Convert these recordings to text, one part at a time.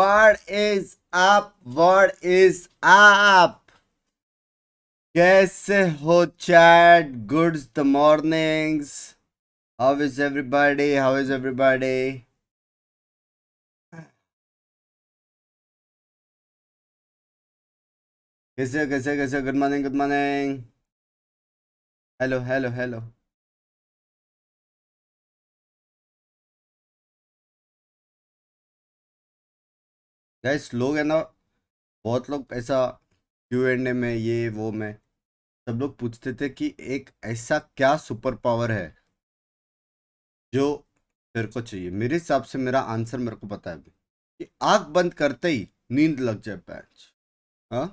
What is up? What is up? कैसे हो chat? Goods the mornings. How is everybody? How is everybody? कैसे? Good morning, good morning. Hello. Guys लोग है ना, बहुत लोग ऐसा Q&A में ये वो में सब लोग पूछते थे कि एक ऐसा क्या सुपर पावर है जो तेरे को चाहिए। मेरे हिसाब से मेरा आंसर मेरे को पता है कि आंख बंद करते ही नींद लग जाए पैच। हाँ,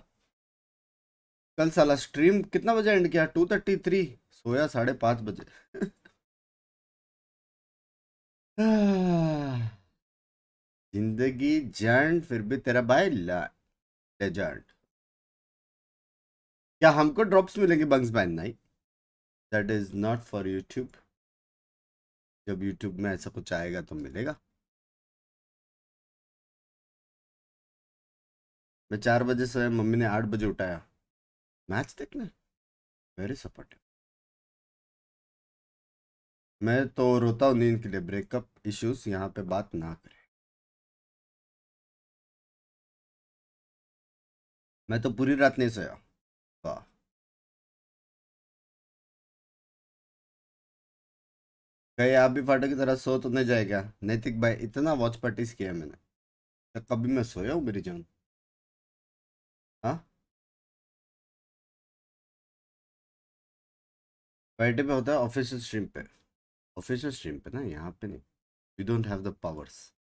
कल साला स्ट्रीम कितना बजे एंड किया? 2:33, सोया 5:30 बजे। जिंदगी जंड फिर भी तेरा भाई लेजेंड। क्या हमको ड्रॉप्स मिलेंगे बंक्स बैन? नहीं, that is not for YouTube. जब यूट्यूब में ऐसा कुछ आएगा तो मिलेगा। मैं 4 बजे सोया, मम्मी ने 8 बजे उठाया मैच देखने। Very supportive. मैं तो रोता हूँ नींद के लिए। ब्रेकअप इश्यूज यहाँ पे बात ना करें। मैं तो पूरी रात नहीं सोया। वाह, कहीं आप भी फाटो की तरह सो तो नहीं जाए क्या? नैतिक भाई, इतना वॉच पार्टीज किया मैंने, तो कभी मैं सोया हूँ मेरी जान? हाँ, फ्राइडे पे होता है ऑफिशियल स्ट्रीम पे। ऑफिशियल स्ट्रीम पे ना, यहाँ पे नहीं। We don't have the powers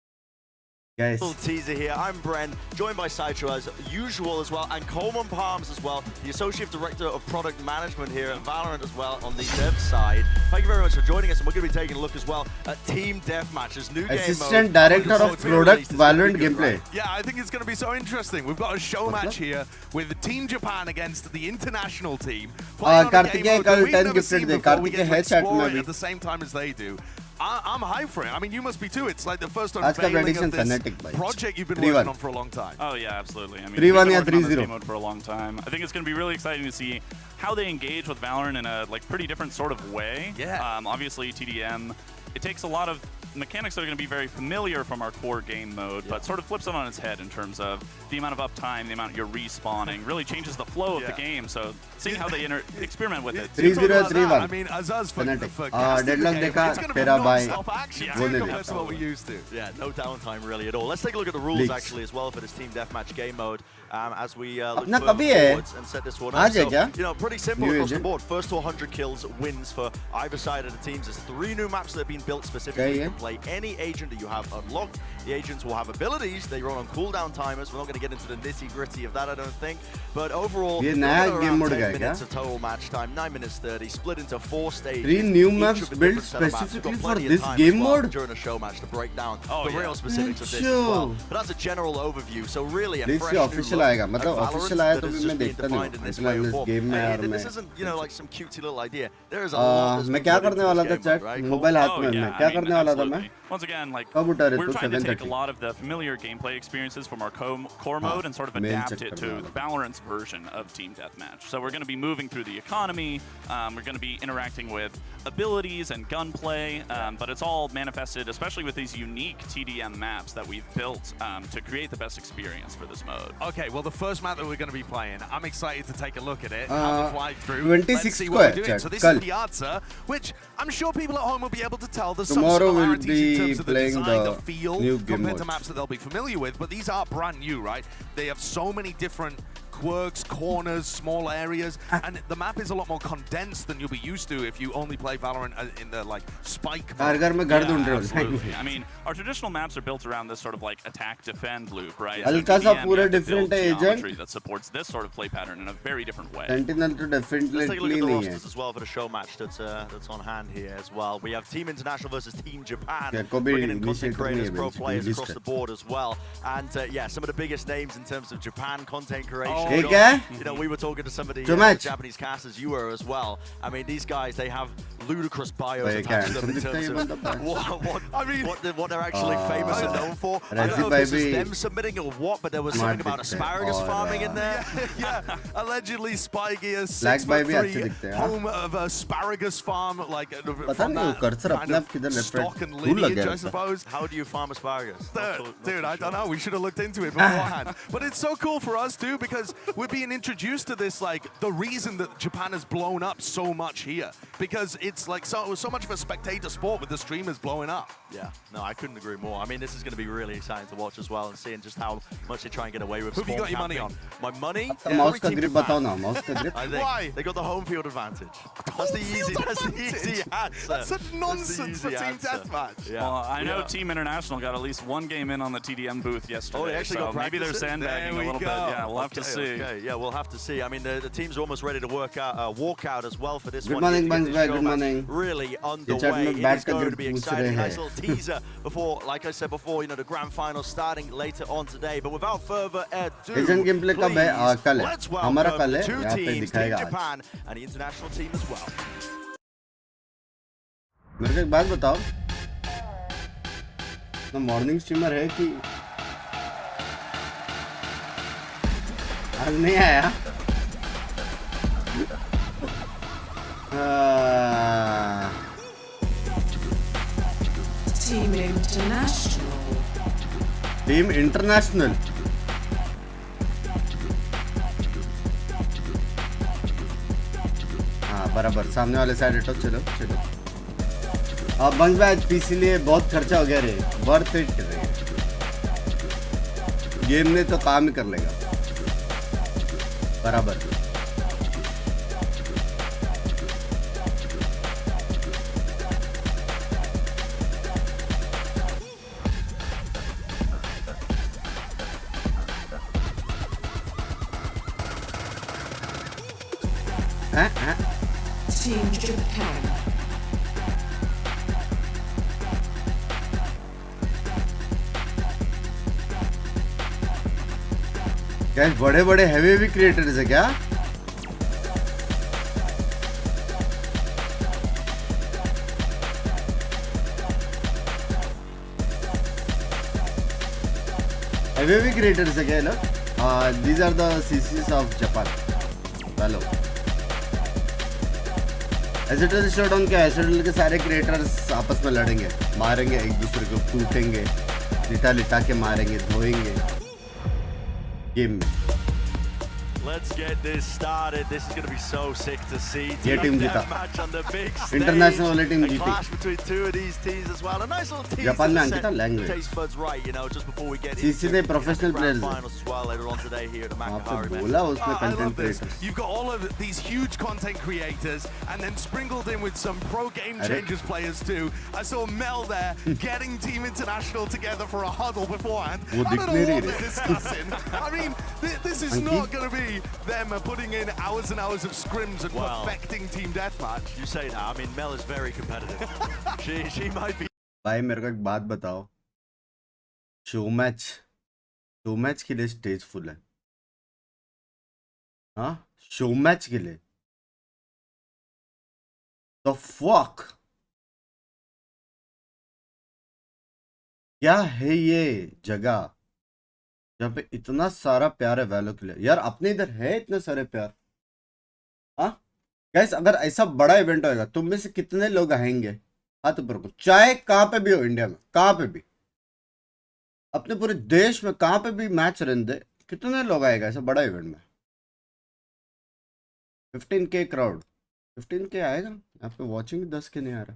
guys. Little teaser here. I'm Bren, joined by Sideshow as usual as well, and Coleman Palms as well, the Associate Director of Product Management here at Valorant as well on the dev side. Thank you very much for joining us, and we're going to be taking a look as well at Team Deathmatch's new Assistant Director of Product Valorant Gameplay. Yeah, I think it's going to be so interesting. We've got a show match here with Team Japan against the international team. Kartikeya kal 10 gifted de. Kartikeya है chat में अभी. At the same time as they do. I'm hyped for it. I mean, you must be too. It's like the first आज का unveiling prediction of this Fnatic भाई. project you've been working on for a long time. Oh yeah, absolutely. I mean, 3-1 या we've been working on 3-0 this game mode for a long time. I think it's going to be really exciting to see how they engage with Valorant in a pretty different sort of way. Yeah. Obviously, TDM, it takes a lot of mechanics that are going to be very familiar from our core game mode, but sort of flips it on its head in terms of the amount of uptime, the amount you're respawning, really changes the flow of the game. So seeing how they experiment with it. 3-0 3-1. I mean, as us for Fnatic. casting the Deadlock game, देखा it's going to be तेरा भाई non-stop action वो नहीं compared to what we देखा। used to. Yeah, no downtime really at all. Let's take a look at the rules Leaks. actually as well for this Team Deathmatch game mode as we look अपना further कभी है? forwards and set this one up. आज है So, क्या? you know, pretty simple New across the agent? board. First to 100 kills wins for either side of the teams. There's 3 new maps that have been built specifically. You can play any agent that you have unlocked. The agents will have abilities. They run on cooldown timers. We're not going to get into the nitty-gritty of that, I don't think. But overall, ये we're नया looking at game around mode 10 का है minutes क्या? of total match time, 9 minutes 30, split into 4 stages. 3 new Each maps of the built different set of maps. We've got specifically for plenty of this time as game well mode? during a show match to break down Oh, the yeah. real specifics of this as well. अच्छा। But that's a general overview. So really a Leaks fresh से new official look आएगा, at मतलब Valorant official आया that तो has भी मैं just been देखता नहीं defined in हूँ। this इतना way इस before. गेम में यार And मैं this isn't, you know, like some cutesy little idea. There is a lot that's मैं been क्या put into करने वाला this था game chat? mode, right? Mobile हाथ Oh, में yeah, मैं I क्या mean, करने वाला था मैं? absolutely. Once again, like, कब उठा रहे we're तू? trying to take a 7:30 lot of the familiar gameplay experiences from our core mode and sort of main adapt check it करने to वाला था। Valorant's version of Team Deathmatch. So we're going to be moving through the economy, we're going to be interacting with abilities and gunplay, but it's all manifested, especially with these unique TDM maps that we've built to create the best experience for this mode. Okay, well, the first map that we're going to be playing, I'm excited to take a look at it. Have a fly through. 26 Let's see को what है we're doing. chat, So this कल। is Piazza, which I'm sure people at home will be able to tell there's Tomorrow some we'll similarities be in terms of the playing design, the the feel, new game compared to mode. maps that they'll be familiar with, but these are brand new, right? They have so many different quirks, corners, small areas, and the map is a lot more condensed than you'll be used to if you only play Valorant in the like spike mode. घर में घर ढूंढ रहे हो। Absolutely. I mean, our traditional maps are built around this sort of like attack defend loop, right? हल्का सा TDM, पूरा you have to different build है agent। geometry that supports this sort of play pattern in a very different way. Sentinel तो Let's take a look definitely at the नहीं है। rosters as well for the show match that's on hand here as well. We have Team International versus Team Japan, Yeah, को भी bringing in content initiator creators, नहीं है pro bench, players released across है। the board as well. And yeah, some of the biggest names in terms of Japan content creation. Oh, एक God. है You know, we were talking to some of the Showmatch. Japanese cast as you were as well. I mean, these guys, they have ludicrous bios भाई क्या attached to them in handsome दिखता है ये terms बंदा of I mean, what they're actually famous and known for. I don't know if भाई this is भी them submitting or what, but there was something about दिखते हैं asparagus और, farming in there. yeah, allegedly Spyggy is Black भाई भी अच्छे 6'3", दिखते हैं, हाँ? home of asparagus farm, like पता from नहीं वो that कर्सर kind अपने of आप किधर लेफ्ट stock and राइट दूर लग lineage, गया I suppose. How do you farm asparagus? Dude, I don't know. We should have looked into it beforehand. But it's so cool for us too because we're being introduced to this, like the reason that Japan has blown up so much here, because it's like so much of a spectator sport with the streamers blowing up. Yeah, no, I couldn't agree more. I mean, this is going to be really exciting to watch as well and seeing just how much they try and get away with. Who have you small got your money camping. on? My money? तो mouse का Team grip Japan. बताओ ना mouse का grip I think Why? they got the home field advantage. That's the easy, that's the easy answer. That's such That's the nonsense for easy Team answer. Deathmatch. Yeah. Well, I know Yeah. Team International got at least one game in on the TDM booth yesterday. Oh, they actually so got maybe they're practice in? sandbagging There a we little go. bit. Yeah, we'll have to see. Okay, yeah, we'll have to see. I mean, the team's almost ready to work out, walk out as well for this Good one. morning, Here to get Binks this bhai, good showmatch morning. Really chat underway. में It बैठ is कर going to be पूछ exciting. रहे Nice हैं। little teaser before, like I said before, you know, the grand final starting later on today. But without further ado, Asian gameplay कब है? please, कल है। let's हमारा welcome कल the है, two यहाँ पे teams, Team दिखाएगा आज। Japan and the international team as well. मेरे को एक बात बताओ तो मॉर्निंग स्ट्रीमर है कि आज नहीं आया Team International. टीम इंटरनेशनल हाँ बराबर सामने वाले साइड हटो चलो चलो अब बंस भाई पीसी लिए बहुत खर्चा हो गया रे वर्थ इट रे गेम ने तो काम ही कर लेगा बराबर हैं? Team Japan. क्या बड़े बड़े हैवी क्रिएटर्स है क्या हैवी क्रिएटर्स है क्या ना these are the CCs of Japan hello एसिडल शोडाउन क्या एसिडल के सारे क्रिएटर्स आपस में लड़ेंगे मारेंगे एक दूसरे को टूटेंगे लिटा लिटा के मारेंगे धोएंगे गेम में Let's get this started. This is going to be so sick to see. ये टीम जीता Match on the big stage. International वाली टीम A जीती clash between two of these teams as well. A nice little teaser Japan में to Ankita set language taste buds right, you know, just before we get सीसी ने professional grand players finals as well later on today here at the वहाँ पे Makuhari Messe. बोला उसने I love content this. Creators You've got all of these huge content creators and then sprinkled in with some pro game Are changers players too. I saw Mel there getting Team International together for a huddle beforehand. वो I don't दिख know नहीं what रही they're discussing. I mean, this is Anki? not going to be them putting in hours and hours of scrims and Wow. perfecting Team Deathmatch. You say that. I mean, Mel is very competitive. she might be. भाई मेरे को एक बात बताओ show match के लिए stage full है हाँ शो मैच के लिए द फक क्या है ये जगह जहाँ पे इतना सारा प्यार है वैलो के लिए यार अपने इधर है इतने सारे प्यार हाँ गाइस अगर ऐसा बड़ा इवेंट होएगा तुम में से कितने लोग आएंगे हाथ ऊपर को चाहे कहाँ पे भी हो इंडिया में कहाँ पे भी अपने पूरे देश में कहाँ पे भी मैच रहने दे कितने लोग आएगा ऐसा बड़ा इवेंट में 15K क्राउड 15K आएगा यहाँ पे वॉचिंग 10K नहीं आ रहा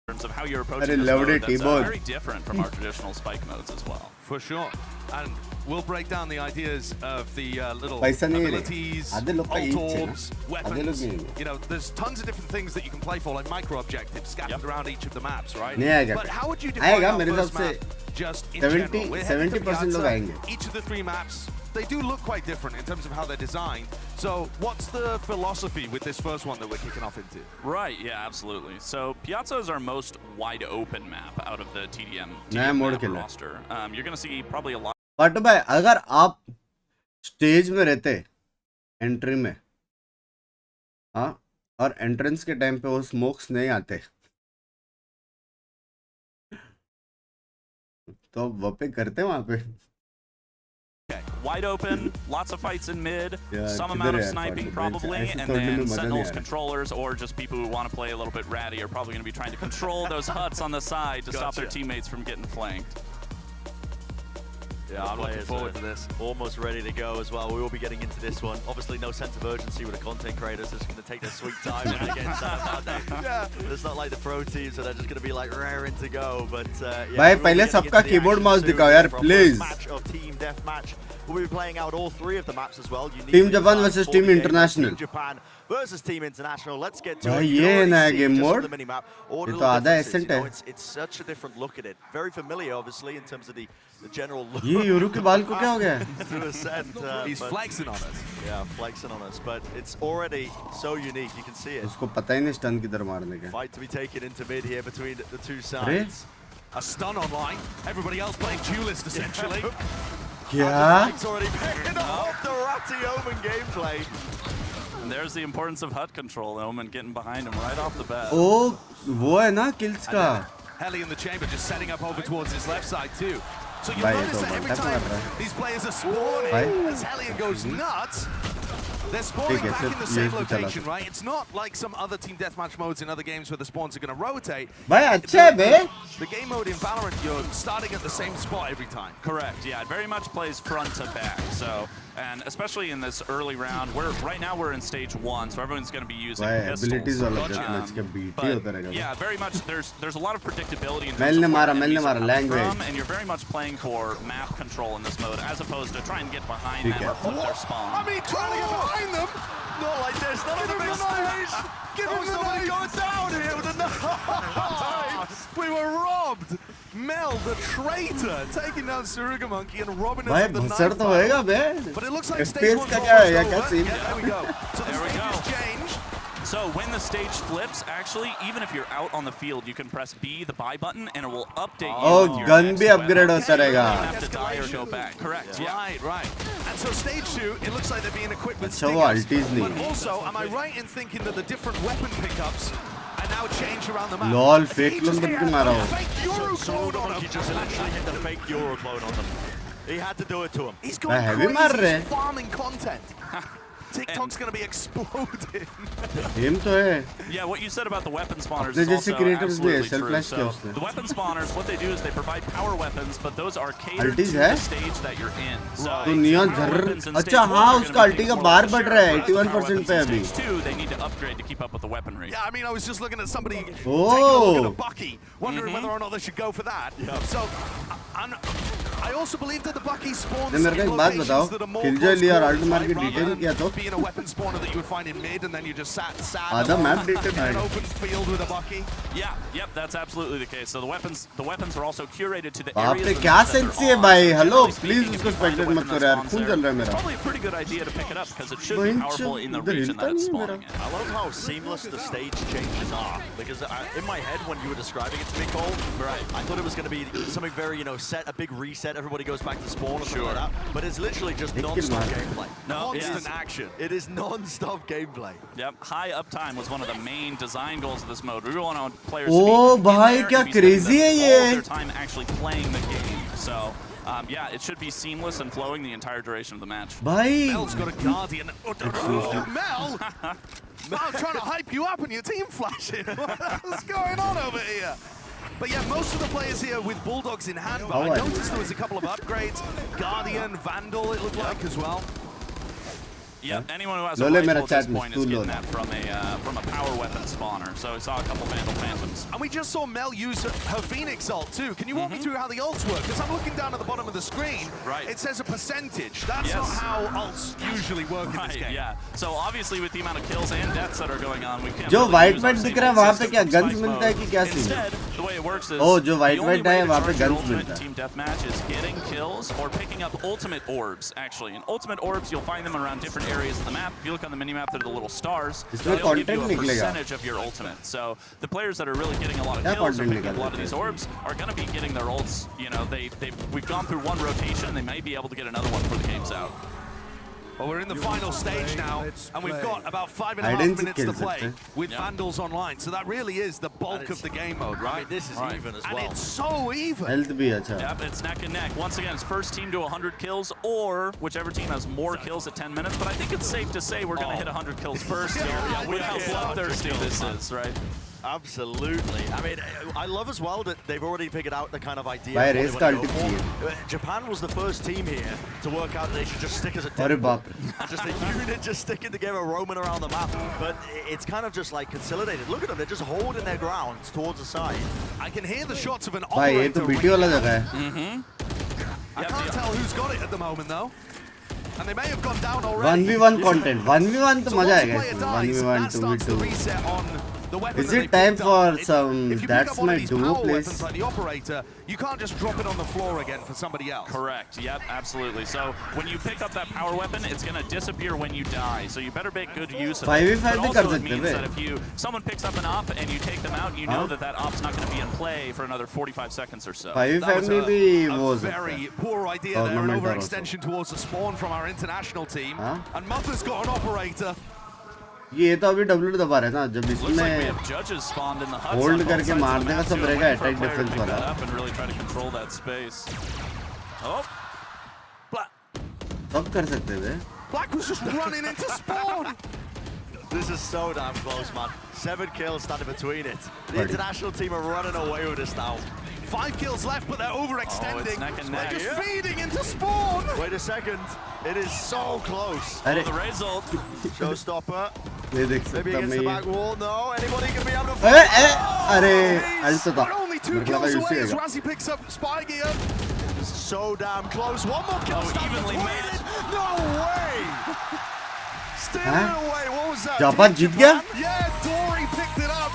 In terms of how you're approaching अरे this लवड़े mode, that's टीबोर्ड very different from our traditional spike modes as well. For sure. And we'll break down the ideas of the little पैसा नहीं है रे। abilities, आधे लोग का alt ईच है ना। orbs, आधे लोग weapons. नहीं है। You know, there's tons of different things that you can play for, like micro objectives scattered around each of the maps, right? नहीं आएगा But how would you आएगा define our मेरे first हिसाब से map just in 70 general? We're heading to 70% लोग Piazza. आएंगे। Each of the three maps, they do look quite different in terms of how they're designed. So what's the philosophy with this first one that we're kicking off into? Right, yeah, absolutely. So Piazza is our most wide open map out of the TDM नया mode map के लिए। roster. You're going to see probably a lot. But भाई अगर आप stage में रहते entry में, हाँ, और एंट्रेंस के टाइम पे वो स्मोक्स नहीं आते, तो अब वपे करते वहां पे। Okay. Wide open, lots of fights in mid, Yeah, some किधर amount of है यार sniping 40 probably, ऐसे and तोड़ने में then मजा नहीं Sentinels आ रहा। controllers or just people who want to play a little bit ratty are probably going to be trying to control those huts on the side to stop their teammates from getting flanked. Yeah, I'm looking forward to this. Almost ready to go as well. We will be getting into this one. Obviously, no sense of urgency with the content creators. They're just going to take their sweet time when they get inside, aren't they? Yeah. It's not like the pro teams that are just going to be like raring to go. But yeah, भाई we will be पहले getting सबका into the keyboard action mouse soon दिखाओ यार for our first please. match of Team Deathmatch. We'll be playing out all 3 of the maps as well. Team Japan versus Team International. Team Japan versus Team International. Let's get to भाई it. You ये can नया already see game just mode। from the minimap all ये the तो आधा differences, accent you know, है। it's such a different look at it. Very familiar, obviously, in terms of the general look. ये euro के बाल को क्या हो गया? To a set, He's but- flexing on us. Yeah, flexing on us, but it's already so unique. You can see it. उसको पता ही नहीं स्टन किधर मारने का। Fight to be taken into mid here between the two अरे sides. A stun online. Everybody else playing duelist essentially. क्या? It's already picking up the Ratty Omen gameplay. And there's the importance of hut control. Omen getting behind him right off the bat. ओ वो है ना kills का। Heli in the chamber just setting up over towards his left side too. So you भाई ये notice तो that every बंटा time मार रहा है। these players are spawning, भाई। as Hellion goes nuts, they're spawning ठीक है, back सिर्फ in the ये same भी चला location, सकता। right? It's not like some other team deathmatch modes in other games where the spawns are going to rotate. भाई अच्छा है बे। The game mode in Valorant, you're starting at the same spot every time. Correct. Yeah, it very much plays front to back. So, and especially in this early round, right now we're in stage 1, so everyone's going to be using भाई pistols. abilities वाला deathmatch का beat ही होता But रहेगा। yeah, very much. There's a lot of predictability in mail terms ने of मारा, where मैल ने enemies are मारा, coming language। from, and you're very much playing for map control in this mode, as opposed to trying to get behind ठीक them है। or flip their I spawn. mean, trying to get behind them. Not like this, not on the big stage. Give him the Somebody knife. going down here with a knife. We were robbed. Mel, the traitor, taking down Suruga Monkey and robbing us भाई of the भसड़ knife तो battle. होएगा बे। But it looks like stage FPS 1's का क्या है या almost क्या over. Scene? Yeah, there we go. So the There we stage go. has changed. So when the stage flips, actually, even if you're out on the field, you can press B, the buy button, and it will update you. Oh, with your gun next भी weapon. upgrade होता So you रहेगा। don't have to die or go back. Correct. Yeah. Right, right. And so stage 2, it looks like they're being equipped with अच्छा वो stingers. ultis नहीं But है। also, am I right in thinking that the different weapon pickups are now changed around the map? Lol He fake just clone hit करके मारा हो। fake Euro So clone the on monkey him. just literally hit the fake Euro clone on them. He had to do it to him. He's going heavy crazy. मार रहे He's हैं। farming content. TikTok's going to be exploding. Game तो है। Yeah, what you said about the weapon spawners अपने is जैसे also creators भी है, absolutely true. self-flash किया So उसने। the weapon spawners, what they do is they provide power weapons, but those are catered Ultis to है? the stage that you're in. So तो neon power झर्र weapons in अच्छा stage one हाँ are उसका gonna be अल्टी का more बार like बढ़ the रहा है sheriff, whereas the 81% power पे weapons in अभी। stage 2, they need to upgrade to keep up with the weaponry. Yeah, I mean, I was just looking at somebody taking a Oh. look at a Bucky, wondering whether or not they should go for that. So, I also believe that the Bucky spawns तो मेरे को in एक बात locations बताओ, that are more Killjoy close लिया और quarters, Alt मार के right? detail Rather किया than तो? being a weapon spawner that you would find in mid, and then you just sat आधा alone map dated in an है। open field with a Bucky. Yeah, yep, that's absolutely the case. So the weapons are also curated to the बाप areas रे that क्या they're sensi है on. भाई। So hello generally please speaking, if उसको you find a स्पेक्टेट weapon मत that करो यार, spawns खून there, चल रहा है it's मेरा। probably a pretty good idea to pick it up because it should be वहीं powerful in the इधर region हिलता that it's नहीं है spawning मेरा। in. I love how seamless the stage changes are, because in my head when you were describing it to me, Cole, I thought it was going to be something very, set, a big reset, everybody goes back to spawn or something like that, but it's literally just non-stop gameplay. No, Constant action. It is non-stop gameplay. Yep, high uptime was one of the main design goals of this mode. We want our players O to be भाई in there क्या and be spending crazy है all ये। of their time actually playing the game. So, yeah, it should be seamless and flowing the entire duration of the match. भाई Mel's got a Guardian. Oh, Mel! I'm trying to hype you up and your team flashing. What's going on over here? But yeah, most of the players here with Bulldogs in hand, but I noticed there was a couple of upgrades. Guardian, Vandal, it looked like as well. Yep, anyone who has Lole a rifle mera at this chat में point तू is low getting ना। that from a power weapon spawner. So we saw a couple Vandal Phantoms. And we just saw Mel use her Phoenix ult too. Can you walk me through how the ults work? Because I'm looking down at the bottom of the screen. Right. It says a percentage. That's Yes. not how ults usually work in this Right, game. yeah. So obviously with the amount of kills and deaths that are going on, we can't जो really white use our white same दिख रहा है वहाँ पे system क्या from guns Spike मिलता है mode. कि क्या सीन है? Instead, the way it works is Oh, जो white the only white way है to वहाँ पे charge your guns ultimate मिलता है। in Team Deathmatch is getting kills or picking up ultimate orbs, actually. And ultimate orbs, you'll find them around different areas of the map. If you look on the minimap, they're the little stars. इसमें They'll give you content a निकलेगा। percentage of your ultimate. So the players that are really getting a lot of क्या kills or content picking up a lot of निकलता these है? orbs are going to be getting their ults. You know, we've gone through one rotation. They may be able to get another one before the game's out. Well, we're in the final stage now, and we've got about 5.5 Hide-and-seek minutes to खेल play सकते हैं. with Vandals online. So that really is the bulk of the game mode, I right? mean, this is even as And well. it's so even. Health भी अच्छा. Yep, it's neck and neck. Once again, it's first team to 100 kills, or whichever team has more kills at 10 minutes. But I think it's safe to say we're going to hit 100 kills first here. With how bloodthirsty this is, right? Absolutely. I mean, I love as well that they've already figured out the kind of idea. By of race what they wanna का go ultimate for. Japan was the first team here to work out that they should just stick as a अरे team. बाप रे. Just a unit, just sticking together, roaming around the map. But it's kind of just like consolidated. Look at them, they're just holding their grounds towards the side. I can hear the shots of an भाई ये operator. तो BT वाला जगह है. I can't tell who's got it at the moment, though. And they may have gone down already. 1v1 content. 1v1 तो So मजा once आएगा a player इसमें. dies, 1v1 that starts the 2v2. reset on the weapon Is that it they time picked for up. some If you pick That's up one My of these Duo power place? weapons like the operator, you can't just drop it on the floor again for somebody else. Correct. Yep, absolutely. So when you pick up that power weapon, it's going to disappear when you die. So you better make good use of it. 5v5 But भी also कर it सकते means हैं. that if someone picks up an op and you take them out, you know Huh? that that op's not going to be in play for another 45 seconds or so. 5v5 में भी वो हो a सकता है. very poor idea there, an Tournament or overextension towards the spawn from our international team. Huh? And Mother's got an operator. ये तो अभी W दबा रहे ना जब Looks like we इसमें have judges spawned in the huts. Hold on both करके sides of the मारने का map, सब too. I'm रहेगा, waiting for a attack player to defense pick वाला. that up and really try to control that space. Oh, सब कर सकते थे. Black was just running into spawn. This is so damn close, man. 7 kills standing between it. The international team are running away with this now. 5 kills left, but they're Oh, overextending. it's neck and They're neck. just Yeah. feeding into spawn. Wait a second. It is so close. अरे the result. Showstopper. ये देख Maybe सकता against मैं the ये. back wall. No. Anybody going to be able to अरे fight? अरे alt था. But only 2 मेरे को लगा kills यूसी away as आएगा. Razzie picks up spy gear. So damn close. One more kill. Oh, standing evenly between matched. it. No way. Stealing Huh? it away. What was that? Japan Team जीत गया? Japan? Yeah, Dory picked it up.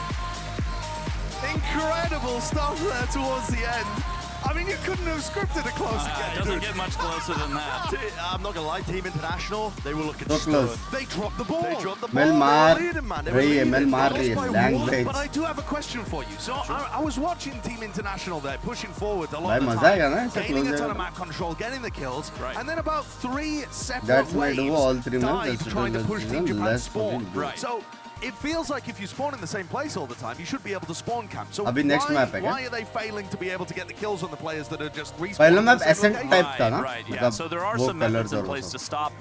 Incredible stuff there towards the end. I mean, you couldn't have scripted a closer It game. doesn't get much closer than that. I'm not gonna lie, Team International, they were looking So stunned. close. They dropped the ball. They dropped the ball. Mel They were मार leading, man. They were रही है. Mel leading. मार Lost रही है. by one, Language. but I do have a question for you. So I was watching Team International there, pushing forward a lot भाई of the मजा time, आएगा ना ऐसा gaining a close ton है. of map control, getting the kills, Right. and then about 3 separate That's my waves duo, all 3 died members. trying to push Team Japan Less spawn. fucking good. Right. So it feels like if you spawn in the same place all the time, you should be able to spawn camp. So अभी next why, map है क्या? why are they failing to be able to get the kills on the players that are just respawning? पहला in map the same Ascent location? type था ना? Right, yeah. मतलब So there are वो some colours methods in और वो place सब. to stop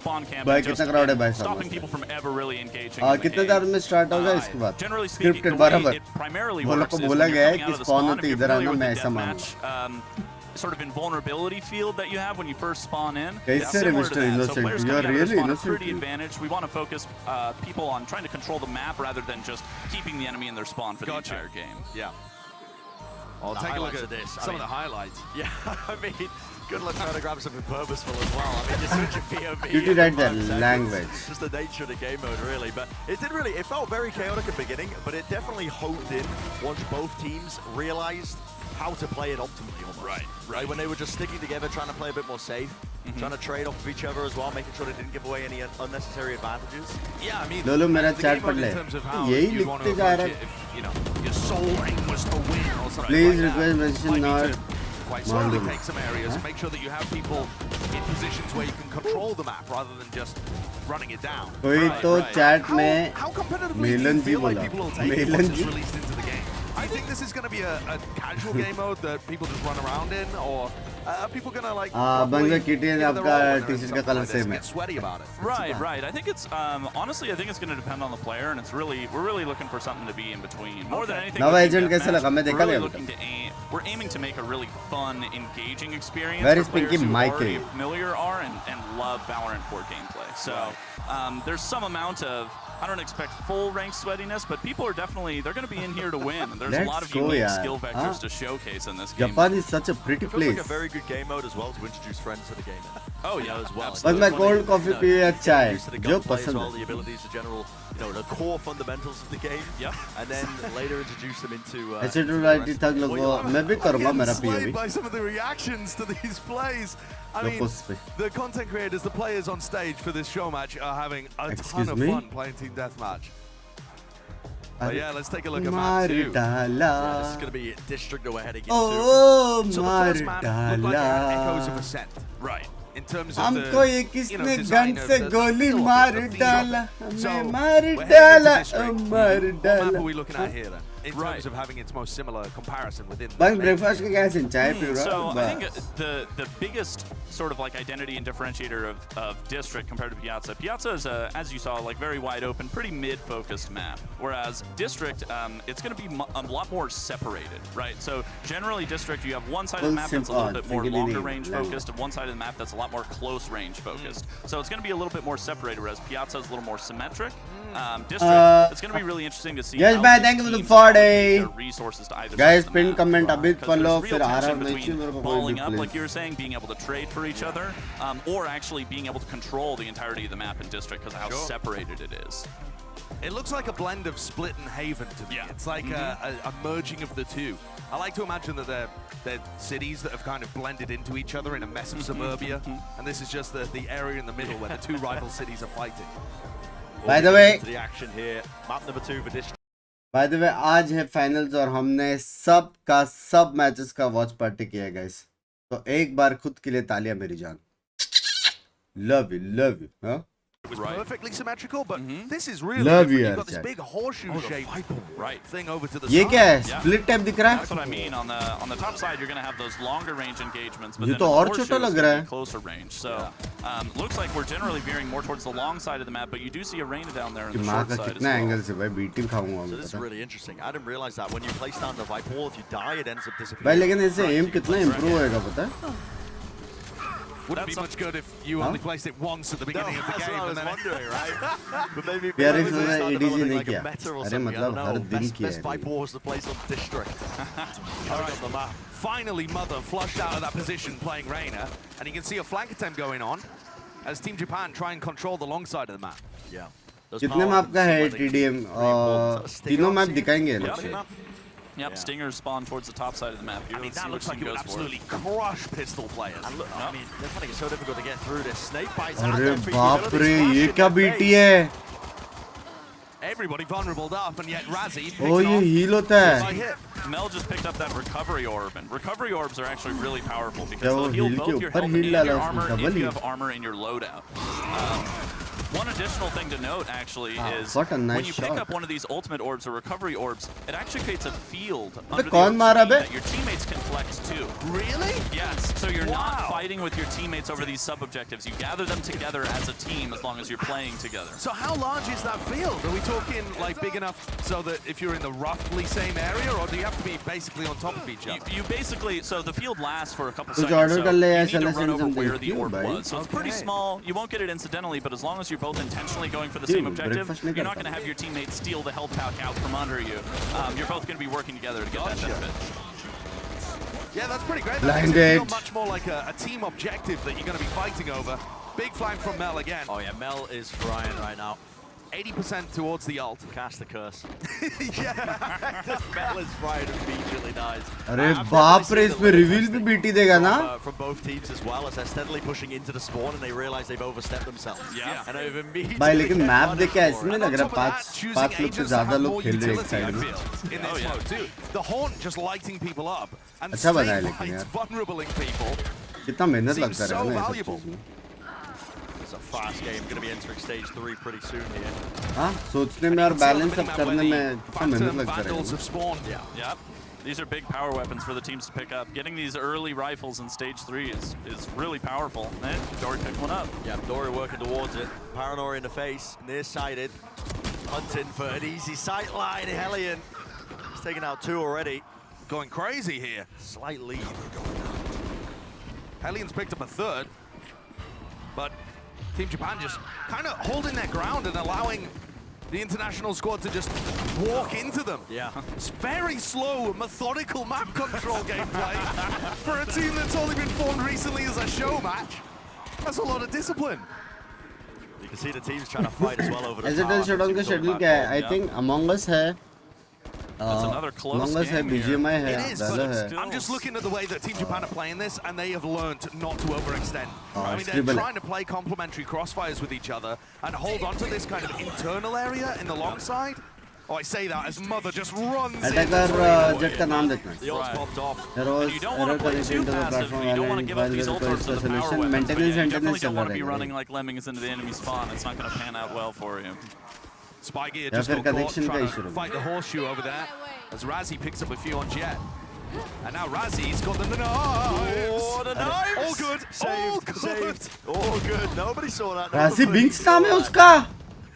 spawn camping. भाई just कितना crowd है भाई साहब stopping उसमें? people from ever really engaging. हाँ in the कितने game. टाइम में स्टार्ट होगा इसके बाद? Generally speaking, Scripted the way बराबर. it primarily वो लोग works को is बोला when गया you're है coming कि out of the spawn spawn, होते if you're इधर familiar आना, with मैं the ऐसा मानूँ. deathmatch, sort of invulnerability field that you have when you first spawn in. कैसे रे Similar to Mr. that. So Innocent? players You coming are out of the really spawn are innocent. pretty advantaged. We want to focus people on trying to control the map rather than just keeping the enemy in their spawn for Gotcha. the entire game. Yeah. I'll The take a look highlights at of this, I some mean- of the highlights. Yeah, I mean, good luck trying to grab something purposeful as well. I mean, you're switching POV. You did every right there, 5 seconds. language. It's just the nature of the game mode, really. But it did really, it felt very chaotic at the beginning, but it definitely honed in once both teams realized how to play it optimally almost. Right. When they were just sticking together, trying to play a bit more safe, trying to trade off of each other as well, making sure they didn't give away any unnecessary advantages. Yeah, I mean, लोलो मेरा the chat game पढ़ mode ले. in terms of how यही you'd want to लिखते जा approach रहा it if, you know, your sole aim was to win or something Please like that. request mention Might need not to quite slowly Mandum. take some areas, make sure that you have people in positions where you can control the map rather than just running it down. कोई तो chat How, में how competitively do you मेलन जी feel like बोला. people will take it मेलन once it's जी. released into the game? Do you think this is going to be a casual game mode that people just run around in, or are people going to like बंदा KTN give it their आपका all when they're in t-shirt का something colour like this, same है. get sweaty about it? Right. I think it's honestly, I think it's going to depend on the player, and we're really looking for something to be in between. More than anything, नवा with Team agent कैसा Deathmatch, लगा? मैं we're देखा really नहीं अभी looking to aim. We're aiming to make a really fun, engaging experience. Where for is players Pinky who Mikey? already familiar are and love Valorant 4 gameplay. So there's some amount of. I don't expect full rank sweatiness, but people are definitely, they're going to be in here to win. And there's a lot Let's of go, unique yaar. skill vectors Huh? to showcase in this game. Japan is such a pretty It feels like place. a very good game mode as well to introduce friends to the game. Oh yeah, as well. बस मैं cold coffee पिए या चाय, Introduce to the जो gunplay as पसंद well, है. the abilities, the general, the core fundamentals of the game. Yep. And then later introduce them into. ऐसे तो लाइट थक लोगों मैं भी करूँगा I'm मेरा getting POV. swayed by some of the reactions to these plays. I mean, Locos पे. the content creators, the players on stage for this show match are having a ton Excuse of me? fun playing Team Deathmatch. But yeah, let's take a look at map मार 2. डाला. This is going to be district that we're heading into. Oh So the मार first map looked like it had echoes of डाला. Ascent. Right. in terms of हमको ये the किसने design gun of से the गोली feel of it, मार the feel of डाला it. So, हमें मार we're heading into डाला district. मार What map डाला are we looking at here then? In Right. terms of having its most similar comparison within the बस main breakfast का क्या सीन चाय पी रहा So I think बस the biggest sort of like identity and differentiator of District compared to Piazza. Piazza is as you saw, like very wide open, pretty mid-focused map. Whereas District, it's going to be a lot more separated, right? So generally District, you have one side of the map that's a little bit more longer range focused, and one side of the map that's a lot more close range focused. So it's going to be a little bit more separated, whereas Piazza is a little more symmetric. District, it's going to be really interesting to see. Yes, how bye, these thank you for the teams 4 allocate day. their resources to either Guys, side of the pin map. comment अभी Because follow there's real फिर आ रहा tension नहीं between मेरे को कोई balling भी up, like please you were saying, being able to trade for each other, or actually being able to control the entirety of the map in District because of how separated it is. It looks like a blend of Split and Haven to me. Yeah. It's like a merging of the two. I like to imagine that they're cities that have kind of blended into each other in a mess of suburbia, and this is just the area in the middle where the two rival cities are fighting. By the way, to the action here. Map number 2 for district. by the way आज है finals और हमने सब का सब matches का watch party किया guys तो एक बार खुद के लिए तालियां मेरी जान लव यू हाँ It was perfectly symmetrical, but this is really Love different. you, You've got this Archad. big horseshoe-shaped thing over to the ये side. क्या है स्प्लिट टैप दिख रहा That's है what I mean. On the top side, you're going to have those longer range engagements, but ये then तो on the और horseshoe, छोटा it's लग gonna रहा be है closer range. So looks like we're generally veering more towards the long side of the map, but you do see Arena down there in the माँ short का side as कितना angle well. से भाई beating खाऊंगा So मैं this is पता really interesting. I didn't realize that when you place down the Viper wall, if you die, it ends up disappearing. भाई लेकिन इससे एम कितना इंप्रूव होएगा पता है Wouldn't be much good if you only placed it once at the beginning of the That's game. what I was and then wondering, right? But maybe यार maybe इस they वजह start एडीजी developing नहीं like a किया meta or अरे something. I मतलब don't her know. दिन Best किया है Viper walls to place on district. Right on the map. Finally, Mother flushed out of that position playing Reina, and you can see a flank attempt going on as Team Japan try and control the long side of the map. Yeah. Those कितने power map का है weapons, TDM तीनों map दिखाएंगे अलग से Yep, Yeah. Stingers spawn towards the top side of the map. I mean, that looks like it would absolutely absolutely crush pistol players. And look, I mean, they're finding it so difficult to get through this. Snake bites out अरे there. बाप रे Flash ये in क्या their बीटी face. है Everybody vulnerable up, and yet Razzie ओ picking ये off heal होता by है hit. Mel just picked up that recovery orb, and recovery orbs are actually really powerful because क्या वो they'll heal heal के both your ऊपर health heal and डाला your उसने, armor double if you heal? have armor in your loadout. One additional thing to note, actually, is what a nice when you pick shot. up one of these ultimate orbs or recovery orbs, it actually creates a field अबे under the कौन orb मारा screen bay? that your teammates can flex too. Really? Yes, so you're not Wow. fighting with your teammates over these sub-objectives. You gather them together as a team as long as you're playing together. So how large is that field? Are we talking like big enough so that if you're in the roughly same area, or do you have to be basically on top of each other? You basically, so the field lasts for a couple कुछ seconds, order so कर ले you या need to चले run send over something where the क्यों orb भाई? was. So it's pretty Okay. small. You won't get it incidentally, but as long as you're both intentionally going for the Dude, same objective, breakfast नहीं you're not करता। going to have your teammates steal the health pack out from under you. You're both going to be working together to get that Gotcha. benefit. Yeah, that's pretty great. That makes it Blinded. feel much more like a team objective that you're going to be fighting over. Big flank from Mel again. Oh yeah, Mel is frying right now. 80% towards the ult. Cast the curse. Yeah. Mel is frying immediately dies. अरे I've बाप definitely रे seen इसमें the reveal भी BT देगा ना from both teams as well as they're steadily pushing into the spawn and they realize they've overstepped themselves. Yeah. And they've immediately भाई लेकिन get map punished देख के for ऐसे it. नहीं And लग on रहा top of that, choosing पांच लोग से agents that ज्यादा have लोग more खेल रहे हैं एक utility, साइड I में feel, in this Oh, yeah. mode too. The Haunt just lighting people up and अच्छा Snake बनाया लेकिन bites यार। vulnerabling people. कितना मेहनत Seems लगता so है ना ये सब valuable. चीज में It's a fast game, going to be entering stage 3 pretty soon here. हाँ सोचने में और बैलेंस अप करने में कितना मेहनत Phantom लगता Vandals है have spawned. Yep. These are big power weapons for the teams to pick up. Getting these early rifles in stage 3 is really powerful. And Dory picked one up. Yeah, Dory working towards it. Paranoia in the face, near-sighted. Hunting for an easy sight line. Hellion. He's taken out 2 already. Going crazy here. Slight lead. Hellion's picked up a third, but Team Japan just kind of holding their ground and allowing the international squad to just walk into them. Yeah. It's very slow, methodical map control gameplay for a team that's only been formed recently as a show match. That's a lot of discipline. You can see the teams trying to fight as well over the एजिटल tower. Showdown का schedule क्या है I think among अस है That's another close among अस है game here. BGMI है It is, वैलो है but I'm just looking at the way that Team Japan are playing this, and they have learned not to overextend. Oh, I mean, they're scribble. trying to play complementary crossfires with each other and hold on to this kind of internal area in the long side. Oh, I say that as Mother just runs in. Attacker jet का नाम देखना. The ult's Right. popped off. There was You don't want error to play connecting too to the passive. platform You don't want to give up while these there ultors is to the power solution. weapons. But Maintenance yeah, you maintenance definitely चल don't रहा want to be रहेगा. running like lemmings into the enemy spawn. It's not going to pan out well for you. Spy Gear या just फिर got caught connection का trying issue to रहेगा. fight the horseshoe over there. As Razzie picks up a few on Jet. And now Razzie's got the knives. Oh, the knives! All good. Saved, All good. saved. All good. Nobody saw that. राजी Nobody Binks saw नाम है that. उसका.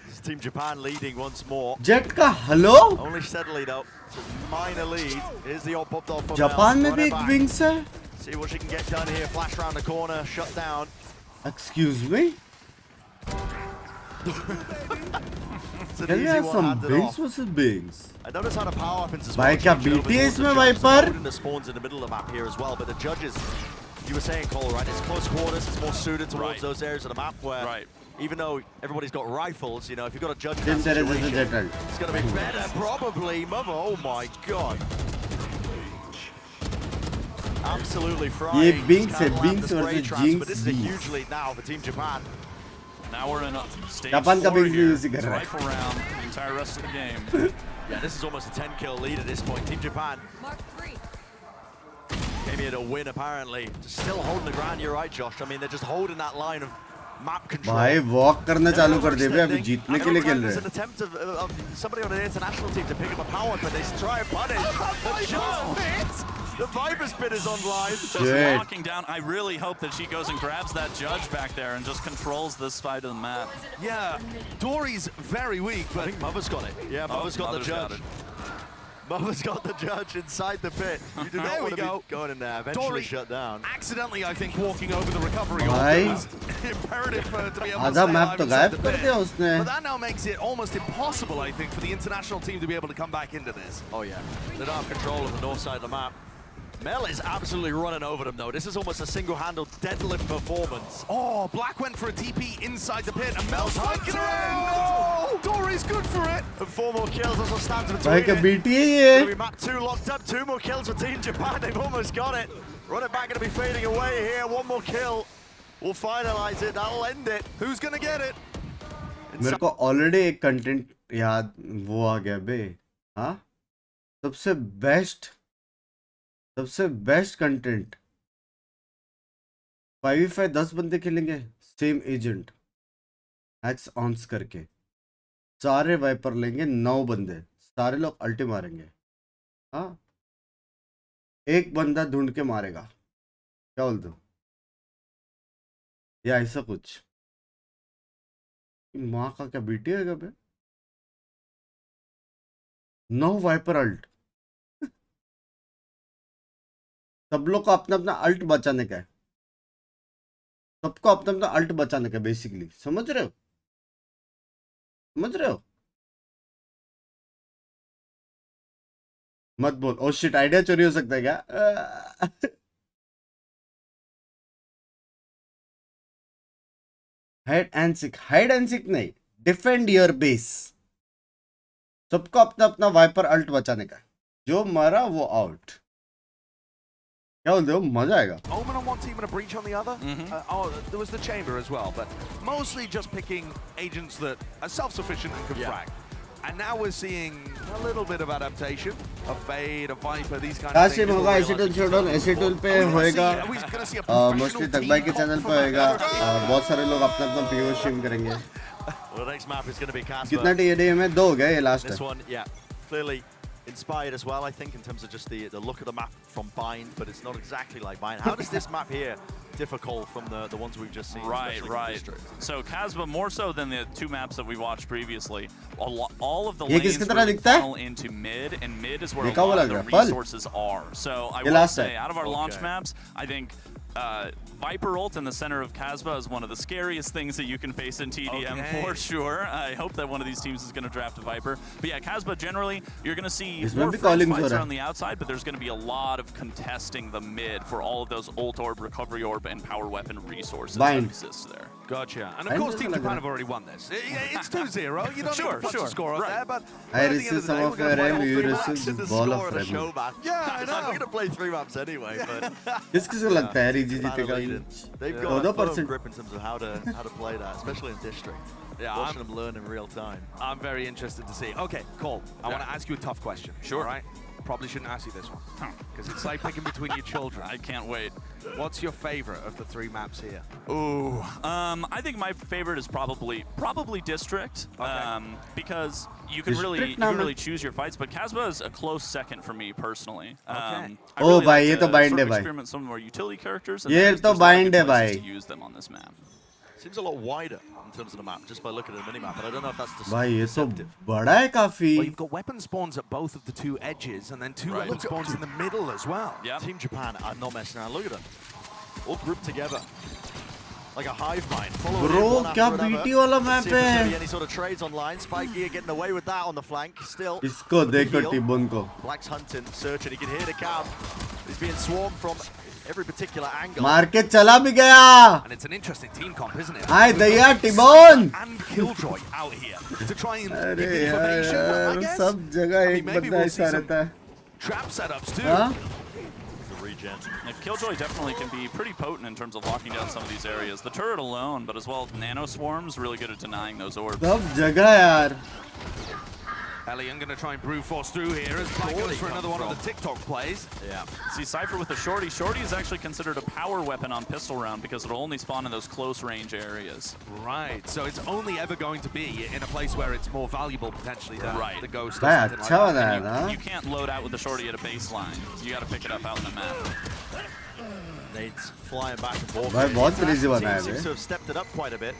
It's Team Japan leading once more. Jet का hello. Only steadily though. It's a minor lead. Here's the old popped off from Japan में Mel. भी Run it एक back. Binks है. See what she can get done here. Flash around the corner. Shut down. Excuse me. It's an Can we easy have one some handed Binks off. versus Binks? I notice how the power weapons as भाई well. क्या change over BT है towards इसमें the भाई judges. पर? Holding the spawns in the middle of the map here as well, but the judges, you were saying, Cole, right? It's close quarters. It's more suited towards Right. those areas of the map where, Right. even though everybody's got rifles, you know, if you've got a judge in Tim that तेरे जैसे situation, जेटल. it's going to be better, probably. Mother, oh my god. Absolutely frying. ये Just Binks can't है, land Binks the spray versus traps, Jinx but this is a Beast. huge lead now for Team Japan. Now we're in a stage Japan का 4 Binks here. Use कर It's रहा है. rifle round the entire rest of the game. Yeah, this is almost a 10-kill lead at this point. Team Japan came here to win, apparently. Just still holding the ground, you're right, Josh. I mean, they're just holding that line of map control. भाई walk करना They're चालू कर दे बे. अभी overextending. जीतने And के लिए every खेल time रहे there's हैं. an attempt of somebody on an international team to pick up a power, but they try and punish. The Viper spin is online. Just Jet. walking down. I really hope that she goes and grabs that judge back there and just controls this side of the map. Yeah, Dory's very weak, I but think Mother's got it. Yeah, Mother's got the Mother's got judge. it. Mother's got the judge inside the pit. You do There not we want to go. be going in there. Eventually Dory shut down. accidentally, I think, walking over the recovery. Bhai. It was imperative for her to be able to आधा stay map alive तो inside गायब the कर pit. दिया उसने. But that now makes it almost impossible, I think, for the international team to be able to come back into this. Oh yeah, they don't have control of the north side of the map. Mel is absolutely running over them though. This is almost a single-handled deadlift performance. Oh, Black went for a TP inside the pit, and Mel's Mel's taking it hunting! in! No! Dory's good for it! And 4 more kills also stands between भाई क्या it. BT है Gonna ये. be map 2 locked up. 2 more kills for Team Japan. They've almost got it. Run it back, gonna be fading away here. 1 more kill. We'll finalize it. That'll end it. Who's gonna get it? मेरे को already एक content याद वो आ गया बे. हाँ सबसे best content 5v5 10 बंदे खेलेंगे सेम एजेंट एक्स ऑन्स करके सारे वाइपर लेंगे 9 बंदे सारे लोग अल्टी मारेंगे. हाँ एक बंदा ढूंढ के मारेगा. क्या बोल दो या ऐसा कुछ. माँ का क्या बीटी है बे. 9 वाइपर अल्ट. सब लोग को अपना अपना अल्ट बचाने का है. सबको अपना अपना अल्ट बचाने का बेसिकली. समझ रहे हो. मत बोल. ओ शिट आइडिया चोरी हो सकता है क्या. हाइड एंड सीक नहीं. Defend your base. सबको अपना अपना वाइपर अल्ट बचाने का. जो मारा वो आउट. क्या बोलते हो. मजा आएगा. Omen on one team and a breach on the other. There was the chamber as well, but mostly just picking agents that are self-sufficient and can Yeah. frag. And now we're seeing a little bit of adaptation, a fade, a viper, these kind of काश things. होगा एसीटोल showdown. एसीटोल पे होएगा. Mostly तकबाई के channel पे होएगा. बहुत सारे लोग अपना अपना पीओ स्ट्रीम करेंगे. Well, the next map is going to be Casbah. कितना टीएडीएम है. 2 हो गया ये लास्ट This है. one, yeah, clearly inspired as well, I think, in terms of just the look of the map from Bind, but it's not exactly like Bind. How does this map here differ, Cole, from the ones we've just seen? Right, especially from right. District? So Casbah, more so than the 2 maps that we watched previously, all of the ये lanes किसकी तरह really दिखता है? funnel into mid, and mid is where ये a कहाँ lot of लग the रहा है? फल? resources are. So I ये will last say, है. out of our launch Okay. maps, I think Viper ult in the center of Casbah is one of the scariest things that you can face in TDM Okay. for sure. I hope that one of these teams is going to draft a Viper. But yeah, Casbah generally, you're going to see इसमें more भी friends calling हो fights रहा है. on the outside, but there's going to be a lot of contesting the mid for all of those ult orb, recovery orb, and power weapon resources Bind. that exist there. Gotcha. And of course, Team Japan have already won this. It's 2-0. You don't need to punch the score up there, but I receive some of your M, you receive this ball of frame. Yeah, I know. We're gonna play 3 maps anyway, but किसको लगता है RG जीतेगा? they've got a firm grip in terms of how to play that, especially in District. Yeah, Watching them learn in real time. I'm very interested to see. Okay, Cole, I want to ask you a tough question. Sure. All right? Probably shouldn't ask you this one. Because it's like picking between your children. I can't wait. What's your favorite of the 3 maps here? Ooh, I think my favorite is probably District, because you can really choose your fights. But Casbah is a close second for me personally. I Oh, really bhai, like ye to to bind sort hai, of bhai. experiment some more utility characters. And Ye there's to a lot of bind good hai, places bhai. to use them on this map. Seems a lot wider in terms of the map, just by looking at the mini map, but I don't know if that's भाई ये तो deceptive. बड़ा है काफी. Well, you've got weapon spawns at both of the 2 edges, and then 2 weapon spawns in the middle as well. Yeah. Team Japan are not messing around. Look at them, all grouped together like a hive mind. Following Bro, in one क्या after another. BT वाला map See if there's gonna है? be any sort of trades online. Spike Gear getting away with that on the flank. Still, इसको देखो Heal. टिबोन को. Black's hunting, searching. He can hear the camp. He's being swarmed from every particular angle. मार के चला भी गया. And it's an interesting team comp, isn't it? Hi Daya टिबोन. And Killjoy out here to try and अरे give the information, I यार guess. सब जगह I mean, एक maybe बंदा we'll ऐसा see some रहता है. trap setups too. हाँ? The regen. Killjoy definitely can be pretty potent in terms of locking down some of these areas. The turret alone, but as well nano swarms, really good at denying those orbs. सब जगह यार. Elian going to try and brute force through here as Black goes for another one of the TikTok plays. Yeah. See Cypher with the Shorty. Shorty is actually considered a power weapon on pistol round because it'll only spawn in those close range areas. Right, so it's only ever going to be in a place where it's more valuable potentially than the Ghost or भाई something अच्छा like that. बनाया था. You can't load out with the Shorty at a baseline. You got to pick it up out in the map. Nate's flying back and forth. भाई बहुत crazy Team बनाया seems है. to have stepped it up quite a bit.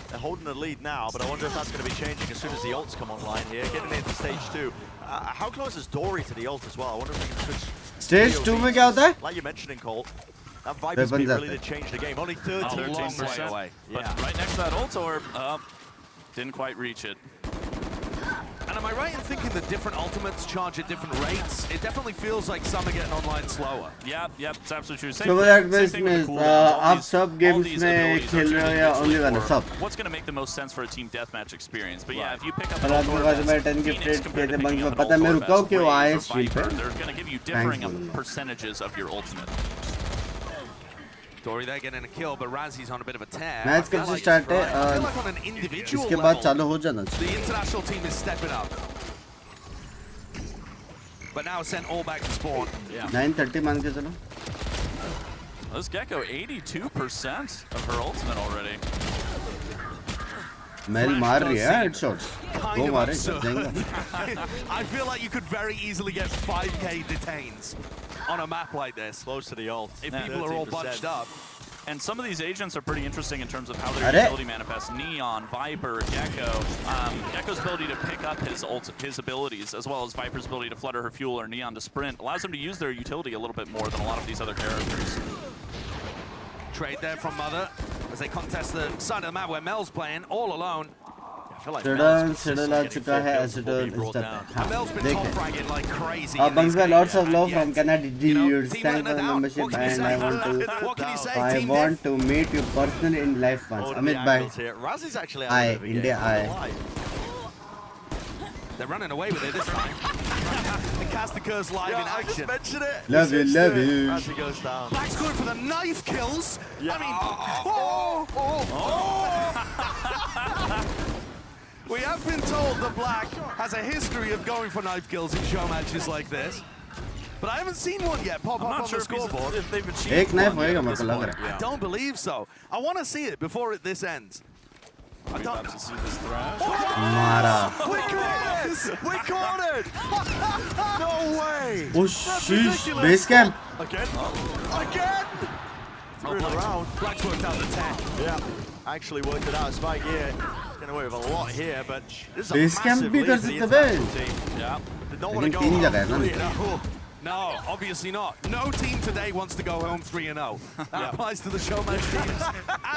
They're holding the lead now, but I wonder if that's going to be changing as soon as the ults come online here, getting into stage 2. How close is Dory to the ult as well? I wonder if we can switch. Stage 2 में क्या होता है? Like you're mentioning, Cole, that Viper speed really did change the game. Only 13%. long way away. But Yeah. right next to that ult orb, didn't quite reach it. And am I right in thinking the different ultimates charge at different rates? It definitely feels like some are getting online slower. Yep, it's absolutely true. So that same means thing with the cooldowns. All आप these- सब all games these में abilities are खेल रहे हो tuned या individually only one for सब? What's going to make the most sense for a team deathmatch experience? But yeah, if you pick up और an आपके ult पास orb मैं as 10 के Phoenix trade compared किए to थे picking bunk up में an पता है ult मैं orb रुका हूँ as क्यों आए Raze or स्ट्रीम पे? Viper, they're going to give you differing Thankful. percentages of your ultimate. Dory there getting a kill, but Razzy's on a bit of a tear. Match I feel कैसे like- start है? I feel like on an individual इसके बाद level, चालू हो जाना चाहिए. the international team is stepping up. But now sent all back to spawn. 9:30 मान के चलो. This Gecko, 82% of her ultimate already. Mel मार रही है हेडशॉट्स. Kind वो of मारे absurd. जाएगा. I feel like you could very easily get 5k detains on a map like this. Close to the ult. If people are all 13%. bunched up. And some of these agents are pretty interesting in terms of how their Arre. utility manifests. Neon, Viper, Gecko. Gecko's ability to pick up his abilities, as well as Viper's ability to flutter her fuel or Neon to sprint, allows them to use their utility a little bit more than a lot of these other characters. Trade there from Mother as they contest the side of the map where Mel's playing all alone. I feel like शेडल Mel's शेडल आ getting चुका है 4 kills एसिड before being इस brought तक. down. हाँ Mel's been top देखें. fragging like crazy. Our in Bunks this got game, lots of and love yet, from Canada you know, dudes. team Thanks letting for it the out. membership What can you and say? I want to. What can you say, I Team want Diff? to meet you personally in life once. All the Amit bhai. angles here. Razzy's actually out Aye, of the India, game. aye. Alive. They're running away with it this time. The Casbah curse live Yeah, in I just action. mentioned it. Love you, Let's love do it. you. Razzy goes down. Black's going for the knife kills. Yeah. I mean, we have been told that Black has a history of going for knife kills in show matches like this. But I haven't seen one yet pop I'm up not on sure the scoreboard. if they've achieved एक knife one yet होएगा at मेरे this को लग point. रहा है. I don't believe so. I want to see it before this ends. Are we about to see this thrash? मारा. We caught it! We caught it! No way! Oh sheesh. Base camp. Again? Again! Threw it around. Black's worked out the 10. Yeah. Actually worked it out. Spike here. Getting away with a lot here, but this is a Base camp massive भी lead कर for the सकते थे. international team. Yeah. Did not want to लेकिन go तीन home जगह है ना. 3-0. No, obviously not. No team today wants to go home 3-0. That applies to the Showmatch teams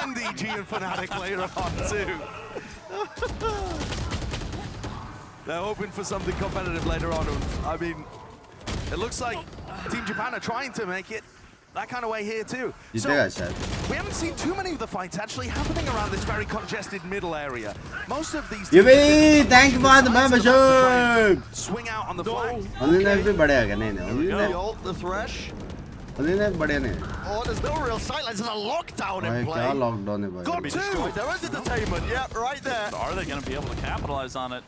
and EG and Fnatic later on too. They're hoping for something competitive later on. I mean, it looks like Team Japan are trying to make it that kind of way here too. जीतेगा शायद. We haven't seen too many of the fights actually happening around this very congested middle area. Most of these ये भाई thank you for the membership. swing out on the flank. Only knife भी बढ़िया है नहीं There we only go. knife The ult, the thresh. only knife बढ़िया नहीं. Oh, there's no real sight lines. There's a lockdown भाई in play. क्या lockdown है भाई. Gonna be destroyed. There is entertainment. Yeah, right there. Are they going to be able to capitalize on it?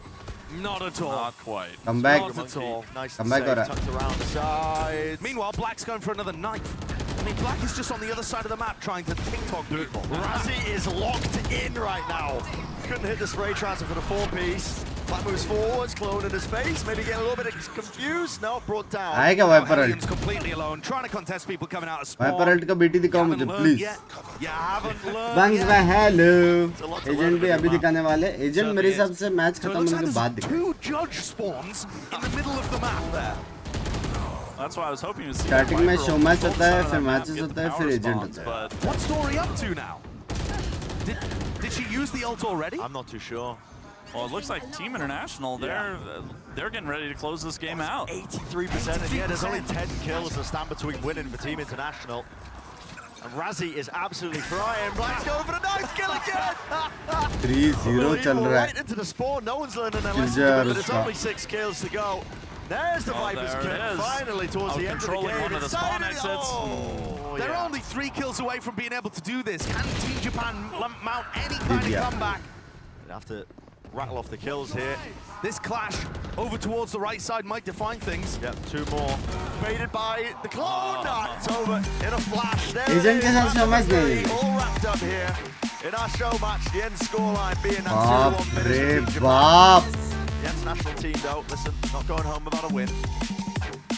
Not at all. Not quite. Come back. Not at all. Nice Come and back, safe, Ora. tucked around the sides. Meanwhile, Black's going for another knife. I mean, Black is just on the other side of the map trying to TikTok people. Razzie is locked in right now. Couldn't hit the spray transfer for the 4-piece. Black moves forwards, clone in his face, maybe getting a little bit confused. No, brought down. आएगा Now Viper Hellions ult. completely alone, trying to contest people coming out of spawn. Viper ult का BT दिखाओ You मुझे haven't learned please. yet. You haven't learned Banks yet. भाई hello. a lot to Agent learn भी with अभी your दिखाने वाले. Agent मेरे हिसाब से मैच So it खत्म looks होने like के बाद there's दिखाएगा. 2 judge spawns in the middle of the map there. That's why I was hoping to see. Starting the में Viper Showmatch on both होता है, sides of फिर that map matches get the होता है, power फिर Agent spawns, होता है. but What's Story up to now? Did she use the ult already? I'm not too sure. well, it looks like Team International, they're getting ready to close this game out. 83%, and yeah, there's only 10 kills to stand between winning for Team International. And Razzie is absolutely frying. Black's going for the nice kill again! 3-0 चल रहा Right है. into the spawn, no one's learning their lesson, Piazza but it's उसका. only 6 kills to go. There's the Oh, Viper's there it kill, is. finally towards the end of the Controlling game. one of the Inside spawn of exits. Oh, They're yeah. only 3 kills away from being able to do this. Can Team Japan mount any kind Yeah. of comeback? They have to rattle off the kills here. This clash over towards the right side might define things. Yep, 2 more. Baited by the clone. It's over in a flash. There Agent it के is. साथ Showmatch नहीं. All wrapped up here in our show match. The end scoreline being that बाप 2-1 finish रे for Team Japan. बाप. The international team, though, listen, not going home without a win.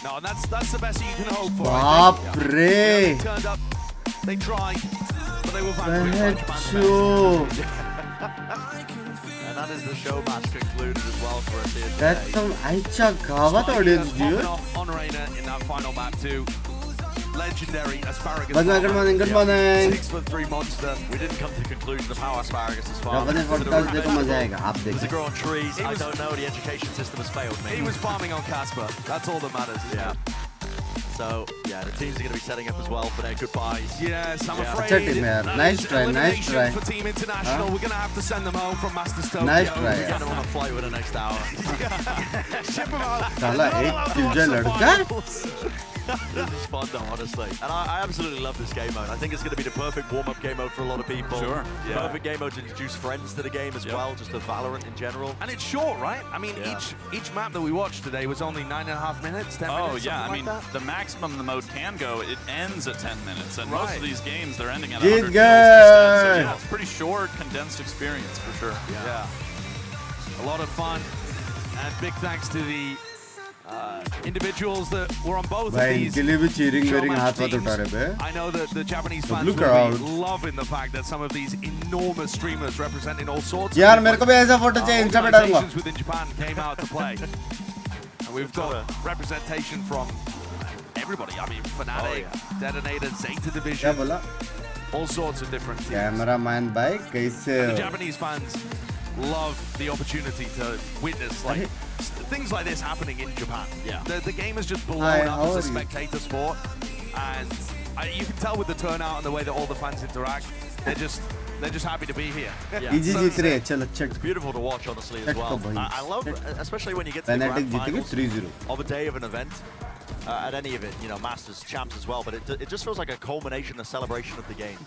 No, and that's the best you can hope for. बाप I think. रे. They turned up, they tried, but they were vanquished by Japan's best. बच्चों. And that is the show match concluded as well for us here That's today. some आईचा गावात audience Popping dude. off on Reina in that final map too. Legendary asparagus. Good morning, good morning. 6'3" monster. We didn't come to the conclusion of how asparagus is farmed. अपने podcast देखो मजा आएगा आप Does it देखो. grow on trees? It I was- don't know. The education system has failed me. He was farming on Casbah. That's all that matters. Yeah. So, yeah, the teams are going to be setting up as well for their goodbyes. Yes, I'm Yeah. afraid. अच्छा team यार. that Nice is try, nice elimination try. For Team International, we're going to have to send them home from Masters Tokyo. Nice try, We're yeah. getting them on a flight within the next hour. Ship them out. साला They're not एक allowed to किलजा watch the लड़का. finals. This is fun though, honestly. And I absolutely love this game mode. I think it's going to be the perfect warm-up game mode for a lot of people. Sure, yeah. Perfect game mode to introduce friends to the game as Yep. well, just the Valorant in general. And it's short, right? I mean, Yeah. each map that we watched today was only 9.5 minutes, 10 Oh minutes, yeah, I something mean like that. the maximum the mode can go, it ends at 10 minutes, and most Right. of these games they're ending at Did 100 kills instead. So good. yeah, it's pretty short, condensed experience for sure. Yeah. A lot of fun. And big thanks to the individuals that were on both भाई of these इनके लिए भी cheering varying Showmatch हाथ वाथ teams. उठा रहे बे. I know that the Japanese The fans blue will crowd. be loving the fact that some of these enormous streamers representing all sorts यार of मेरे को भी ऐसा फोटो चाहिए इंस्टा पे डालूंगा. organizations within Japan came out to play. And we've got representation from everybody. I mean, Fnatic, Detonator, Zeta क्या Division, बोला? all sorts of different teams. Cameraman भाई कैसे And the हो? Japanese fans love the opportunity to witness like things like this happening in Japan. Yeah. The game has just blown Hi, up how as a are you? spectator sport, and you can tell with the turnout and the way that all the fans interact. They're just happy to be here. Yeah. Easy जीत रहे हैं चल अच्छा. It's beautiful to watch, honestly, as Check well. the points. I love, Check. especially when you get to the Fnatic grand जीतेगी finals 3-0. of a day of an event. At any of it, you know, Masters, Champs as well, but it just feels like a culmination, a celebration of the game.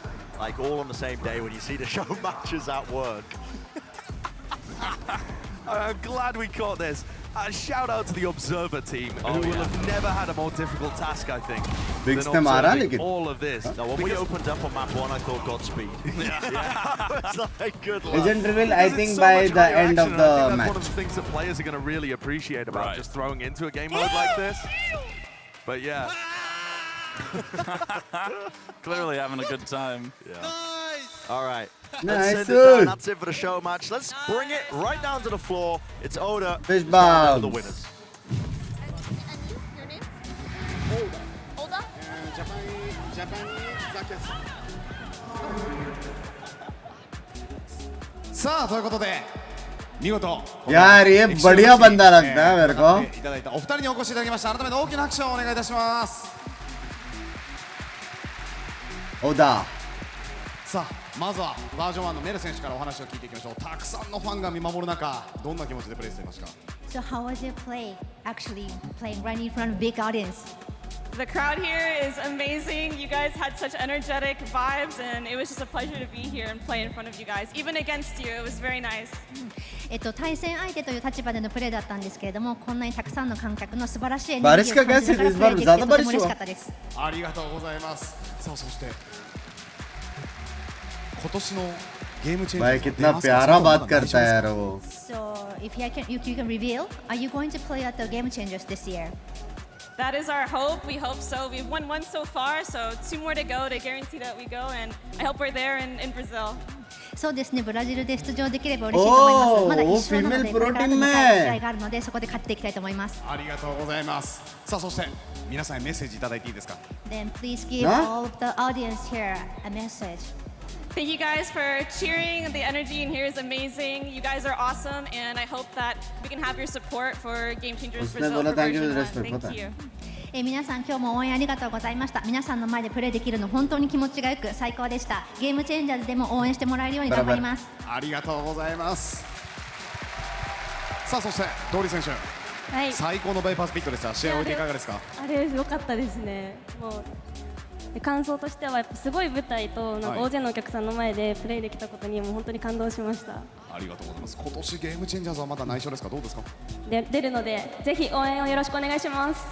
Like all on the same day when you see the show matches at work. I'm glad we caught this. Shout out to the Observer team, who will yeah. have never had a more difficult task, I think, Binks than ने मारा observing लेकिन. all of this. No, when we Because- opened up on map 1, I thought Godspeed. Yeah. It's like, good luck. Agent reveal I Because it's think so by much the higher end action, of and I the think that's match. one of the things that players are going to really appreciate about Right. just throwing into a game mode like this. But yeah, Clearly having a good time. Yeah. All right. Nice, Let's send it dude. down. That's it for the show match. Let's bring it right down to the floor. It's Oda. Fish who's down with the bombs. winners. Your name? Oda. Japanese さあということで見事 यार ये बढ़िया बंदा लगता है मेरे को. いただいたお二人にお越しいただきました。改めて大きな拍手をお願いいたします。オダさあまずはバージョン1のメル選手からお話を聞いていきましょう。たくさんのファンが見守る中、どんな気持ちでプレーしていましたか？ So how was your play? Actually playing right in front of a big audience. The crowd here is amazing. You guys had such energetic vibes, and it was just a pleasure to be here and play in front of you guys. Even against you, it was very nice. 対戦相手という立場でのプレーだったんですけれども、こんなにたくさんの観客の素晴らしいエネルギーを感じながらプレーできてとても嬉しかったです。ありがとうございます。さあそして今年のゲームチェンジャー भाई कितना प्यारा बात करता है यार वो. So if you can reveal, are you going to play at the Game Changers this year? That is our hope. We hope so. We've won one so far, so 2 more to go to guarantee that we go, and I hope we're there in Brazil. そうですね、ブラジルで出場できれば嬉しいと思います。まだ1勝なので、これからと向かい試合があるので、そこで勝っていきたいと思います。ありがとうございます。さあそして皆さんにメッセージいただいていいですか？ Then please give all of the audience here a message. Thank you guys for cheering. The energy in here is amazing. You guys are awesome, and I hope that we can have your support for Game Changers Brazil for version 1. Thank you. 皆さん今日も応援ありがとうございました。皆さんの前でプレーできるの本当に気持ちがよく最高でした。ゲームチェンジャーズでも応援してもらえるように頑張ります。ありがとうございます。さあそして通り選手、はい、最高のバイパスピットでした。試合を終えていかがですか？あれ良かったですね。もう感想としてはやっぱすごい舞台となんか大勢のお客さんの前でプレーできたことにもう本当に感動しました。ありがとうございます。今年ゲームチェンジャーズはまだ内緒ですか？どうですか？出るのでぜひ応援をよろしくお願いします。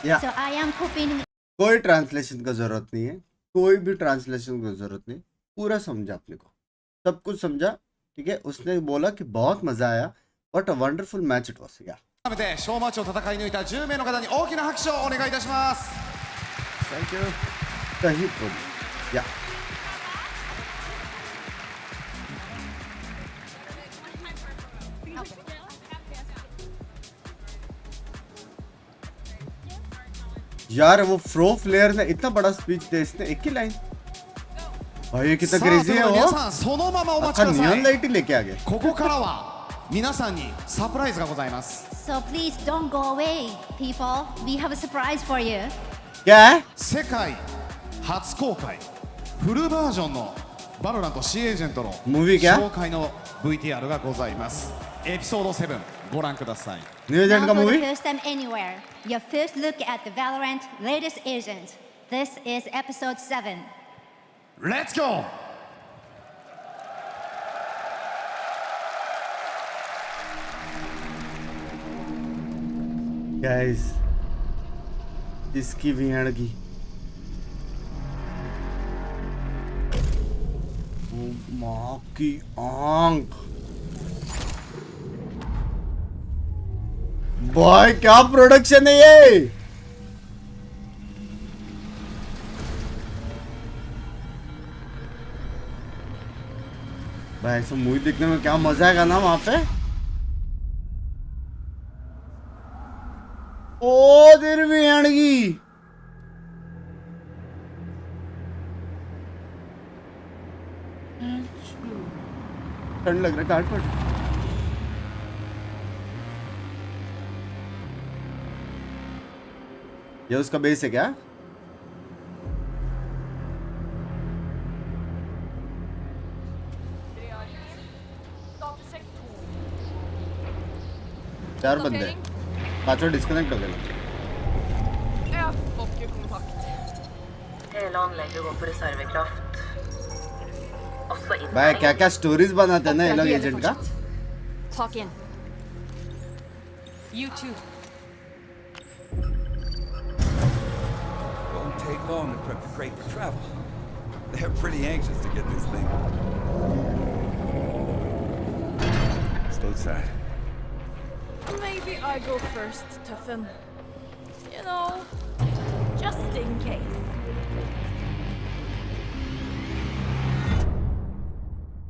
या So I am hoping कोई translation का जरूरत नहीं है, कोई भी translation की जरूरत नहीं, पूरा समझा अपने को, सब कुछ समझा. ठीक है, उसने बोला कि बहुत मजा आया, what a wonderful match it was. या 改めてショーマッチを戦い抜いた10名の方に大きな拍手をお願いいたします。 Thank you. सही बोली. या यार वो फ्रो फ्लेयर ने इतना बड़ा स्पीच दिया, इसने एक ही लाइन. भाई ये कितना क्रेजी है वो. さんそのままお待ち अच्छा くださ नियॉन い。 लाइट ही लेके आ गए. ここからは皆さんにサプライズがございます。 So please don't go away, people. We have a surprise for you. क्या है? 世界初公開フルバージョンのバロラント C エージェントの Movie क्या? 紹介の VTR がございます。エピソード7ご覧ください。 न्यू एजेंट Now का for the movie. first time anywhere, your first look at the Valorant latest agent. This is episode 7. Let's go! Guys, इसकी भेड़ की माँ की आंख. बॉय क्या प्रोडक्शन है ये. भाई ऐसा मूवी देखने में क्या मजा आएगा ना वहां पे. ओ तेरी भेड़ की. ठंड लग रहा है. काट पड़. ये उसका बेस है क्या? चार बंदे. पांचों डिस्कनेक्ट हो गए. Hela anläggningen går på reservkraft. Också in. भाई क्या क्या स्टोरीज बनाते हैं ना ये लोग एजेंट का. Talk in. You too. Won't take long to prep the crate for travel. They're pretty anxious to get this thing. Stateside. Maybe I go first, Tuffin. You know, just in case.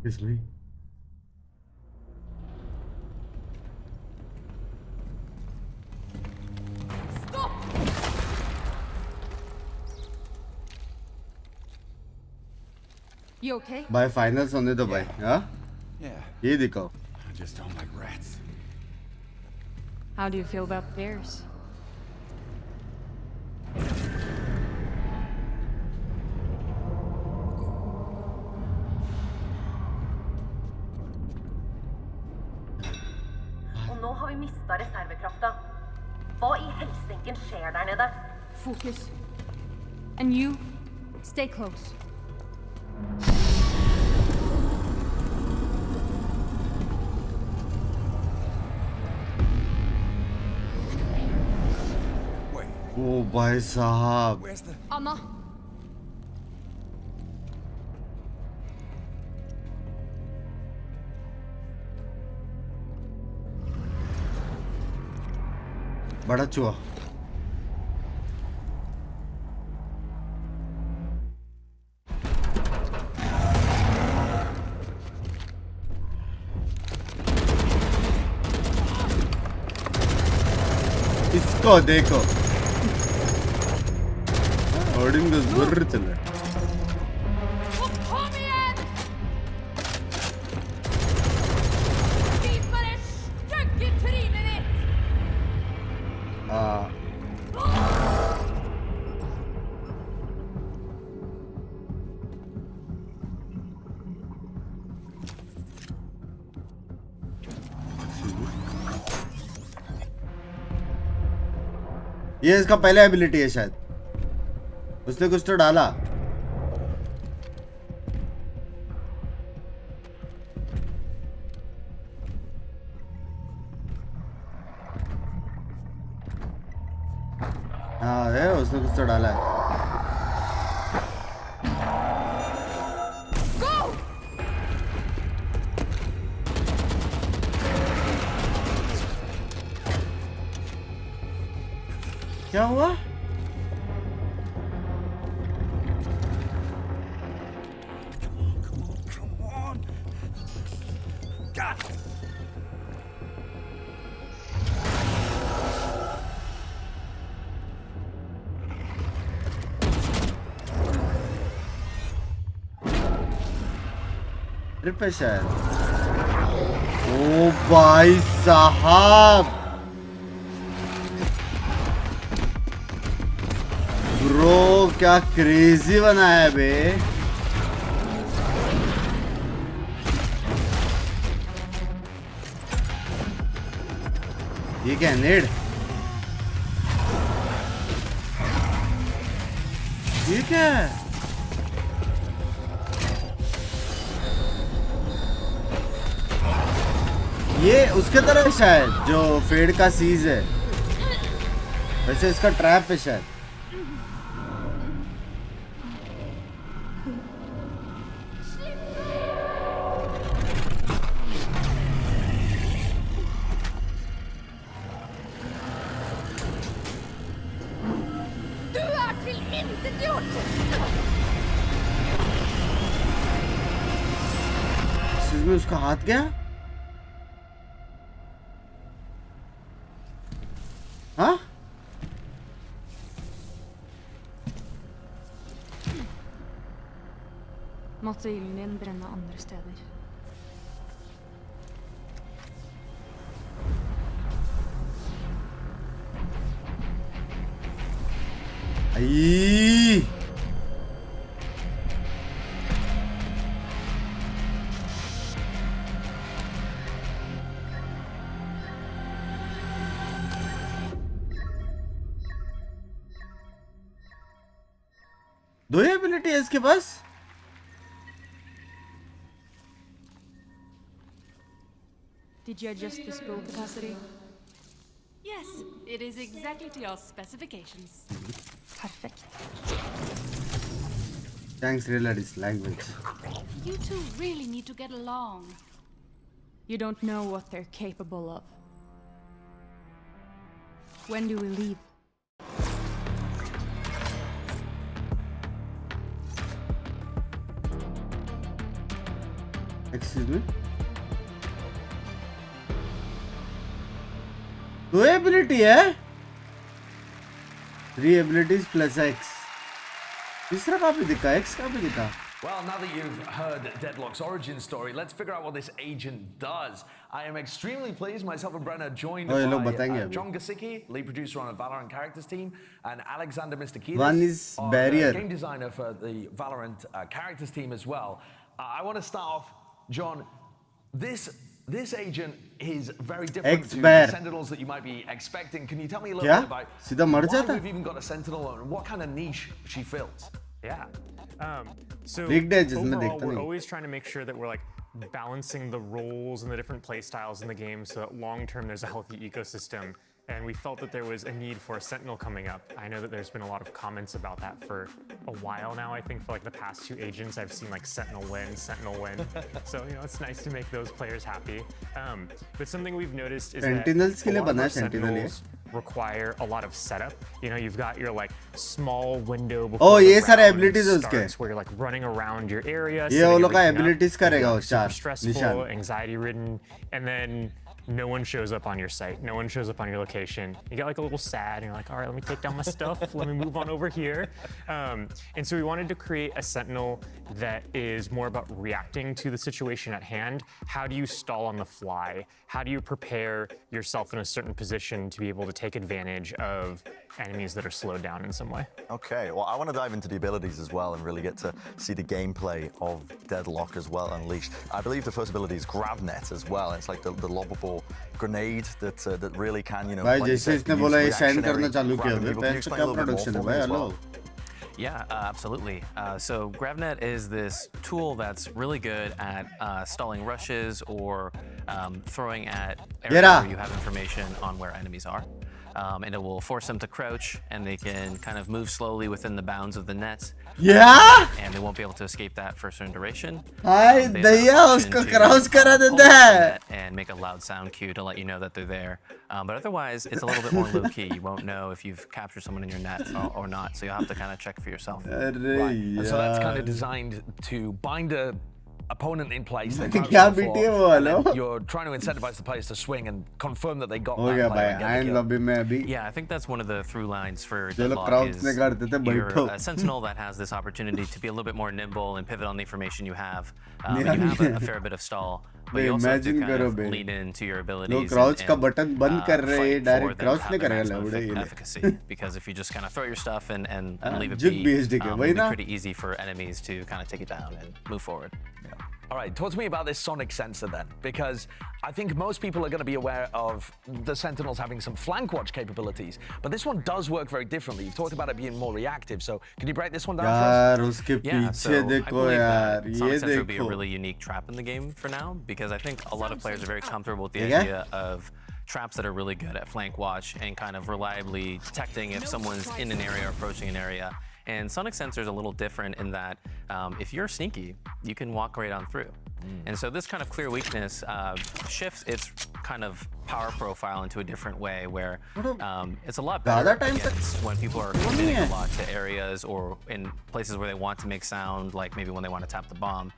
It's me. Stop! You okay? भाई finals होने दो भाई. हाँ Yeah, ये दिखाओ. I just don't like rats. How do you feel about bears? er der nede. Focus. And you, stay close. ओ भाई साहब Where's the... Anna. बड़ा चूहा इसको देखो होर्डिंग तो जरूर चल रहा है ये इसका पहला एबिलिटी है शायद उसने कुछ तो डाला हाँ है उसने कुछ तो डाला है क्या हुआ Come on. God. ट्रिप है शायद ओ भाई साहब ब्रो क्या क्रेजी बनाया है बे ये क्या नेड ये क्या है ये उसके तरह है शायद जो फेड का सीज है वैसे इसका ट्रैप है शायद इसमें उसका हाथ गया हाँ Måtte ilden brenne andre steder. आई दो ही एबिलिटी है इसके पास Did you adjust the spool capacity? Yes, it is exactly to your specifications. Perfect. Thanks, Reality's language. You two really need to get along. You don't know what they're capable of. When do we leave? Excuse me? दो ability है 3 abilities plus X तीसरा कहाँ पे दिखा X कहाँ पे दिखा Well, now that you've heard Deadlock's origin story, let's figure out what this agent does. I am extremely pleased. Myself and Brenna joined by John Gasicki, lead producer on a Valorant characters team, and Alexander Mistakidis, one is barrier game designer for the Valorant characters team as well. I want to start off, John. This This agent is very different to X-Bear. the Sentinels that you might be expecting. Can you tell me a little क्या? bit about सीधा मर why जाता? we've even got a Sentinel and what kind of niche she fills? Yeah. So Rigged edges में overall, देखता we're नहीं. always trying to make sure that we're like balancing the roles and the different play styles in the game so that long term there's a healthy ecosystem. And we felt that there was a need for a Sentinel coming up. I know that there's been a lot of comments about that for a while now. I think for like the past 2 agents, I've seen like Sentinel win. So, you know, it's nice to make those players happy. But something we've noticed is Sentinels के लिए that a lot of बना our है Sentinel ये. Sentinels require a lot of setup. You know, you've got your like small window Oh, before ये the सारे round abilities है उसके. starts, where you're like running around your area. ये वो लोग का setting everything up. abilities करेगा वो Super चार stressful, निशान. anxiety-ridden, and then no one shows up on your site. No one shows up on your location. You get like a little sad, and you're like, all right, let me take down my stuff. Let me move on over here. And so we wanted to create a Sentinel that is more about reacting to the situation at hand. How do you stall on the fly? How do you prepare yourself in a certain position to be able to take advantage of enemies that are slowed down in some way? Okay, well, I want to dive into the abilities as well and really get to see the gameplay of Deadlock as well unleashed. I believe the first ability is Grab Net as well. It's like the lobbable grenade that really can, you know, भाई like you जैसे said, इसने use बोला ये shine reactionary करना चालू किया grabbing है people. Can you pant explain क्या a little bit more production है for me भाई as well? Hello. Yeah, absolutely. So GravNet is this tool that's really good at stalling rushes or throwing at areas where you have information on where enemies are. And it will force them to crouch, and they can kind of move slowly within the bounds of the net. Yeah? And they won't be able to escape that for a certain duration. भाई They have दैया the option उसको to, cross करा pull देता up the है. net and make a loud sound cue to let you know that they're there. But otherwise, it's a little bit more low-key. You won't know if you've captured someone in your net or not, so you'll have to kind of check for yourself. अरे And so that's kind of यार. designed to bind a opponent in place. They क्या crouch on the BT floor, है वो and then hello? you're trying to incentivize the players to swing and confirm that they got हो that गया player भाई and get the ion kill. Lobby में अभी Yeah, I think that's one of the through lines for जो लोग Deadlock crowds is में करते थे you're बैठो. a sentinel that has this opportunity to be a little bit more nimble and pivot on the information you have. You have a fair bit of stall, but you also have to Imagine kind करो of बे. lean into your लोग abilities crouch का and button बंद कर रहे हैं fight for direct them to crouch have नहीं the करेगा maximum लवड़े ये ले. efficacy. Because if you just kind of throw your stuff and leave it जुग be, BSD के it'll वही be ना. pretty easy for enemies to kind of take it down and move forward. All right, talk to me about this sonic sensor then, because I think most people are going to be aware of the Sentinels having some flank watch capabilities, but this one does work very differently. You've talked about it being more reactive, so can you break this one down for us? यार उसके Yeah, so पीछे I देखो believe यार that ये Sonic Sensor would be a देखो. really unique trap in the game for now, because I think a lot of players are very comfortable with the Yeah. idea of traps that are really good at flank watch and kind of reliably detecting if someone's in an area or approaching an area. And Sonic Sensor is a little different in that if you're sneaky, you can walk right on through. And so this kind of clear weakness shifts its kind of power profile into a different way where it's a lot better against when people are committing a lot to areas or in places where they want to make sound, like maybe when they want to tap the bomb,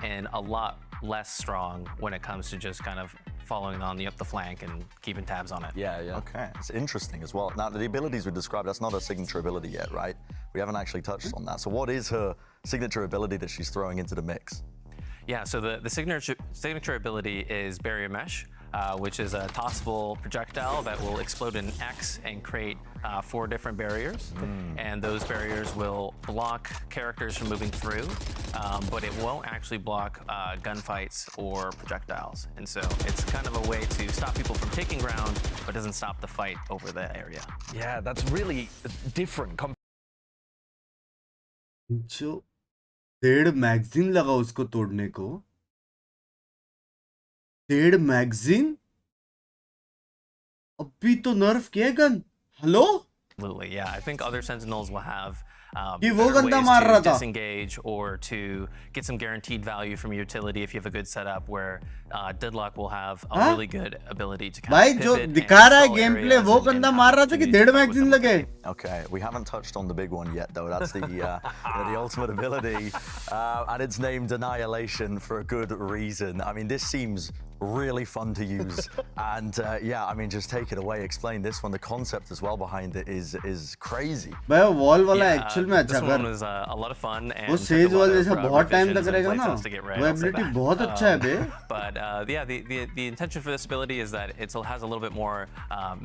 and a lot less strong when it comes to just kind of following on up the flank and keeping tabs on it. Yeah. Okay, it's interesting as well. Now, the abilities we described, that's not a signature ability yet, right? We haven't actually touched on that. So what is her signature ability that she's throwing into the mix? Yeah, so the signature ability is Barrier Mesh, which is a tossable projectile that will explode in X and create 4 different barriers. And those barriers will block characters from moving through, but it won't actually block gunfights or projectiles. And so it's kind of a way to stop people from taking ground, but doesn't stop the fight over the area. Yeah, that's really different. जो 1.5 magazine लगा उसको तोड़ने को. 1.5 magazine अभी तो नर्फ किया gun. Hello. Absolutely, yeah. I think other Sentinels will have कि वो better गंदा ways मार रहा to था. disengage or to get some guaranteed value from your utility if you have a good setup where Deadlock will have a हाँ? really good ability to kind भाई of जो pivot दिखा and रहा है stall game play areas वो and गंदा have मार रहा था कि opportunities 1.5 to fight with magazine them. लगे. Okay, we haven't touched on the big one yet, though. That's the ultimate ability, and it's named Annihilation for a good reason. I mean, this seems really fun to use, and yeah, I mean, just take it away. Explain this one. The concept as well behind it is crazy. भाई wall वाला Yeah, actual में अच्छा this one कर. was a lot of fun and वो took a says lot वाल of, जैसा बहुत time revisions लग and रहेगा ना. playtests to get right वो off the एबिलिटी bat. बहुत अच्छा है बे. But yeah, the intention for this ability is that it has a little bit more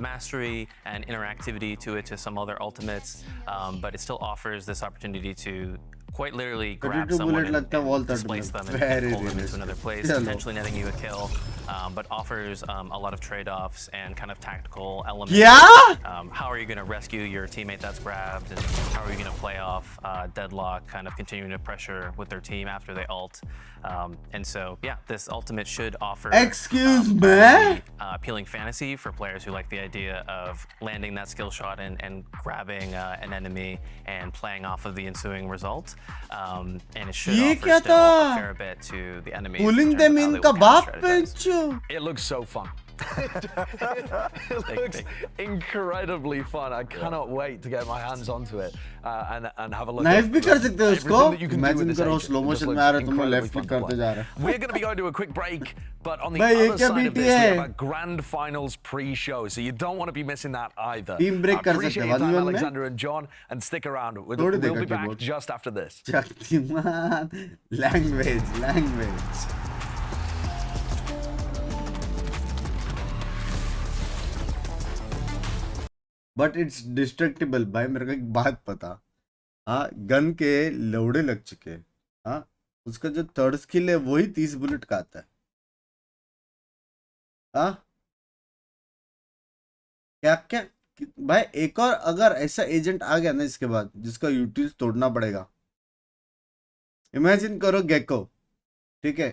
mastery and interactivity to it to some other ultimates, but it still offers this opportunity to quite literally grab 32 someone bullet and लगता है wall displace them and pull them into another place, potentially netting you a kill. but offers a lot of trade-offs and kind of tactical elements. Yeah? How are you going to rescue your teammate that's grabbed, and how are you going to play off Deadlock, kind of continuing to pressure with their team after they ult. And so, yeah, this ultimate should offer appealing fantasy for players who like the idea of landing that skill shot and grabbing an enemy and playing off of the ensuing result. And it should offer still a fair bit to the enemy. Pulling them in ka baap pencho. It looks so fun. It looks incredibly fun. I cannot wait to get my hands onto it and have a look. Knife bhi kar sakte ho usko. Imagine karo slow motion mein aa raha hai tum left click karte ja rahe. We're going to be going to a quick break, but on the other side of this, we have a grand finals pre-show, so you don't want to be missing that either. Team break kar sakte Appreciate your time, Alexander and John, and stick around. We'll be back just after this. Shaktiman. Language. But it's destructible भाई मेरे को एक बात पता हाँ gun के लौड़े लग चुके हाँ उसका जो थर्ड स्किल है वही 30 बुलेट का आता है हाँ क्या क्या भाई एक और अगर ऐसा एजेंट आ गया ना इसके बाद जिसका यूटिल्स तोड़ना पड़ेगा इमेजिन करो गेको ठीक है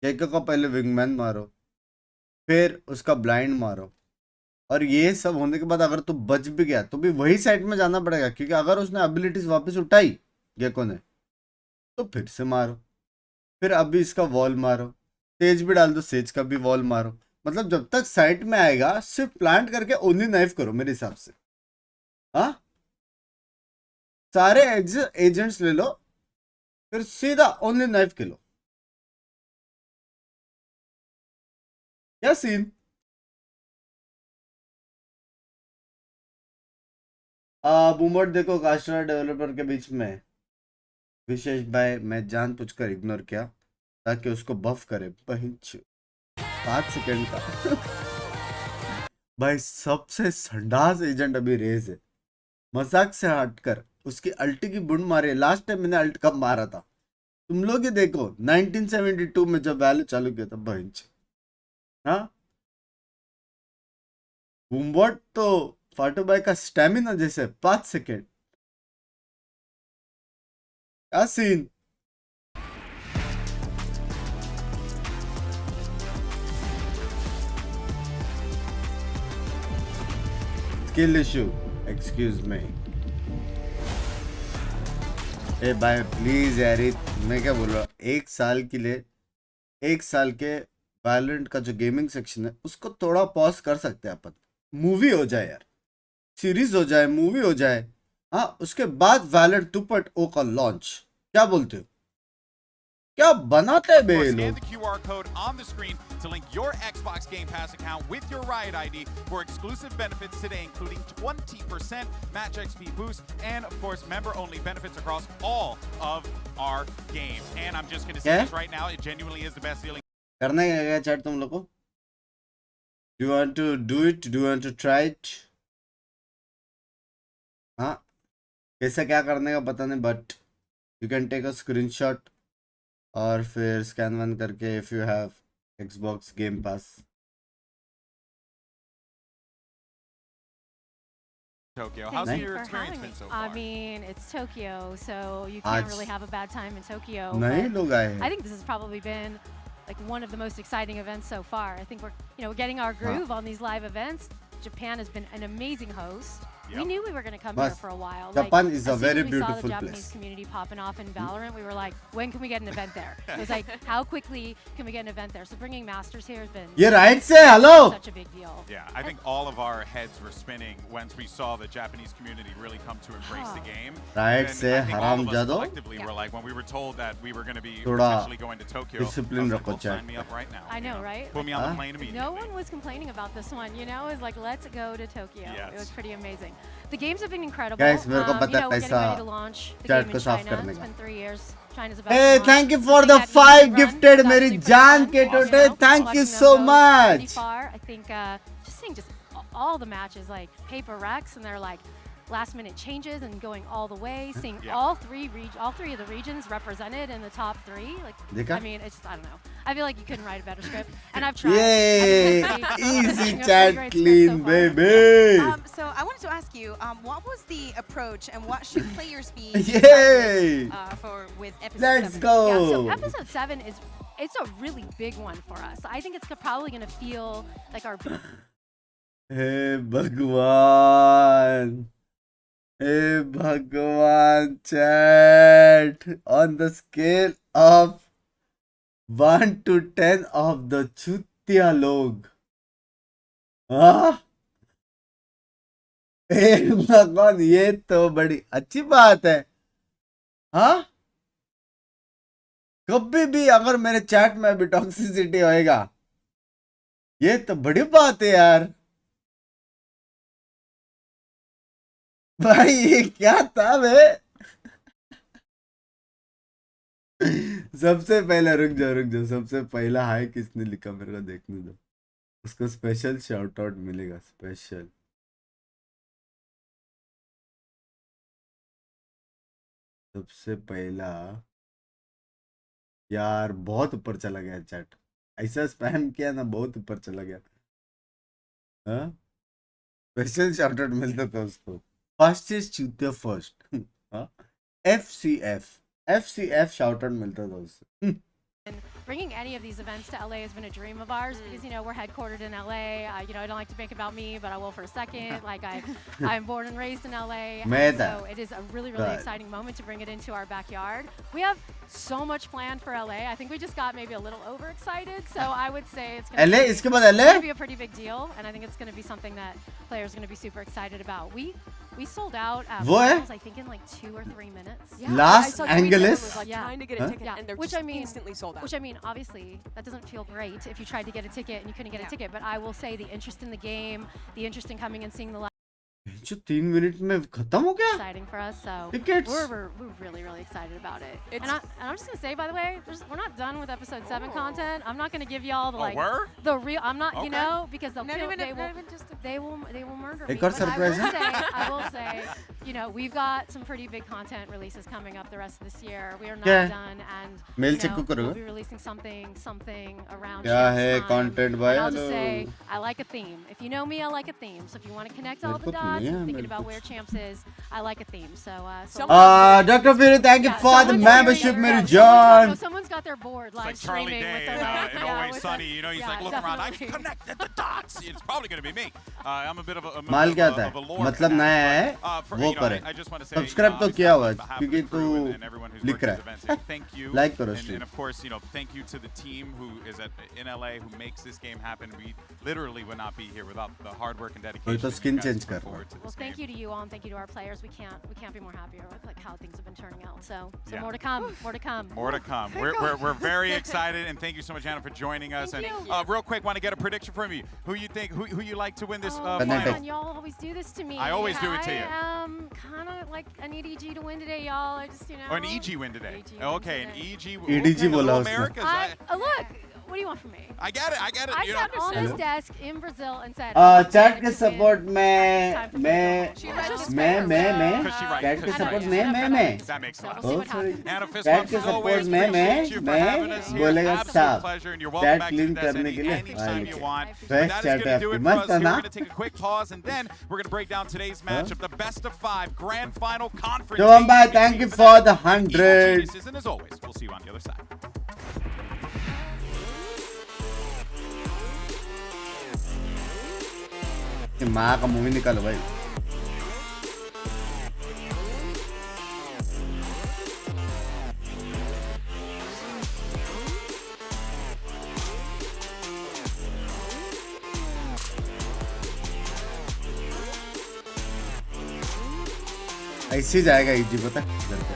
गेको को पहले विंगमैन मारो फिर उसका ब्लाइंड मारो और ये सब होने के बाद अगर तू बच भी गया तो भी वही साइड में जाना पड़ेगा क्योंकि अगर उसने एबिलिटीज वापस उठाई गेको ने तो फिर से मारो फिर अभी इसका वॉल मारो सेज भी डाल दो सेज का भी वॉल मारो मतलब जब तक साइड में आएगा सिर्फ प्लांट करके ओनली नाइफ करो मेरे हिसाब से हाँ सारे एजेंट्स ले लो फिर सीधा ओनली नाइफ के लो क्या सीन बूमर देखो कास्टर डेवलपर के बीच में विशेष भाई मैं जानबूझकर इग्नोर किया ताकि उसको बफ करे 5 सेकंड का भाई सबसे संडास एजेंट अभी रेज है मजाक से हटकर उसकी अल्टी की बुंड मारी लास्ट टाइम मैंने अल्ट कब मारा था तुम लोग ही देखो 1972 में जब वैल्यू चालू किया था बहिंच हाँ बूमबॉट तो फाटो भाई का स्टैमिना जैसे 5 सेकेंड क्या scene skill issue excuse me ए भाई प्लीज यार मैं क्या बोल रहा हूँ एक साल के वैलोरेंट का जो गेमिंग सेक्शन है उसको थोड़ा पॉज कर सकते हैं अपन मूवी हो जाए यार सीरीज हो जाए मूवी हो जाए हाँ उसके बाद वैलोरेंट 2.0 का लॉन्च क्या बोलते हो क्या बनाते हैं बे लोग Scan the QR code on the screen to link your Xbox Game Pass account with your Riot ID for exclusive benefits today, including 20% match XP boost and, of course, member-only benefits across all of our games. And I'm just going to say this right now, it genuinely is the best deal. करना है क्या chat तुम लोग को? Do you want to do it? Do you want to try it? हाँ कैसे क्या करने का पता नहीं but you can take a screenshot और फिर स्कैन वन करके if you have Xbox Game Pass. Tokyo. How's your experience been so far? I mean, it's Tokyo, so you can't really have a bad time in Tokyo. नहीं लोग आए हैं. I think this has probably been like one of the most exciting events so far. I think we're getting our groove on these live events. Japan has been an amazing host. We knew we were going to come here for a while. Japan is a very as soon as we saw the Japanese community popping off in Valorant, we were like, when can we get an event there? It was like, how quickly can we get an event there? So bringing Masters here has been such a big deal. Yeah, I think all of our heads were spinning once we saw the Japanese community really come to embrace the game. Right से हराम जादो. Collectively, we're like, when we were told that we were going to be potentially going to Tokyo, discipline like, well, sign me up right now. I know, right? Put me on the plane immediately. No one was complaining about this one, you know? It was like, let's go to Tokyo. It was pretty amazing. The games have been incredible. Guys, मेरे को पता है we're getting ready to launch the game in China. It's been 3 years. China's about Hey, thank you for the 5 gifted, मेरी जान के टोटे. Thank you so much. I think just seeing all the matches like paper Rex, and they're like, last-minute changes and going all the way, seeing all three of the regions represented in the top 3. Like, I mean, it's just, I don't know. I feel like you couldn't write a better script, and I've tried. Yay! Easy chat, clean, baby. So I wanted to ask you, what was the approach, and what should players be Yay! with episode 7? Let's go. Yeah, so episode 7 it's a really big one for us. I think it's probably going to feel like our. Hey Bhagwan. Hey Bhagwan, chat. On the scale of 1 to 10 of the chutiya log. हाँ? हे भगवान, ये तो बड़ी अच्छी बात है. हाँ? कभी भी अगर मेरे चैट में भी टॉक्सिसिटी होएगा, ये तो बड़ी बात है यार. भाई ये क्या था बे? सबसे पहले रुक जाओ. सबसे पहला हाय किसने लिखा मेरे को देखने दो. उसको स्पेशल शाउट आउट मिलेगा. स्पेशल सबसे पहला. यार बहुत ऊपर चला गया चैट. ऐसा स्पैम किया ना, बहुत ऊपर चला गया. हाँ, स्पेशल शाउट आउट मिलता था उसको. फास्टेस्ट चूतिया फर्स्ट. हाँ, FCF शाउट आउट मिलता था उससे. And bringing any of these events to LA has been a dream of ours because, you know, we're headquartered in LA. You know, I don't like to make about me, but I will for a second. Like, I'm born and raised in LA. And so it is a really, really exciting moment to bring it into our backyard. We have so much planned for LA. I think we just got maybe a little overexcited. So I would say it's going to be a pretty big deal. And I think it's going to be something that players are going to be super excited about. We sold out at finals, I think, in like 2 or 3 minutes. Yeah, Last Angeles? Trying to get a ticket, and they're which just I mean, instantly sold out. Which I mean, obviously, that doesn't feel great if you tried to get a ticket and you couldn't get a ticket. But I will say the interest in the game, the interest in coming and seeing the live. जो 3 minute में खत्म हो गया. Exciting for us, so Tickets. we're really, really excited about it. And I'm just gonna say, by the way, we're not done with episode 7 content. I'm not gonna give y'all the real. I'm not, you know, because they will murder me. But I will say, you know, we've got some pretty big content releases coming up the rest of this year. We are not done, and you know, we'll be releasing something around. क्या है content भाई? I'll just say I like a theme. If you know me, I like a theme. So if you want to connect all the dots. Thinking about where Champs is, I like a theme. So, Dr. Fury, thank you for the membership, Mary John. Someone's got their board live Charlie streaming Day with their in Always Sunny. You know, he's like looking around. I've connected the dots. It's probably going to be me. I'm a bit of a माल क्या था? मतलब नया है वो करे. Subscribe तो किया हुआ क्योंकि तू लिख रहा है. Like करो stream. And of course, you know, thank you to the team who is in LA who makes this game happen. We literally would not be here without the hard work and dedication. तो skin change कर. Well, thank you to you all and thank you to our players. We can't be more happier with like how things have been turning out. So more to come. More to come. More to come. We're very excited, and thank you so much, Anna, for joining us. And real quick, want to get a prediction from you. Who you think? Who you like to win this final? Y'all always do this to me. I always do it to you. Kind of like an EDG to win today, y'all. I just, you know. Or an EG win today. Okay, an EG. EDG बोला उसने. Look. What do you want from me? I get it. I sat on this desk in Brazil and said. Chat के support में chat के support में That makes sense. Anna Chat के support में बोलेगा साफ. Chat clean करने के लिए. Best chat है आपकी. मस्त है ना? We're going to take a quick pause, and then we're going to break down today's matchup, the best of 5 grand final conference. Jomba, thank you for the 100. And as always, we'll see you on the other side. माँ का movie निकालो भाई. ऐसे जाएगा easy पता इधर पे.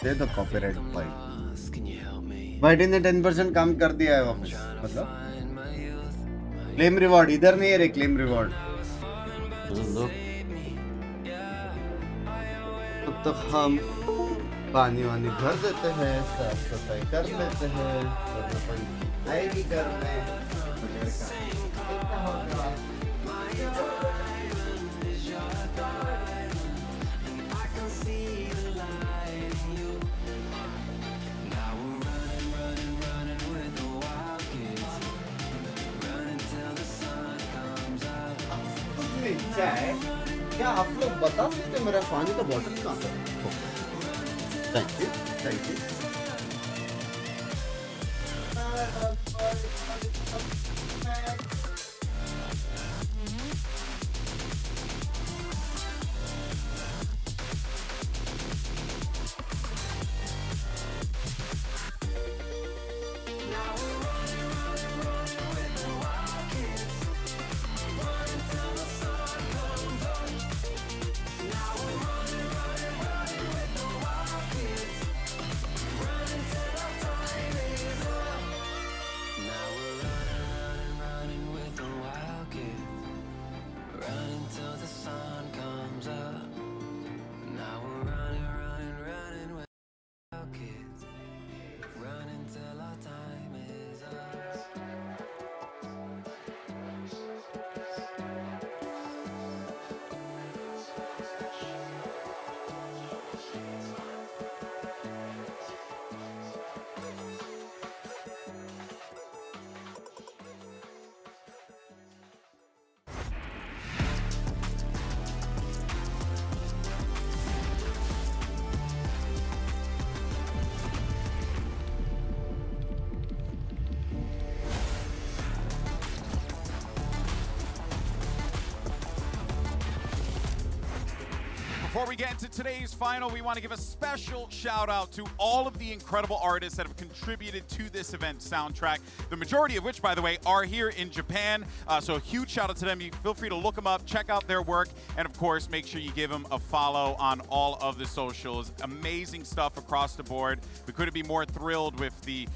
दे दो कॉपीराइट भाई. भाई ने 10% कम कर दिया है वापस. मतलब क्लेम रिवॉर्ड इधर नहीं है रे. क्लेम रिवॉर्ड तो हम पानी वानी भर देते हैं, साफ सफाई कर लेते हैं, वरना पानी आएगी घर में क्या आप लोग बता सकते मेरा पानी का बॉटल कहाँ है? Thank you, thank you. Before we get into today's final, we want to give a special shout out to all of the incredible artists that have contributed to this event soundtrack, the majority of which, by the way, are here in Japan. So a huge shout out to them. You feel free to look them up, check out their work, and of course, make sure you give them a follow on all of the socials. Amazing stuff across the board. We couldn't be more thrilled with the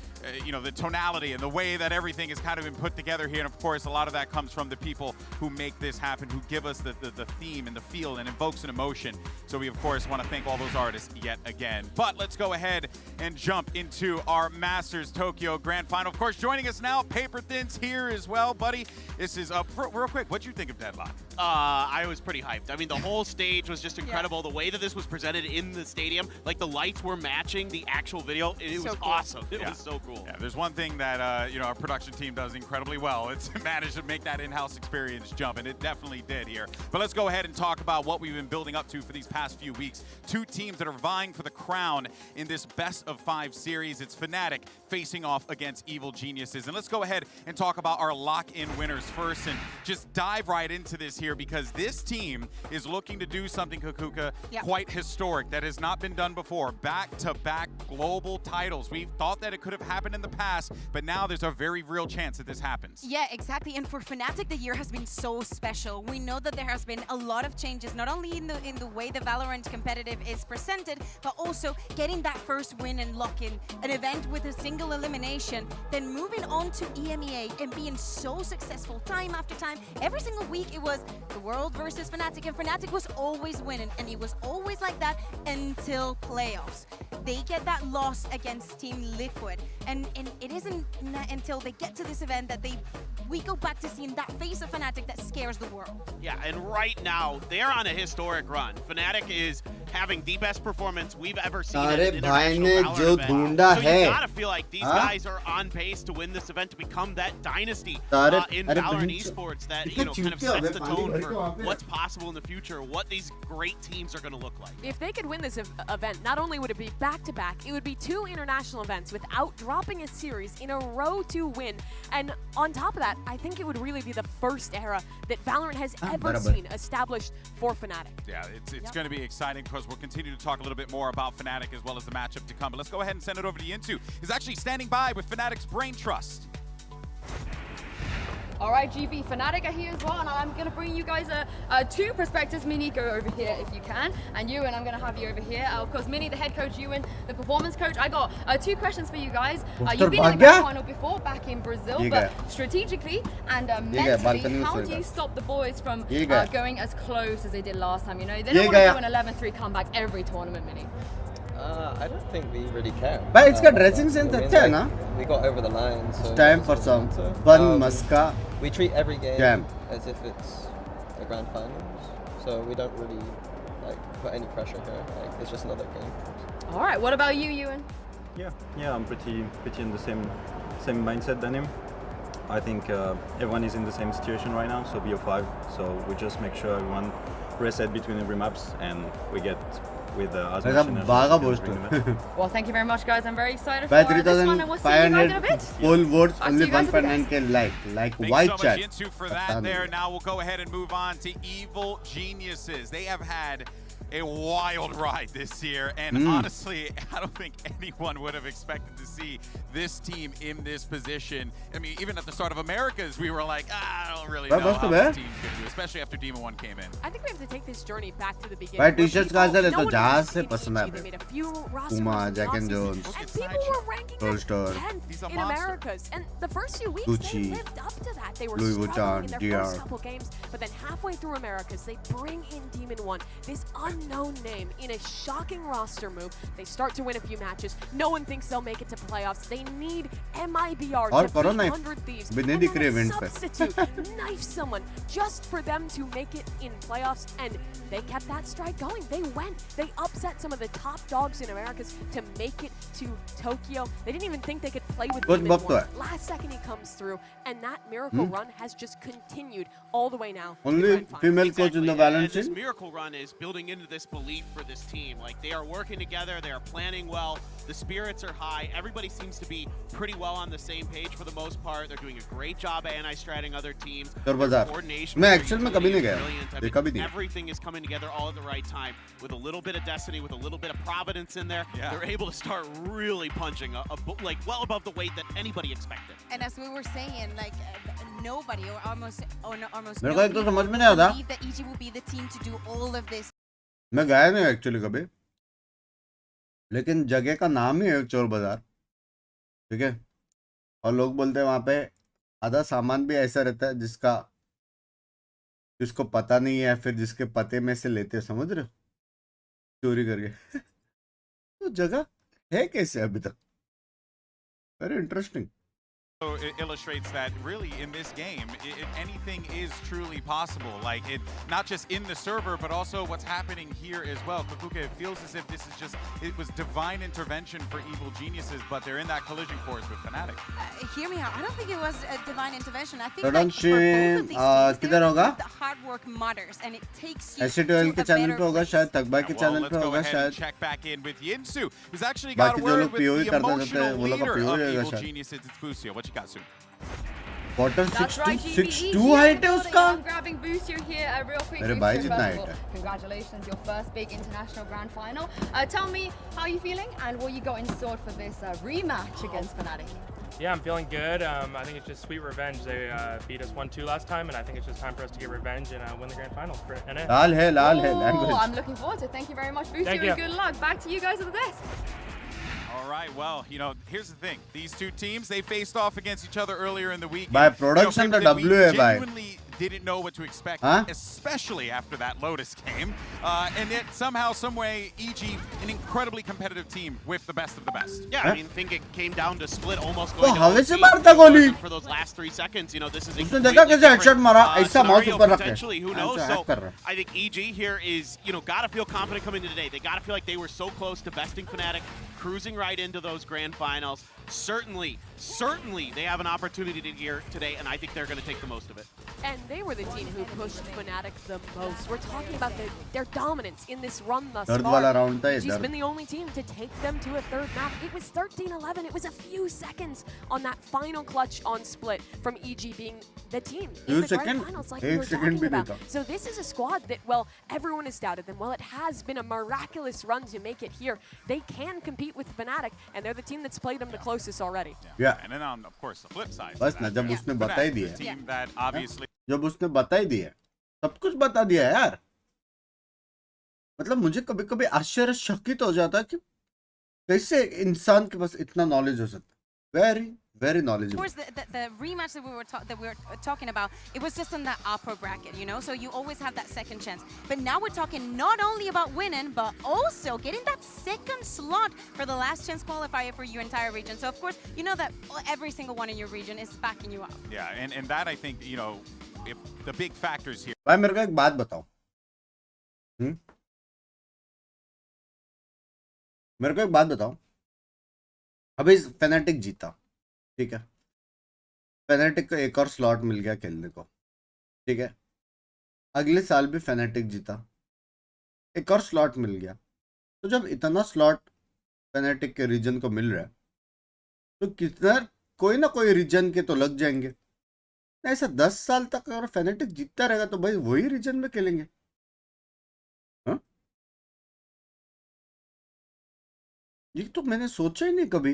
the tonality and the way that everything has kind of been put together here. And of course, a lot of that comes from the people who make this happen, who give us the theme and the feel and invokes an emotion. So we, of course, want to thank all those artists yet again. But let's go ahead and jump into our Masters Tokyo Grand Final. Of course, joining us now, Paper Thin's here as well, buddy. This is real quick. What'd you think of Deadlock? I was pretty hyped. I mean, the whole stage was just incredible. Yeah. The way that this was presented in the stadium, like the lights were matching the actual video. It was cool. Awesome. It was so cool. Yeah, there's one thing that our production team does incredibly well. It's managed to make that in-house experience jump, and it definitely did here. But let's go ahead and talk about what we've been building up to for these past few weeks. Two teams that are vying for the crown in this best-of-5 series. It's Fnatic facing off against Evil Geniuses. And let's go ahead and talk about our lock-in winners first and just dive right into this here, because this team is looking to do something, Kakuka, quite historic that has not been done before. Back-to-back global titles. We thought that it could have happened in the past, but now there's a very real chance that this happens. Yeah, exactly. And for Fnatic, the year has been so special. We know that there has been a lot of changes, not only in the way the Valorant competitive is presented, but also getting that first win and locking an event with a single elimination, then moving on to EMEA and being so successful time after time. Every single week it was the world versus Fnatic, and Fnatic was always winning, and it was always like that until playoffs. They get that loss against Team Liquid, and it isn't until they get to this event that we go back to seeing that face of Fnatic that scares the world. Yeah, and right now, they're on a historic run. Fnatic is having the best performance we've ever seen at an international Valorant event. So you gotta feel like these guys are on pace to win this event, to become that dynasty in Valorant esports that kind of sets the tone for what's possible in the future, what these great teams are gonna look like. If they could win this event, not only would it be back-to-back, it would be 2 international events without dropping a series in a row to win. And on top of that, I think it would really be the first era that Valorant has ever seen established for Fnatic. Yeah, it's going to be exciting, because we'll continue to talk a little bit more about Fnatic as well as the matchup to come. But let's go ahead and send it over to Yintu. He's actually standing by with Fnatic's Brain Trust. All right, GB, Fnatic are here as well, and I'm going to bring you guys 2 perspectives. Mini, go over here if you can, and Ewan, I'm going to have you over here. Of course, Mini, the head coach, Ewan, the performance coach. I got 2 questions for you guys. You've been in the grand final before, back in Brazil, but strategically and mentally, how do you stop the boys from going as close as they did last time? You know, they don't want to do an 11-3 comeback every tournament, Mini. I don't think we really care. भाई इसका dressing sense अच्छा है ना? We got over the line. So It's time for some fun maska. We treat every game jam. as if it's a grand finals, so we don't really like put any pressure here. Like it's just another game. All right. What about you, Ewan? Yeah, I'm pretty in the same mindset than him. I think everyone is in the same situation right now, so BO5. So we just make sure everyone reset between every maps and we get with as much energy as we can. Well, thank you very much, guys. I'm very excited By for this one, and we'll see you guys in a bit. full votes, I'll only see you guys at the 1.9k like Thanks white so chat. much, Yinsu, for that there. Now we'll go ahead and move on to Evil Geniuses. They have had a wild ride this year, and honestly, I don't think anyone would have expected to see this team in this position. I mean, even at the start of Americas, we were like, I don't really know how this team's going to do, especially after Demon 1 came in. I think we have to take this journey back to the beginning. भाई T-shirts कहाँ से लेते हो? No one जहाँ was से in पसंद EG. है They made a few roster Puma, moves Jack and in Jones, and people were ranking them Rollstar, 10th in Americas. And the first few weeks, Gucci, they lived up to that. They were Louis struggling in Vuitton, their first DR. couple games, but then halfway through Americas, they bring in Demon 1, this unknown name, in a shocking roster move. They start to win a few matches. No one thinks they'll make it to playoffs. They need MIBR और to करो beat knife. 100 Thieves. भी नहीं And दिख रही they'll event पे. substitute, knife someone just for them to make it in playoffs, and they kept that stride going. They went. They upset some of the top dogs in Americas to make it to Tokyo. They didn't even think they could play with कुछ Demon वक्त तो 1. है. Last second he comes through, and that miracle run has just continued all the way now. to the Only grand final. female coach in the And balance this scene. miracle run is building into this belief for this team. Like they are working together, they are planning well, the spirits are high. Everybody seems to be pretty well on the same page for the most part. They're doing a great job at anti-stratting other teams. कर बाजार. Coordination मैं with their actual में utility कभी नहीं is गया. brilliant. I देखा भी mean, नहीं. everything is coming together all at the right time with a little bit of destiny, with a little bit of providence in there. Yeah. They're able to start really punching like well above the weight that anybody expected. And as we were saying, like nobody or almost मेरे को एक तो समझ में नहीं आता. believe that EG will be the team to do all of this. मैं गया नहीं एक्चुअली कभी, लेकिन जगह का नाम ही है चोर बाजार, ठीक है, और लोग बोलते हैं वहाँ पे आधा सामान भी ऐसा रहता है जिसको पता नहीं है, फिर जिसके पते में से लेते हैं, समझ रहे हो, चोरी करके. तो जगह है कैसे अभी तक? Very interesting. So it illustrates that really in this game, anything is truly possible. Like not just in the server, but also what's happening here as well. Kukuka, it feels as if this is just, it was divine intervention for Evil Geniuses, but they're in that collision course with Fnatic. Hear me out. I don't think it was a divine intervention. I think Showdown like for both of these teams, किधर होगा? the hard work matters, and it takes you SC12 to के a channel better पे होगा place. शायद, तकबा के Well, channel let's पे go होगा ahead and शायद. check back in with Yinsu, who's actually got बाकी a जो word लोग with POE the करते रहते हैं, emotional वो लोग का leader POE of रहेगा Evil शायद. Geniuses. It's Busio. What you got, Sue? Quarter That's right, 62 GG. Height है उसका. I'm grabbing Busio here. A real quick. मेरे Busio, भाई first जितना of हाइट all, है. Congratulations, your first big international grand final. Tell me how you feeling and what you got in store for this rematch against Fnatic. Yeah, I'm feeling good. I think it's just sweet revenge. They beat us 1-2 last time, and I think it's just time for us to get revenge and win the grand final for NA. लाल है Oh, language. I'm looking forward to it. Thank you very much, Busio, Thank you. and good luck. Back to you guys at the desk. All right, well, here's the thing. These two teams, they faced off against each other earlier in the week. By production, the W है we भाई. genuinely didn't know what to expect, Huh? especially after that Lotus game. And yet, somehow, someway, EG, an incredibly competitive team with the best of the best. Yeah, I mean, I think it came down to split almost तो going to हवे से OT. मारता गोली. For those last 3 seconds, this is a उसने देखा कैसे headshot मारा, ऐसा माउस scenario ऊपर रख के. potentially, who knows? ऐसा So हैक कर रहा है. I think EG here is, gotta feel confident coming into today. They gotta feel like they were so close to besting Fnatic, cruising right into those grand finals. Certainly they have an opportunity here today, and I think they're gonna take the most of it. And they were the team who pushed Fnatic the most. We're talking about their dominance in this run thus दर्द far. वाला round था ये, She's दर्द. been the only team to take them to a third map. It was 13-11. It was a few seconds on that final clutch on split from EG being the team in the grand finals like we were talking about. So this is a squad that, well, everyone has doubted them. Well, it has been a miraculous run to make it here. They can compete with Fnatic, and they're the team that's played them the closest already. Yeah. And then on, of course, the flip side. बस ना जब उसने बता ही Fnatic, दिया. the team that obviously. जब उसने बता ही दिया, सब कुछ बता दिया यार. मतलब मुझे कभी-कभी आश्चर्यचकित हो जाता है कि कैसे इंसान के पास इतना नॉलेज हो सकता है. Very Very knowledgeable. Of course, the rematch that we were talking about, it was just in that upper bracket, you know. So you always have that second chance. But now we're talking not only about winning, but also getting that second slot for the last chance qualifier for your entire region. So of course, you know that every single one in your region is backing you up. Yeah, and that I think, you know, the big factors here. भाई मेरे को एक बात बताओ, मेरे को एक बात बताओ, अभी Fnatic जीता, ठीक है, Fnatic को एक और स्लॉट मिल गया खेलने को, ठीक है, अगले साल भी Fnatic जीता, एक और स्लॉट मिल गया, तो जब इतना स्लॉट Fnatic के रीजन को मिल रहा है, तो कितना कोई ना कोई रीजन के तो लग जाएंगे। ऐसा 10 साल तक अगर Fnatic जीतता रहेगा तो भाई वही रीजन में खेलेंगे। हाँ, ये तो मैंने सोचा ही नहीं कभी।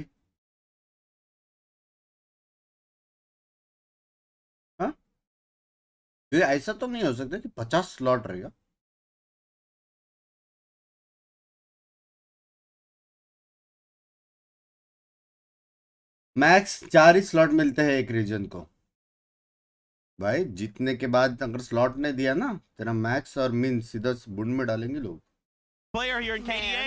हाँ, ये ऐसा तो नहीं हो सकता कि 50 स्लॉट रहेगा। मैक्स 4 ही स्लॉट मिलते हैं एक रीजन को। भाई जीतने के बाद अगर स्लॉट नहीं दिया ना, तेरा मैक्स और मिन सीधा बुंड में डालेंगे लोग। Player here in KDA.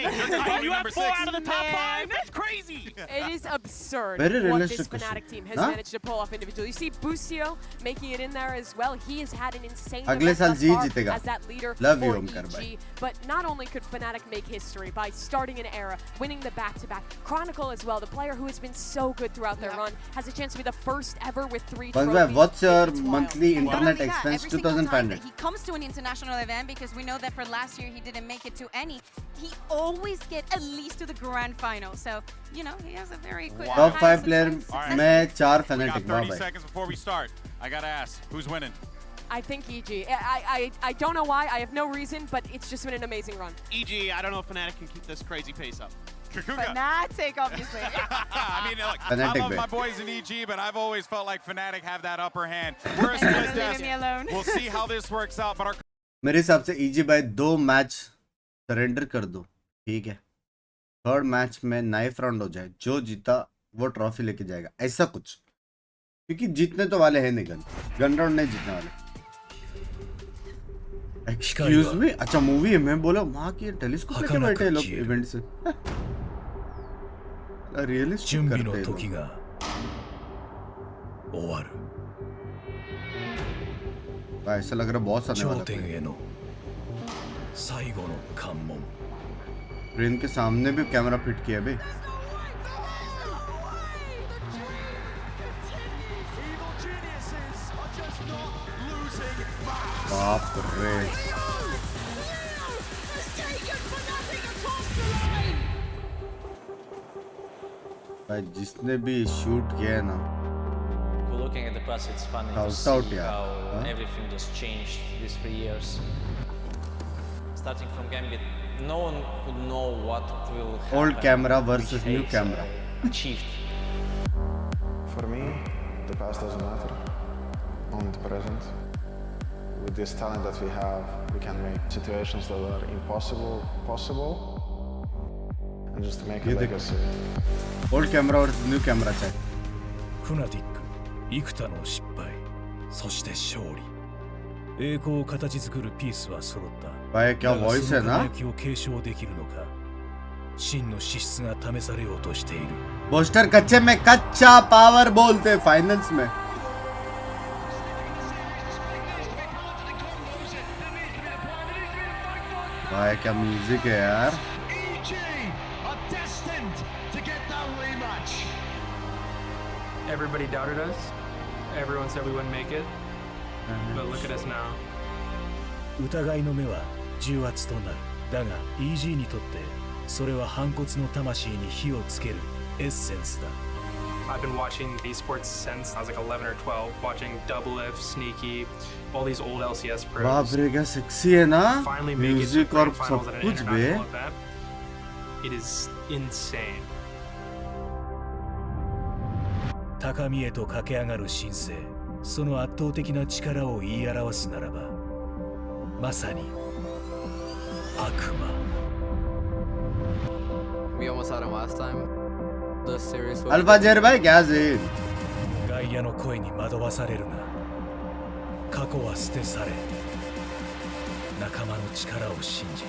You have 4 out of the top 5. That's crazy. It is absurd Very what this realistic Fnatic team has huh? managed to pull off individually. You see Busio making it in there as well. He has had an insane अगले event साल thus जी far जीतेगा। as that leader Love you for Omkar भाई। EG. But not only could Fnatic make history by starting an era, winning the back-to-back, Chronicle as well, the player who has been so good throughout their run, has a chance to be the first ever with 3 trophies. What's your monthly internet expense? Every single time 2500. that he comes to an international event, because we know that for last year he didn't make it to any, he always get at least to the grand final. So, you know, he has a very quick Top 5 player में 4 We Fnatic got 30 भाई। seconds before we start. I gotta ask, who's winning? I think EG. I don't know why. I have no reason, but it's just been an amazing run. EG, I don't know if Fnatic can keep this crazy pace up. Fnatic, obviously. I mean, look, Fnatic I love my bit. boys in EG, but I've always felt like Fnatic have that upper hand. We're a split test. We'll see how this works out, but our मेरे हिसाब से EG भाई 2 match surrender कर दो, ठीक है, third match में knife round हो जाए, जो जीता वो ट्रॉफी लेके जाएगा, ऐसा कुछ, क्योंकि जीतने तो वाले हैं नहीं, गन राउंड नहीं जीतने वाले। एक्सक्यूज मी, अच्छा मूवी है, मैं बोला वहाँ की टेलीस्कोप लेके बैठे हैं लोग इवेंट से। रियलिस्टिक करते हैं लोग। भाई ऐसा लग रहा है बहुत आने वाला है। ट्रेन के सामने भी कैमरा फिट किया भाई। बाप रे, भाई जिसने भी शूट किया है ना, looking at the past, it's funny to see how everything just changed these 3 years. Starting from Gambit, no one could know what will happen. Old camera versus new camera. Achieved. For me, the past doesn't matter. Only the present. With this talent that we have, we can make situations that are impossible possible, and just to make a legacy. Old camera versus new camera check. Fnatic. 幾多の失敗、そして勝利。栄光を形作るピースは揃った。भाई क्या voice है ना? 輝きを継承できるのか。真の資質が試されようとしている。पोस्टर कच्चे में कच्चा power बोलते finals में। भाई क्या म्यूजिक है यार। Everybody doubted us. Everyone said we wouldn't make it. But look at us now. 疑いの目は重圧となる。だが EG にとってそれは反骨の魂に火をつけるエッセンスだ。I've been watching esports since I was like 11 or 12, watching Double F, Sneaky, all these old LCS pros. बाप रे क्या sexy है ना, music और finals सब at an कुछ भी। international event. It is insane. 高みへと駆け上がる新星、その圧倒的な力を言い表すならば、まさに悪魔。We almost had him last time. The series was alpha जेर भाई क्या सीन? タイヤの声に惑わされるな。過去は捨て去れ。仲間の力を信じ。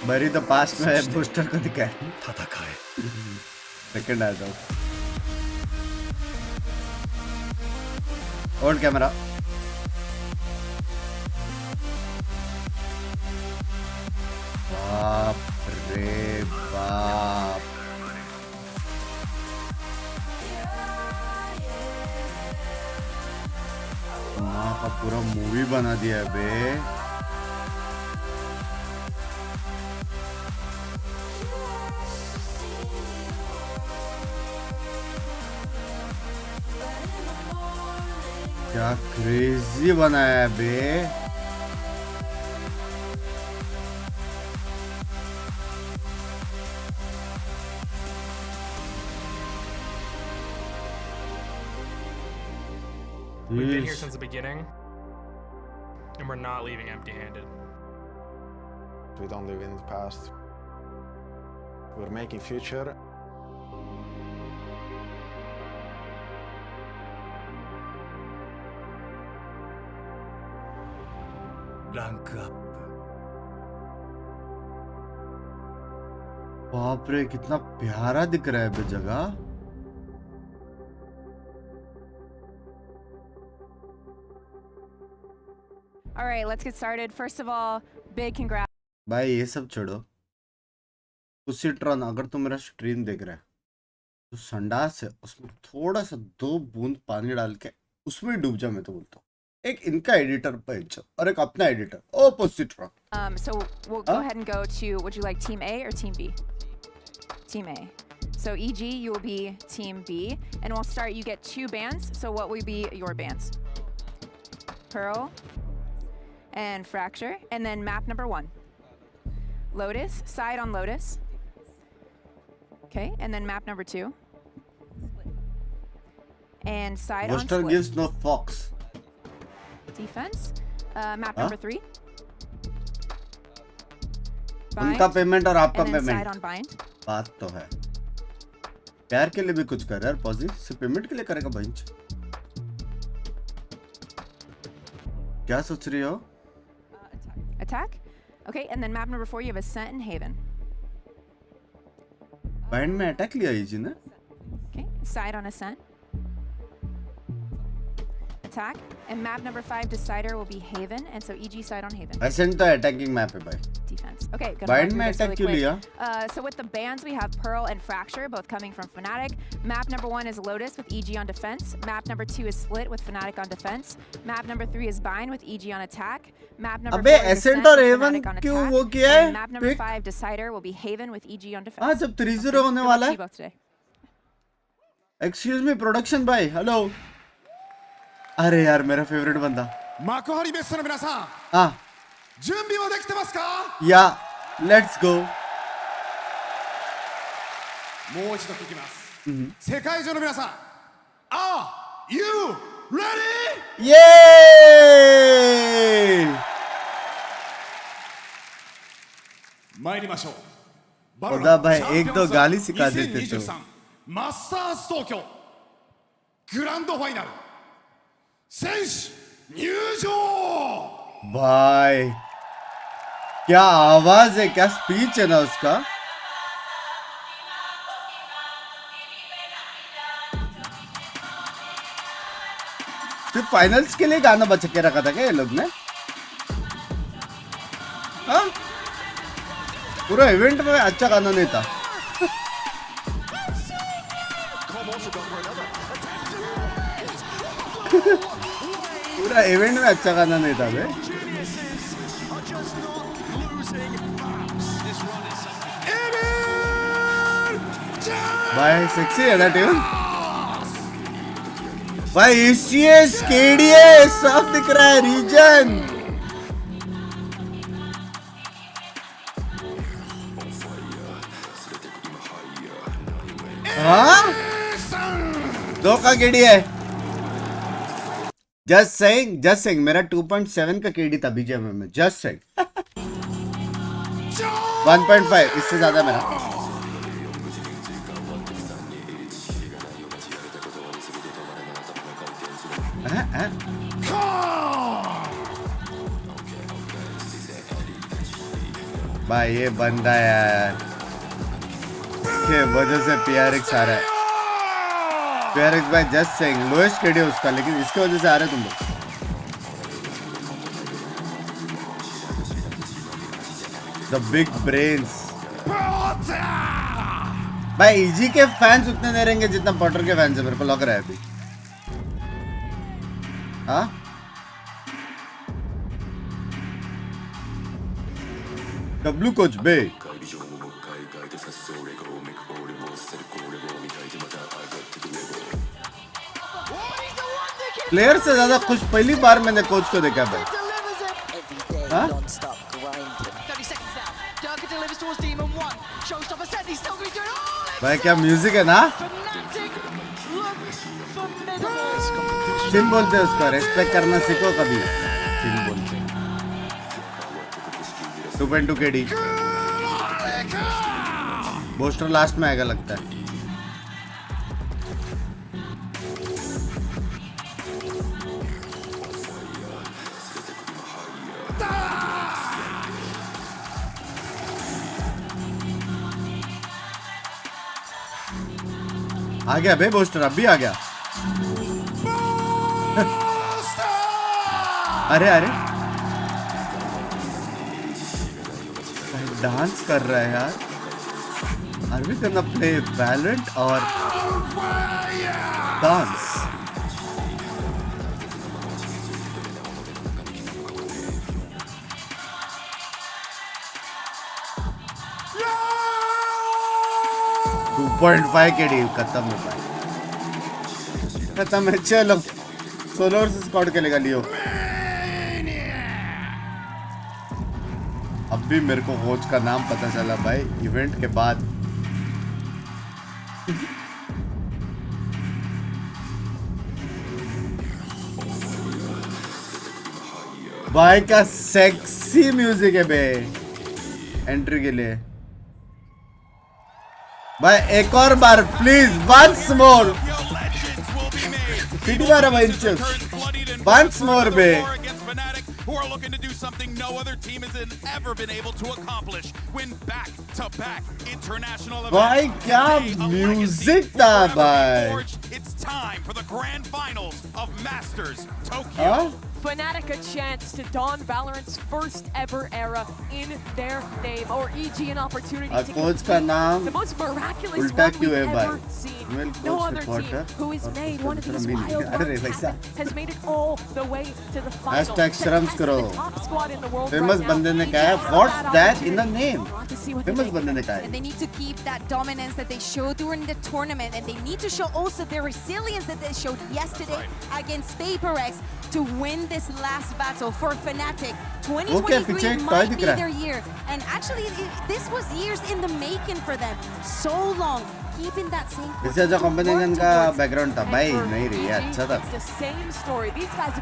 Bury the past में booster को दिखाए. 戦え。Second आ जाओ. On camera. बाप रे बाप. माँ का पूरा मूवी बना दिया है बे. क्या क्रेजी बनाया है बे. We've been here since the beginning, and we're not leaving empty-handed. We don't live in the past. We're making future. Rank up. बाप रे कितना प्यारा दिख रहा है बे जगह. All right, let's get started. First of all, big congrats. भाई ये सब छोड़ो. पुसिट्रॉन अगर तू मेरा स्ट्रीम देख रहा है तो संडास है उसमें थोड़ा सा 2 बूंद पानी डाल के उसमें डूब जा. मैं तो बोलता हूँ एक इनका एडिटर पेज और एक अपना editor. O पुसिट्रॉन. So we'll go ahead and go to, would you like Team A or Team B? Team A. So EG, you will be Team B. And we'll start, you get 2 bans. So what will be your bans? Pearl and Fracture. And then map number 1. Lotus, side on Lotus. Okay, and then map number 2. And side on Buster Split. gives no fox. Defense. Map number 3. उनका payment और आपका and then side payment. on bind. बात तो है. प्यार के लिए भी कुछ कर यार. पॉजी सिर्फ पेमेंट के लिए करेगा बंच. क्या सोच रही हो? Attack. Okay, and then map number 4, you have Ascent and Haven. Bind में अटैक लिया इजी ने. Okay, side on Ascent. Attack. And map number 5, Decider will be Haven, and so EG side on Haven. Ascent तो attacking map है भाई. Defense. Okay, good. Bind में attack क्यों लिया? So with the bans, we have Pearl and Fracture, both coming from Fnatic. Map number 1 is Lotus with EG on defense. Map number 2 is Split with Fnatic on defense. Map number 3 is Bind with EG on attack. Map number 4 is Ascent Ascent और with Haven Fnatic on क्यों attack. वो किया है? And map number 5, Decider, will be Haven with EG on defense. हाँ जब 3-0 होने वाला है. Excuse me production भाई. हेलो. अरे यार मेरा फेवरेट बंदा. Makuhari Messe の皆さん。हाँ. 準備はできてますか? Yeah. Let's go. もう一度聞きます。世界中の皆さん。Are you ready? Yay! 参りましょう。खुदा भाई एक तो गाली सिखा देते तो. マスターズ東京グランドファイナル選手入場. भाई क्या आवाज है, क्या स्पीच है ना उसका. सिर्फ फाइनल्स के लिए गाना बचा के रखा था क्या ये लोग ने? हाँ पूरा इवेंट में अच्छा गाना नहीं था. पूरा इवेंट में अच्छा गाना नहीं था बे. भाई सेक्सी है ना ट्यून. भाई ECS KDA सब दिख रहा है. रीजन हाँ 2 का KD है. जस्ट सेइंग मेरा 2.7 का KD था बीजेएमएम में. जस्ट सेइंग 1.5 इससे ज्यादा मेरा. भाई ये बंदा यार इसके वजह से PRX आ रहा है। PRX भाई जस्ट सेइंग लोएस्ट KD उसका, लेकिन इसके वजह से आ रहे तुम लोग। द बिग ब्रेन्स भाई EG के फैंस उतने नहीं रहेंगे जितना पॉटर के फैंस है, मेरे को लग रहा है अभी। हाँ W कोच बे प्लेयर से ज्यादा खुश पहली बार मैंने कोच को देखा भाई। हाँ? भाई क्या म्यूजिक है ना। चिन बोलते हैं उसको, रेस्पेक्ट करना सीखो कभी। चिन बोलते 2.2 KD बोस्टर लास्ट में आएगा लगता है। आ गया बे बोस्टर, अब भी आ गया। अरे अरे डांस कर रहा है यार। Are we gonna play Valorant or dance? .5 KD खत्म है भाई, खत्म है। चलो सोलोर से स्क्वाड खेलेगा लियो। अब भी मेरे को कोच का नाम पता चला भाई इवेंट के बाद। भाई का सेक्सी म्यूजिक है बे एंट्री के लिए। भाई एक और बार प्लीज, वंस मोर। सीटी मारा भाई, वंस मोर बे। Who are looking to do something no other team has ever been able to accomplish. Win back-to-back international events. भाई क्या म्यूजिक था भाई। It's time for the grand finals of Masters Tokyo. Fnatic a chance to don Valorant's first ever era in their name, or EG an opportunity to complete the most miraculous run we've ever seen. No other team who has made one of these wild runs happen has made it all the way to the final. To test the top squad in the world famous right बंदे ने कहा है, what's that in the name? Famous बंदे ने कहा है। And they need to keep that dominance that they showed during the tournament, and they need to show also their resilience that they showed yesterday against PaperX to win this last battle for Fnatic. 2023 might be their year, and actually this was years in the making for them. So long keeping that same. इससे जो combination का background था भाई, नहीं रही है, अच्छा था।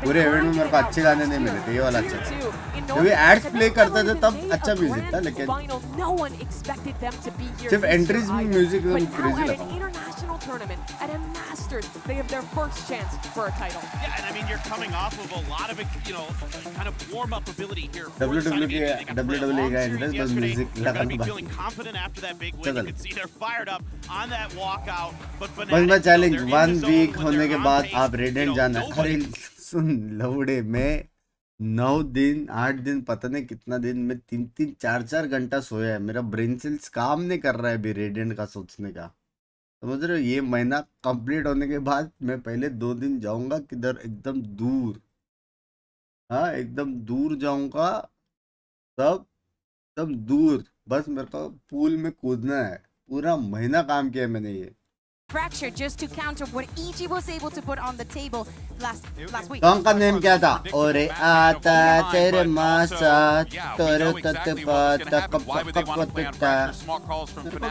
पूरे इवेंट में मेरे को अच्छे गाने नहीं मिले थे, ये वाला अच्छा था। जब ये एड्स प्ले करते थे तब अच्छा म्यूजिक था, लेकिन सिर्फ एंट्रीज में म्यूजिक क्रेजी लगा। Tournament at a Masters, they have their first chance for a title. Yeah, and I mean you're coming off of a lot of kind of warm up ability here. WWE का interest बस music लगा be feeling confident after that big win. You can see they're fired up on that walkout. But बस मैं challenge 1 week होने के बाद आप radiant जाना। अरे सुन लवड़े, मैं 9 दिन 8 दिन पता नहीं कितना दिन में 3-3 4-4 घंटा सोया है। मेरा ब्रेन सेल्स काम नहीं कर रहा है अभी रेडेंट का सोचने का, समझ रहे हो। ये महीना कंप्लीट होने के बाद मैं पहले 2 दिन जाऊंगा किधर एकदम दूर, हाँ एकदम दूर जाऊंगा, तब एकदम दूर, बस मेरे को पूल में कूदना है। पूरा महीना काम किया मैंने ये। Fracture just to counter what EG was able to put on the table last week. Song का नेम क्या था? ओरे आता तेरे मासा तोरे तत्पा तकपता।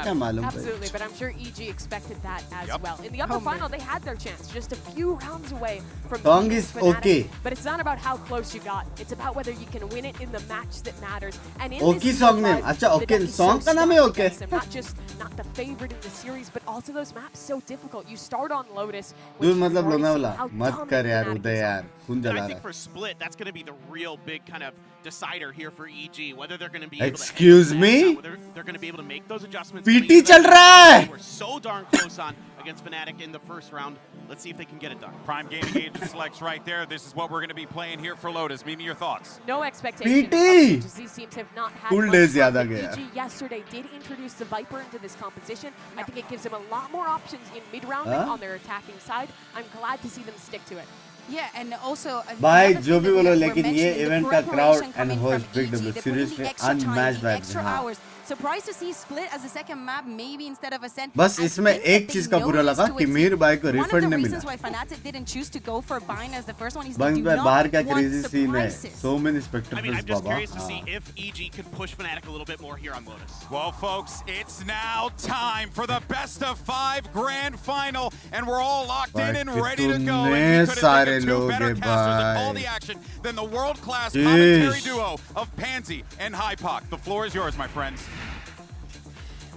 क्या मालूम? Absolutely, but I'm sure EG expected that as well. In the upper final, they had their chance, just a few rounds away from song is okay, but it's not about how close you got. It's about whether you can win it in the match that matters. And in okay song name, अच्छा okay song का नाम है okay. Not the favorite in the series, but also those maps so difficult. You start on Lotus. दूर मतलब लोनावला मत कर यार उदय यार खून जला I रहा think है for Split, that's going to be the real big kind of decider here for EG, whether they're going to be Excuse me? whether they're going to be able to make those adjustments. PT चल रहा है We're so darn close on against Fnatic in the first round. Let's see if they can get it done. Prime Gaming Agent selects right there. This is what we're going to be playing here for Lotus. Mimi, your thoughts? No expectations. PT! These teams have not had Cool much days fun, याद आ but गया EG yesterday did introduce the Viper into this competition. I think it gives them a lot more options in mid-rounding on their attacking side. I'm glad to see them stick to it. Yeah, and also भाई जो भी बोलो लेकिन ये event का crowd and host big W seriously unmatched vibes हैं Surprised to see Split as a second map, maybe instead of Ascent. बस इसमें एक चीज का बुरा लगा कि मीर भाई को रिफंड नहीं मिला One of the reasons why Fnatic didn't choose to go for Bine as the first one is they Bang do भाई not बाहर क्या want क्रेजी सीन है surprises. so many I spectacles mean, I'm just Baba curious to see if EG could push Fnatic a little bit more here on Lotus. Well, folks, it's now time for the best of 5 grand final, and we're all locked in and ready to go. And we couldn't think of two better casters to call the action than the world-class commentary duo of Pansy and Hypoc. The floor is yours, my friends.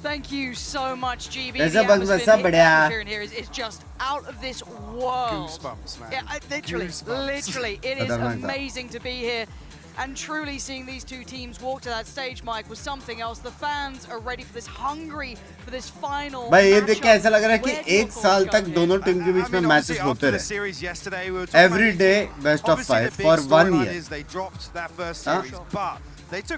Thank you so much, GB. It's The atmosphere in here is just out of this world. Goosebumps, man. Yeah, literally, it is amazing to be here. And truly seeing these two teams walk to that stage, Mike, was something else. The fans are ready for this, hungry for this final. भाई ये देख के ऐसा लग रहा है कि एक साल तक दोनों टीम के बीच में मैचेस होते रहे every day best of 5 for 1 year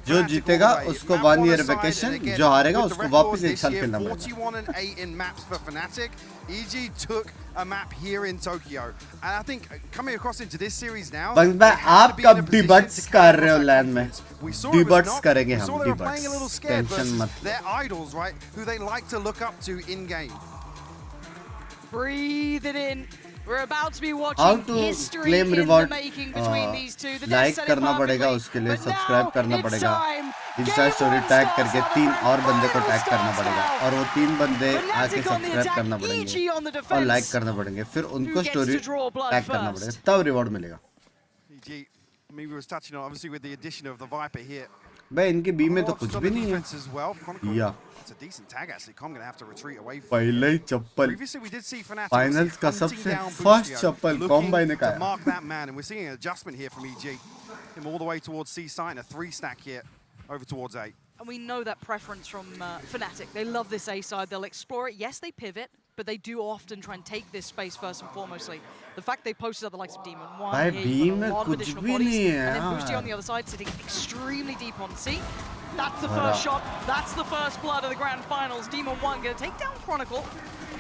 जो जीतेगा उसको 1 year vacation जो हारेगा उसको वापस 1 साल खेलना पड़ेगा 41 and 8 in maps for Fnatic. EG took a map here in Tokyo, and I think coming across into this series now. बंग भाई आप कब डिबट्स कर रहे हो लैंड में डिबट्स करेंगे हम डिबट्स टेंशन मत They're idols, right? Who they like to look up to in game. Breathe it in. We're about to be How watching to history claim in reward the making between these two. The like करना पड़ेगा उसके लिए subscribe करना पड़ेगा Insta story tag करके 3 और बंदे को टैग करना पड़ेगा और वो 3 बंदे आके सब्सक्राइब करना पड़ेंगे और लाइक करना पड़ेंगे फिर उनको स्टोरी टैग करना पड़ेगा तब रिवॉर्ड मिलेगा EG, I mean, we was touching on obviously with the addition of the Viper here. भाई इनके बी में तो कुछ भी नहीं है या It's a decent tag actually. Com gonna have to retreat away from. पहले ही चप्पल Previously we did see Fnatic finals का सबसे फर्स्ट चप्पल कॉम भाई ने to कहा mark that man, and we're seeing an adjustment here from EG. Him all the way towards C site and a 3 stack here over towards A. And we know that preference from Fnatic. They love this A side. They'll explore it. Yes, they pivot, but they do often try and take this space first and foremostly. The fact they posted at the likes of Demon 1 भाई here, B you've got में a lot of कुछ additional भी bodies, नहीं है and then Boosty on यार the other side sitting extremely deep on C. That's the first shot. That's the first blood of the grand finals. Demon 1 going to take down Chronicle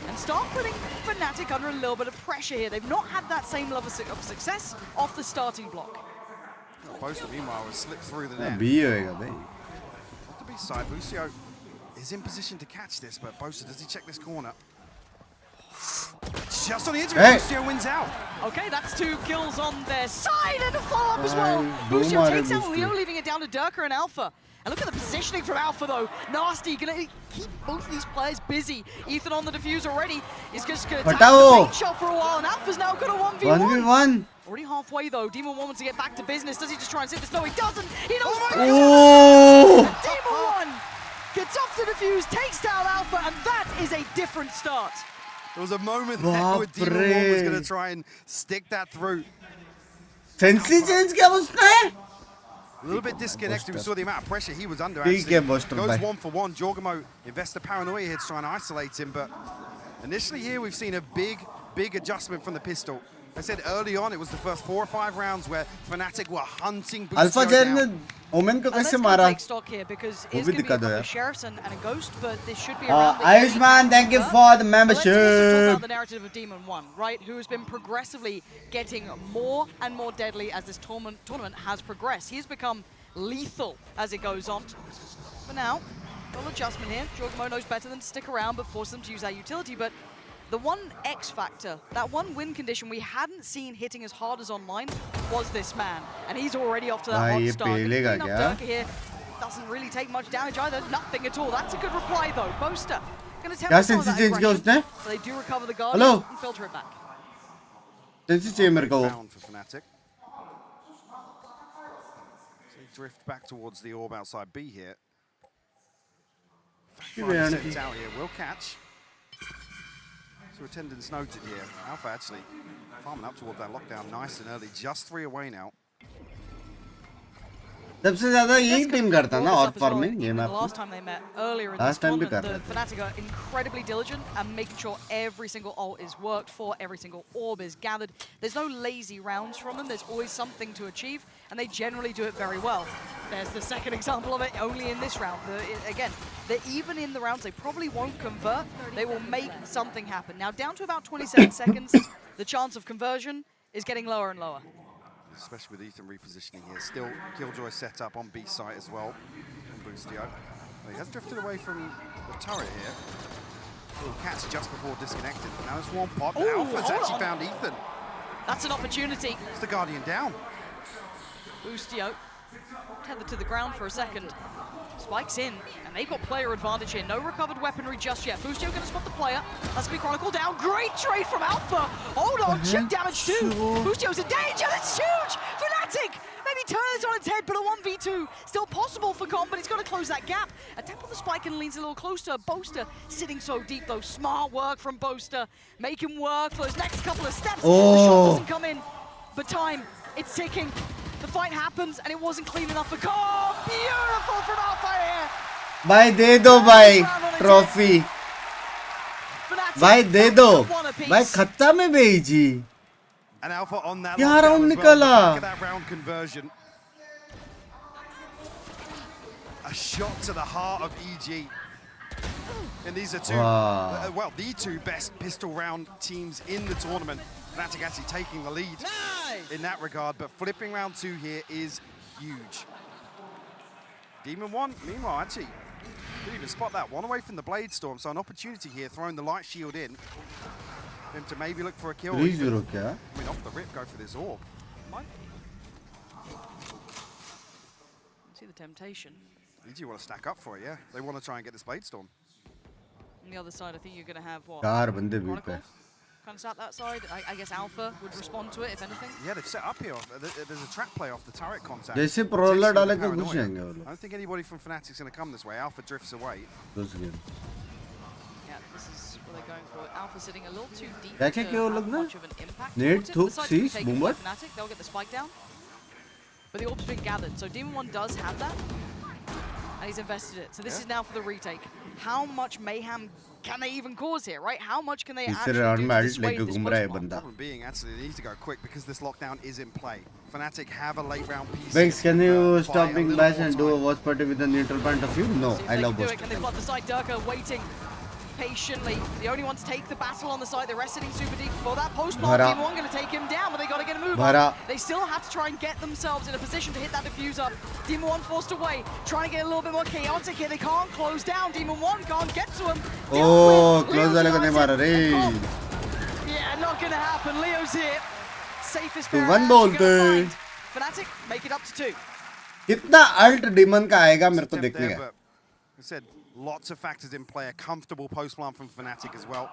and start putting Fnatic under a little bit of pressure here. They've not had that same level of success off the starting block. Boaster meanwhile has slipped through the net. बी होएगा भाई To be side, Busio is in position to catch this, but Boaster, does he check this corner? Just on the edge of it, Busio wins out. Okay, that's 2 kills on their side and a follow-up as well. Busio takes out Leo, leaving it down to Durka and Alpha. And look at the positioning from Alpha though. Nasty, gonna keep both of these players busy. Ethan on the defuse already is just gonna take the bait shot for a while, and Alpha's now got a 1v1. Already halfway though. Demon 1 wants to get back to business. Does he just try and sit this? No, he doesn't. He knows. Oh! Demon 1 gets off the defuse, takes down Alpha, and that is a different start. There was a moment there where Demon 1 was going to try and stick that through. Sensi change किया उसने? A little bit disconnected. We saw the amount of pressure he was under. Actually goes 1 for 1. Jorgamo invests the paranoia here to try and isolate him, but initially here we've seen a big adjustment from the pistol. I said early on it was the first 4 or 5 rounds where Fnatic were hunting Alpha Jen ने Omen को कैसे मारा? Take stock here because it's going to be a couple of sheriffs and a ghost, but this should be Ayushman, thank you for the membership. Let's talk about the narrative of Demon 1, right? Who has been progressively getting more and more deadly as this tournament has progressed. He's become lethal as it goes on. For now, a little adjustment here. Jorgamo knows better than to stick around, but force them to use that utility. But the one X factor, that one win condition we hadn't seen hitting as hard as online was this man. And he's already off to that hot start. Durka here doesn't really take much damage either. Nothing at all. That's a good reply though. Boaster going to tempt some of that aggression. So they do recover the guard and filter it back. Down for Fnatic. So they drift back towards the orb outside B here. Out here, will catch. to attendance noted here. Alpha actually farming up towards that lockdown nice and early. Just 3 away now. सबसे ज़्यादा यही team करता ना और farming ये map. Last time they met earlier in this tournament, the Fnatic are incredibly diligent and making sure every single ult is worked for, every single orb is gathered. There's no lazy rounds from them. There's always something to achieve, and they generally do it very well. There's the second example of it only in this round. Again, even in the rounds they probably won't convert. They will make something happen. Now down to about 27 seconds, the chance of conversion is getting lower and lower. Especially with Ethan repositioning here. Still Killjoy set up on B site as well. On Boostio. He has drifted away from the turret here. Little catch just before disconnected. But now there's one pop. Alpha's actually found Ethan. That's an opportunity. It's the Guardian down. Boostio tethered to the ground for a second. Spikes in, and they've got player advantage here. No recovered weaponry just yet. Boostio going to spot the player. That's going to be Chronicle down. Great trade from Alpha. Hold on, chip damage too. Boostio's in danger. That's huge. Fnatic maybe turn this on its head, but a 1v2 still possible for Com, but he's got to close that gap. A tap on the spike and leans a little closer. Boaster sitting so deep though. Smart work from Boaster. Make him work for his next couple of steps. The shot doesn't come in, but time, it's ticking. The fight happens, and it wasn't clean enough for Com. Beautiful from Alpha here. भाई दे दो भाई trophy. भाई दे दो. भाई खत्ता में भेजी. And Alpha on that क्या राउंड निकला? That round conversion. A shot to the heart of EG. And these are two, well, the two best pistol round teams in the tournament. Fnatic actually taking the lead in that regard, but flipping round 2 here is huge. Demon 1, meanwhile, actually didn't even spot that. One away from the Blade Storm, so an opportunity here, throwing the light shield in. Him to maybe look for a kill. 3-0 क्या? I mean, off the rip, go for this orb. See the temptation. EG want to stack up for it, yeah. They want to try and get this Blade Storm. On the other side, I think you're going to have what? 4 बंदे भी पे. Kind of sat that side. I guess Alpha would respond to it if anything. Yeah, they've set up here. There's a trap play off the turret contact. जैसे प्रोलर डाले के घुस जाएंगे वो लोग. I don't think anybody from Fnatic's going to come this way. Alpha drifts away. Yeah, this is what they're going for. Alpha sitting a little too deep. देखे क्या वो लोग ना? Much of an impact. Nade, Thuk, Seize, Boomer. Fnatic, they'll get the spike down. But the orb's been gathered, so Demon 1 does have that. And he's invested it. So this is now for the retake. How much mayhem can they even cause here, right? How much can they actually do to dissuade this push? Problem being, actually, they need to go quick because this lockdown is in play. Fnatic have a late round piece. Binks, can you stop being biased and do a watch party with a neutral point of view? No, I love watch. Can they flood the side? Durka waiting patiently. The only one to take the battle on the side. The rest sitting super deep for that post bomb. Team 1 going to take him down, but they got to get a move on. They still have to try and get themselves in a position to hit that diffuser. Demon 1 forced away, trying to get a little bit more chaotic here. They can't close down. Demon 1 can't get to him. Oh, close वाले को नहीं मारा रे. Yeah, not going to happen. Leo's here. Safest pair. 1 बोलते. Fnatic make it up to 2. कितना alt demon का आएगा मेरे को देखने का. I said lots of factors in play. A comfortable post plant from Fnatic as well.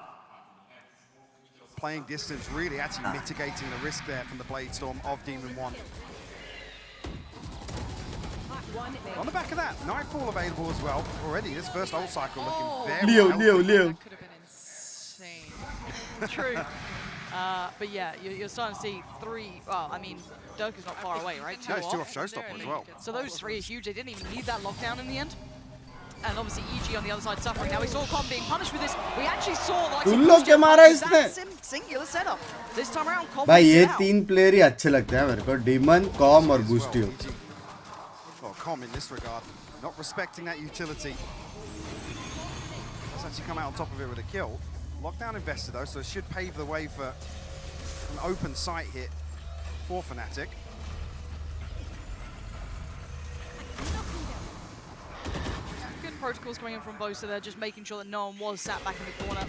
Playing distance, really actually mitigating the risk there from the Blade Storm of Demon 1. On the back of that, Nightfall available as well. Already, this first ult cycle looking very Leo. That could have been insane. True. But yeah, you're starting to see 3. Well, I mean, Durka's not far away, right? No, it's 2 off Showstopper as well. So those 3 are huge. They didn't even need that lockdown in the end. And obviously EG on the other side suffering. Now we saw Com being punished with this. We actually saw like that singular setup. This time around, Com भाई ये 3 player ही अच्छे लगते हैं मेरे को. Demon, Com और Boostio. Well, Com in this regard, not respecting that utility. Let's actually come out on top of it with a kill. Lockdown invested though, so it should pave the way for an open sight hit for Fnatic. Good protocols coming in from both, so they're just making sure that no one was sat back in the corner.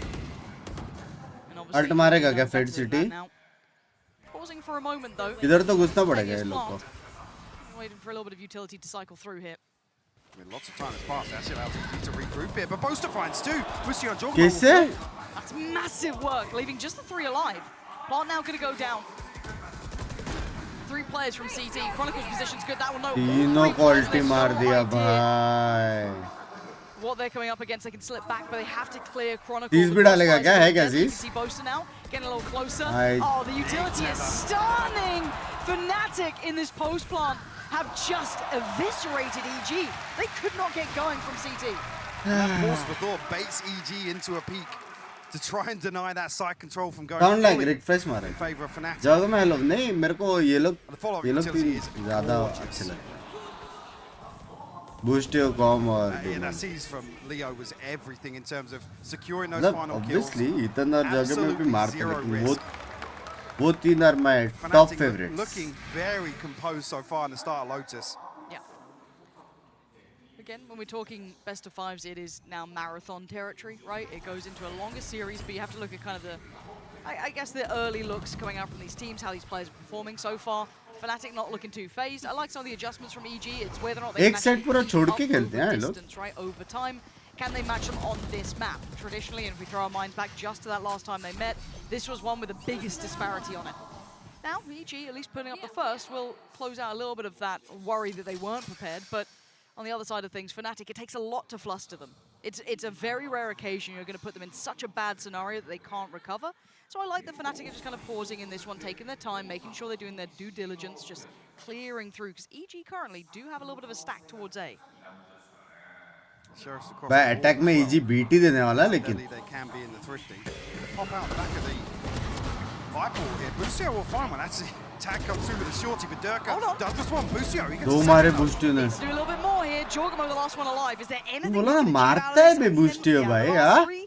Ult मारेगा क्या फेड सिटी? Pausing for a moment though. इधर तो घुसना पड़ेगा ये लोग को. Waiting for a little bit of utility to cycle through here. I mean, lots of time has passed. Actually allows EG to regroup here, but Boaster finds 2. Boosty on Jordan. कैसे? That's massive work, leaving just the 3 alive. Plant now going to go down. 3 players from CT. Chronicles position's good. That will know. तीनों को अल्टी मार दिया भाई. what they're coming up against. They can slip back, but they have to clear Chronicle. Tease भी डालेगा क्या है क्या You can Tease? see Boaster now getting a little closer. I- Oh, the utility is stunning. Fnatic in this post plant have just eviscerated EG. They could not get going from CT. That pause for thought baits EG into a peak to try and deny that side control from going Sound like fully refresh मारे. in favor of Fnatic. जगह में लोग नहीं मेरे को ये लोग utility भी is ज़्यादा अच्छे लगते हैं. Boostio com और Yeah, that series from Leo was everything in terms of securing those मतलब final kills. obviously इतना जगह में भी Absolutely मारते zero लेकिन risk. वो तीन are my top Fnatic favorites. looking very composed so far in the start of Lotus. Yeah. Again, when we're talking best of fives, it is now marathon territory, right? It goes into a longer series, but you have to look at kind of the, I guess, the early looks coming out from these teams, how these players are performing so far. Fnatic not looking too phased. I like some of the adjustments from EG. It's whether or not they एक can set actually पूरा keep छोड़ up के खेलते हैं over ये लोग. distance, right, over time. Can they match them on this map? Traditionally, and if we throw our minds back just to that last time they met, this was one with the biggest disparity on it. Now, EG, at least putting up the first, will close out a little bit of that worry that they weren't prepared, but on the other side of things, Fnatic, it takes a lot to fluster them. It's a very rare occasion you're going to put them in such a bad scenario that they can't recover. So I like that Fnatic are just kind of pausing in this one, taking their time, making sure they're doing their due diligence, just clearing through, because EG currently do have a little bit of a stack towards A. भाई attack में EG BT देने वाला लेकिन They can be in the thrifty. Pop out the back of the Viper here. Busio will find one. Actually, tag comes through with a shorty for Durka. Does this one. Busio, he gets दो a मारे second. Boostio ने. Let's do a little bit more here. Jorgamo, the last one alive. Is there anything बोला you can मारता achieve है out bay of this? Boostio भाई the यार. last three,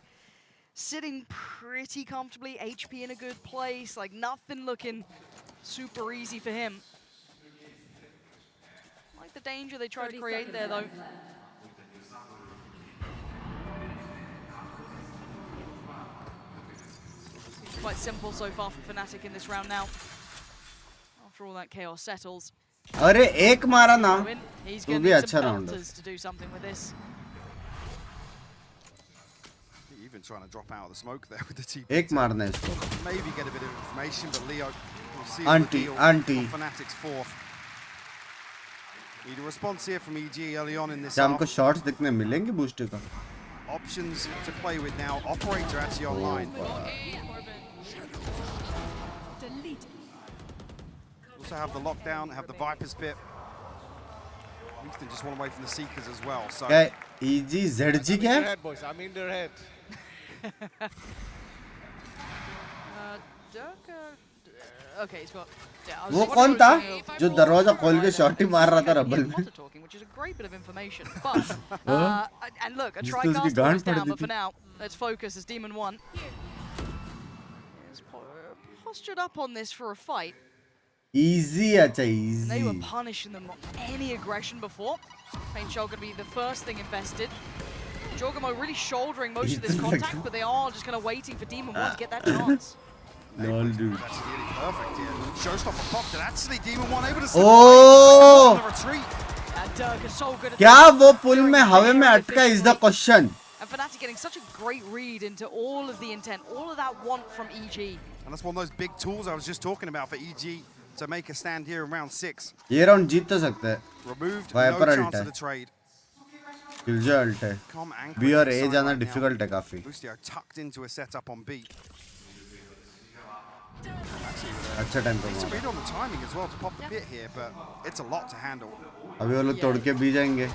sitting pretty comfortably, HP in a good place, like nothing looking super easy for him. Like the danger they tried to create there though. Seems quite simple so far for Fnatic in this round now. After all that chaos settles. अरे एक मारा ना He's तो going भी to need अच्छा some round है. pelters to do something with this. Even trying to drop out of the smoke there with the TP. एक मारना है इसको. Maybe get a bit of information, but Leo will see Auntie, the deal auntie. on Fnatic's fourth. Need a response here from EG early on in this क्या हमको half. Shots दिखने मिलेंगे Boostio का? Options to play with now. Operator actually online. Also have the lockdown, have the Viper's pit. Winston just one away from the Seekers as well. So क्या EG ZG क्या है? boys. I'm in their head. Okay, he's got. Yeah, I was वो just कौन था wondering जो दरवाजा खोल के शॉटी मार रहा था रबल में? talking, which is a great bit of information. But and look, a जिससे उसकी TriCaster गांड is फट down, दी but for थी. now, let's focus as Demon 1 is postured up on this for a fight. Easy अच्छा And they were easy. punishing them on any aggression before. Paint Shell going to be the first thing invested. Jorgamo really shouldering most of this contact, but they are just kind of waiting for Demon 1 to get that chance. Lol dude. that's really perfect here. Showstopper popped it. Actually, Demon 1 able to Oh! on the retreat. And Dirk is so good at क्या वो पुल में हवा में अटका is the question. And Fnatic getting such a great read into all of the intent, all of that want from EG. And that's one of those big tools I was just talking about for EG to make a stand here in round 6. ये round जीत तो सकते हैं. Removed, Viper no ult chance है. of the trade. Killjoy ult है. Calm anchor B और A inside जाना right now. difficult है काफी. Busio tucked into a setup on B. अच्छा टाइम पे Needs to मारा. read on the timing as well to pop the pit here, but it's a lot to handle. अभी वो लोग तोड़ के भी जाएंगे.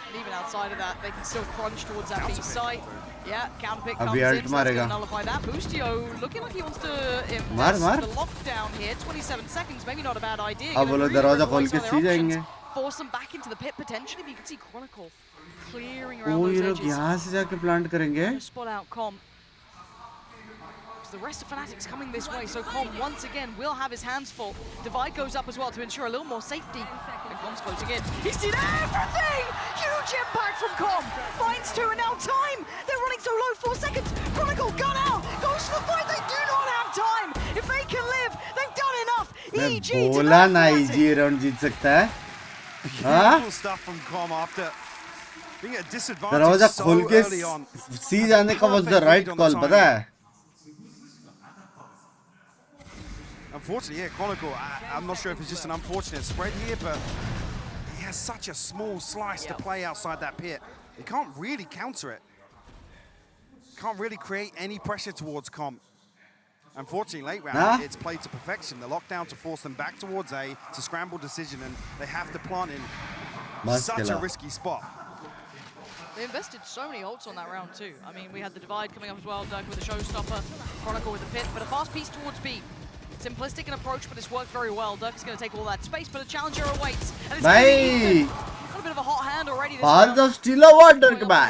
And even outside of that, they can still crunch towards that B site. Yeah, counterpick comes अभी in, ult so that's मारेगा. going to nullify that. Boostio looking like he wants to मार, invest मार. the lockdown here. 27 seconds, maybe not a bad idea. अब वो लोग दरवाजा खोल के सी जाएंगे. Force them back into the pit potentially, but you can see Chronicle clearing O around ये those लोग edges. यहाँ से जाके प्लांट करेंगे. Spot out Com. The rest of Fnatic's coming this way, so Com once again will have his hands full. Divide goes up as well to ensure a little more safety. And Com's closing in. He's seen everything! Huge impact from Com. Finds two, and now time! They're running so low, 4 seconds. Chronicle gun out, goes for the fight. They do not have time. If they can live, they've done enough. मैं EG to बोला know ना Fnatic. EG round जीत सकता है. Beautiful stuff from Com after being at a disadvantage दरवाजा so खोल के early on. सी जाने का was the right call पता है. Unfortunately, yeah, Chronicle, I'm not sure if it's just an unfortunate spread here, but he has such a small slice to play outside that pit. He can't really counter it. Can't really create any pressure towards Comp. Unfortunately, late round, it's played to perfection. The lockdown to force them back towards A. It's a scramble decision, and they have to plant in such a risky spot. They invested so many ults on that round too. I mean, we had the divide coming up as well, Dirk with the showstopper, Chronicle with the pit, but a fast piece towards B. Simplistic in approach, but it's worked very well. Dirk is going to take all that space, but a challenger awaits. And it's got a bit of a hot hand already. Paths of Steel Award, Dirk bhai.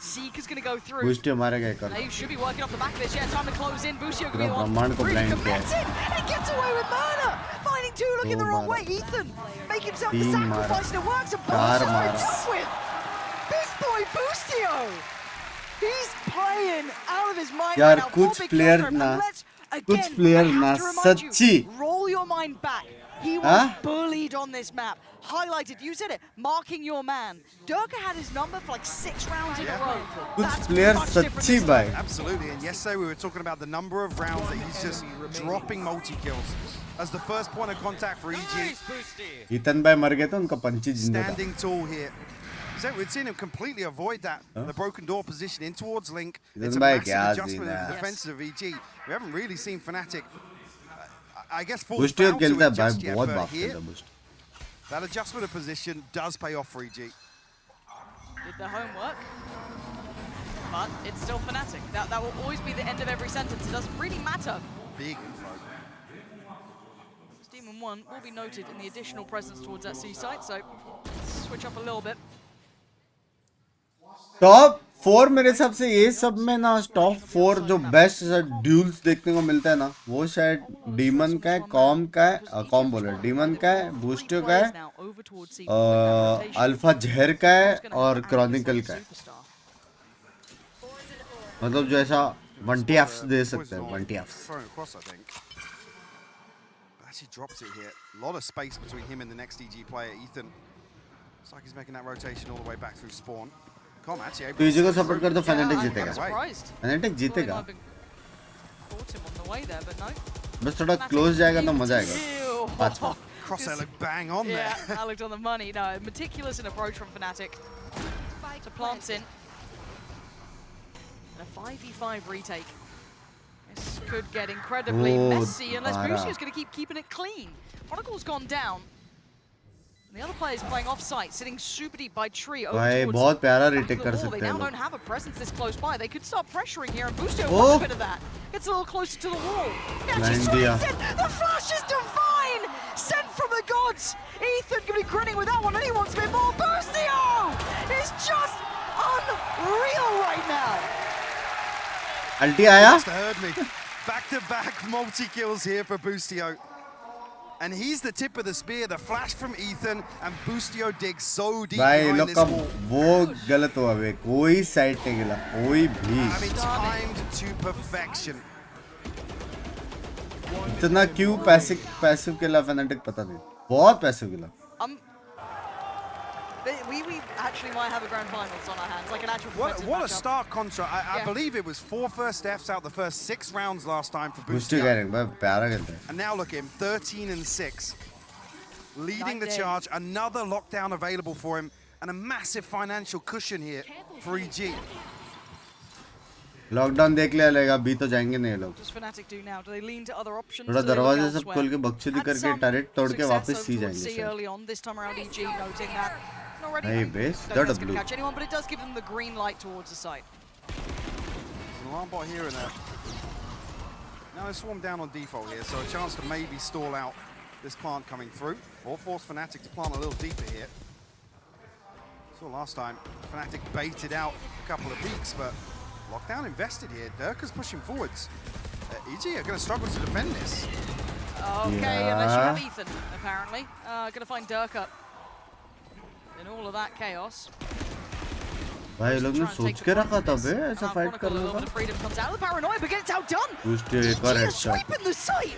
Zeke is going to go through. Boostio मारेगा एक और. They should be working off the back of this. Yeah, time to close in. Boostio could be the one. ब्रह्मांड को blind किया. And he gets away with murder. Finding two, looking the wrong way. Ethan make himself the sacrifice, and it works. And Boostio with big boy Boostio. He's playing out of his mind यार right now. कुछ player ना सच्ची. Roll your mind back. He was bullied on this map. Highlighted, you said it, marking your man. Durka had his number for like 6 rounds in a row. कुछ player सच्ची भाई. Absolutely, and yesterday we were talking about the number of rounds that he's just dropping multi-kills. As the first point of contact for EG. Ethan भाई मर गए तो उनका पंची जिंदा था. Standing tall here. So we'd seen him completely avoid that, the broken door position in towards Link. It's a massive adjustment in the defenses of EG. We haven't really seen Fnatic, I guess, fall foul to it just yet, but here, that adjustment of position does pay off for EG. Did their homework, but it's still Fnatic. That will always be the end of every sentence. It doesn't really matter. Big info. Demon 1 will be noted in the additional presence towards that C site, so switch up a little bit. Top 4 मेरे हिसाब से ये सब में ना top 4 जो best duels देखने को मिलता है ना वो शायद डीमन का है, कॉम का है, कॉम बोले डीमन का है, बूस्टियो का है, अल्फा जहर का है और क्रॉनिकल का है. मतलब जो ऐसा 1TFs दे सकते हैं 1TFs. Actually drops it here. A lot of space between him and the next EG player, Ethan. Looks like he's making that rotation all the way back through spawn. तो EG को support कर तो Fnatic जीतेगा. Fnatic जीतेगा. बस थोड़ा close जाएगा तो मजा आएगा. Crosshair looked bang on there. Yeah, that looked on the money. No, meticulous in approach from Fnatic. To plants in. And a 5v5 retake. This could get incredibly messy unless Boostio's going to keep it clean. Chronicle's gone down. And the other players playing off-site, sitting super deep by tree over towards the wall. They now don't have a presence this close by. They could start pressuring here, and Boostio wants a bit of that. Gets a little closer to the wall. He actually swings it! The flash is divine! Sent from the gods! Ethan could be grinning with that one, and he wants a bit more. Boostio is just unreal right now! Ulti आया? Just heard me. Back-to-back multi-kills here for Boostio. And he's the tip of the spear, the flash from Ethan, and Boostio digs so deep behind this wall. वो गलत हुआ बे, कोई side नहीं गिला, कोई भी. I mean, timed to perfection. इतना क्यों पैसिव किला Fnatic पता नहीं. बहुत passive Qila. We actually might have a grand finals on our hands, like an actual What a stark contra. I believe it was 4 first Fs out the first 6 rounds last time for Boostio. And now look at him, 13-6. Leading the charge, another lockdown available for him, and a massive financial cushion here for EG. Lockdown देख लिया लेगा, B तो जाएंगे नहीं लोग. थोड़ा दरवाजे सब खोल के बख्शुदी करके टैरेट तोड़ के वापस सी जाएंगे. Hey, base, they're not going to catch anyone, but it does give them the green light towards the site. There's an alarm bot here and there. Now they swarm down on default here, so a chance to maybe stall out this plant coming through, or force Fnatic to plant a little deeper here. So last time, Fnatic baited out a couple of peaks, but lockdown invested here. Durka's pushing forwards. EG are going to struggle to defend this. Okay, unless you have Ethan, apparently. Going to find Durka. In all of that chaos. भाई लोग ने सोच के रखा था बे ऐसा fight करने का. Freedom comes out of the paranoia, but gets outdone. Boostio एक और headshot. Sweeping the site.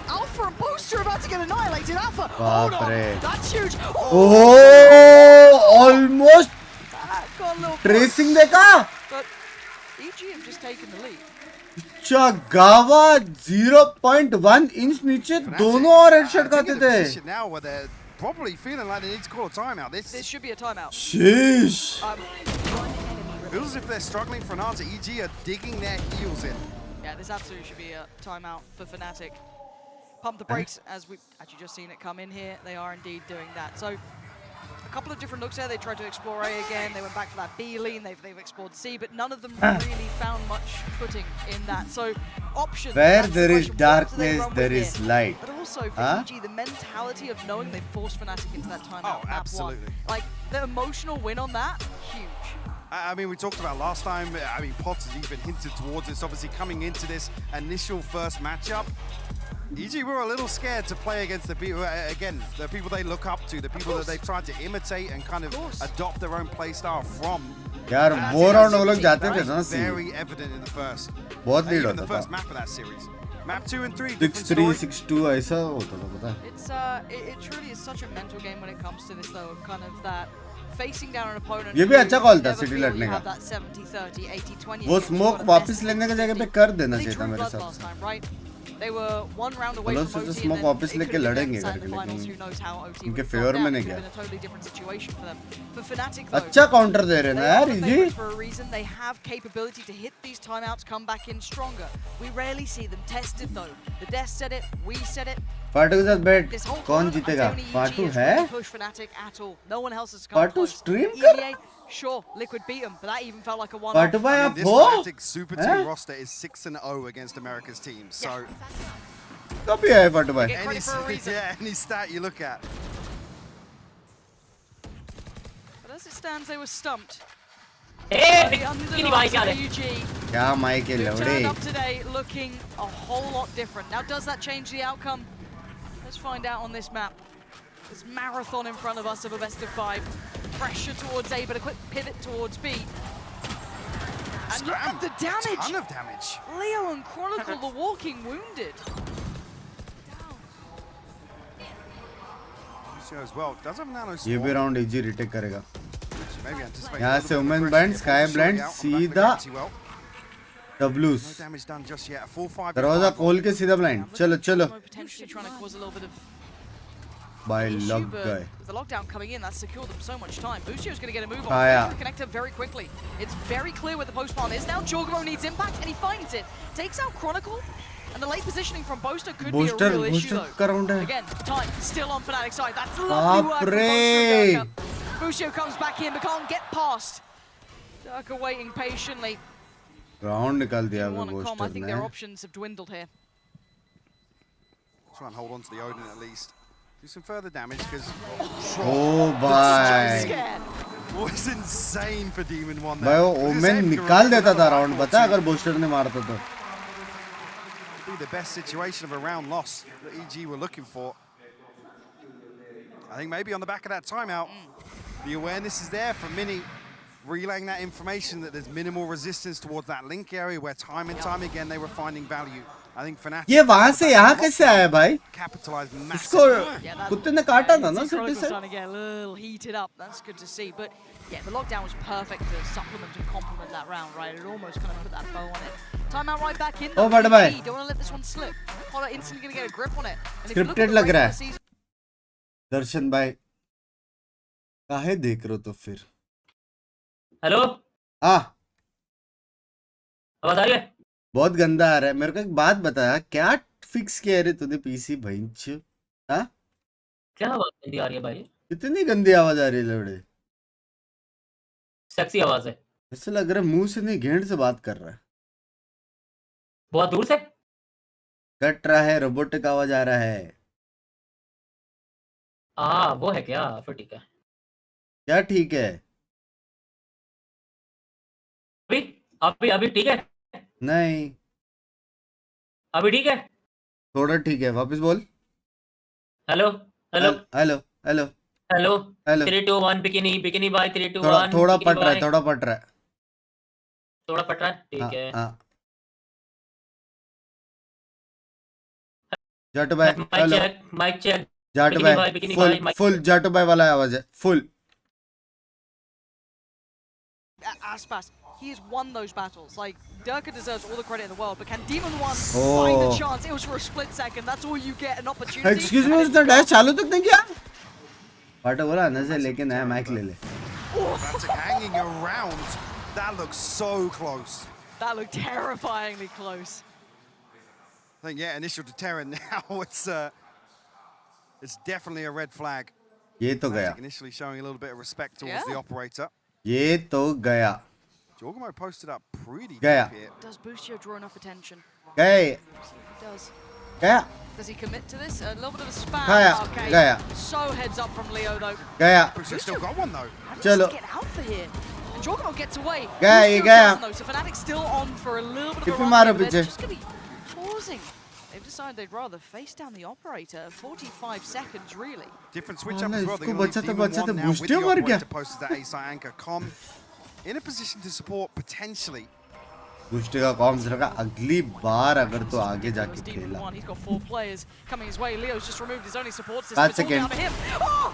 Alpha and Booster about to get annihilated. Alpha, hold on. That's huge. Oh, almost. Tracing देखा. But EG have just taken the lead. Chagawa 0.1 inch नीचे दोनों और headshot खाते थे. Now where they're probably feeling like they need to call a timeout. This should be a timeout. Sheesh. Feels as if they're struggling for an answer. EG are digging their heels in. Yeah, this absolutely should be a timeout for Fnatic. Pump the brakes, as we've actually just seen it come in here. They are indeed doing that. So a couple of different looks there. They tried to explore A again. They went back for that B lean. They've explored C, but none of them really found much footing in that. So options. Where there is darkness, there is light. But also for EG, the mentality of knowing they've forced Fnatic into that timeout. Oh, absolutely. Like the emotional win on that, huge. I mean, we talked about last time, I mean, Potts has even hinted towards this, obviously coming into this initial first matchup. EG were a little scared to play against the people, again, the people they look up to, the people that they've tried to imitate and kind of adopt their own play style from. यार वो round वो लोग जाते थे ना सी. Very evident in the first. बहुत lead even होता the first था. map of that series. Map 2 and 3. 6-3, 6-2 ऐसा होता था पता है. It truly is such a mental game when it comes to this though, kind of that facing down an opponent. ये भी अच्छा कॉल था सिटी लड़ने का. That 70-30, 80-20. वो स्मोक वापस लेने की जगह पे कर देना चाहिए था मेरे साथ. They were one round away from OT, smoke वापस लेके लड़ेंगे करके लेकिन उनके फेवर में नहीं गया. For Fnatic though, अच्छा काउंटर दे रहे हैं ना यार easy. For a reason, they have capability to hit these timeouts, come back in stronger. We rarely see them tested though. The Death said it, we said it. पार्टू के साथ बैठ कौन जीतेगा? पार्टू है? पार्टू स्ट्रीम कर? Sure, Liquid beat him, but that even felt like a one. पार्टू भाई आप This हो? Fnatic Super Team roster is 6-0 against America's team. So कभी आए पार्टू भाई? Any stat you look at. But as it stands, they were stumped. क्या mic है लौड़े? Turned up today looking a whole lot different. Now, does that change the outcome? Let's find out on this map. This marathon in front of us of a best of 5. Pressure towards A, but a quick pivot towards B. And look at the damage! Ton of damage. Leo and Chronicle, the walking wounded. As well. Does have nano ये भी round easy retake करेगा. Maybe anticipate. यहाँ से women band, sky blind, सीधा W's. No damage done just yet. 4-5. दरवाजा खोल के सीधा ब्लाइंड. चलो चलो. Potentially trying to cause a little bit of By luck guy. The lockdown coming in, that's secured them so much time. Bucio's going to get a move Ah, yeah. on. Connector very quickly. It's very clear where the post palm is now. Jorgamo needs impact, and he finds it. Takes out Chronicle, and the late positioning from Boaster could be a real issue, though. Again, time still on Fnatic side. That's lovely work from Boaster. Bucio comes back in, but can't get past. Durka waiting patiently. Round निकाल दिया वो I Boaster think ने. their options have dwindled here. Try and hold on to the Odin at least. Do some further damage because Oh bye. was insane for Demon 1 भाई वो women निकाल देता था round बता अगर बोस्टर ने मारता तो. Be the best situation of a round loss that EG were looking for. I think maybe on the back of that timeout, the awareness is there for Mini, relaying that information that there's minimal resistance towards that link area where time and time again they were finding value. I think Fnatic ये वहाँ से यहाँ कैसे आया भाई? capitalized इसको कुत्ते ने काटा था ना सिटी से? Starting to get a little heated up. That's good to see. But yeah, the lockdown was perfect to supplement and complement that round, right? It almost kind of put that bow on it. Timeout right back in. Oh, bad bye. Don't want to let this one slip. Polar instantly going to get a grip on it. Scripted लग रहा है. दर्शन भाई, काहे देख रहे हो तो फिर? हेलो? हाँ. आवाज आ रही है? बहुत गंदा आ रहा है. मेरे को एक बात बता, क्या फिक्स किया रे तूने पीसी भैंच? हाँ? क्या आवाज गंदी आ रही है भाई? कितनी गंदी आवाज आ रही है लौड़े? सेक्सी आवाज है. ऐसा लग रहा है मुंह से नहीं घेंट से बात कर रहा है. बहुत दूर से? कट रहा है, रोबोटिक आवाज आ रहा है. वो है क्या? फिर ठीक है. क्या ठीक है? अभी ठीक है? नहीं. अभी ठीक है? थोड़ा ठीक है. वापस बोल. Hello hello hello hello hello hello 3 2 1 बिकिनी बाय 3 2 1 थोड़ा पट रहा है. थोड़ा पट रहा है. ठीक है. हाँ. जाटो भाई हेलो. Mic check. जाटो भाई फुल जाटो भाई वाला आवाज है. Full. Aspas, he has won those battles. Like, Durka deserves all the credit in the world, but can Demon 1 find a chance? It was for a split second. That's all you get, an opportunity. Excuse me, उसने dash चालू तक नहीं किया? पार्टो बोला अंदर से लेके नया माइक ले ले. Fnatic hanging around. That looks so close. That looked terrifyingly close. I think, yeah, initial deterrent now. It's definitely a red flag. ये तो गया. Initially showing a little bit of respect towards the operator. ये तो गया. Jorgamo posted up pretty गया. deep here. Does Boostio draw enough attention? गए. He does. गया. Does he commit to this? A little bit of a spam. गया. Okay. गया. So heads up from Leo though. गया. Boostio still got one though. How does चलो. he get out for here? And Jorgamo gets away. गया ये Boostio गया. doesn't, though, so Fnatic still on for a little bit of a टिप्पी run मारो here, but पीछे. they're just going to be pausing. They've decided they'd rather face down the operator. 45 seconds, really. Different switch up as well. They're इसको going to बचाते leave Demon बचाते 1 now with the Boostio मर गया. operator posted that A-side anchor. Com in a position to support potentially. Boostio का corms रखा अगली बार अगर तो आगे जाके खेला. He's got 4 players coming his way. Leo's just removed his only support system. 5 It's all seconds. down to him.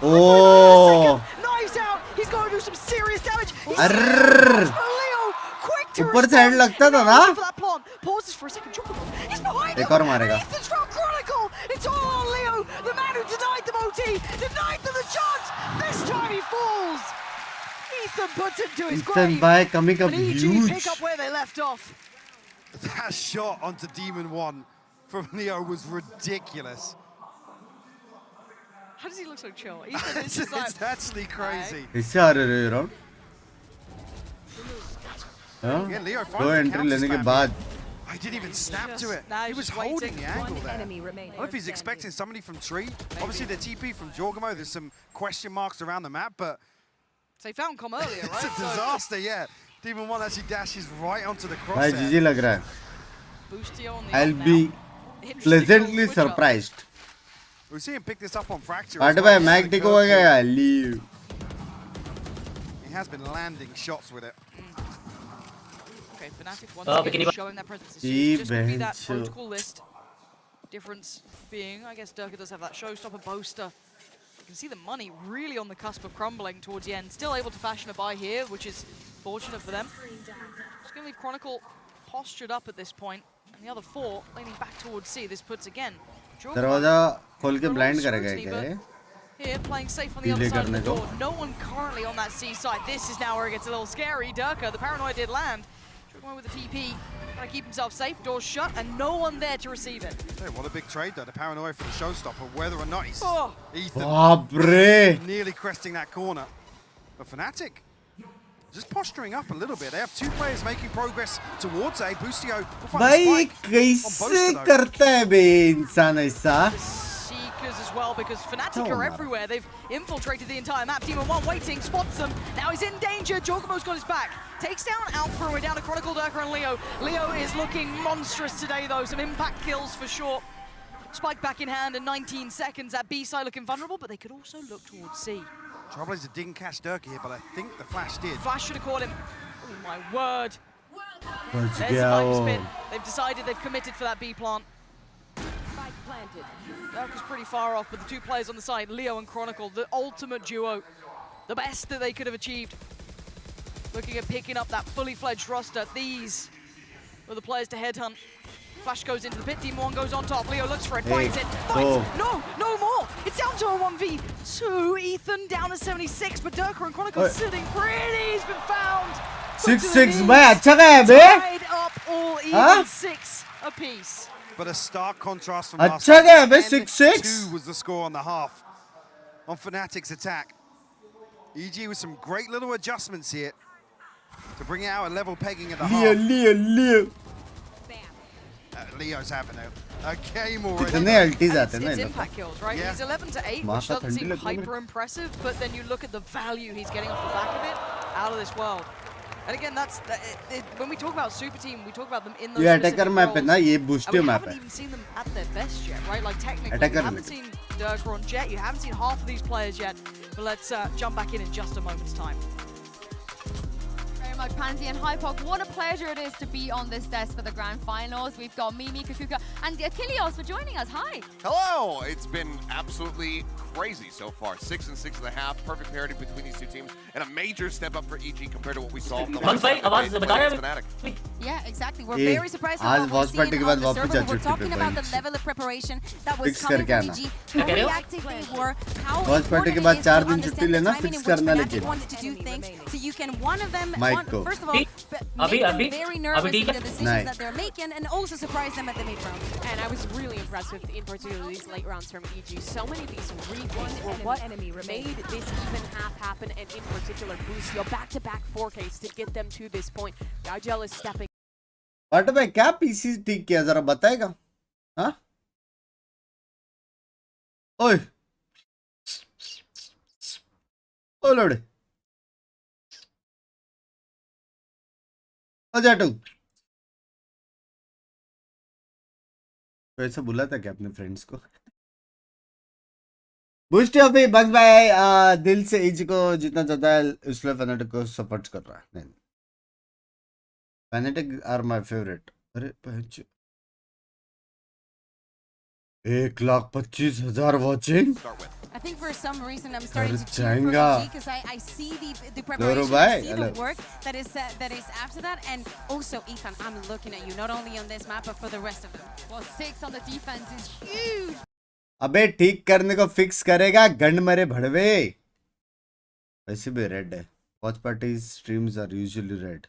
Oh! Knives out. He's going to do some serious damage. He's Arrrrrr. Leo, quick to ऊपर से head लगता था ना. for that plant. Pauses for a second. He's behind एक him. और मारेगा. Ethan's from Chronicle. It's all on Leo, the man who denied them OT, denied them the chance. This time he falls. Ethan puts it to his Ethan grave. by coming up And EG huge. pick up where they left off. That shot onto Demon 1 from Leo was ridiculous. How does he look so chill? Ethan is just like, It's actually crazy. इससे आ रहे हो round. Yeah, Leo दो finds the entry counter लेने के spam. बाद. I didn't even snap to it. Nah, He he's was just holding waiting. the angle One there. enemy I remaining. don't know if he's expecting somebody from Tree. Obviously, the TP from Jorgamo, there's some question marks around the map, but So he found Com earlier, it's right? a disaster, yeah. Demon 1 actually dashes right onto the भाई crosshair. जीजी लग रहा है. Boostio on the I'll up be now. pleasantly Switch up. surprised. We see him pick this up on Fracture. Party as भाई well. Mac टिको हो गया. Leave. He has been landing shots with it. Okay, Fnatic once again showing that presence. It's just going to be that protocol list. Difference being, I guess Durka does have that showstopper boaster. You can see the money really on the cusp of crumbling towards the end. Still able to fashion a buy here, which is fortunate for them. Just going to leave Chronicle postured up at this point, and the other 4 leaning back towards C. This puts again. दरवाजा खोल के blind करेगा क्या ये? Here, playing safe on the other side of the door. No one currently on that C side. This is now where it gets a little scary. Durka, the paranoid did land. Jorgamo with the TP, trying to keep himself safe. Doors shut, and no one there to receive it. Hey, what a big trade though. The paranoia for the showstopper, whether or not he's Ethan बाप रे. nearly cresting that corner. But Fnatic just posturing up a little bit. They have 2 players making progress towards A. Boostio will find a भाई spike on कैसे Boaster, though. करता है बे इंसान ऐसा? Seekers as well, because Fnatic are everywhere. They've infiltrated the entire map. Demon 1 waiting, spots them. Now he's in danger. Jorgamo's got his back. Takes down Alpha, we're down to Chronicle, Durka, and Leo. Leo is looking monstrous today, though. Some impact kills for sure. Spike back in hand in 19 seconds. That B side looking vulnerable, but they could also look towards C. Trailblazer didn't catch Durka here, but I think the flash did. Flash should have caught him. Oh my word. बच There's the गया time वो. spin. They've decided they've committed for that B plant. Durka's pretty far off, but the 2 players on the side, Leo and Chronicle, the ultimate duo. The best that they could have achieved. Looking at picking up that fully fledged roster. These were the players to headhunt. Flash goes into the pit, Demon 1 goes on top, Leo looks for it, finds it, fights, no more! It's down to a 1v2, Ethan down to 76, but Durka and Chronicle sitting pretty, he's been found! 6-6 भाई अच्छा गया बे. Tied up all even 6 apiece. But a stark contrast from last अच्छा गया time. Bay 10-2 6-6. was the score on the half on Fnatic's attack. EG with some great little adjustments here to bring it out a level pegging at the half. Leo. Leo's having a game already. कितने अल्टीज आते हैं ना It's in impact kills, right? Yeah. He's 11 to 8, which doesn't seem hyper impressive, but then you look at the value he's getting off the back of it, out of this world. And again, that's when we talk about super team, we talk about them in those ये specific attacker map है ना, ये roles. बूस्टियो And we map haven't है. even seen them at their best yet, right? Like technically, Attacker you haven't seen Durka on Jet, you haven't seen half of these players yet. But let's jump back in just a moment's time. Very much, Pansy and Hypok. What a pleasure it is to be on this desk for the grand finals. We've got Mimi, Kakuka, and Achilleos for joining us. Hi. Hello! It's been absolutely crazy so far. 6 and 6.5, perfect parity between these two teams, and a major step up for EG compared to what we saw from the last time Fnatic. Yeah, exactly. We're very surprised with what we're seeing on the server. We're talking about the level of preparation that was coming from EG, how reactive they were, how important it is to understand the timing in which Fnatic wants to do things, so you can one of them, first of all, make them very nervous in the decisions that they're making, and also surprise them at the mid round. And I was really impressed with, in particular, these late rounds from EG. So many of these replays were what made this even half happen, and in particular, boost your back-to-back 4Ks to get them to this point. Gagel is stepping. But भाई क्या PC ठीक किया जरा बताएगा? हाँ? ओए, ओ लोड़े, ओ जाटू, तो ऐसा बुला था क्या अपने फ्रेंड्स को? बूस्ट अभी बग्स भाई दिल से इज को जितना चाहता है इसलिए फैनेटिक को सपोर्ट कर रहा है. नहीं, Fnatic are my favorite. अरे पहुंच 1,25,000 watching. I think for some reason I'm starting to cheer for EG because I see the preparation, I see the work that is after that, and also Ethan, I'm looking at you not only on this map but for the rest of them. Well, 6 on the defense is huge. अबे ठीक करने को fix करेगा गंड मरे भड़वे. वैसे भी red है. Watch party streams are usually red.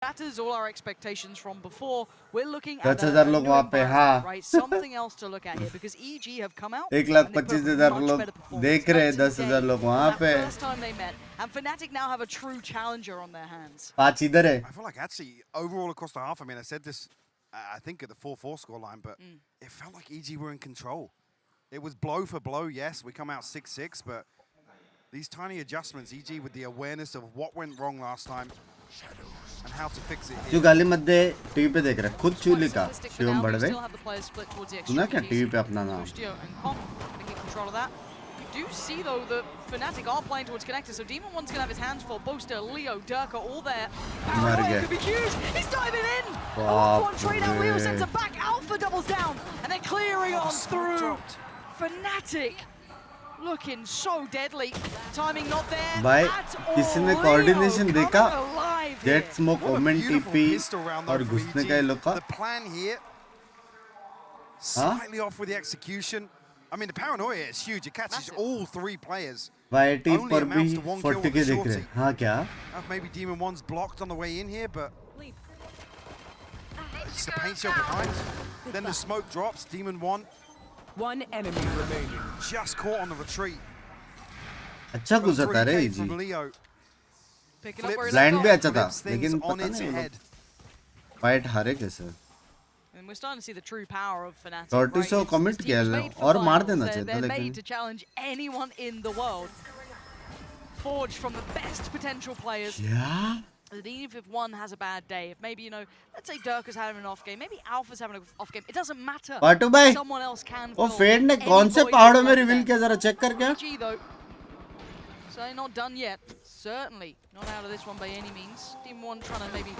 That is all our expectations from before. We're looking at 10,000 लोग वहाँ पे हाँ. right? Something else to look at here because EG have come out. 1,25,000 लोग देख रहे हैं 10,000 लोग वहाँ पे. First time they met, and Fnatic now have a true challenger on their hands. 5 इधर है. I feel like actually overall across the half, I mean, I said this, I think at the 4-4 scoreline, but it felt like EG were in control. It was blow for blow. Yes, we come out 6-6, but these tiny adjustments, EG with the awareness of what went wrong last time. And how to fix it. जो गाली मध्य TV पे देख रहा है खुद चूली का शिवम बड़वे सुना क्या टीवी पे अपना नाम. You do see though that Fnatic are playing towards connector, so Demon One's gonna have his hands full. Boaster, Leo, Durka, all there. Paranoia could be huge. He's diving in. One trade out. Leo sends it back. Alpha doubles down, and they're clearing on through. Fnatic looking so deadly. Timing not there. भाई at all. किसी ने coordination देखा? Jet smoke women TP और घुसने का ये लोग का. The plan here slightly off with the execution. I mean, the paranoia is huge. It catches all 3 players. YT पर भी 40 के देख रहे. हाँ क्या? Maybe Demon One's blocked on the way in here, but it's the paint shell behind. Then the smoke drops. Demon One. One enemy remaining. Just caught on the retreat. अच्छा गुजरता रहे इजी. ब्लाइंड भी अच्छा था, लेकिन पता नहीं fight हारे कैसे. And we're starting to see the true power of Fnatic. Lotus को कमेंट किया और मार देना चाहिए था, They're लेकिन made to challenge anyone in the world. Forged from the best potential players. Yeah. That even if one has a bad day, if maybe, you know, let's say Durka's having an off game, maybe Alpha's having an off game, it doesn't matter. पाटू भाई, someone else can. वो fade ने कौन से पहाड़ों में reveal किया जरा check कर क्या? So they're not done yet. Certainly not out of this one by any means. Team 1 trying to maybe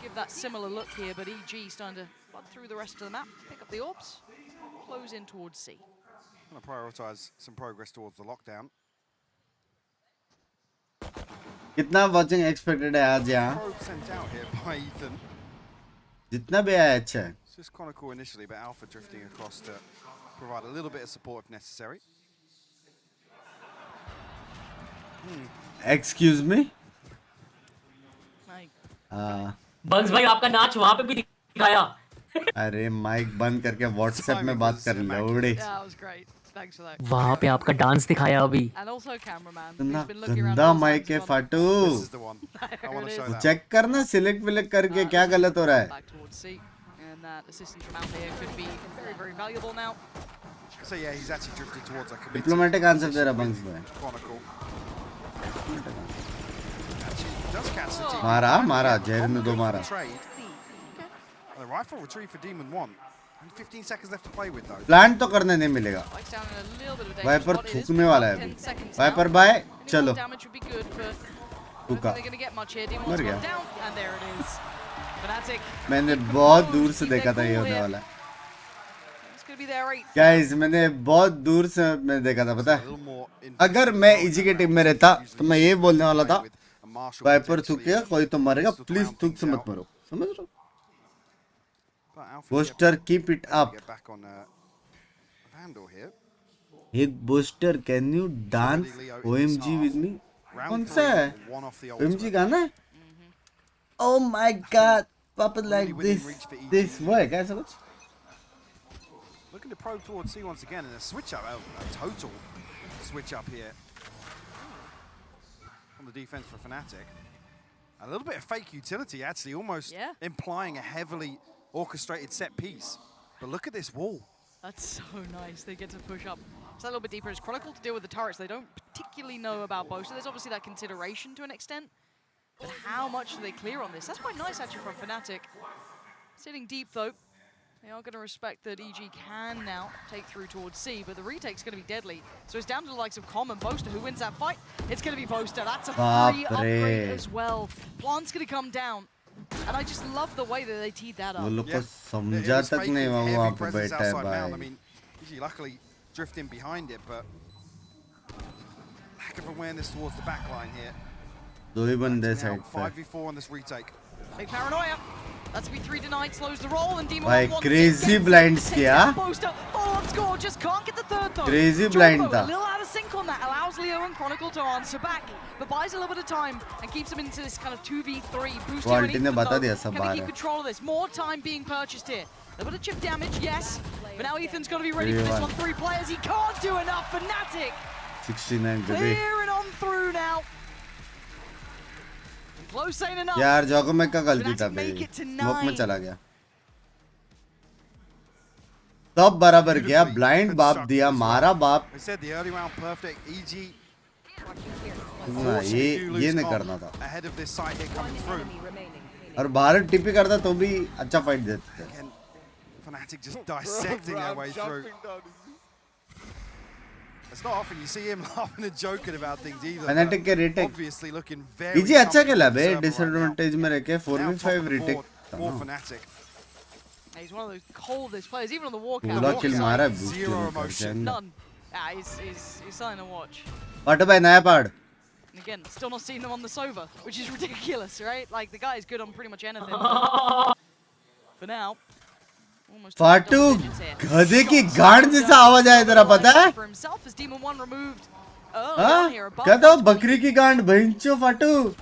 give that similar look here, but EG starting to flood through the rest of the map, pick up the orbs, close in towards C. I'm going to prioritize some progress towards the lockdown. कितना watching expected है आज यहाँ? Sent out here by Ethan. जितना भी आया अच्छा है. It's just Chronicle initially, but Alpha drifting across to provide a little bit of support if necessary. Excuse me? Bugs भाई आपका नाच वहाँ पे भी दिखाया. अरे माइक बंद करके व्हाट्सएप में बात कर लौड़े. वहाँ पे आपका डांस दिखाया अभी. इतना गंदा माइक है फाटू. चेक करना सिलेक्ट विलेक्ट करके क्या गलत हो रहा है. डिप्लोमेटिक आंसर दे रहा बंक्स में. मारा मारा जेर ने 2 मारा. Rifle retrieve for Demon 1. And 15 seconds left to play with though. Plan तो करने नहीं मिलेगा. वाइपर थूकने वाला है अभी. वाइपर बाय चलो. थूका. मर गया. मैंने बहुत दूर से देखा था ये होने वाला. गाइस मैंने बहुत दूर से मैं देखा था, पता है अगर मैं इजी के टीम में रहता तो मैं ये बोलने वाला था वाइपर थूकेगा कोई तो मरेगा, प्लीज थूक से मत मरो, समझ रहे हो? Booster keep it up. एक booster can you dance OMG with me? कौन सा है ओएमजी गाना है? ओह माय गॉड पापा लाइक दिस वो है क्या ऐसा कुछ? Looking to probe towards C once again, and a switch up, a total switch up here on the defense for Fnatic. A little bit of fake utility, actually, almost implying a heavily orchestrated set piece. But look at this wall. That's so nice. They get to push up. It's a little bit deeper. It's Chronicle to deal with the turrets. They don't particularly know about both. So there's obviously that consideration to an extent. But how much do they clear on this? That's quite nice, actually, from Fnatic. Sitting deep, though. They are going to respect that EG can now take through towards C, but the retake's going to be deadly. So it's down to the likes of Com and Boaster. Who wins that fight? It's going to be Boaster. That's a free upgrade as well. Plant's going to come down. And I just love the way that they teed that up. वो लोग को समझा तक नहीं वो वहाँ पे बैठा है भाई. I mean, EG luckily drifting behind it, but lack of awareness towards the back line here. दो ही बंदे साइड पे. 5v4 on this retake. Big paranoia. That's be 3 denied, slows the roll, and Demon भाई crazy blinds किया. Follow-up score, just can't get the third though. Crazy blind था. A little out of sync on that, allows Leo and Chronicle to answer back, but buys a little bit of time and keeps them into this kind of 2v3. Quality ने बता दिया सब Can बाहर they keep है. control of this? More time being purchased here. A little bit of chip damage, yes, but now Ethan's got to be ready for this one. 3 players, he can't do enough. Fnatic 69 baby. clearing on through now. Close ain't enough. यार जोकोमेक का गलती था भाई. Smoke में चला गया. तब बराबर गया, ब्लाइंड बाप दिया, मारा बाप. ये नहीं करना था. और बाहर टिपी करता तो भी अच्छा फाइट देते थे. Fnatic just dissecting their way through. It's not often you see him laughing and joking about things either. Fnatic के retake. Obviously looking very. Easy अच्छा खेला बे, disadvantage में रह के 4v5 retake. For Fnatic. He's one of those coldest players, even on the walkout. पूरा kill मारा है. Zero emotion. None. Yeah, he's something to watch. Part भाई नया part. And again, still not seeing him on the Sova, which is ridiculous, right? Like the guy is good on pretty much anything. For now. फाटू गधे की गांड जैसा आवाज आया तेरा पता है? हाँ? क्या था बकरी की गांड भैंचो फाटू?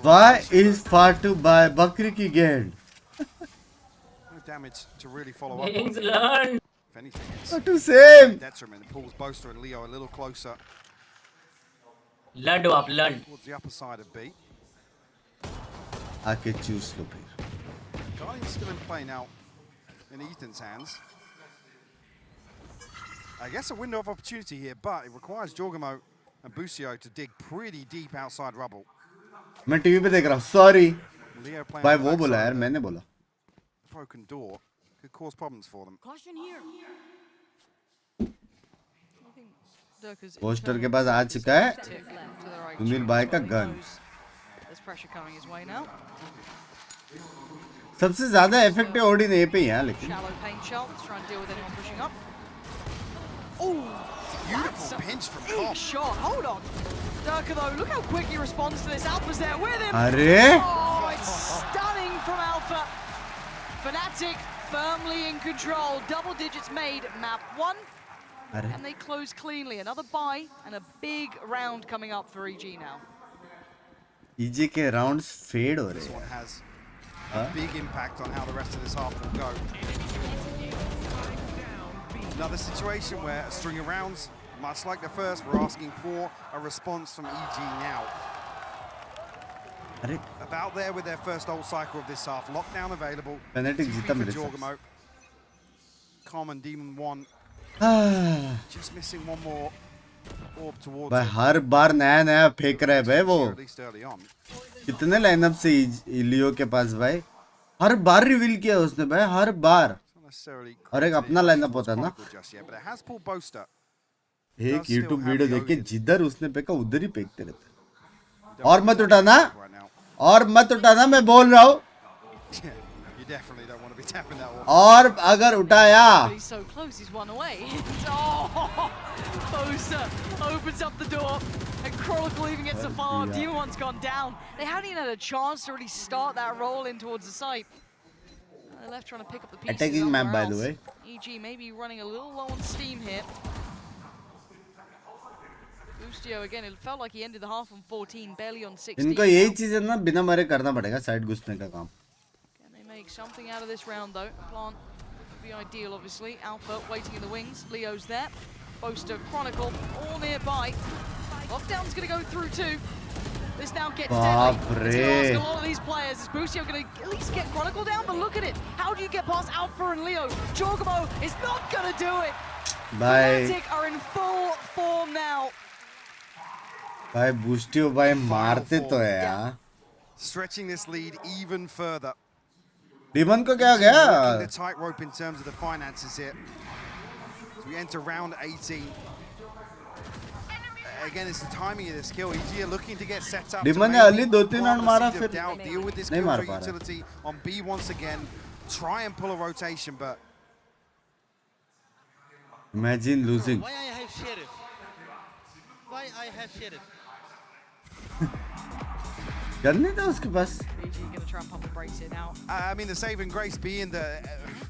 Why is फाटू by बकरी की गांड? Damage to really follow up. Binks learn. If anything, it's Fatou same. detriment. It pulls Boaster and Leo a little closer. Learn up, learn. Towards the upper side of B. आके चूस लो फिर. Guardian's still in play now in Ethan's hands. I guess a window of opportunity here, but it requires Jorgamo and Busio to dig pretty deep outside rubble. मैं TV पे देख रहा हूँ. Sorry. Leo playing भाई on the वो बोला backside. यार, मैंने बोला. Broken door could cause problems for them. Caution here. Poster के पास आ चुका है सुनील भाई का gun. There's pressure coming his way now. सबसे ज्यादा इफेक्टिव ओडी ने पे ही है लेकिन. Shallow paint shot. Let's try and deal with anyone pushing up. Oh, beautiful pinch from Cop. Shot. Hold on. Durka though, look how quick he responds to this. Alpha's there with him. अरे? Oh, it's stunning from Alpha. Fnatic firmly in control. Double digits made. Map 1. And they close cleanly. Another buy and a big round coming up for EG now. EG के rounds fade हो रहे This हैं. one has a big impact on how the rest of this half will go. Another situation where a string of rounds, much like the first, we're asking for a response from EG now. About there with their first ult cycle of this half. Lockdown available. Fnatic जीता मेरे Jorgamo. Common Demon 1. Just missing one more orb towards भाई हर बार नया नया फेंक रहा है भाई वो. at least early on. कितने लाइनअप से लियो के पास भाई हर बार रिवील किया उसने भाई हर बार. और एक अपना लाइनअप होता है ना. But it has pulled Boaster. एक YouTube वीडियो देख के जिधर उसने फेंका उधर ही फेंकते रहते. और मत उठाना और मत उठाना, मैं बोल रहा हूँ. You definitely don't want to be tapping that wall. और अगर उठाया. He's so close, he's one away. Oh, Bosa opens up the door, and Chronicle even gets a follow-up. Demon One's gone down. They haven't even had a chance to really start that roll in towards the site. They're left trying to pick up the pieces. Attacking map, by the way. EG maybe running a little low on steam here. Boostio again, it felt like he ended the half on 14, barely on 16. इनको यही चीज़ है ना, बिना मरे करना पड़ेगा side घुसने का काम. Can they make something out of this round though? Plant would be ideal, obviously. Alpha waiting in the wings. Leo's there. Boaster, Chronicle, all nearby. Lockdown's going to go through too. This now gets deadly. It's going to ask a lot of these players. Is Boostio going to at least get Chronicle down? But look at it. How do you get past Alpha and Leo? Jorgamo is not going to do it. Bye. Fnatic are in full form now. भाई बूस्टियो भाई मारते तो है यार. Stretching this lead even further. Demon को क्या हो गया? The tightrope in terms of the finances here. So we enter round 18. Again, it's the timing of this kill. EG are looking to get set up. Demon ने Ali 2-3 round मारा फिर deal with this नहीं kill मार for पा रहा. utility on B once again. Try and pull a rotation, but Imagine losing. Why I have Sheriff? Why I have Sheriff? करने था उसके पास. EG going to try and pump the brakes here now. I mean, the saving grace being that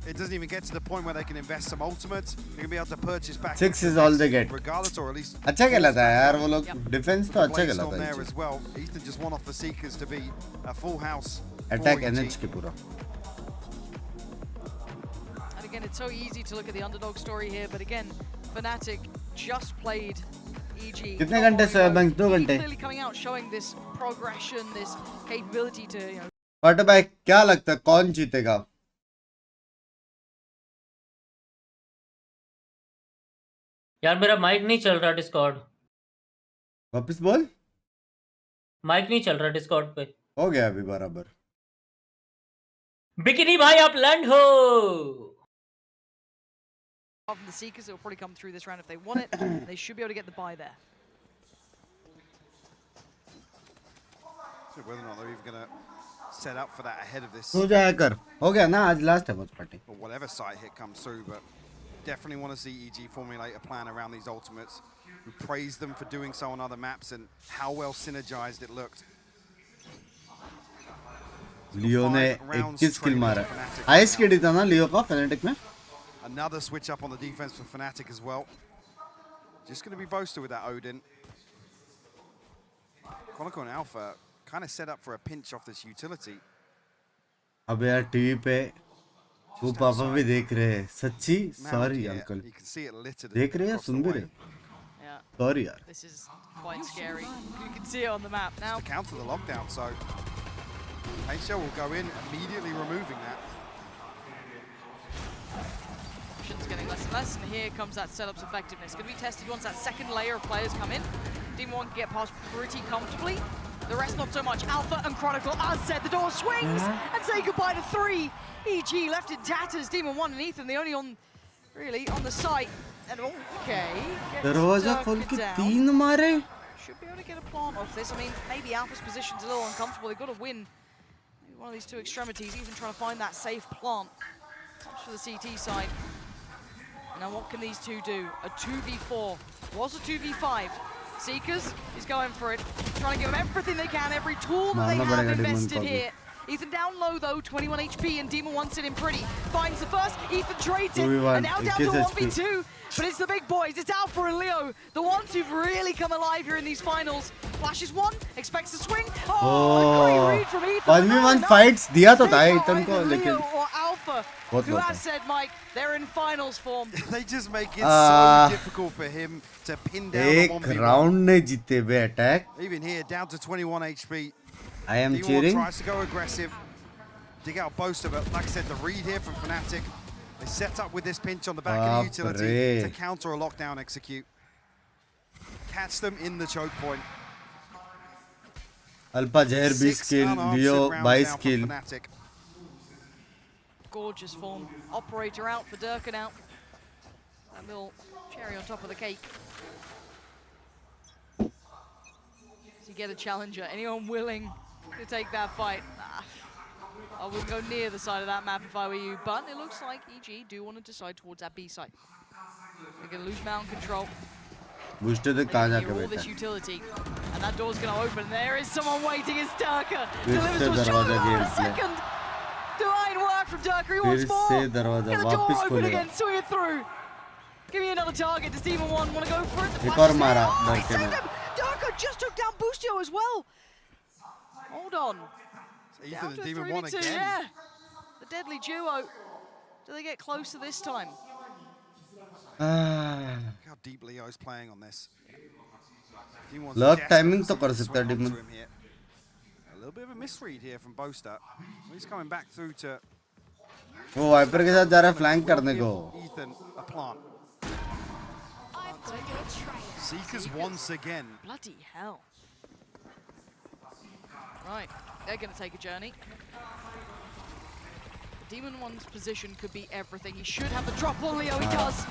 it doesn't even get to the point where they can invest some ultimates. They're going to be able to purchase back. 6 is all they get. Regardless, or at least. अच्छा खेला था यार वो लोग. Defence तो अच्छा खेला था. there as well. Ethan just one off the Seekers to be a full house. Attack NH के पूरा. And again, it's so easy to look at the underdog story here, but again, Fnatic just played EG. कितने घंटे सोया Binks? 2 घंटे. Clearly coming out showing this progression, this capability to, you know. But भाई क्या लगता है कौन जीतेगा? यार मेरा माइक नहीं चल रहा डिस्कॉर्ड. वापस बोल. माइक नहीं चल रहा डिस्कॉर्ड पे. हो गया अभी बराबर. बिकिनी भाई आप लैंड हो. From the Seekers, it will probably come through this round if they want it. They should be able to get the buy there. So whether or not they're even going to set up for that ahead of this. हो जाया कर. हो गया ना आज last है Watchparty. Or whatever site hit comes through, but definitely want to see EG formulate a plan around these ultimates. We praised them for doing so on other maps and how well synergized it looked. लियो ने 21 किल मारा. Highest KD था ना लियो का Fnatic में. Another switch up on the defense for Fnatic as well. Just going to be Boaster with that Odin. Chronicle and Alpha kind of set up for a pinch off this utility. अब यार TV पे वो पापा भी देख रहे हैं. सच्ची सॉरी अंकल. देख रहे हैं सुन भी रहे. Sorry यार. This is quite scary. You can see it on the map now. To counter the lockdown, so Painshell will go in, immediately removing that. Options getting less and less, and here comes that setup's effectiveness. Going to be tested once that second layer of players come in. Demon One can get past pretty comfortably. The rest not so much. Alpha and Chronicle, as said, the door swings and say goodbye to 3. EG left in tatters. Demon One and Ethan, the only on, really, on the site. And okay, दरवाजा खोल के 3 मारे. Should be able to get a plant off this. I mean, maybe Alpha's position's a little uncomfortable. They've got to win maybe one of these two extremities. Even trying to find that safe plant. Comes for the CT side. Now what can these two do? A 2v4. Was a 2v5. Seekers is going for it. Trying to give them everything they can, every tool that they have invested here. Ethan down low though, 21 HP, and Demon One sitting pretty. Finds the first, Ethan trades it, and now down to 1v2. But it's the big boys, it's Alpha and Leo, the ones who've really come alive here in these finals. Flashes one, expects to swing. Oh, great read from Ethan. 1v1 fights दिया तो था Ethan को, लेकिन or Alpha, who has said, Mike, they're in finals form. They just make it so difficult for him to pin down the 1v1. एक round ने जीते हुए attack. Even here, down to 21 HP. I am cheering. Tries to go aggressive, dig out Boaster, but like I said, the read here from Fnatic. They set up with this pinch on the back of the utility to counter a lockdown execute. Catch them in the choke point. Alpha Jair 20 kill, Leo 22 kill. Gorgeous form. Operator out for Durkin out. That little cherry on top of the cake. To get a challenger. Anyone willing to take that fight. I wouldn't go near the side of that map if I were you, but it looks like EG do want to decide towards that B side. They're going to lose mountain control. Booster de kahan jaake all baitha this utility, and that door's going to open. There is someone waiting. It's Durka. फिर Delivers से to a दरवाजा shot. Game A play second. Divine work from Durka. He फिर wants more. से दरवाजा Get the door वापस open खोलेगा again. Swing it through. Give me another target. Does Demon 1 want to go for it? The एक flash और is मारा there. Oh, he डरके saved ने him. Durka just took down Boostio as well. Hold on. Ethan Down and to Demon 1 3v2, again. yeah. The deadly duo. Do they get closer this time? Look how deep Leo's playing on this. Lock timing तो कर सकता है demon A little bit of a misread here from Boaster. He's coming back through to वो wiper के साथ जा रहा है फ्लैंक करने को Ethan a plant. Seekers once again. Bloody hell. Right, they're going to take a journey. Demon 1's position could be everything. He should have the drop on Leo. He does.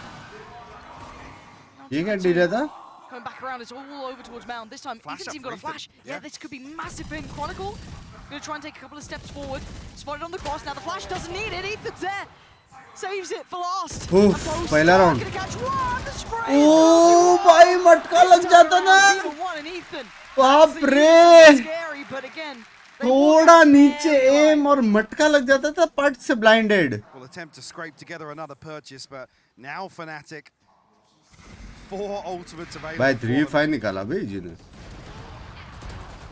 ये क्या deal है था Coming back around, it's all over towards Mound. This time, Flash Ethan's up even got a for Ethan. flash. Yeah, this could be massive for him. Chronicle, going to try and take a couple of steps forward. Spotted on the cross. Now the flash doesn't need it. Ethan's there. Saves it for last. पहला round Gonna catch one. The spray. ओ भाई मटका लग जाता ना Demon 1 and Ethan. बाप रे Scary, but again, थोड़ा नीचे एम और मटका लग जाता था पट से blinded Will attempt to scrape together another purchase, but now Fnatic 4 ultimates available. भाई 3-5 निकाला भाई जी ने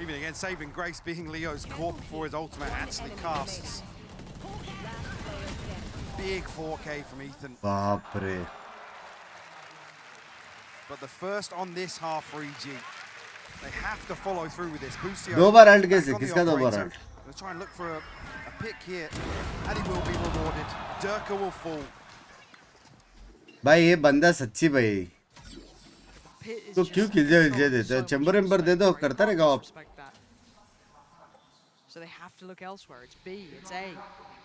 Even again, saving grace being Leo's caught before his ultimate actually casts. Big 4K from Ethan. बाप रे But the first on this half for EG. They have to follow through with this. Boostio दो बार ult back कैसे on the किसका दो बार operator. Ult Gonna try and look for a pick here, and he will be rewarded. Durka will fall. भाई ये बंदा सच्ची भाई तो क्यों खिलजे देते हो चैम्बर दे दो करता रहेगा आप So they have to look elsewhere. It's B, it's A.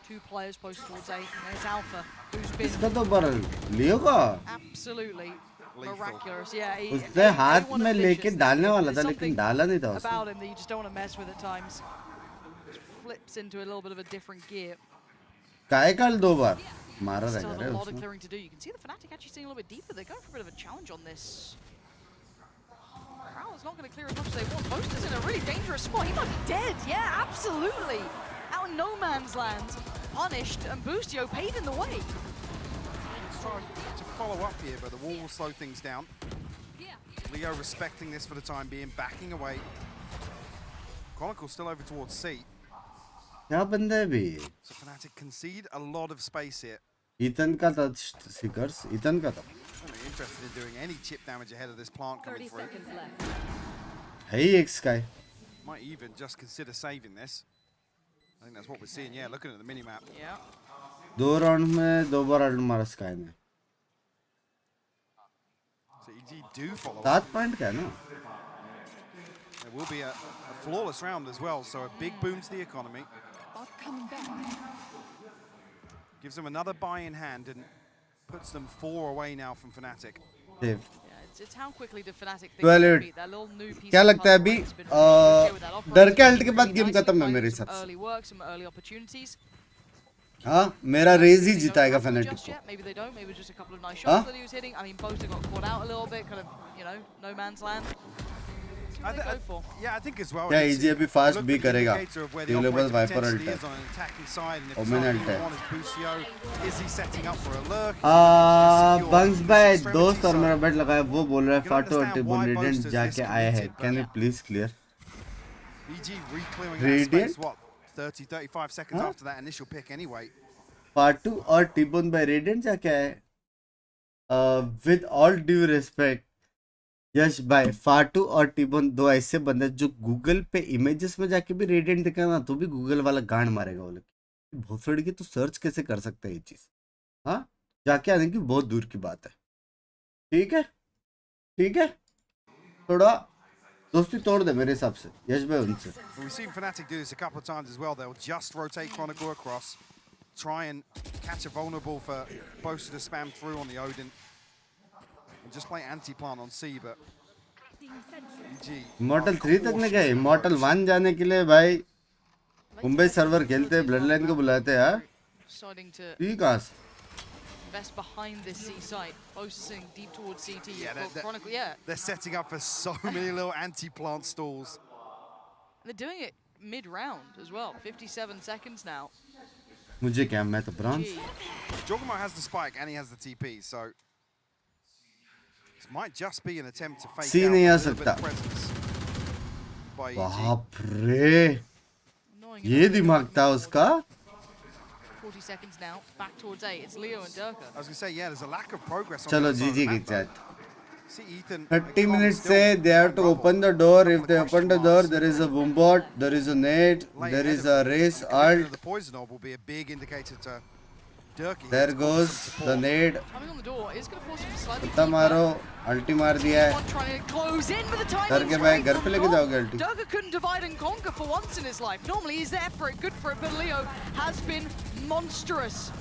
2 players close towards A. And there's Alpha, who's been इसका तो बार लियो का absolutely miraculous. Yeah, उसने हाथ में लेके डालने वाला था लेकिन डाला नहीं था उसने about him that you just don't want to mess with at times. Just flips into a little bit of a different gear. कायकाल दो बार मारा Still रहेगा have रे a lot of उसने clearing to do. You can see the Fnatic actually staying a little bit deeper. They're going for a bit of a challenge on this. Prowler's not going to clear as much as they want. Boaster's in a really dangerous spot. He might be dead. Yeah, absolutely. Out in no man's land. Punished, and Boostio paid in the way. Trying to follow up here, but the wall will slow things down. Leo respecting this for the time being, backing away. Chronicle still over towards C. क्या बंदा है भी So Fnatic concede a lot of space here. Ethan का था seekers Ethan का था I'm not interested in doing any chip damage ahead of this plant coming through. है ही एक sky Might even just consider saving this. I think that's what we're seeing. Yeah, looking at the minimap. Yeah. दो round में दो बार alt मारा sky ने So EG do follow. 7 point का है ना There will be a flawless round as well, so a big boom to the economy. Gives them another buy in hand and puts them 4 away now from Fnatic. Save Yeah, it's how quickly the Fnatic think 12 they hit. beat that little new piece क्या of लगता है puzzle अभी that's been really with that operator. डर के alt के बाद Really game nicely खत्म है played मेरे with some हिसाब से early work, some early opportunities. हाँ मेरा रेज ही They don't जिताएगा have them फैनेटिक just को yet. Maybe they don't. Maybe just a couple of nice Huh? shots that he was hitting. I mean, Boaster got caught out a little bit, kind of, you know, no man's land. See what they go for. Yeah, I think as well. क्या it's- easy अभी fast look भी for the करेगा indicator of where the ड्यूरेबल operator Viper ult potentially है is on an attacking side, and if Omen it's ult है one is Boostio, is he setting up for a lurk? Bunks भाई दोस्त और मेरा बेट लगाया वो बोल रहा है फाटो और टिबो रेडिएंट जाके आया है can you please clear EG reclearing that Radiant? space, what, 30, 35 seconds Huh? after that initial pick anyway. फाटू और टिबोन बाय रेडिएंट जाके आए विद ऑल ड्यू रिस्पेक्ट यश भाई फाटू और टिबोन दो ऐसे बंदे जो गूगल पे इमेजेस में जाके भी रेडिएंट दिखा ना तो भी गूगल वाला गांड मारेगा वो लोग भोसड़ी की तो सर्च कैसे कर सकता है ये चीज हाँ जाके आने की बहुत दूर की बात है ठीक है थोड़ा दोस्ती तोड़ दे मेरे हिसाब से यश भाई उनसे We've seen Fnatic do this a couple of times as well. They'll just rotate Chronicle across, try and catch a vulnerable for Boaster to spam through on the Odin, and just play anti-plant on C, but EG... immortal 3 तक नहीं गए immortal 1 जाने के लिए भाई Mumbai server खेलते हैं, bloodline को बुलाते हैं यार। Starting to ठीक है। invest behind this C site, focusing deep towards CT. Yeah, You've got Chronicle, yeah. They're setting up for so many little anti-plant stalls. They're doing it mid-round as well. 57 seconds now. मुझे क्या, मैं तो bronze. Jorgamo has the spike and he has the TP, so this might just be an attempt to fake सी out नहीं a आ little bit सकता। of presence by EG. बाप रे, ये दिमाग था उसका। 40 seconds now, back towards A. It's Leo and Durka. I was gonna say, yeah, there's a lack of progress on चलो the other side of जीजी the की map, though. Chat. See Ethan, 30 minutes से they have to open the door. If they open the door, there is a boom bot, there is a nade, there is a race ult. The poison orb will be a big indicator to Durkee. There goes the nade. Coming on the door is going to force him to slightly उतना मारो, अल्टी मार दिया है। trying to close in with the timing. करके भाई घर पे लेके जाओगे अल्टी। Durka couldn't divide and conquer for once in his life. Normally he's there for it, good for it, but Leo has been monstrous.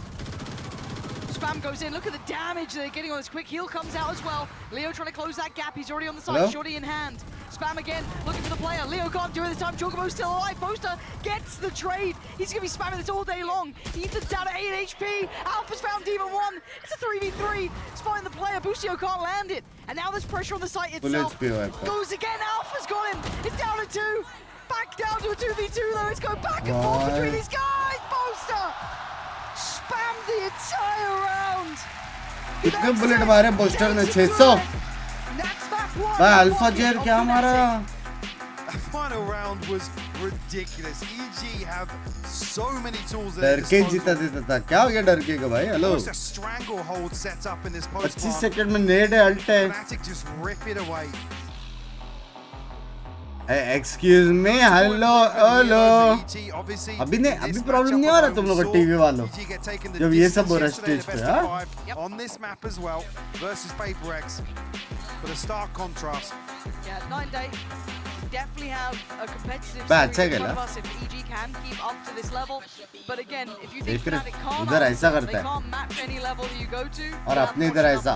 Spam goes in. Look at the damage they're getting on this quick heal comes out as well. Leo trying to close that gap. He's already on the side. Hello? Shorty in hand. Spam again, looking for the player. Leo can't do it this time. Jorgamo's still alive. Boaster gets the trade. He's going to be spamming this all day long. Ethan's down at 8 HP. Alpha's found Demon 1. It's a 3v3. Spotting the player. Boostio can't land it. And now there's pressure on the site itself. Goes again. Alpha's got him. It's down to 2. Back down to a 2v2 though. It's going back and forth between these guys. Boaster spammed the entire round. कितने bullet मारे booster ने? 600। भाई alpha जेर क्या मारा? That final round was ridiculous. EG have so many tools. डर के जीता देता था। क्या हो गया डर के का भाई? Hello. Almost a stranglehold set up in this post. 25 second में नेड है, अल्ट है। Fnatic just rip it away. Excuse me, hello hello. अभी नहीं, अभी प्रॉब्लम नहीं आ रहा तुम लोग को टीवी वालों जब ये सब हो रहा है स्टेज पे? हाँ On this map as well versus PaperX, but a stark contrast. Yeah, 9 day. Definitely have a competitive Bad, series in check it, front of huh? us if EG can keep up to this level. But again, if you think देख रहे Fnatic can't, उधर ऐसा they करता है can't match any level that you go to. और अपने इधर ऐसा।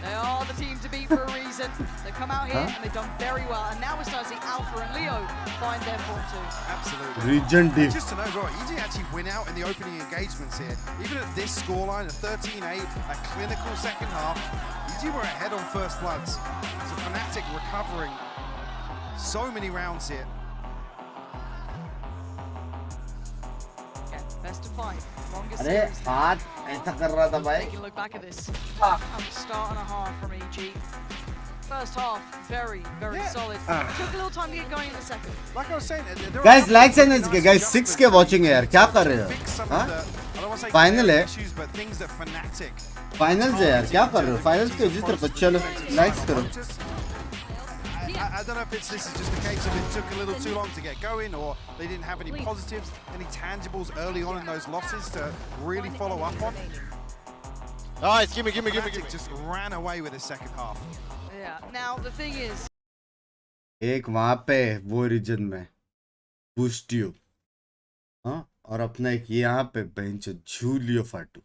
They are the team to beat for a reason. They come out here and they've done very well. And now we're starting to see Alpha and Leo find their form too. Absolutely. Region diff. Just to know, bro, EG actually win out in the opening engagements here. Even at this scoreline, a 13-8, a clinical second half, EG were ahead on first bloods. So Fnatic recovering so many rounds here. Yeah, best of 5. Longest अरे series. हाथ ऐसा कर रहा था भाई। Taking a look back at this. And a start and a half from EG. First half, very solid. It took a little time to get going in the second. Like I was saying, guys like से नहीं guys 6 के watching है यार, क्या कर रहे हो? हाँ फाइनल है, फाइनल्स है यार, क्या कर रहे हो? फाइनल्स के जिस तरफ चलो लाइक्स करो। I don't know if this is just a case of it took a little too long to get going, or they didn't have any positives, any tangibles early on in those losses to really follow up on. Nice, give me. Just ran away with the second half. Yeah, now the thing is, एक वहां पे वो reason में बूस्टियो, हाँ, और अपना एक यहाँ पे बेंच जूलियो फाटू।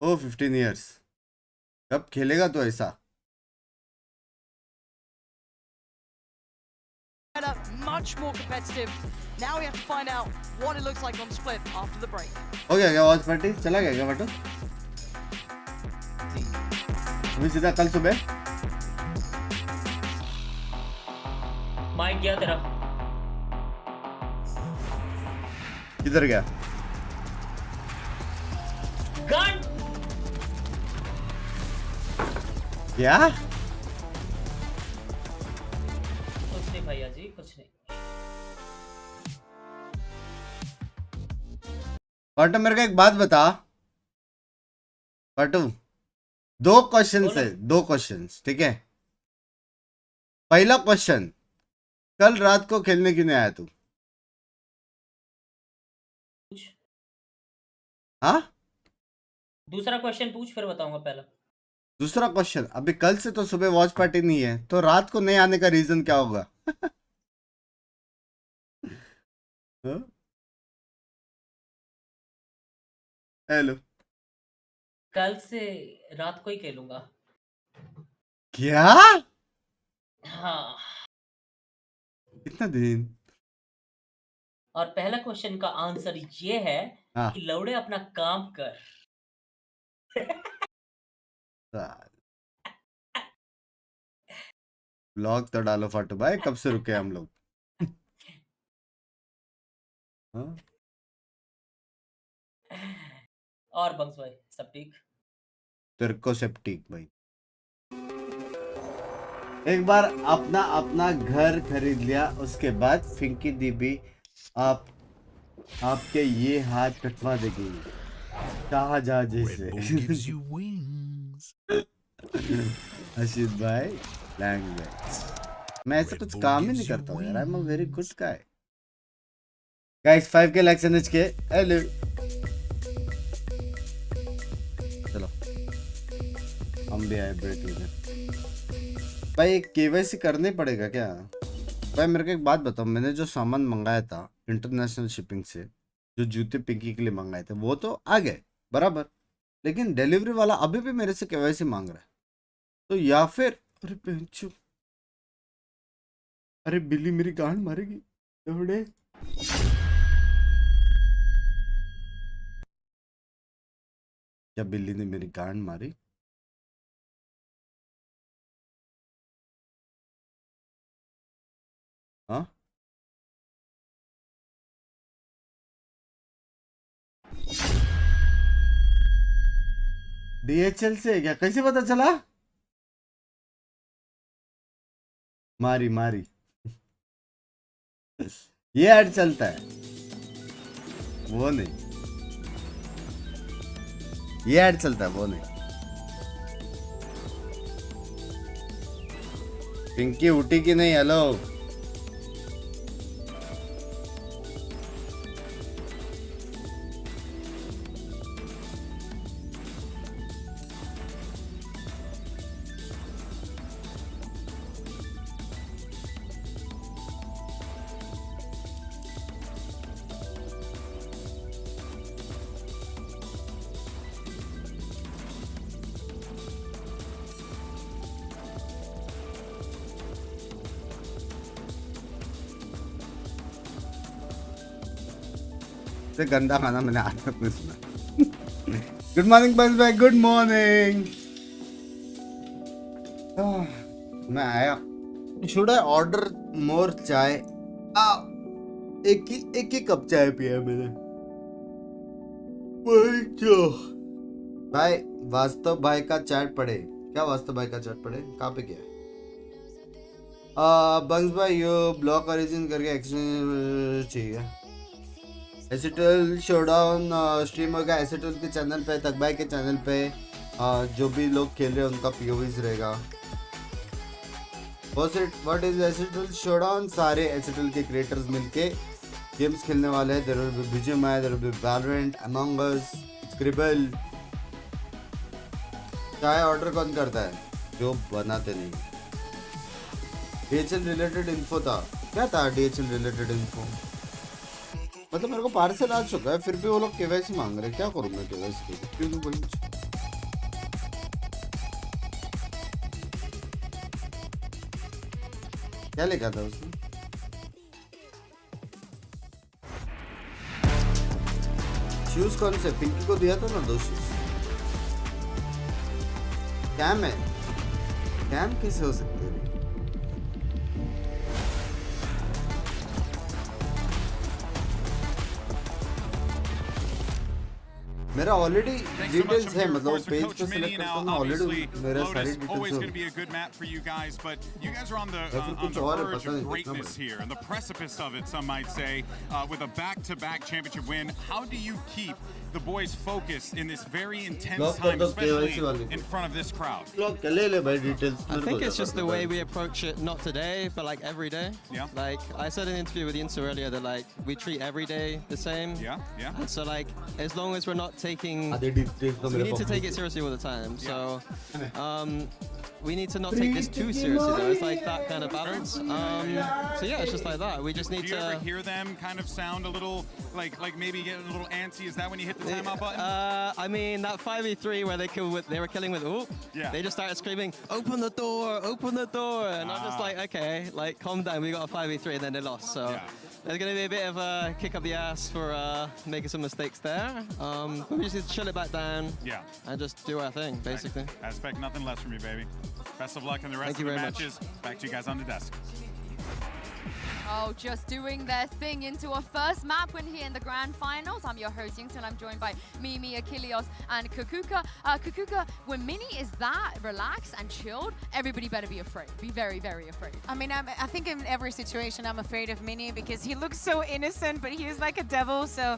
ओ 15 इयर्स कब खेलेगा तो ऐसा? much more competitive. Now we have to find out what it looks like on split after the break. हो गया क्या वॉच पार्टी? चला गया क्या फाटू? अभी सीधा कल सुबह माइक गया तेरा। किधर गया? गन क्या? कुछ नहीं भैया जी, कुछ नहीं। पाटू मेरे को एक बात बता पाटू, 2 क्वेश्चन है, 2 क्वेश्चंस, ठीक है? पहला क्वेश्चन, कल रात को खेलने क्यों नहीं आया तू? हाँ? दूसरा क्वेश्चन पूछ फिर बताऊंगा पहला। दूसरा क्वेश्चन, अभी कल से तो सुबह वॉच पार्टी नहीं है, तो रात को नहीं आने का रीजन क्या होगा? हेलो, कल से रात को ही खेलूंगा। क्या? हाँ कितना दिन? और पहला क्वेश्चन का आंसर ये है हाँ। कि लौड़े अपना काम कर। ब्लॉग तो डालो फाटू भाई, कब से रुके हम लोग? हाँ? और बंक्स भाई सब ठीक? तेरे को सब ठीक भाई। एक बार अपना अपना घर खरीद लिया, उसके बाद फिंकी दीदी आपके ये हाथ कटवा देगी शाहजहां जैसे। अशीत भाई लैंग्वेज, मैं ऐसा कुछ काम ही नहीं करता हूँ यार। I am a very good guy. Guys 5K likes and के हेलो। चलो हम भी आए ब्रेक लेने। भाई केवाईसी करने पड़ेगा क्या? भाई मेरे को एक बात बताओ, मैंने जो सामान मंगाया था इंटरनेशनल शिपिंग से, जो जूते पिंकी के लिए मंगाए थे वो तो आ गए बराबर, लेकिन डिलीवरी वाला अभी भी मेरे से केवाईसी मांग रहा है। तो या फिर अरे पेंचो, अरे बिल्ली मेरी गांड मारेगी थोड़े। क्या बिल्ली ने मेरी गांड मारी? हाँ DHL से क्या? कैसे पता चला? मारी मारी। ये ऐड चलता है वो नहीं, ये ऐड चलता है वो नहीं। पिंकी उठी कि नहीं? हेलो से गंदा खाना मैंने आज तक नहीं सुना। गुड मॉर्निंग बस भाई, गुड मॉर्निंग। मैं आया। शुड आई ऑर्डर मोर चाय? एक ही कप चाय पिया मैंने भाई। वास्तव भाई का चैट पढ़े क्या? वास्तव भाई का चैट पढ़े कहाँ पे गया? बंक्स भाई यो ब्लॉक ओरिजिन करके एक्सचेंज चाहिए। एसिटल शोडाउन स्ट्रीम होगा एसिटल के चैनल पे, तकबाई के चैनल पे। जो भी लोग खेल रहे हैं उनका POVs रहेगा। व्हाट इज एसिटल शोडाउन? सारे एसिटल के क्रिएटर्स मिलके गेम्स खेलने वाले हैं। There will be BGMI, there will be Valorant, Among Us, Scribble. चाय ऑर्डर कौन करता है? जो बनाते नहीं। DHL रिलेटेड इन्फो था क्या? था DHL रिलेटेड इन्फो? मतलब मेरे को पार्सल आ चुका है, फिर भी वो लोग केवाईसी मांग रहे हैं। क्या करूँ मैं केवाईसी के? क्यों नहीं बोलूँ? क्या लिखा था उसमें? शूज कौन से? पिंकी को दिया था ना 2 शूज। कैम है? कैम कैसे हो सकती है? मेरा ऑलरेडी डिटेल्स है, मतलब पेज को सिलेक्ट करता हूं ना, ऑलरेडी मेरा सारी details always going to be a good map for you guys, but you guys are on the verge of greatness here, and the precipice of it, some might say, with a back-to-back championship win. How do you keep the boys focused in this very intense time, especially in front of this crowd? I think it's just the way we approach it, not today, but like every day. Yeah. Like I said in an interview with Insta earlier that like we treat every day the same. Yeah, yeah. And so like as long as we're not taking, we need to take it seriously all the time. So we need to not take this too seriously though. It's like that kind of balance. So yeah, it's just like that. We just need to. Do you ever hear them kind of sound a little like maybe get a little antsy? Is that when you hit the timeout button? I mean that 5v3 where they were killing with they just started screaming, "Open the door, open the door," and I'm just like, okay, like calm down. We got a 5v3 and then they lost. So there's gonna be a bit of a kick up the ass for making some mistakes there. But we just need to chill it back down. Yeah. And just do our thing, basically. I expect nothing less from you, baby. Best of luck in the rest Thank of you the very matches. much. Back to you guys on the desk. Oh, just doing their thing into a first map win here in the grand finals. I'm your host, Yington. I'm joined by Mimi, Achilles, and Kukuka. Kukuka, when Mini is that relaxed and chilled, everybody better be afraid. Be very, very afraid. I mean, I think in every situation I'm afraid of Mini because he looks so innocent, but he is like a devil. So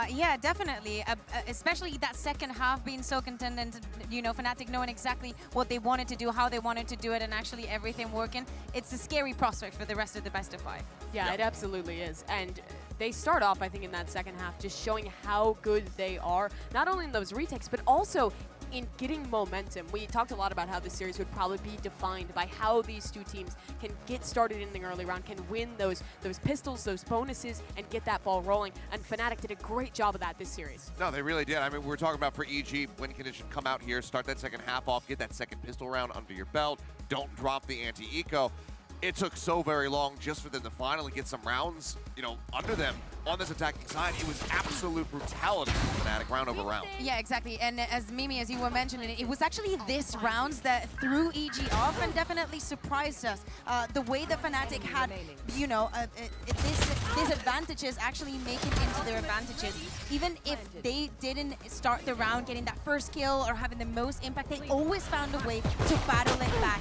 yeah, definitely. Especially that second half being so contended, you know, Fnatic knowing exactly what they wanted to do, how they wanted to do it, and actually everything working. It's a scary prospect for the rest of the best of 5. Yeah, it absolutely is. And they start off, I think, in that second half just showing how good they are, not only in those retakes, but also in getting momentum. We talked a lot about how this series would probably be defined by how these two teams can get started in the early round, can win those pistols, those bonuses, and get that ball rolling. And Fnatic did a great job of that this series. No, they really did. I mean, we were talking about for EG, win condition, come out here, start that second half off, get that second pistol round under your belt, don't drop the anti-eco. It took so very long just for them to finally get some rounds, you know, under them on this attacking side. It was absolute brutality for Fnatic round over round. Yeah, exactly. And as Mimi, as you were mentioning, it was actually this rounds that threw EG off and definitely surprised us. The way that Fnatic had, you know, these advantages actually make it into their advantages. Even if they didn't start the round getting that first kill or having the most impact, they always found a way to battle it back.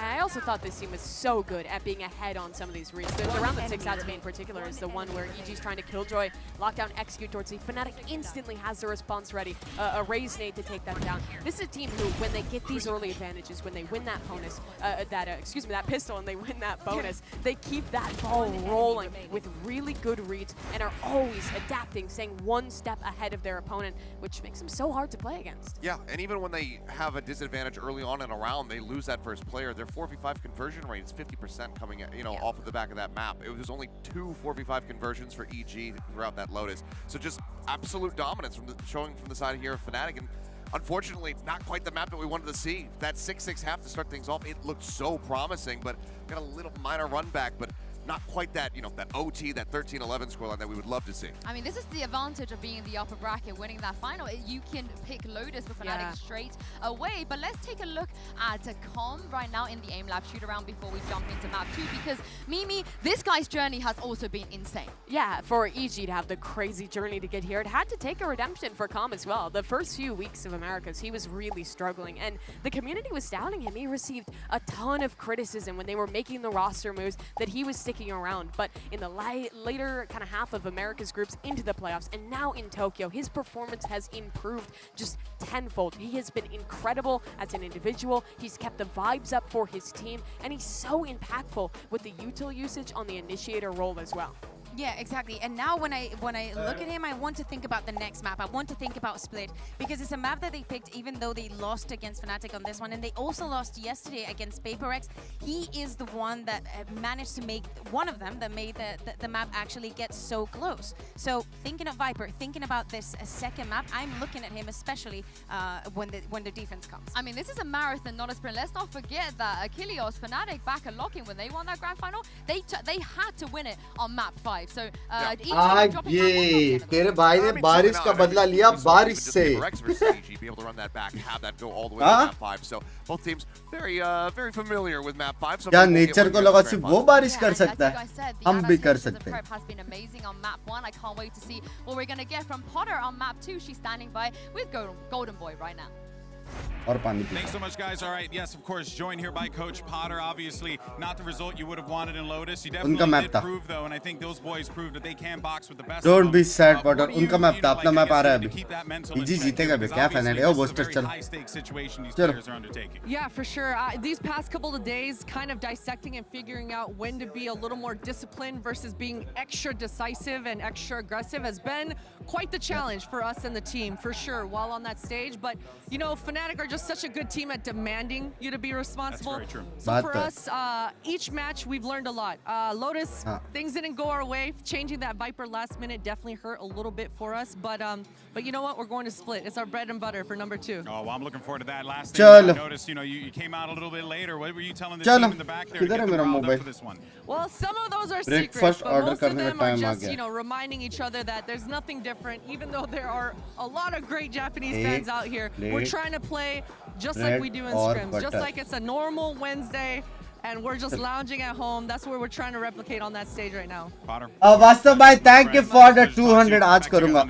I also thought this team was so good at being ahead on some of these reads. The round that sticks out to me in particular is the one where EG's trying to Killjoy, lockdown, execute towards the Fnatic instantly has the response ready, a raise nade to take that down. This is a team who, when they get these early advantages, when they win that bonus, that pistol, and they win that bonus, they keep that ball rolling with really good reads and are always adapting, staying one step ahead of their opponent, which makes them so hard to play against. Yeah, and even when they have a disadvantage early on in a round, they lose that first player. Their 4v5 conversion rate is 50% coming, you know, off of the back of that map. It was only 2 4v5 conversions for EG throughout that Lotus. So just absolute dominance showing from the side here of Fnatic. And unfortunately, not quite the map that we wanted to see. That 6-6 half to start things off, it looked so promising, but got a little minor run back, but not quite that, you know, that OT, that 13-11 scoreline that we would love to see. I mean, this is the advantage of being in the upper bracket, winning that final. You can pick Lotus for Fnatic straight away. But let's take a look at Com right now in the aim lab shoot around before we jump into map 2, because Mimi, this guy's journey has also been insane. Yeah, for EG to have the crazy journey to get here, it had to take a redemption for Com as well. The first few weeks of Americas, he was really struggling, and the community was doubting him. He received a ton of criticism when they were making the roster moves that he was sticking around. But in the later kind of half of America's groups into the playoffs, and now in Tokyo, his performance has improved just tenfold. He has been incredible as an individual. He's kept the vibes up for his team, and he's so impactful with the util usage on the initiator role as well. Yeah, exactly. And now when I look at him, I want to think about the next map. I want to think about Split, because it's a map that they picked even though they lost against Fnatic on this one, and they also lost yesterday against PaperX. He is the one that managed to make, one of them that made the map actually get so close. So thinking of Viper, thinking about this second map, I'm looking at him especially when the defense comes. I mean, this is a marathon, not a sprint. Let's not forget that Achilles, Fnatic back at locking when they won that grand final, they had to win it on map 5. So ये तेरे भाई ने बारिश का बदला लिया बारिश से. Be able to run that back, have that go all the way to map 5. So both teams very familiar with map 5. So क्या नेचर को लगा सिर्फ वो बारिश कर सकता है, हम भी कर सकते हैं. Has been amazing on map 1. I can't wait to see what we're going to get from Potter on map 2. She's standing by with Golden Boy right now. Thanks so much, guys. All right, yes, of course, joined here by Coach Potter. Obviously, not the result you would have wanted in Lotus. You definitely did prove, though, and I think those boys proved that they can box with the best. Don't be sad, Potter. उनका map था, अपना map आ रहा है अभी. EG जीतेगा भी क्या Fnatic? ओ booster चलो. Yeah, for sure. These past couple of days, kind of dissecting and figuring out when to be a little more disciplined versus being extra decisive and extra aggressive has been quite the challenge for us and the team, for sure, while on that stage. But, you know, Fnatic Fnatic are just such a good team at demanding you to be responsible. That's very true. So for us, each match we've learned a lot. Lotus, things didn't go our way. Changing that Viper last minute definitely hurt a little bit for us. But you know what? We're going to split. It's our bread and butter for number 2. Oh, well, I'm looking forward to that. Last thing I noticed, you came out a little bit later. What were you telling the team in the back there to get them riled up for this one? Well, some of those are Breakfast secrets, but order most of करने का them are time uh just, गया. reminding each other that there's nothing different. Even though there are a lot of great Japanese fans out here, we're trying to play just like we do in scrims, just like it's a normal Wednesday, and we're just lounging at home. That's where we're trying to replicate on that stage right now. वास्तव भाई thank you for the 200 आज करूँगा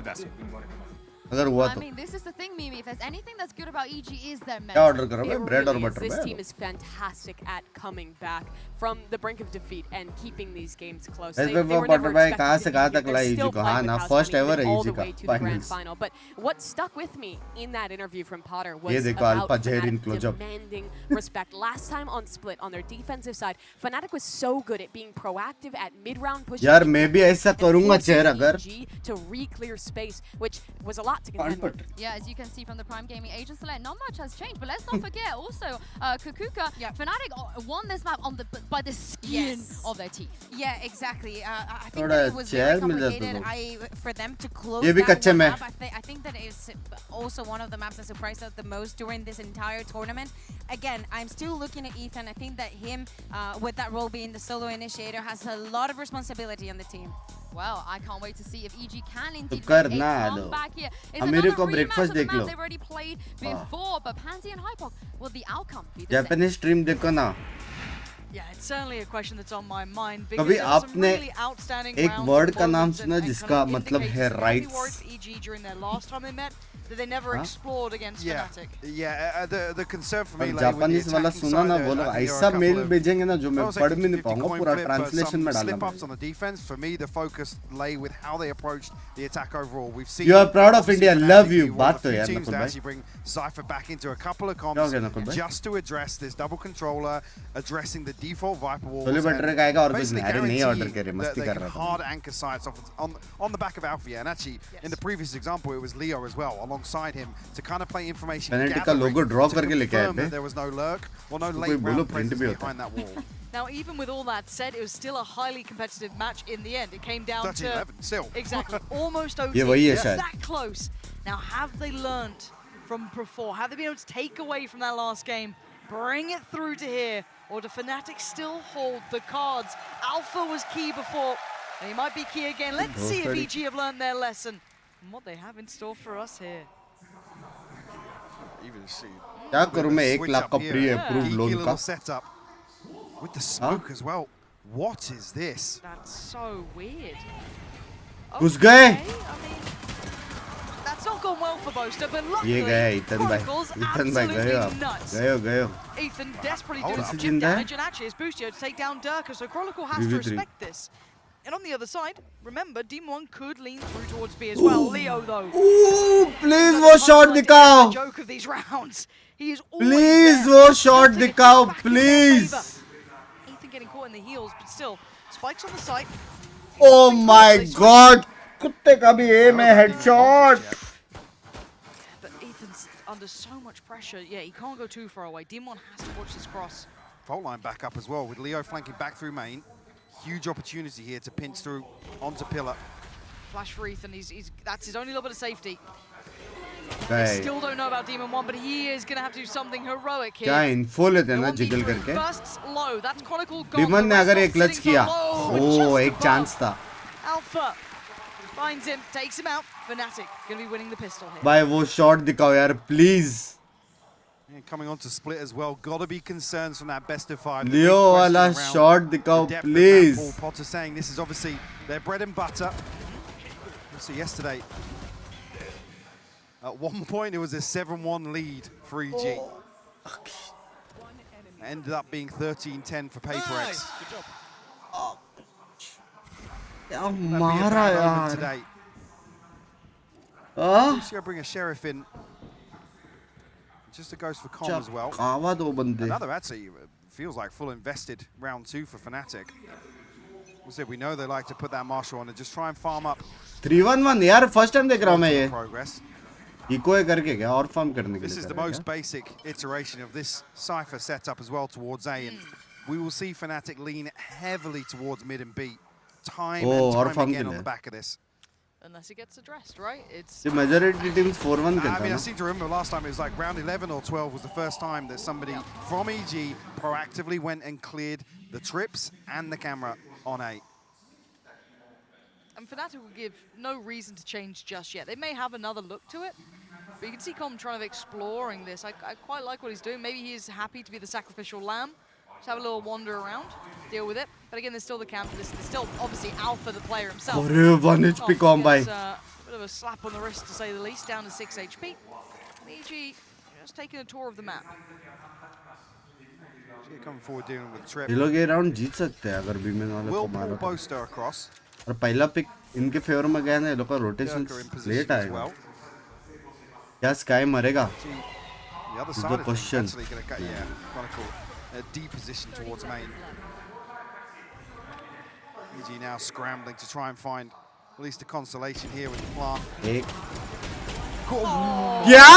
अगर हुआ तो. I mean, this is the thing, Mimi. If there's anything that's good about EG is their क्या order करो मैं? Bread और butter This में. team is fantastic at coming back from the brink of defeat and keeping these games close. ऐसे में वो butter भाई कहाँ से कहाँ तक लाई EG को? हाँ ना first ever है EG का finals. Final. But what stuck with me in that interview from Potter was ये देखो about Alpha Jairin Fnatic close up. demanding respect. Last time on Split, on their defensive side, Fnatic was so good at being proactive at mid-round push. यार मैं भी ऐसा करूँगा चेहरा अगर. To re-clear space, which was a lot to contend with. Yeah, as you can see from the Prime Gaming agent select, not much has changed. But let's not forget also, Kukuka, Fnatic won this map by the skin of their teeth. Yeah, exactly. I think that it was very complicated for them to close ये भी that कच्चे one में. map. I think that is also one of the maps that surprised us the most during this entire tournament. Again, I'm still looking at Ethan. I think that him, with that role being the solo initiator, has a lot of responsibility on the team. Well, I can't wait to see if EG can indeed कर make ना a दो. comeback here. It's अमीरी another को rematch breakfast of the देख map low. they've already played before, but Pansy and Hypok, will the outcome be the Japanese stream देखो ना. Yeah, it's certainly a question that's on my mind. कभी आपने एक word का नाम सुना जिसका मतलब है rights? EG during their last time they met, that they never explored against Fnatic. Yeah, the concern for me और जापानीज वाला सुना ना वो लोग ऐसा मेल भेजेंगे ना जो मैं पढ़ भी नहीं पाऊंगा पूरा ट्रांसलेशन में डालना slip-ups on the defense. For me, the focus lay with how they approached the attack overall. We've seen You are proud of India. Love you. बात तो यार teams नकुल that भाई. actually bring Cypher back into a couple of comps just to address this double controller, addressing the default Viper walls. Chole bhature का आएगा और कुछ नहीं. अरे नहीं ऑर्डर करे मस्ती कर रहा था. Hard anchor sites on the back of Alpha, and actually in the previous example it was Leo as well alongside him to kind of play information Fnatic का logo draw करके लेके आए थे. there was no lurk or no कोई late बोलो round print presence भी होता. behind that wall. Now, even with all that said, it was still a highly competitive match in the end. It came down 13-11 still. Exactly, almost OT. ये वही है Just शायद. that close. Now, have they learned from before? Have they been able to take away from that last game, bring it through to here, or do Fnatic still hold the cards? Alpha was key before, and he might be key again. Let's see if EG have learned their lesson and what they have in store for us here. Even see. क्या करूँ मैं 1 लाख का pre approve loan का. Setup with the smoke as well. What is this? That's so weird. घुस गए. That's not gone well for Boaster, but luckily, ये गया Ethan भाई. ईथन भाई गए आप. गए हो. Ethan desperately doing some chip damage, and actually it's Boostio to take down Durka, so Chronicle has to respect this. And on the other side, remember, Demon could lean through towards B as well. Leo, though. Ooh, please वो shot दिखाओ. Joke of these rounds. He is Please वो shot दिखाओ, please. Ethan getting caught in the heels, but still, spikes on the site. Oh my God! कुत्ते का भी aim है headshot. But Ethan's under so much pressure. Yeah, he can't go too far away. Demon has to watch this cross. Fault line back up as well with Leo flanking back through main. Huge opportunity here to pinch through onto pillar. Flash for Ethan. That's his only little bit of safety. Guy. Still don't know about Demon 1, but he is going to have to do something heroic here. क्या info लेते हैं ना jiggle करके. Bursts low. That's Chronicle gone. Demon ने अगर एक clutch किया, oh एक chance था. Alpha finds him, takes him out. Fnatic going to be winning the pistol here. भाई वो shot दिखाओ यार, please. And coming on to split as well. Gotta be concerns from that best of 5. Leo वाला shot दिखाओ, please. Potter saying this is obviously their bread and butter. So yesterday, at one point it was a 7-1 lead for EG. Ended up being 13-10 for Paper X. Good job. क्या मारा यार. Today. Lucio bring a sheriff in. Just a ghost for Com as well. कावा दो बंदे. Another actually feels like full invested round 2 for Fnatic. We know they like to put that marshal on and just try and farm up. 3-1-1 यार first time देख रहा हूँ मैं ये. Eco है करके क्या और फार्म करने के लिए? This is the most basic iteration of this Cypher setup as well towards A, and we will see Fnatic lean heavily towards mid and B, time and time again on the back of this. Unless it gets addressed, right? It's the majority teams 4-1 I mean, I seem to remember last time it was like round 11 or 12 was the first time that somebody from EG proactively went and cleared the trips and the camera on A. And Fnatic will give no reason to change just yet. They may have another look to it, but you can see Com trying to exploring this. I quite like what he's doing. Maybe he's happy to be the sacrificial lamb. Just have a little wander around, deal with it. But again, there's still the counter. There's still obviously Alpha, the player himself. 1 HP combo. A bit of a slap on the wrist to say the least, down to 6 HP. And EG just taking a tour of the map. Coming forward dealing with the trip. ये लोग ये round जीत सकते हैं अगर बीमेन वाले को मारो तो। और पहला पिक इनके फेवर में गया ना, ये लोग का रोटेशन लेट आएगा। क्या स्काई मरेगा? Is the question. A deep position towards main. EG now scrambling to try and find at least a consolation here with the plant. क्या?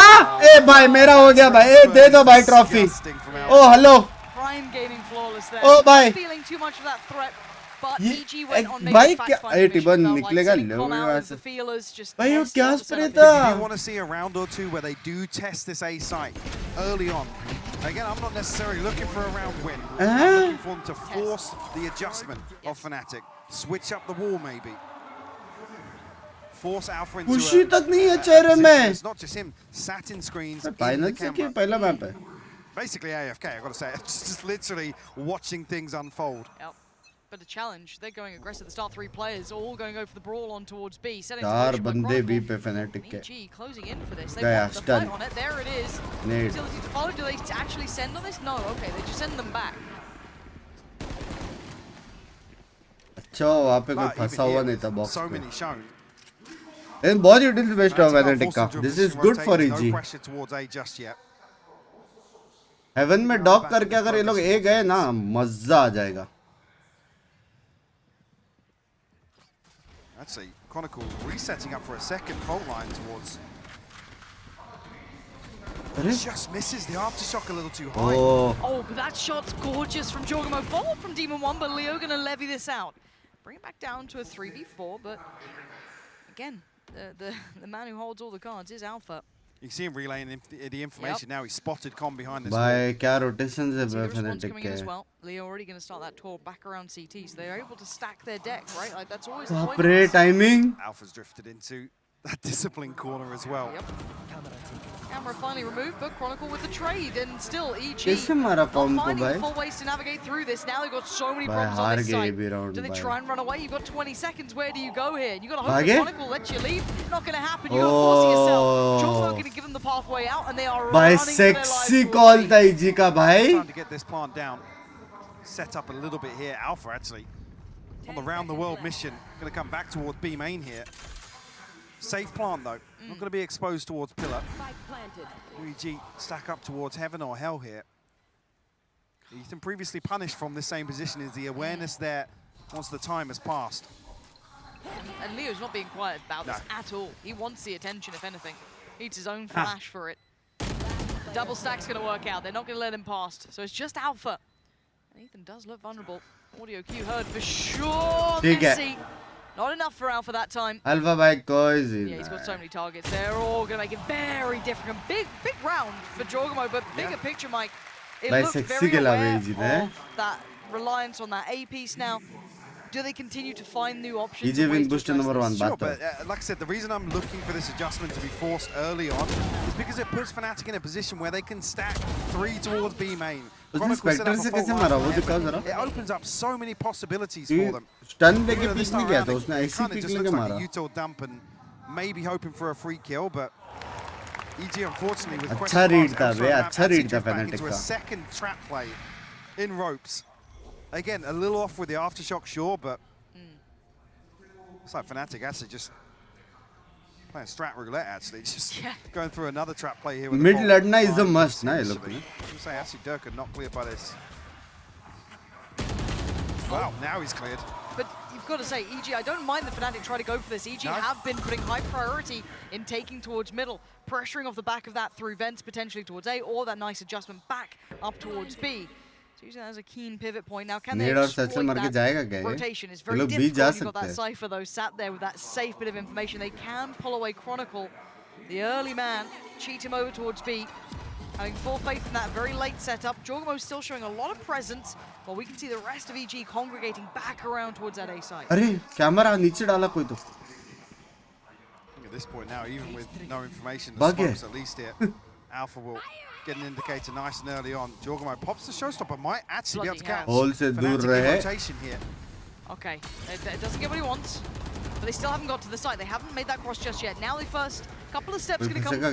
ए भाई मेरा हो गया भाई, ए दे दो भाई trophy. O hello. Prime gaming flawless there. Oh, bye. Feeling too much of that threat, but EG went on भाई maybe क्या? ए टिबन निकलेगा लो the feelers just भाई वो क्या स्प्रे If था? you want to see a round or two where they do test this A site early on. Again, I'm not necessarily looking for a round win. I'm looking for them to force the adjustment of Fnatic. Switch up the wall maybe. Force Alpha into खुशी तक नहीं है चेहरे में। It's not just him. Satin screens in the final से क्या पहला map है? Basically AFK, I've got to say. It's just literally watching things unfold. Yep. But the challenge, they're going aggressive. The start 3 players all going over for the brawl on towards B. चार बंदे B पे Fnatic के। EG closing in for this. They want the fight on it. There it is. Nade. Utility to follow. Do they actually send on this? No. Okay, they just send them back. अच्छा वहाँ पे कोई फंसा हुआ नहीं था box So में। many shown. लेकिन बहुत यूटिलिटी बेस्ट है Fnatic का। This is good for EG. No pressure towards A just yet. Haven में डॉक करके अगर ये लोग ए गए ना, मजा आ जाएगा। Actually, Chronicle resetting up for a second fault line towards. Just misses the aftershock a little too high. Oh, but that shot's gorgeous from Jorgamo. Follow from Demon 1, but Leo gonna levy this out. Bring it back down to a 3v4, but again, the man who holds all the cards is Alpha. You can see him relaying the information now. He's spotted Com behind this भाई क्या rotations है Fnatic Fnatic coming in as के। well. Leo already going to start that tour back around CT, so they're able to stack their deck, right? Like that's always the point. बाप रे timing. Alpha's drifted into that discipline corner as well. Yep. Camera finally removed, but Chronicle with the trade, and still EG कैसे मारा form को finding भाई? the full ways to navigate through this. Now they've got so many भाई problems on हार this गए side. भी round Do they भाई। try and run away? You've got 20 seconds. Where do you go here? You got to hope भागे? that Chronicle lets you leave. Not going to happen. You got to force it yourself. Jorgamo going to give them the pathway out, and they are भाई running for their lives. Sexy call था EG का भाई। Trying to get this plant down. Set up a little bit here. Alpha actually on the round the world mission. Going to come back towards B main here. Safe plant though. Not going to be exposed towards pillar. EG stack up towards heaven or hell here. Ethan previously punished from the same position. Is the awareness there once the time has passed? And Leo's not being quiet about this at all. He wants the attention, if anything. Needs his own flash for it. Double stack's going to work out. They're not going to let him past. So it's just Alpha. And Ethan does look vulnerable. Audio cue heard for sure. Messe. Not enough for Alpha that time. Alpha by कोई Yeah, he's got so many targets. They're all going to make it very different. Big round for Jorgamo, but bigger picture, Mike. It looks very aware of that reliance on that A piece now. Do they continue to find new options? EG win booster number 1 Sure, but like I said, the reason I'm looking for this adjustment to be forced early on is because it puts Fnatic in a position where they can stack 3 towards B main. Spectre से कैसे मारा वो दिखाओ जरा। It opens up so many possibilities for them. Stun लेके pick नहीं किया था उसने, ऐसी पिक लेके मारा। Util dump and maybe hoping for a free kill, but EG unfortunately with अच्छा रीड था बे, अच्छा रीड था Fnatic into a का। second trap play in ropes. Again, a little off with the aftershock, sure, but it's like Fnatic actually just playing strat roulette. Actually, just going through another trap play here. With Mid ladna is a must, na? Look. Say actually, Durka not cleared by this. Wow, now he's cleared. But I've got to say, EG, I don't mind the Fnatic try to go for this. EG have been putting high priority in taking towards middle, pressuring off the back of that through vents potentially towards A, or that nice adjustment back up towards B. So using that as a keen pivot point. Now, can they exploit that rotation? It's very difficult when you've got that Cypher, though, sat there with that safe bit of information. They can pull away Chronicle, the early man, cheat him over towards B. Having full faith in that very late setup. Jorgamo's still showing a lot of presence, while we can see the rest of EG congregating back around towards that A side. अरे camera नीचे डाला कोई तो. At this point now, even with no information, the smokes at least here, Alpha will get an indicator nice and early on. Jorgamo pops the showstopper, might actually be able to catch Fnatic in rotation here. Okay, it doesn't get what he wants, but they still haven't got to the site. They haven't made that cross just yet. Now the first couple of steps going to come through.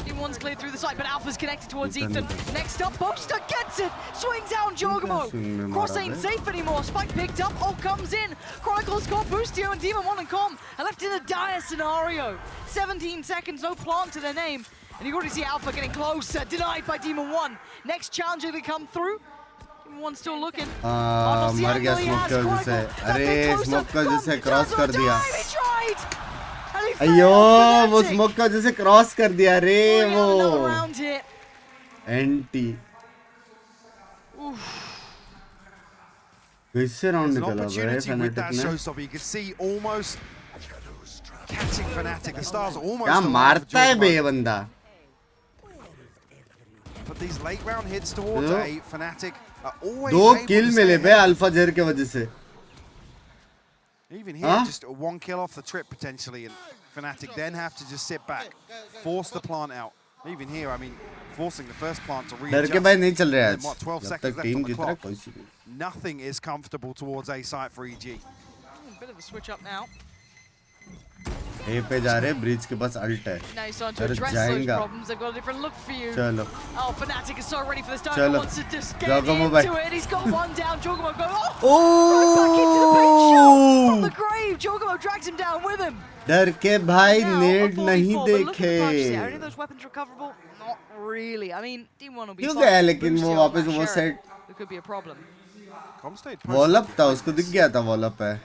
Team 1's cleared through the site, but Alpha's connected towards Ethan. Next up, Boaster gets it! Swings down Jorgamo! Cross ain't safe anymore. Spike picked up, ult comes in. Chronicle's got Boostio and Demon 1 and Com are left in a dire scenario. 17 seconds, no plant to their name. And you already see Alpha getting closer, denied by Demon 1. Next challenger to come through. Demon 1 still looking. मर गया smoke की वजह से. अरे smoke की वजह से cross कर दिया. अयो वो स्मोक की वजह से क्रॉस कर दिया रे वो. एंटी. कैसे राउंड निकला भाई Fnatic ने? You can see almost catching Fnatic. The stars almost. क्या मारता है बे ये बंदा? But these late round hits towards A, Fnatic are always दो किल मिले बे अल्फा जेर के वजह से. Even here, just one kill off the trip potentially, and Fnatic then have to just sit back, force the plant out. Even here, I mean, forcing the first plant to readjust. डर के भाई नहीं चल रहा है आज. What, 12 seconds left on the clock. Nothing is comfortable towards A site for EG. A bit of a switch up now. ए पे जा रहे ब्रिज के पास अल्ट है. Now he's starting to address those problems. They've got a different look for you. चलो. Oh, Fnatic is so ready for this time. चलो. Wants to just get into it. He's got one down. Jorgamo go. Oh! Right back into the big shot from the grave. Jorgamo drags him down with him. डर के भाई नेड नहीं देखे. Are any of those weapons recoverable? Not really. I mean, Team 1 will be क्यों fine. गया लेकिन वो वापस वो set. It could be a problem. वॉलअप था उसको दिख गया था वॉलअप है.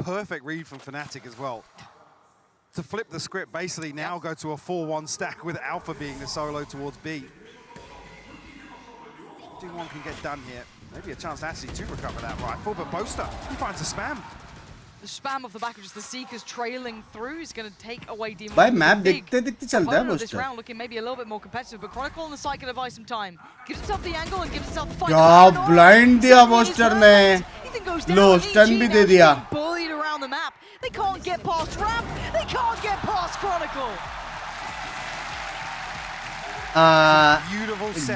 Perfect read from Fnatic as well. To flip the script, basically now go to a 4-1 stack with Alpha being the solo towards B. Team 1 can get done here. Maybe a chance actually to recover that rifle, but Boaster, he finds a spam. The spam off the back of just the Seekers trailing through is going to take away Demon. भाई map देखते चलता है Boaster. This round looking maybe a little bit more competitive, but Chronicle on the side can advise some time. Gives himself the angle and gives himself the fight. क्या blind दिया booster ने. लो stun भी दे दिया. Bullied around the map. They can't get past Ramp. They can't get past Chronicle.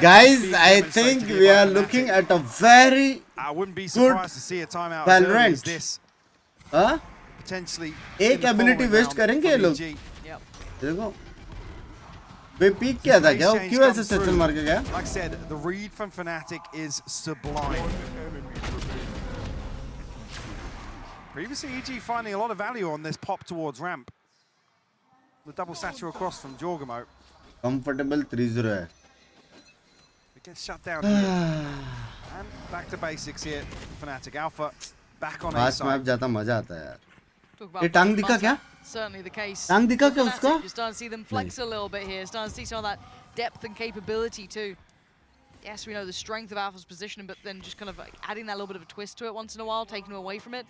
Guys, I think we are looking at a very I wouldn't be good surprised to see a timeout as early as this. हाँ? Potentially एक ability waste करेंगे ये लोग. देखो. वे peak किया था क्या? क्यों ऐसे सेटल मार के गया? Like I said, the read from Fnatic is sublime. Previously, EG finding a lot of value on this pop towards ramp. The double satchel across from Jorgamo. Comfortable 3-0 है. It gets shut down here. And back to basics here. Fnatic Alpha back on A pass side. Map जाता मजा आता है यार. ये टांग दिखा क्या? Certainly the case. टांग दिखा क्या उसका? You're starting to see them flex a little bit here. Starting to see some of that depth and capability too. Yes, we know the strength of Alpha's position, but then just kind of like adding that little bit of a twist to it once in a while, taking away from it,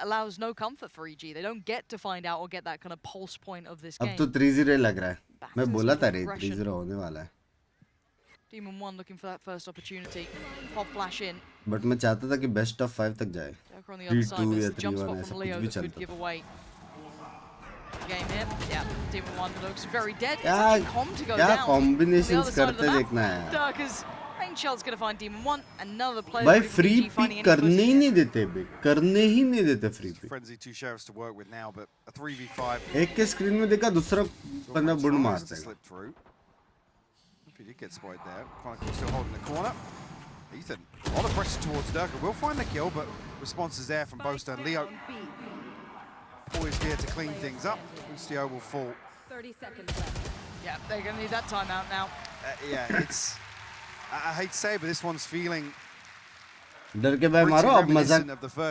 allows no comfort for EG. They don't get to find out or get that kind of pulse point of this game. अब तो 3-0 लग रहा है. मैं बोला था रे 3-0 होने वाला है. Demon 1 looking for that first opportunity. Pop flash in. But मैं चाहता था कि best of 5 तक जाए. 3-2 या 3-1 ऐसा कुछ भी चलता. Give away game here. Yeah, Demon 1 looks very dead. क्या combinations करते देखना है. Durkers, Rain Shell's going to find Demon 1. Another player. भाई free pick करने ही नहीं देते बे. करने ही नहीं देते free pick. Frenzy 2 sheriffs to work with now, but a 3v5. एक के स्क्रीन में देखा दूसरा बंदा बुंड मारता है. He did get spotted there. Chronicle still holding the corner. Ethan, a lot of pressure towards Durka. Will find the kill, but responses there from Boaster and Leo. Poised here to clean things up. Boostio will fall. 30 seconds left. Yeah, they're going to need that timeout now. Yeah, it's... I hate to say it, but this one's feeling डर के भाई मारो, अब मजाक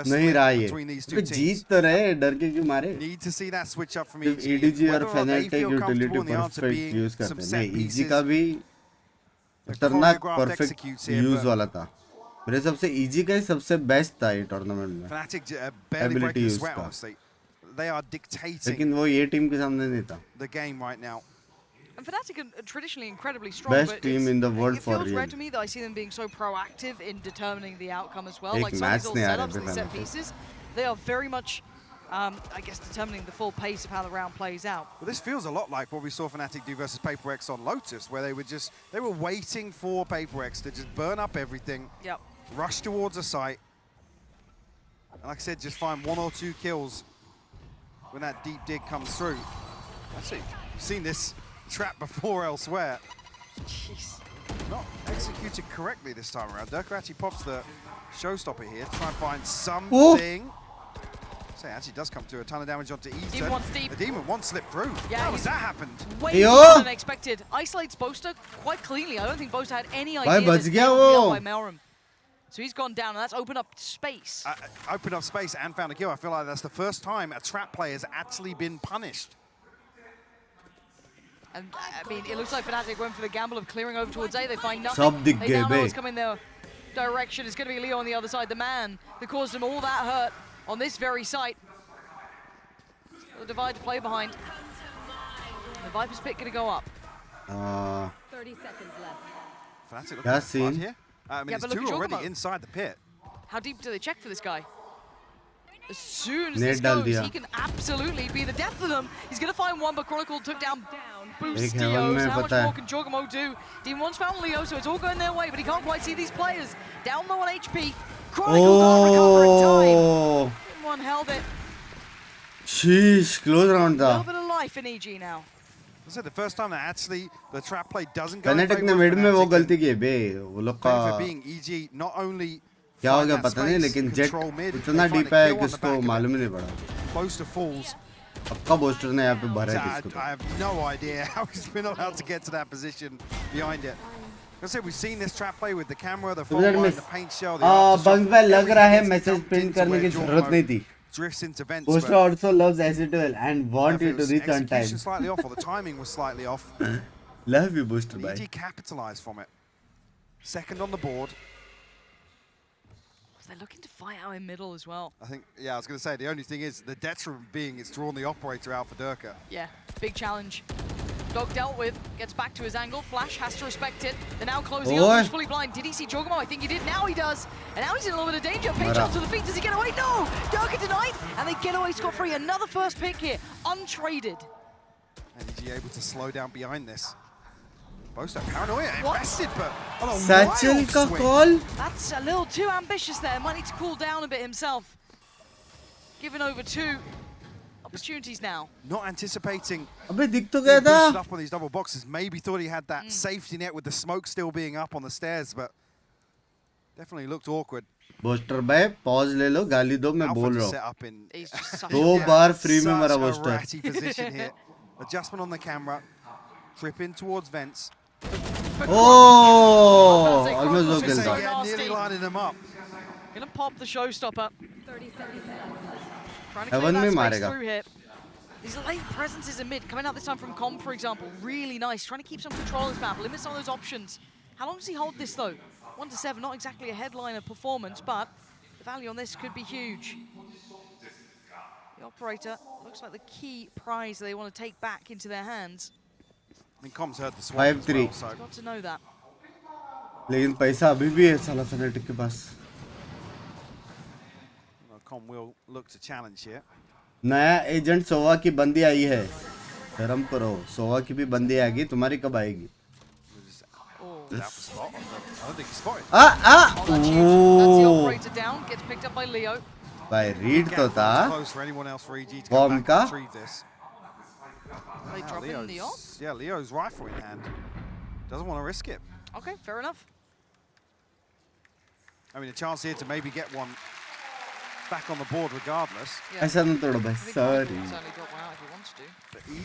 नहीं रहा ये, अबे जीत तो रहे, डर के क्यों मारे? EDG और Fnatic यूटिलिटी परफेक्ट यूज करते हैं। नहीं, EG का भी खतरनाक परफेक्ट यूज वाला था। मेरे हिसाब से EG का ही सबसे बेस्ट था ये टूर्नामेंट में, एबिलिटी यूज का। लेकिन वो ये टीम के सामने नहीं था। And Fnatic are traditionally incredibly strong, Best but team in the world it for feels real. rare to me that I see them being so proactive in determining the outcome as well. एक Like some of match these नहीं आ little रहे setups, these थे set Fnatic। pieces, they are very much, I guess, determining the full pace of how the round plays out. Well, this feels a lot like what we saw Fnatic do versus Paper X on Lotus, where they were waiting for Paper X to just burn up everything, rush towards a site, and like I said, just find 1 or 2 kills when that deep dig comes through. Actually, we've seen this trap before elsewhere. Jeez. Not executed correctly this time around. Durka actually pops the showstopper here to try and find something. So it actually does come through a ton of damage onto Eastern. Demon one's deep. The Demon one slipped through. Yeah, How has that happened? Way more than expected. Isolates Boaster quite cleanly. I don't think Boaster had any idea बच this गया kill would be वो। out by Melram. So he's gone down, and that's opened up space. Opened up space and found a kill. I feel like that's the first time a trap player has actually been punished. And I mean, it looks like Fnatic went for the gamble of clearing over towards A. They find सब nothing. दिख They गए now know बे। what's coming their direction. It's going to be Leo on the other side, the man that caused them all that hurt on this very site. The divide to play behind. The Viper's pit going to go up. 30 seconds left. Fnatic looking That's at the flood seen. here. I mean, Yeah, there's but look 2 at already Jorgamo. inside the pit. How deep do they check for this guy? As soon as Net this डाल goes, दिया। he can absolutely be the death of them. He's going to find one, but Chronicle took down एक Boost heaven Dio. में So how much पता more है। can Jorgamo do? Demon one's found Leo, so it's all going their way, but he can't quite see these players. Down low on HP. Chronicle can't recover in time. Oh, Demon one held it. sheesh, close round A था। little bit of life in EG now. I said the first time that actually the trap play doesn't go in Fnatic favor ने of mid में वो Fnatic, गलती की है बे, वो लोग का benefit being EG not only क्या हो find गया that पता नहीं, space, लेकिन जेट control mid, इतना they find डीप a है kill कि on the उसको back of it. मालूम ही नहीं पड़ा। Boaster falls. पक्का बोस्टर ने यहाँ पे भरा है किसको तो। I have no idea how he's been allowed to get to that position behind it. Like I said, we've seen this trap play with the camera, the full line, the paint shell, the aftershock. Bunks भाई लग रहा है Everything message gets print dumped करने into की where जरूरत नहीं Jorgamo थी। drifts into vents, Boaster but also loves Acid and want if you it to was reach on time. execution slightly off, or the timing was slightly off. Love you, Booster And bhai. EG capitalized from it. Second on the board. They're looking to fight out in middle as well. I think, yeah, I was going to say, the only thing is the detriment being it's drawn the operator out for Durka. Yeah, big challenge. Dog dealt with, gets back to his angle. Flash has to respect it. They're now closing up. He's fully blind. Did he see Jorgamo? I think he did. Now he does. And now he's in a little bit of danger. Pinch up to the feet. Does he get away? No! Durka denied. And they get away scot-free. Another first pick here. Untraded. And EG able to slow down behind this. Boaster paranoia invested, but on a Satchel wild ka swing. call. That's a little too ambitious there. Might need to cool down a bit himself. Giving over 2 opportunities now. Not anticipating. अबे दिख तो गया था। Boosted up on these double boxes. Maybe thought he had that safety net with the smoke still being up on the stairs, but definitely looked awkward. Booster भाई pause ले लो, गाली दो, मैं बोल रहा Set हूँ। up in 2 बार फ्री में मरा such a booster. ratty position here. Adjustment on the camera. Trip in towards vents. Oh, almost no kill था। Yeah, nearly lining them up. Gonna pop the showstopper. 30 seconds left. Trying to Heaven clear में that space मारेगा। through here. These late presences in mid, coming out this time from Com, for example, really nice. Trying to keep some control of this map, limit some of those options. How long does he hold this though? 1 to 7, not exactly a headliner performance, but the value on this could be huge. The operator looks like the key prize they want to take back into their hands. I mean, Com's heard the swap as 5-3. well, so Got to know that. लेकिन पैसा अभी भी है साला Fnatic के पास। Com will look to challenge here. नया agent सोवा की बंदी आई है। शर्म करो, सोवा की भी बंदी आएगी, तुम्हारी कब आएगी? That was spot. I don't think he spotted. That's the operator down, gets picked up by Leo. भाई रीड तो था। Close for anyone else for EG to Bomb come back का? and retrieve this. Are they dropping the off? Yeah, Leo's rifle in hand. Doesn't want to risk it. Okay, fair enough. I mean, a chance here to maybe get one back on the board regardless. ऐसा ना तोड़ो भाई, sorry। Certainly drop one out if he wants to.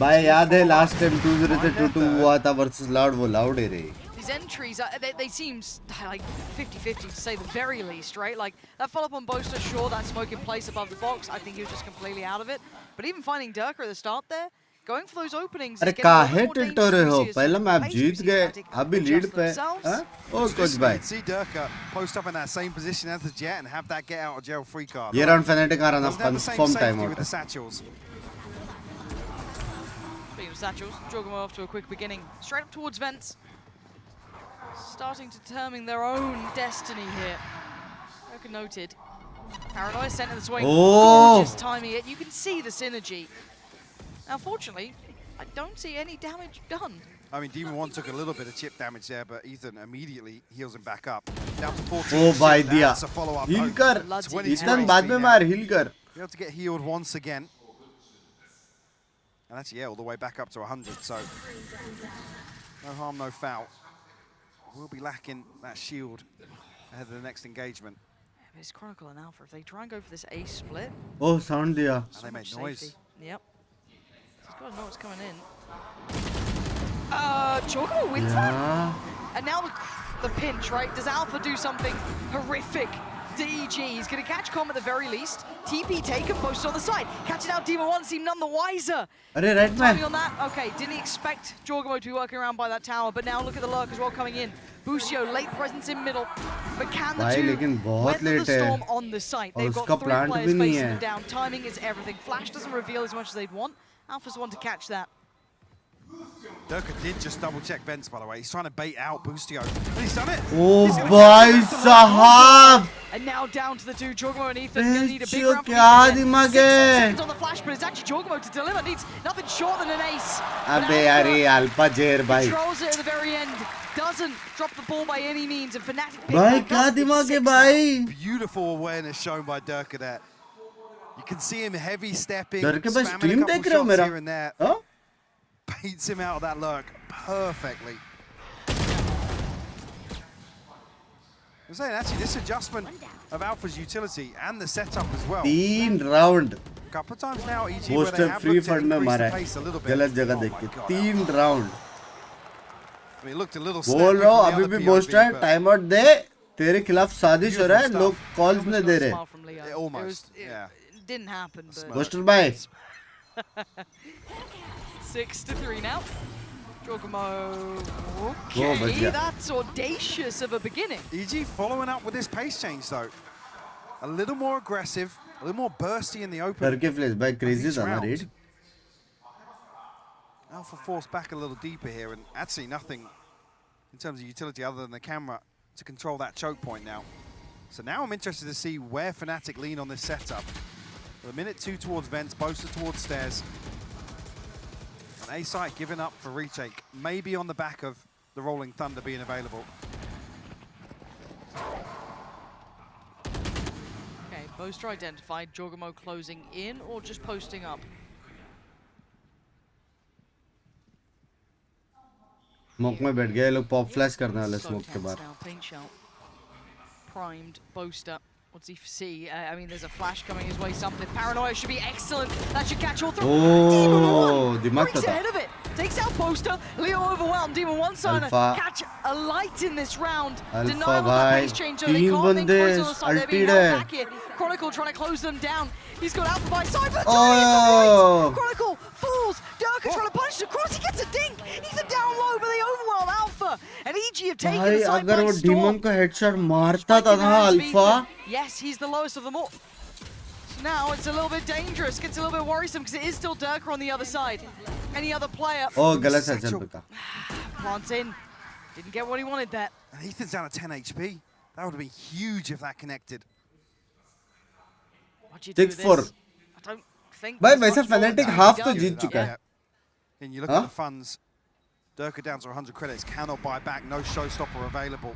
भाई याद है last time 2-0 से 2-2 हुआ था वर्सेस लाउड, वो लाउड ही रही। He's these entries, they seem like 50-50 to say the very least, right? Like, that follow-up on Boaster, sure, that smoke in place above the box, I think he was just completely out of it. But even finding Durka at the start there, going for those openings is getting a little bit more dangerous. रहे हो पहला map जीत गए अभी lead पे हैं ओ coach भाई see Durka post up in that same position as the Jet and have that get out of jail free card. ये round Fnatic आ रहा ना confirm time with the satchels. Speaking of satchels, Jorgamo off to a quick beginning, straight up towards Vents, starting to determine their own destiny here. Durka noted. Paranoia sent in the swing. Gorgeous timing it. You can see the synergy. Now, fortunately, I don't see any damage done. I mean, Demon 1 took a little bit of chip damage there, but Ethan immediately heals him back up. Down to 14. Oh, bhai diya. That's a follow-up. Heal kar. Ethan baad mein maar heal kar. Be able to get healed once again. And that's, yeah, all the way back up to 100, so no harm, no foul. We'll be lacking that shield ahead of the next engagement. Yeah, but it's Chronicle and Alpha. If they try and go for this ace split... Oh, sound diya. And they made noise. Yep. He's got to know what's coming in. Jorgamo wins that. And now the pinch, right? Does Alpha do something horrific to EG? He's going to catch Com at the very least. TP taken, posted on the side. Catching out Demon 1 seemed none the wiser. Timing on that. Okay, didn't expect Jorgamo to be working around by that tower, but now look at the lurk as well coming in. Busio, late presence in middle. But can the two weather the storm on the site? They've got 3 players facing them down. Timing is everything. Flash doesn't reveal as much as they'd want. Alpha's the one to catch that. Durka did just double-check Vents, by the way. He's trying to bait out Boostio. And he's done it! Oh, bhai sahab! And now down to the two, Jorgamo and Ethan. Gonna need a big round from Ethan. 6 seconds on the flash, but it's actually Jorgamo to deliver. Needs nothing short than an ace. Abey are Alpha Jair bhai. Controls it at the very end. Doesn't drop the ball by any means, and Fnatic pick bhai back kya up. dimag hai bhai? Beautiful awareness shown by Durka there. You can see him heavy stepping, Durka bhai spamming stream a couple dekh rahe ho shots mera? here and there. Huh? Baits him out of that lurk perfectly. I'm saying actually this adjustment of Alpha's utility and the setup as well. 3 round. A couple of times now, EG where they have free looked to fund mein increase the mara pace a little bit. galat jagah dekh ke 3 round. I mean, it looked a little बोल रहा हूँ अभी भी booster है time out दे तेरे खिलाफ साजिश हो रहा है लोग कॉल्स नहीं दे रहे almost yeah it didn't happen but booster भाई 6-3 now. Jorgamo, okay, that's audacious of a beginning. EG following up with this pace change though. A little more aggressive, a little more bursty in the open. करके flash भाई crazy था ना red. Alpha forced back a little deeper here and actually nothing in terms of utility other than the camera to control that choke point now. So now I'm interested to see where Fnatic lean on this setup. With a minute 2 towards vents, Boaster towards stairs. And A-Site giving up for retake, maybe on the back of the Rolling Thunder being available. Okay, Boaster identified, Jorgamo closing in or just posting up? Smoke में बैठ गए लोग pop flash करने वाले smoke के बाद. Paint shell. Primed Boaster. What's he see? I mean, there's a flash coming his way. Something. Paranoia should be excellent. That should catch all through. Oh, दिमाग Breaks ahead of it. Takes out Boaster. Leo overwhelmed. Demon one signer. Catch a light in this round. Denial of that pace change. So they can't make points on the side. They're being held back here. Chronicle trying to close them down. He's got Alpha by Cypher. Oh. Chronicle falls. Durka trying to punch across. He gets a dink. He's a down low, but they overwhelm Alpha. And EG have taken the side by storm. अगर वो demon को headshot मारता था ना Alpha. Yes, he's the lowest of them all. So now it's a little bit dangerous. Gets a little bit worrisome because it is still Durka on the other side. Any other player? Oh, गलत section पे था. Plants in. Didn't get what he wanted there. And Ethan's down at 10 HP. That would have been huge if that connected. 6-4. I don't think. भाई वैसे Fnatic half तो जीत चुका है. And you look at the funds. Durka down to 100 credits. Cannot buy back. No showstopper available.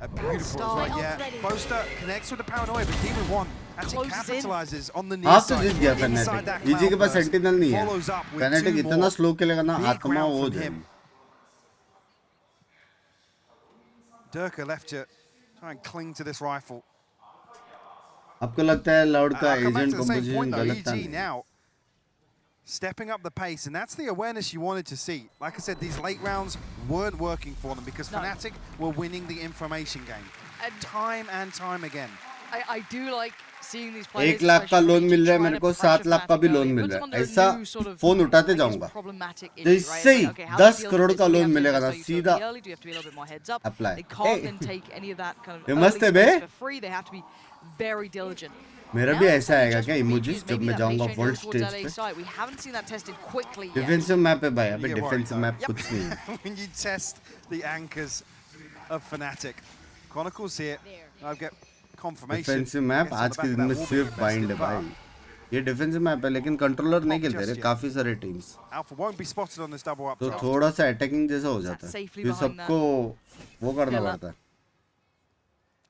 A beautiful as well, yeah. Boaster connects with the Paranoia, but Demon 1 actually capitalizes on the near half तो side. जीत गया Fnatic. EG के पास sentinel नहीं है. Fnatic इतना slow खेलेगा ना आत्मा हो जाए. Durka left to try and cling to this rifle. आपको लगता है लाउड का एजेंट कंपोजिशन गलत था? EG now stepping up the pace, and that's the awareness you wanted to see. Like I said, these late rounds weren't working for them because Fnatic were winning the information game time and time again. I do like seeing these players. 1 lakh का loan मिल रहा है मेरे को, 7 लाख का भी loan मिल रहा है, ऐसा फोन उठाते जाऊंगा। जैसे ही 10 करोड़ का लोन मिलेगा ना, सीधा अप्लाई। नमस्ते बे। मेरा भी ऐसा आएगा क्या इमोजीज जब मैं जाऊंगा वर्ल्ड स्टेज पे? डिफेंसिव मैप है भाई, अबे डिफेंसिव मैप कुछ नहीं है। When you test the anchors of Fnatic, Chronicles here. I'll get confirmation. Defensive map आज के दिन में सिर्फ बाइंड है भाई। ये डिफेंसिव मैप है लेकिन कंट्रोलर नहीं खेलते रे काफी सारे teams. Alpha won't be spotted on this double up. तो थोड़ा सा अटैकिंग जैसा हो जाता है, फिर सबको वो करना पड़ता है।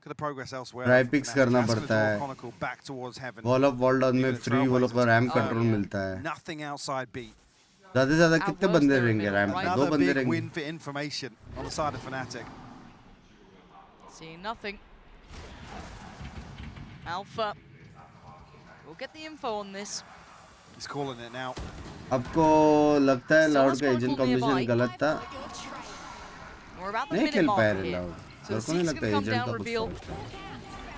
ट्राई पिक्स करना पड़ता है, वॉल ऑफ वॉल डाउन में फ्री वो लोग को रैम कंट्रोल मिलता है। ज्यादा से ज्यादा कितने बंदे रहेंगे रैम पे? 2 बंदे रहेंगे। Seeing nothing. Alpha will get the info on this. He's calling it now. आपको लगता है लाउड का एजेंट कॉम्बिनेशन गलत था? नहीं खेल पाए रे लाउड। So को नहीं लगता एजेंट का reveal.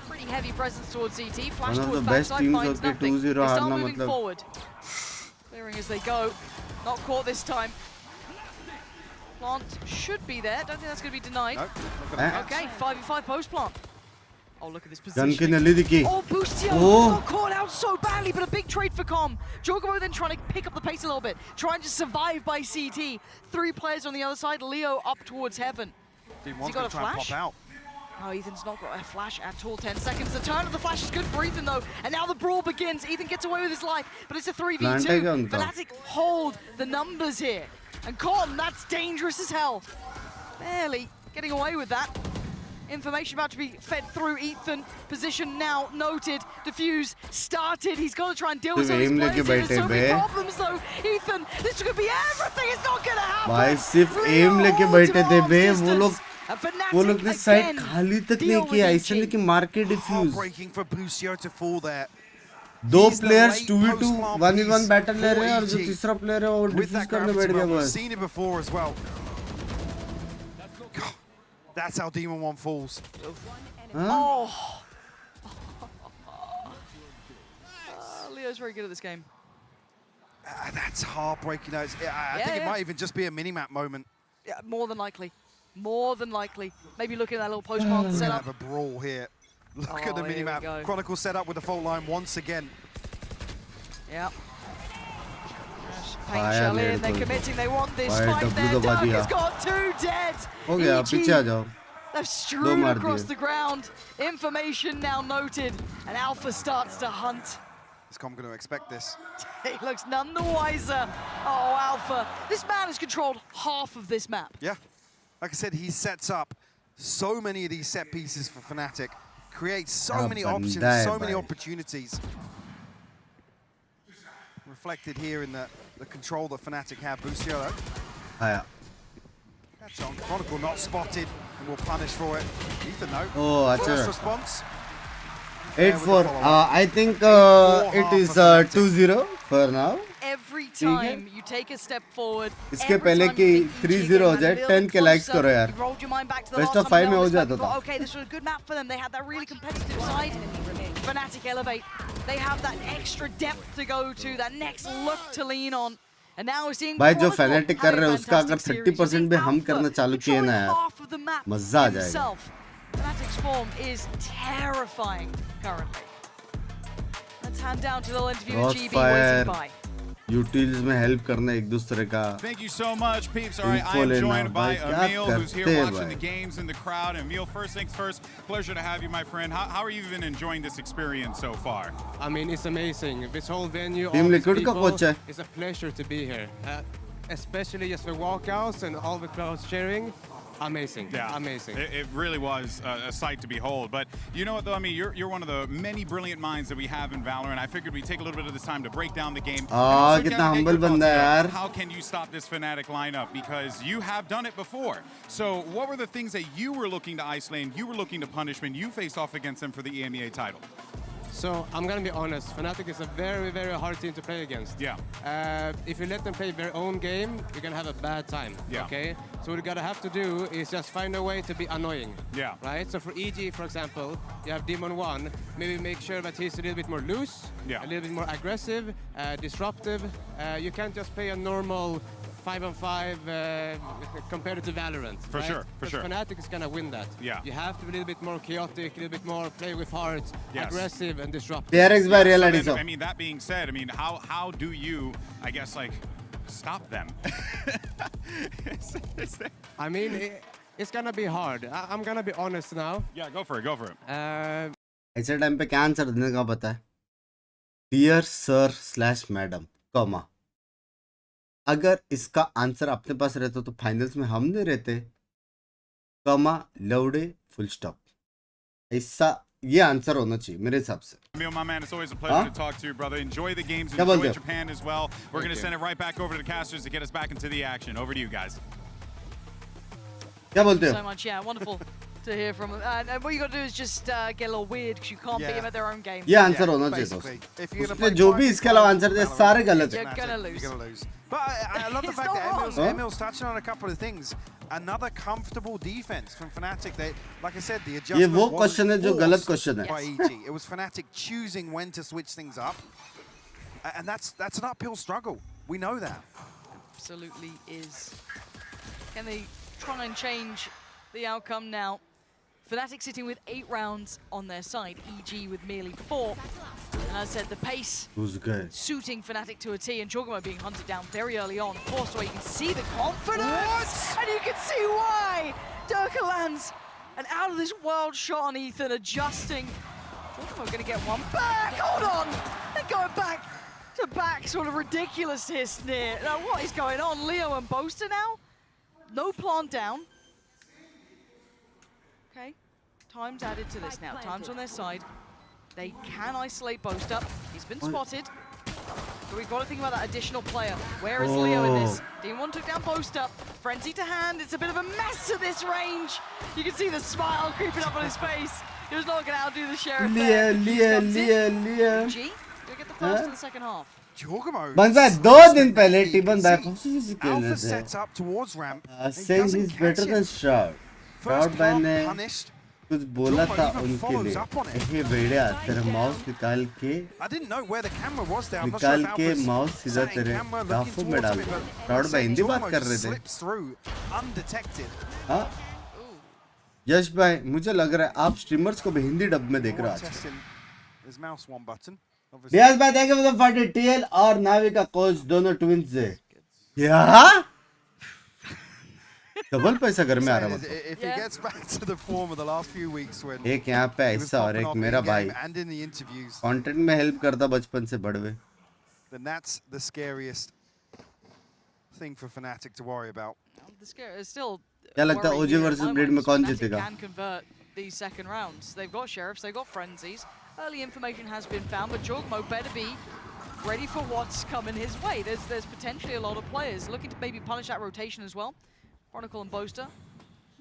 Pretty heavy presence towards CT. Flash one of the towards best backside teams finds होके nothing. 2-0 They start हारना moving मतलब forward. Clearing as they go. Not caught this time. Plant should be there. Don't think that's going to be denied. Okay, 5v5 post plant. Oh, look at this position. Gun की नली दिखी। Oh, Boostio got caught out so badly, but a big trade for Com. Jorgamo then trying to pick up the pace a little bit, trying to survive by CT. 3 players on the other side. Leo up towards heaven. Has he got a flash? Oh, Ethan's not got a flash at all. 10 seconds. The turn of the flash is good for Ethan, though. And now the brawl begins. Ethan gets away with his life, but it's a 3v2. Fnatic hold the numbers here. And Com, that's dangerous as hell. Barely getting away with that. Information about to be fed through Ethan. Position now noted. Diffuse started. He's got to try and deal with some of his players here. There's so many problems, though. Ethan, this could be everything. It's not going to happen. भाई सिर्फ M लेके बैठे थे बे, वो लोग ने side खाली तक नहीं किया, इसलिए कि market diffuse. 2 players 2v2 1v1 battle ले रहे हैं और जो तीसरा प्लेयर है वो डिफ्यूज करने बैठ गया बस। That's how Demon 1 falls. Oh. Leo's very good at this game. That's heartbreaking. I think it might even just be a mini-map moment. Yeah, more than likely. More than likely. Maybe look at that little post-plant setup. Have a brawl here. Look at the mini-map. Chronicle set up with the fault line once again. Yeah. Paint shell in, they're committing, they want this fight there. Dirk has got 2 dead. They've strewn across the ground. Information now noted, and Alpha starts to hunt. Is Com going to expect this? He looks none the wiser. Oh, Alpha. This man has controlled half of this map. Yeah. Like I said, he sets up so many of these set pieces for Fnatic, creates so many options, so many opportunities. Reflected here in the control that Fnatic have. Busiolo. That's on. Chronicle not spotted and will punish for it. Ethan, no. Oh, first response. 8-4. I think it is 2-0 for now. Every time you take a step forward, इसके पहले कि 3-0 हो जाए, 10 के likes करो यार। Best of 5 में हो जाता था। Okay, this was a good map for them. They had that really competitive side. Fnatic elevate. They have that extra depth to go to, that next look to lean on. And now we're seeing भाई जो Fnatic कर रहे हैं उसका अगर 30% भी हम करना चालू किए ना यार, मजा आ जाएगा। Fnatic's form is terrifying currently. Let's hand down to the little interview with GB waiting by. Utils में help करना एक दूसरे का। Thank you so much, peeps. All right, I am joined by Emil, who's here watching the games in the crowd. Emil, first things first, pleasure to have you, my friend. How are you even enjoying this experience so far? I mean, it's amazing. This whole venue, Team all these Liquid का people, coach है। it's a pleasure to be here. Especially just the walkouts and all the crowds cheering. Amazing. Yeah, amazing. It really was a sight to behold. But you know what, though? I mean, you're one of the many brilliant minds that we have in VALORANT. I figured we'd take a little bit of this time to break down the game. कितना humble बंदा है यार। How can you stop this Fnatic lineup? Because you have done it before. So what were the things that you were looking to isolate and you were looking to punish when you faced off against them for the EMEA title? So I'm gonna be honest, Fnatic is a very, very hard team to play against. Yeah. If you let them play their own game, you're gonna have a bad time. Yeah. Okay. So what you gotta have to do is just find a way to be annoying. Yeah. Right. So for EG, for example, you have Demon 1. Maybe make sure that he's a little bit more loose, Yeah. a little bit more aggressive, disruptive. You can't just play a normal 5-on-5 compared to Valorant. For right? sure, for Because sure. Fnatic is gonna win that. Yeah. You have to be a little bit more chaotic, a little bit more play with heart, Yes. aggressive and disruptive. TRX by Real So Adiso. then, I mean, that being said, I mean, how do you, I guess, like, stop them? I mean, it's gonna be hard. I'm gonna be honest now. Yeah, go for it, go for it. ऐसे time पे क्या answer देने का पता है? Dear sir slash madam comma, अगर इसका answer अपने पास रहता तो फाइनल्स में हम नहीं रहते, कॉमा लौड़े फुल स्टॉप, ऐसा ये आंसर होना चाहिए मेरे हिसाब से. Emil, my man, it's always a pleasure to talk to you, brother. Enjoy the games, क्या बोलते enjoy हो? Japan as well. We're going to send it right back over to the casters to get us back into the action. Over to you guys. क्या बोलते हो? So much, yeah, wonderful to hear from them. And what you got to do is just get a little weird because you can't beat them at their own game. ये answer होना चाहिए दोस्तों. उसने जो भी इसके अलावा आंसर दिया सारे गलत है. You're gonna lose. You're gonna lose. But I love the fact that Emil's touching on a couple of things. Another comfortable defense from Fnatic. They, like I said, the ये adjustment वो wasn't question है जो गलत forced question by है. EG. It was Fnatic choosing when to switch things up. And that's an uphill struggle. We know that. Absolutely is. Can they try and change the outcome now? Fnatic sitting with 8 rounds on their side, EG with merely 4. And as I said, the pace Who's good? suiting Fnatic to a T, and Jorgamo being hunted down very early on. Forced away, you can see the confidence! And you can see why! Durka lands an out of this world shot on Ethan, adjusting. Jorgamo gonna get one back, hold on! They're going back to back, sort of ridiculous here, Sneer. Now what is going on? Leo and Boaster now? No plant down. Okay, time's added to this now. Time's on their side. They can isolate Boaster. He's been spotted. So we've got to think about that additional player. Where is Leo in this? D1 took down Boaster. Frenzy to hand. It's a bit of a mess at this range. You can see the smile creeping up on his face. He was not going to outdo the Sheriff there. Leah. G, gonna get the first in the second half. Jorgamo. बंद भाई 2 दिन पहले टीबन भाई फंसी से खेल Alpha रहे sets थे. up towards ramp. Saying he's better than Shroud. Shroud भाई ने Punished. कुछ बोला था उनके लिए. हे बेड़िया तेरा माउस निकाल के I didn't know where the camera was there. I'm not sure निकाल if के Alpha's माउस सीधा sat in तेरे camera looking डाफो में towards डाल him, दो. but Shroud भाई हिंदी बात Jorgamo कर रहे थे. slips through undetected. हाँ यश भाई मुझे लग रहा है आप स्ट्रीमर्स को भी हिंदी डब में देख रहे हो आज. Testing his mouse one button. Obviously. रियाज भाई देखे मतलब 40 टीएल और नावी का कोच दोनों ट्विंस है. क्या? डबल पैसा घर में आ रहा मतलब. If he gets back to the form of the last few weeks when एक यहाँ पे ऐसा और एक मेरा भाई and in the interviews, content में हेल्प करता बचपन से बड़वे. then that's the scariest thing for Fnatic to worry about. The scare is still. क्या लगता है OG वर्सेस ब्लेड में कौन जीतेगा? Can convert these second rounds. They've got sheriffs, they've got frenzies. Early information has been found, but Jorgamo better be ready for what's coming his way. There's potentially a lot of players looking to maybe punish that rotation as well. Chronicle and Boaster.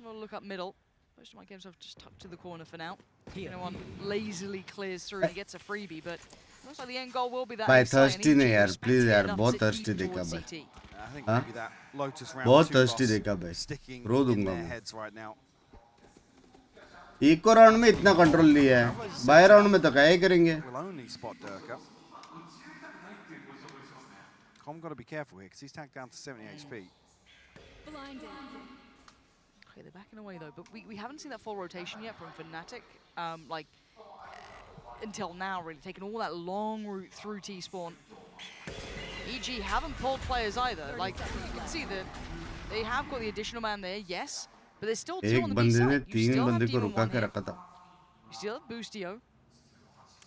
We'll look up middle. Most of my games have just tucked to the corner for now. Anyone lazily clears through and gets a freebie, but looks like the end goal will be that. भाई thirsty नहीं यार, please यार, बहुत thirsty देखा भाई. I think maybe that Lotus round बहुत 2 thirsty loss देखा भाई. sticking रो in दूंगा their मैं. heads right now. Eco round में इतना कंट्रोल लिया है, बाय राउंड में तो क्या ही करेंगे. Will only spot Durka. Com got to be careful here because he's tagged down to 70 HP. Okay, they're backing away though, but we haven't seen that full rotation yet from Fnatic. Like until now, really taking all that long route through T-spawn. EG haven't pulled players either. Like you can see that they have got the additional man there, yes, but there's still 2 on एक the B बंदे ने side. You 3 still have बंदे को Demon रुका 1 के here. रखा था. You still have Boostio.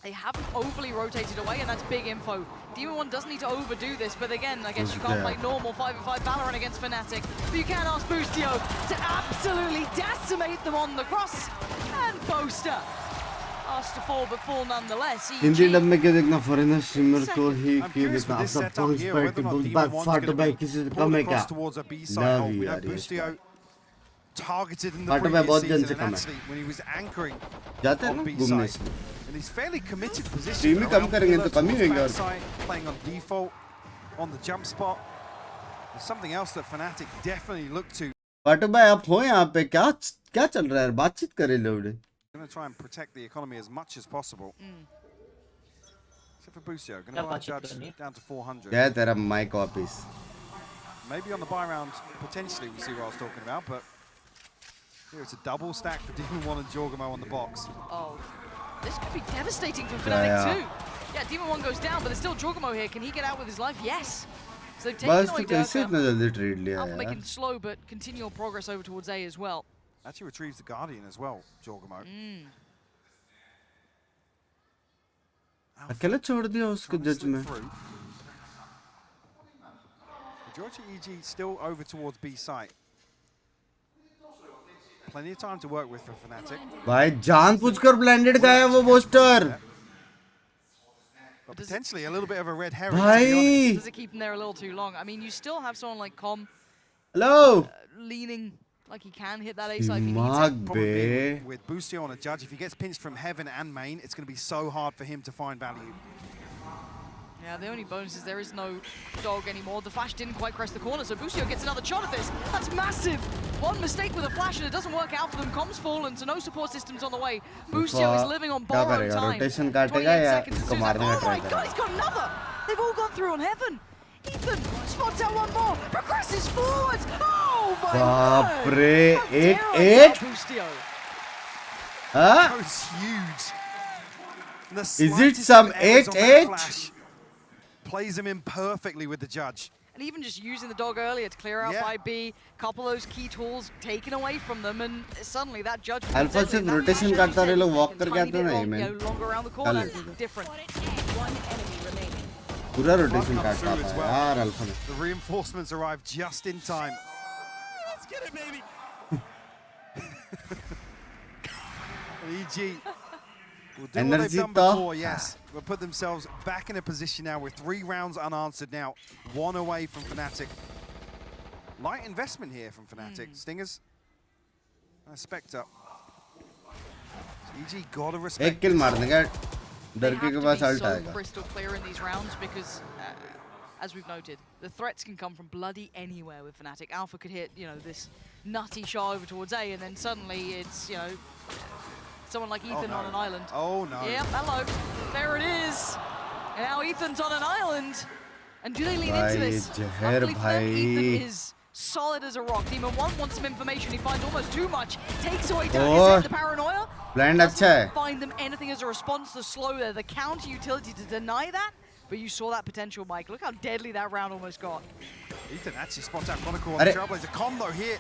They haven't overly rotated away, and that's big info. Demon 1 doesn't need to overdo this, but again, I guess you can't play normal 5v5 Valorant against Fnatic. But you can ask Boostio to absolutely decimate them on the cross. And Boaster asked to fall, but fall nonetheless. Hindi dub में क्या देखना, foreigner streamer को ही क्यों देखना, अपना points पर कि bull back फाट बाय किसी से कम है क्या? लव यू यार. targeted in the previous season, and actually when he was anchoring on B-side. And he's fairly committed position around backside, playing on default, on the jump spot. There's something else that Fnatic definitely look to. पाटू भाई आप हो यहाँ पे क्या चल रहा है बातचीत करें लोग Going to try and protect the economy as much as possible. Except for Busio, going to buy Judge down to 400. क्या है तेरा mic office? Maybe on the buy round, potentially we see what I was talking about, but here it's a double stack for Demon 1 and Jorgamo on the box. Oh, this could be devastating for Fnatic too. Yeah, Demon 1 goes down, but there's still Jorgamo here. Can he get out with his life? Yes. So they've taken away Durka. Alpha making slow, but continual progress over towards A as well. Actually retrieves the Guardian as well, Jorgamo. अकेले छोड़ दिया उसको जज में. Majority EG still over towards B site. Plenty of time to work with for Fnatic. भाई जानबूझकर blinded गया वो booster. But potentially a little bit of a red herring. Does it keep him there a little too long? I mean, you still have someone like Com. Hello. Leaning like he can hit that A side if he needs it. Probably with Busio on a judge, if he gets pinched from heaven and main, it's going to be so hard for him to find value. Yeah, the only bonus is there is no dog anymore. The flash didn't quite crest the corner, so Busio gets another shot at this. That's massive. One mistake with a flash and it doesnn't work out for them. Com's fallen, so no support systems on the way. Busio is living on borrowed time. 28 seconds. Oh my god, he's got another. They've all gone through on heaven. Ethan spots out one more, progresses forwards. Oh my god! 8-8. Huh? That was huge. Is it some 8-8? Plays him in perfectly with the judge. And even just using the dog earlier to clear out by B, couple of those key tools taken away from them, and suddenly that judge. Alpha से rotation करता रहे लोग walk करके आते हैं ना longer around the corner, different. One enemy remaining. पूरा rotation काटता है यार Alpha में. The reinforcements arrive just in time. Let's get it, baby. EG will do what they've done before, yes. Will put themselves back in a position now with 3 rounds unanswered now. 1 away from Fnatic. Light investment here from Fnatic. Stingers. Spectre. EG gotta respect. एक kill मारने का डरके के पास ult आएगा. Crystal clear in these rounds because, as we've noted, the threats can come from bloody anywhere with Fnatic. Alpha could hit, you know, this nutty shot over towards A, and then suddenly it's, you know, someone like Ethan on an island. Oh no. Yep, hello. There it is. And now Ethan's on an island. And do they lean into this? Luckily for them, Ethan is solid as a rock. Demon 1 wants some information. He finds almost too much. Takes away the paranoia. Blind अच्छा है. Find them anything as a response to slow there. The counter utility to deny that. But you saw that potential, Mike. Look how deadly that round almost got. Ethan actually spots out Chronicle on the Trailblazer combo here.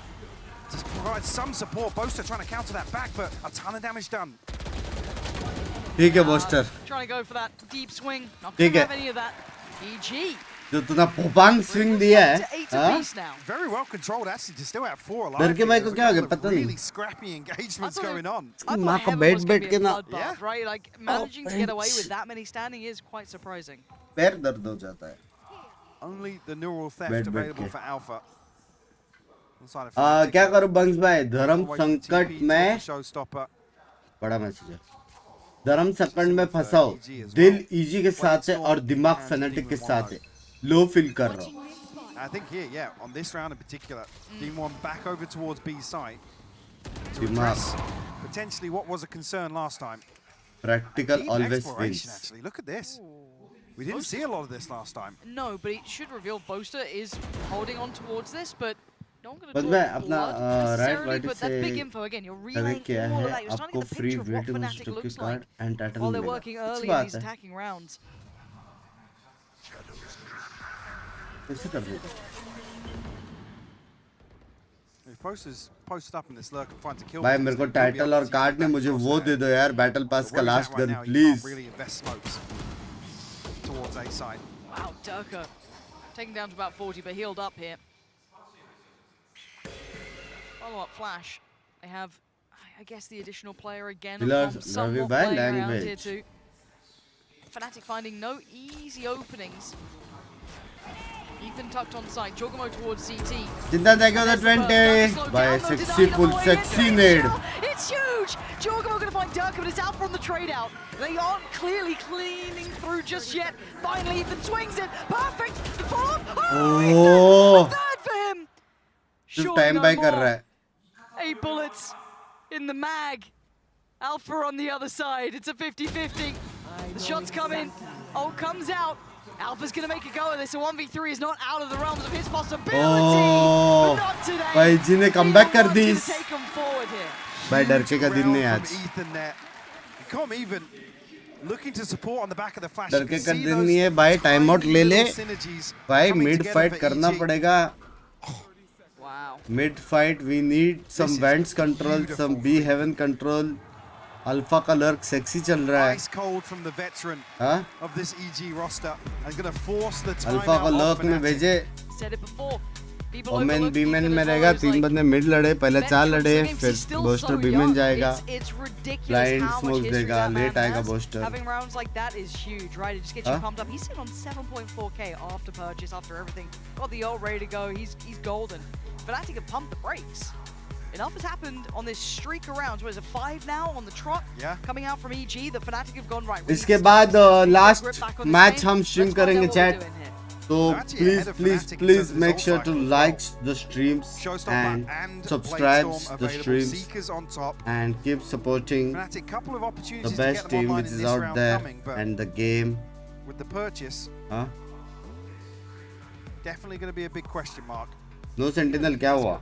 Just provides some support. Boaster trying to counter that back, but a ton of damage done. ठीक है Boaster. Trying to go for that deep swing. Not going to have any of that. EG. जो तूने पोपांग swing दिया है, हाँ? Very well controlled. Actually, just still at 4 alive. डर के भाई को क्या हो गया पता नहीं. Really scrappy engagements going on. माँ का बैठ के ना. Yeah. Right, like managing to get away with that many standing is quite surprising. पैर दर्द हो जाता है. Only the neural theft available for Alpha. क्या करूं बंक्स भाई धर्म संकट में बड़ा मैसेज है धर्म संकट में फंसाओ दिल इजी के साथ है और दिमाग फैनेटिक के साथ है लो फील कर रहा हूं I think here, yeah, on this round in particular, Demon back over towards B side to address potentially what was a concern last time. Practical always wins. Actually, look at this. We didn't see a lot of this last time. No, but it should reveal Boaster is holding on towards this, but बस मैं अपना right white से connect किया है आपको free वे टू टोकी कार्ड एंड टाइटल मिलेगा अच्छी बात है कैसे कर देगा भाई मेरे को टाइटल और कार्ड ने मुझे वो दे दो यार बैटल पास का last gun please Wow, Durka taken down to about 40 but healed up here. Follow-up flash. They have, I guess, the additional player again. Somewhat playing around here too. Fnatic finding no easy openings. Ethan tucked on side. Jorgamo towards CT. Jinda thank you the 20 by sexy pull sexy nade. It's huge. Jorgamo going to find Dirk, but it's out from the trade out. They aren't clearly cleaning through just yet. Finally, Ethan swings it. Perfect. The follow-up. Oh, third for him. सिर्फ time bye कर रहा है. 8 bullets in the mag. Alpha on the other side. It's a 50-50. The shots come in. Ult comes out. Alpha's gonna make a go of this. A 1v3 is not out of the realms of his possibility. Oh, but not today. भाई जी ने comeback कर दी. Take him forward here. भाई डर के का दिन नहीं आज. Come even looking to support on the back of the flash. डर के का दिन नहीं है भाई. टाइम आउट ले ले. भाई मिड फाइट करना पड़ेगा. Mid fight, we need some vents control, some B heaven control. Alpha का lurk sexy चल रहा है. Ice cold from the veteran of this EG roster and going to force the time Alpha का lurk में भेजे. Said it before. Omen बीमेन में रहेगा. 3 बंदे मिड लड़े, पहले 4 लड़े, फिर बूस्टर बीमेन जाएगा. Blind smokes देगा, लेट आएगा booster. Having rounds like that is huge, right? It just gets you pumped up. He's sitting on 7.4k after purchase, after everything. Got the ult ready to go. He's golden. Fnatic have pumped the brakes. Enough has happened on this streak of rounds. What is it, 5 now on the trot? Coming out from EG, the Fnatic have gone right. इसके बाद last match हम stream करेंगे chat. So please make sure to like the streams and subscribe the streams and keep supporting the best team which is out there and the game. With the purchase, definitely going to be a big question mark. No Sentinel क्या हुआ?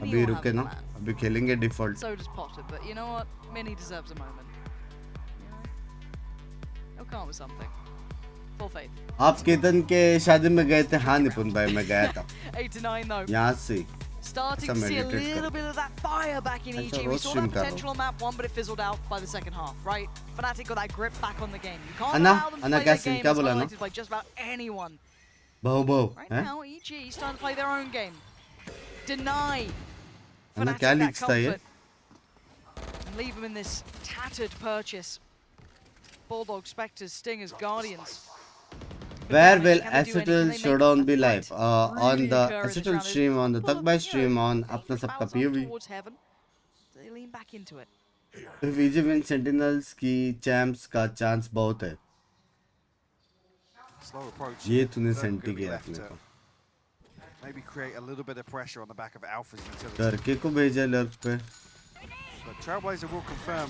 अभी रुके ना. अभी खेलेंगे default. So does Potter, but you know what? Mini deserves a moment. He'll come up with something. Full faith. आप केतन के शादी में गए थे? हाँ निपुण भाई मैं गया था. 8 to 9 though. यहाँ से. Starting to see a little bit of that fire back in EG. We saw that potential on map 1, but it fizzled out by the second half, right? Fnatic got that grip back on the game. You can't allow them to play their game as highlighted by just about anyone. Right now, EG starting to play their own game. Deny Fnatic that comfort. And leave them in this tattered purchase. Bulldog, Spectres, Stingers, Guardians. Where will Acetal Showdown be live? On the Acetal stream, on the Takbai stream, on अपना सबका POV. They lean back into it. If EG wins Sentinels की champs का chance बहुत है. ये तूने senti किया अपने को. Maybe create a little bit of pressure on the back of Alpha's utility. डरके को भेजा लर्क पे. But Trailblazer will confirm.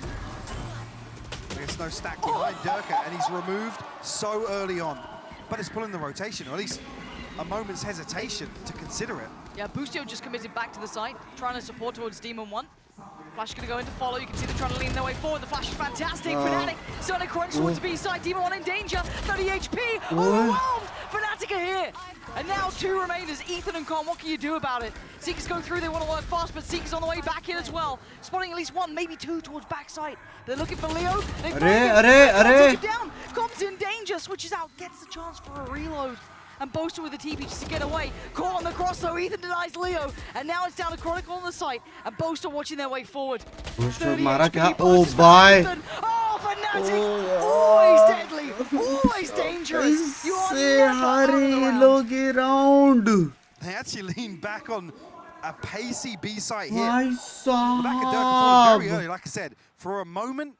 There's no stack behind Durka, and he's removed so early on. But it's pulling the rotation, or at least a moment's hesitation to consider it. Yeah, Boostio just committed back to the site, trying to support towards Demon 1. Flash going to go in to follow. You can see them trying to lean their way forward. The flash is fantastic. Fnatic starting to crunch towards the B side. Demon 1 in danger. 30 HP. Overwhelmed. Fnatic are here. And now 2 remainers. Ethan and Con, what can you do about it? Seekers go through. They want to work fast, but Seekers on the way back in as well. Spotting at least 1, maybe 2 towards backside. They're looking for Leo. They take him down. Com's in danger. Switches out. Gets the chance for a reload. And Boaster with the TP just to get away. Caught on the cross though, Ethan denies Leo. And now it's down to Chronicle on the site. And Boaster watching their way forward. Boaster मारा क्या? Oh, bye. Oh, Fnatic! Always deadly, always dangerous. You are never hurry, round. They actually lean back on a pacey B-site here. The back of Dirk very early, like I said. For a moment,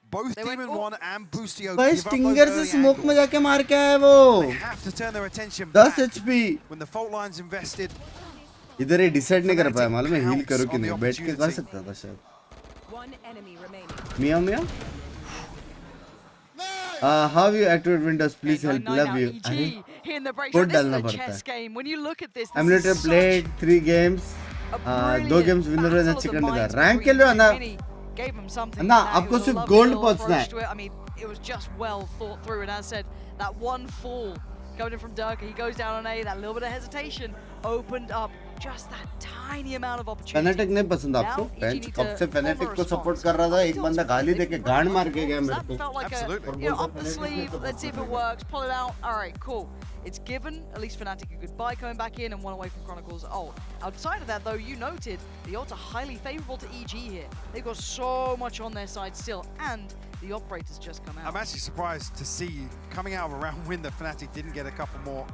both Demon 1 and Boostio भाई stinger से smoke में जाके मार के आया वो. 10 HP. When the fault line's invested. इधर ये डिसाइड नहीं कर पाया मालूम है हील करो कि नहीं. बैठ के कर सकता था शायद. मियां मियां. How you activate Windows? Please help. Love you. Code डालना पड़ता है. Emulator played 3 games. 2 games winner and chicken dinner. Rank खेल रहे हो ना? Gave him something. ना आपको सिर्फ गोल्ड पहुंचना है. I mean, it was just well thought through, and as said, that one fall coming in from Durka, he goes down on A. That little bit of hesitation opened up just that tiny amount of opportunity. Fnatic नहीं पसंद आपको? Bench कब से Fnatic को support कर रहा था. एक बंदा गाली देके गांड मार के गया मेरे को. Absolutely. Up the sleeve. Let's see if it works. Pull it out. All right, cool. It's given at least Fnatic a goodbye coming back in and 1 away from Chronicles' ult. Outside of that, though, you noted the ults are highly favorable to EG here. They've got so much on their side still, and The operators just come out. I'm actually surprised to see coming out of a round win that Fnatic didn't get a couple more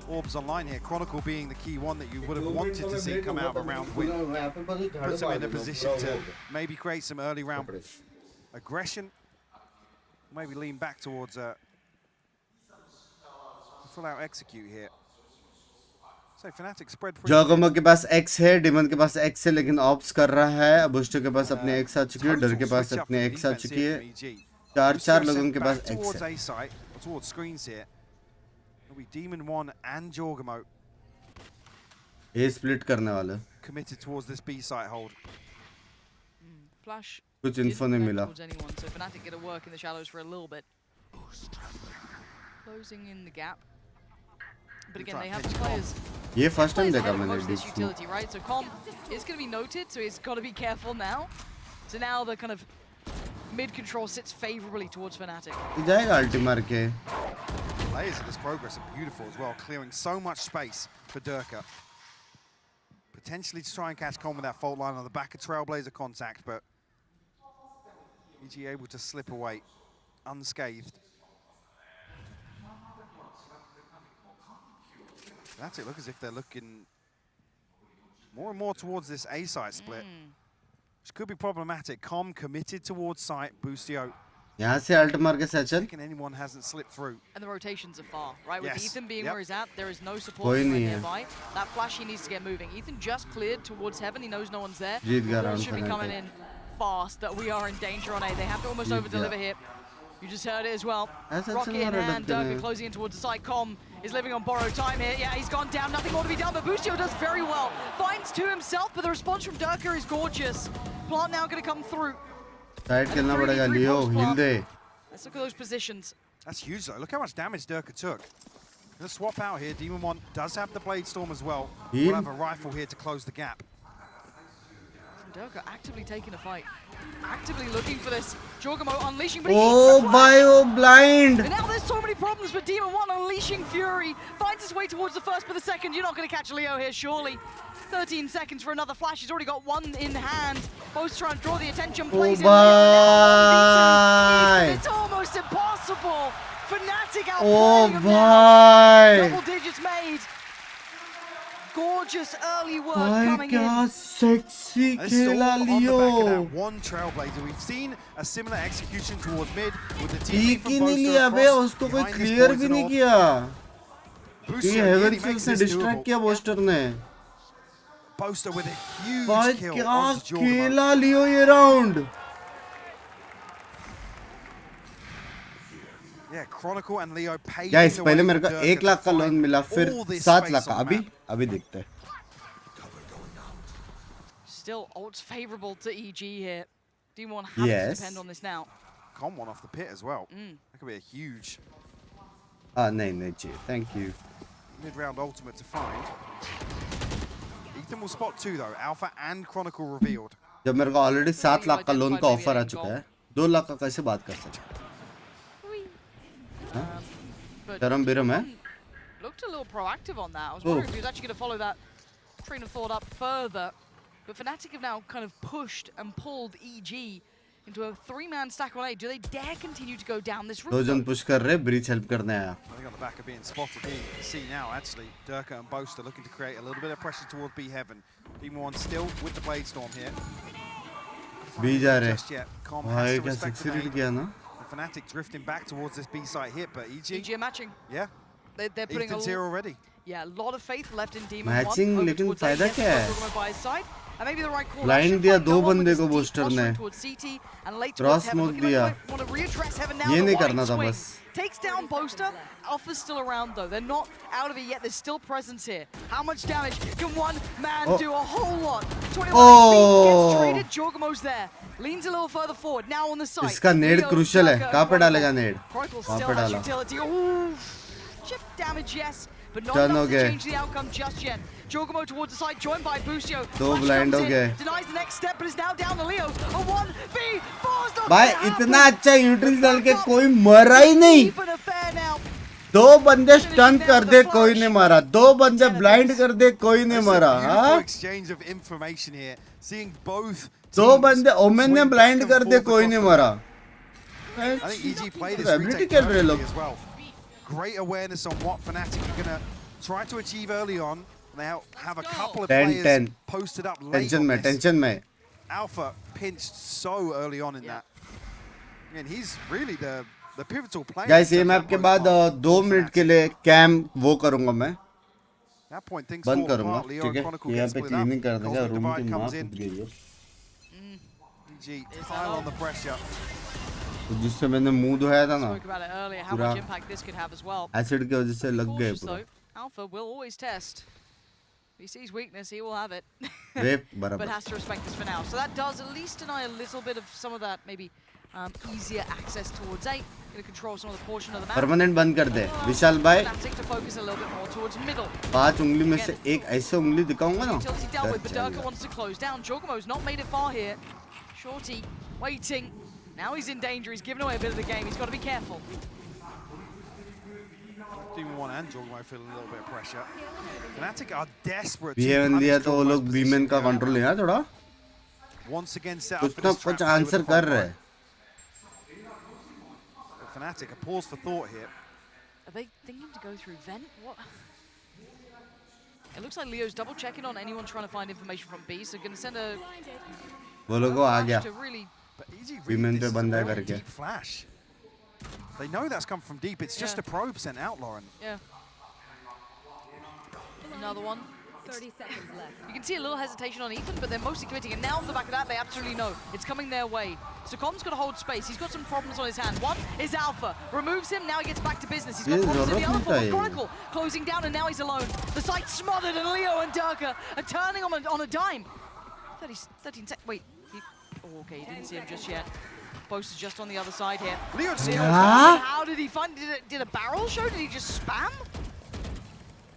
orbs online here. Chronicle being the key one that you would have wanted to see come out of a round win. Puts them in a position to maybe create some early round aggression. Maybe lean back towards a full out execute here. So Fnatic spread pretty जोगोमो के पास X है, demon के पास X है, लेकिन ops कर रहा है. बुस्टो के पास अपने X आ चुकी है, डर के पास अपने X आ चुकी है. चार लोगों के पास X है. Towards screens here. It'll be Demon 1 and Jorgamo. A split करने वाले. Committed towards this B site hold. Flash. कुछ info नहीं मिला. Anyone, so Fnatic get to work in the shallows for a little bit. Closing in the gap. But again, they have the players. ये first time देखा मैंने this utility, right? So Com is going to be noted, so he's got to be careful now. So now the kind of mid control sits favorably towards Fnatic. जाएगा ulti मार के. Layers of this progress are beautiful as well, clearing so much space for Durka. Potentially to try and catch Com with that fault line on the back of Trailblazer contact, but EG able to slip away unscathed. That's it, look as if they're looking more and more towards this A site split, which could be problematic. Com committed towards site, Boostio. यहाँ से alt मार के Satchel. Anyone hasn't slipped through. And the rotations are far, right? With Yes. Ethan being where he's at, there is no support कोई right नहीं है. nearby. That flash, he needs to get moving. Ethan just cleared towards heaven. He knows no one's there. जीत गया Balls round should be coming in fast. That we are in danger on A. They have to almost over deliver here. You just heard it as well. Rocket in hand, Durka closing in towards the side. Com is living on borrowed time here. Yeah, he's gone down. Nothing more to be done. But Boostio does very well. Finds two himself, but the response from Durka is gorgeous. Plant now going to come through. Side खेलना पड़ेगा लियो, heal they. Let's look at those positions. That's huge though. Look how much damage Durka took. Gonna swap out here. Demon 1 does have the Blade Storm as well. Heal. We'll have a rifle here to close the gap. Durka actively taking a fight. Actively looking for this. Jorgamo unleashing, but Oh, bio blind. and now there's so many problems for Demon 1 unleashing Fury. Finds his way towards the first, but the second. You're not going to catch Leo here, surely. 13 seconds for another flash. He's already got one in hand. Both trying to draw the attention. Plays in bye. It's almost impossible. Fnatic Oh, outplaying him now. bye. Double digits made. Gorgeous early work भाई coming क्या in. sexy This is all खेला on the back of Leo. that one Trailblazer. We've seen a similar execution towards mid with the team ठीक from ही नहीं Boaster लिया बे, across उसको कोई behind this clear भी poison नहीं orb. किया. Boaster ये really heaven makes से this distract doable. किया Boaster ने. Boaster with a huge भाई kill क्या onto Jorgamo. खेला लियो ये round. Yeah, Chronicle and Leo paid. Guys, पहले मेरे को 1 लाख का लोन मिला, फिर 7 लाख का. अभी देखते हैं. Still odds favorable to EG here. Demon has to depend on this now. Com one off the pit as well. That could be a huge नहीं चाहिए. Thank you. mid-round ultimate to find. Ethan will spot two though. Alpha and Chronicle revealed. जब मेरे को already 7 lakh का loan का offer आ चुका है, 2 लाख का कैसे बात कर सकते? शर्म बिरम है. Looked a little proactive on that. I was wondering if he was actually going to follow that train of thought up further. But Fnatic have now kind of pushed and pulled EG into a 3-man stack on A. Do they dare continue to go down this route? दो जन push कर रहे, breach help करने आया. I think on the back of being spotted here, you can see now actually Durka and Boaster looking to create a little bit of pressure towards B Heaven. Demon 1 still with the Blade Storm here. बी जा रहे. Just yet, Com भाई has to क्या respect the succeed nade. किया ना? The Fnatic drifting back towards this B site hit, but EG are matching. Yeah. They're putting Ethan's here already. Yeah, a lot of faith left in Demon 1. Matching, लेकिन फायदा क्या है? And maybe the right call. Blind दिया दो बंदे को booster ने. Cross smoke दिया. ये नहीं करना था बस. Takes down Boaster. Alpha's still around though. They're not out of it yet. There's still presence here. How much damage can one man do? A whole lot. 21 HP gets traded. Jorgamo's there. Leans a little further forward. Now on the side. इसका नेड crucial है. कहाँ पे डालेगा नेड? वहाँ पे डाला. Chip damage, yes, but not Done enough to okay. change the outcome just yet. Jorgamo towards the side, joined by Boostio. दो Flash blind comes हो in, गए. denies the next step, but is now down to Leo. A 1v4 is not भाई gonna इतना happen. अच्छा यूट्रिस डाल के कोई मरा ही नहीं. Even a fair now. दो बंदे स्टन कर दे कोई नहीं मारा, दो बंदे ब्लाइंड कर दे कोई नहीं मारा. हाँ, दो बंदे ओमेन ने ब्लाइंड कर दे कोई नहीं मारा. एबिलिटी खेल रहे लोग. Great awareness on what Fnatic are going to try to achieve early on. They have a couple of 10, players 10. posted up late Tension on में, this. tension में. Alpha pinched so early on in that. And he's really the pivotal player. Guys, ये map के बाद 2 minute के लिए cam वो करूंगा मैं. बंद करूंगा, ठीक है? यहाँ पे क्लीनिंग कर देंगे, रूम की माँ फट गई है. Pile on the pressure. तो जिससे मैंने मुंह धोया था ना, पूरा एसिड की वजह से लग गए पूरा. Alpha will always test. If he sees weakness, he will have it. But has to respect this for now. So that does at least deny a little bit of some of that maybe easier access towards A. Going to control some of the portion of the map. Permanent बंद कर दे विशाल भाई. Fnatic to focus a little bit more towards middle. 5 उंगली में से एक ऐसे उंगली दिखाऊंगा ना. Durka wants to close down. Jogamo's not made it far here. Shorty waiting. Now he's in danger. He's given away a bit of the game. He's got to be careful. Demon 1 and Jorgmo feeling a little bit of pressure. Fnatic are desperate. बीएन दिया तो वो लोग बीमेन का control लेना थोड़ा. Once again set up कुछ ना कुछ आंसर कर रहे हैं. Fnatic, a pause for thought here. Are they thinking to go through vent? What? It looks like Leo's double checking on anyone trying to find information from B. So going to send a. वो लोगों आ गया. To really. बीमेन पे बंदा है करके. Flash. They know that's come from deep. It's just a probe sent out, Lauren. Yeah. Another one. 30 seconds left. You can see a little hesitation on Ethan, but they're mostly committing. And now on the back of that, they absolutely know it's coming their way. So Com's got to hold space. He's got some problems on his hand. One is Alpha. Removes him, now he gets back to business. He's got problems in the other form of Chronicle. Closing down, and now he's alone. The site's smothered, and Leo and Durka are turning on a dime. 13 seconds. Wait. Oh, okay, he didn't see him just yet. Boast is just on the other side here. Leo, how did he find? Did a barrel show? Did he just spam?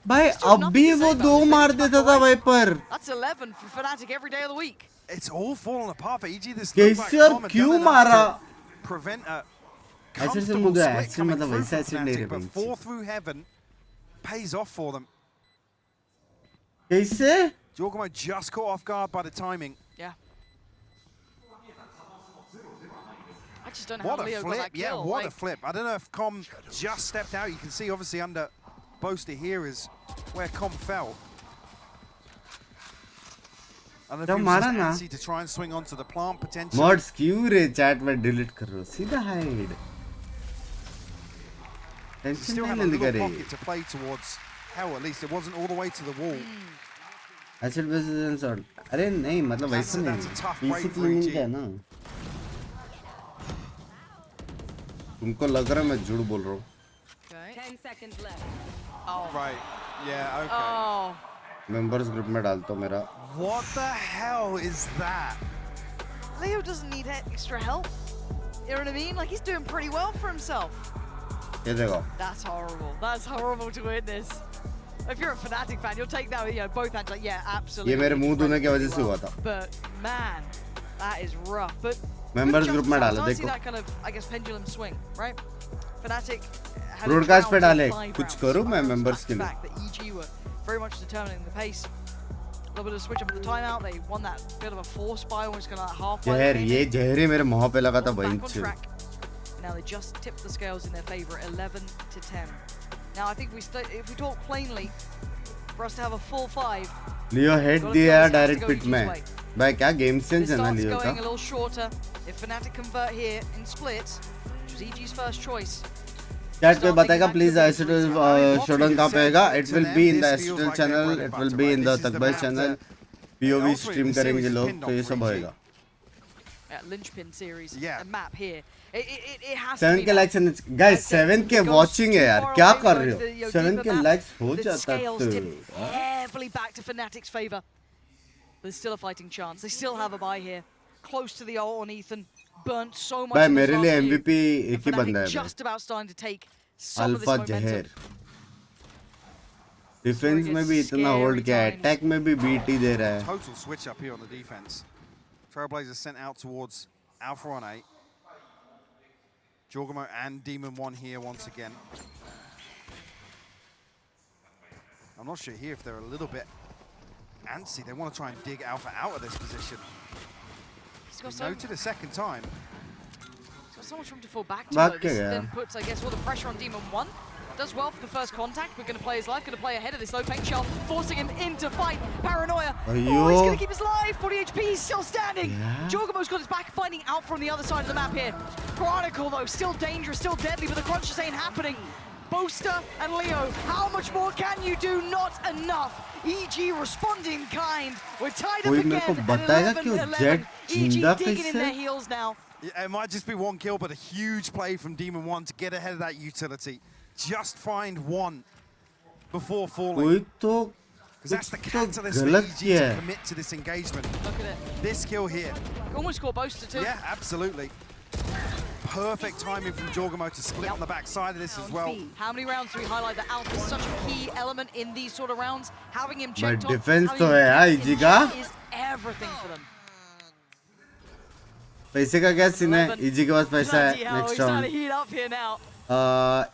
भाई अब भी वो 2 मार देता था wiper. That's 11 for Fnatic every day of the week. It's all falling apart for EG. This कैसे और क्यों मारा? Prevent a ऐसे से मुझे ऐसे मतलब वैसा ऐसे नहीं रहे. But 4 through heaven pays off for them. कैसे? Jorgmo just caught off guard by the timing. Yeah. I just don't know how Leo got that kill. Yeah, what a flip. I don't know if Com just stepped out. You can see obviously under Boaster here is where Com fell. I don't know if he was just antsy to try and swing onto the plant potentially. Mods क्यों रे chat में delete कर रहे हो? सीधा hide. Still had a little pocket to play towards hell. At least it wasn't all the way to the wall. Acid versus insult. अरे नहीं मतलब वैसे नहीं. PC cleaning का है ना. तुमको लग रहा है मैं झूठ बोल रहा हूँ. 10 seconds left. Oh. Right. Yeah, okay. Oh. Members group में डालता हूँ मेरा. What the hell is that? Leo doesn't need extra help. You know what I mean? Like he's doing pretty well for himself. ये देखो. That's horrible. That's horrible to witness. If you're a Fnatic fan, you'll take that with both hands. Like, yeah, absolutely. ये मेरे मुंह धोने की वजह से हुआ था. But man, that is rough. But members group में डाला देखो. that kind of, I guess, pendulum swing, right? Fnatic had broadcast पे डाले. कुछ करूँ मैं members के लिए. Fact that EG were very much determining the pace. A little bit of switch up at the timeout. They won that bit of a force by almost kind of half. जहर ये जहर ही मेरे मुँह पे लगा था bunch. Now they just tipped the scales in their favor, 11 to 10. Now I think if we talk plainly, for us to have a full 5. Leo head दिया direct pit में. भाई क्या game sense है ना Leo का? Going a little shorter. If Fnatic convert here in splits, which was EG's first choice. Chat पे बताएगा please showdown कहाँ पे होगा? It will be in the STL channel. It will be in the Takbai channel. POV stream करेंगे लोग तो ये सब होएगा. Linchpin series. Yeah. A map here. It has 7 के likes and guys 7 के watching है यार क्या कर रहे हो 7 के likes हो जाता तो heavily back to Fnatic's favor. There's still a fighting chance. They still have a bye here. Close to the ult on Ethan. Burnt so much. भाई मेरे लिए MVP एक ही बंदा है just about starting to take some of this momentum. Defense में भी इतना hold किया है attack में भी beat ही दे रहा है. Total switch up here on the defense. Trailblazers sent out towards Alpha on 8. Jorgmo and Demon 1 here once again. I'm not sure here if they're a little bit antsy. They want to try and dig Alpha out of this position. He's noted a second time. He's got so much room to fall back to. This then puts, I guess, all the pressure on Demon 1. Does well for the first contact. We're going to play his life, going to play ahead of this low paint shell, forcing him into fight. Paranoia. Oh, he's going to keep his life. 40 HP, he's still standing. Yeah. Jorgamo's got his back, finding out from the other side of the map here. Chronicle, though, still dangerous, still deadly, but the crunch just ain't happening. Boaster and Leo, how much more can you do? Not enough. EG responding in kind. We're tied up again at 11-11. EG digging in their heels now. Yeah, it might just be one kill, but a huge play from Demon 1 to get ahead of that utility. Just find one before falling. Because that's the catalyst for EG to commit to this engagement. Look at it. This kill here. Almost score Boaster too. Yeah, absolutely. Perfect timing from Jorgamo to split on the back side of this as well. How many rounds do we highlight that Alpha is such a key element in these sort of rounds? Having him checked on, defense तो है यार EG का. is everything for them. पैसे का क्या scene है? EG के पास पैसा है next round.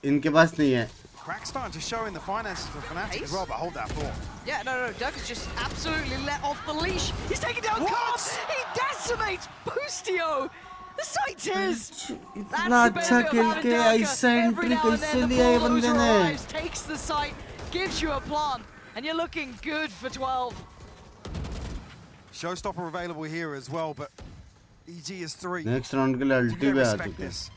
इनके पास नहीं है. Crack starting to show in the finances for Fnatic as well, but hold that thought. Yeah, no, Doug has just absolutely let off the leash. He's taking down Cobb. He decimates Boostio. The site is. इतना अच्छा खेल के eccentric कैसे लिया ये बंदे ने? Takes the site, gives you a plan, and you're looking good for 12. Showstopper available here as well, but EG is 3. Next round के लिए ulti भी आ चुके हैं.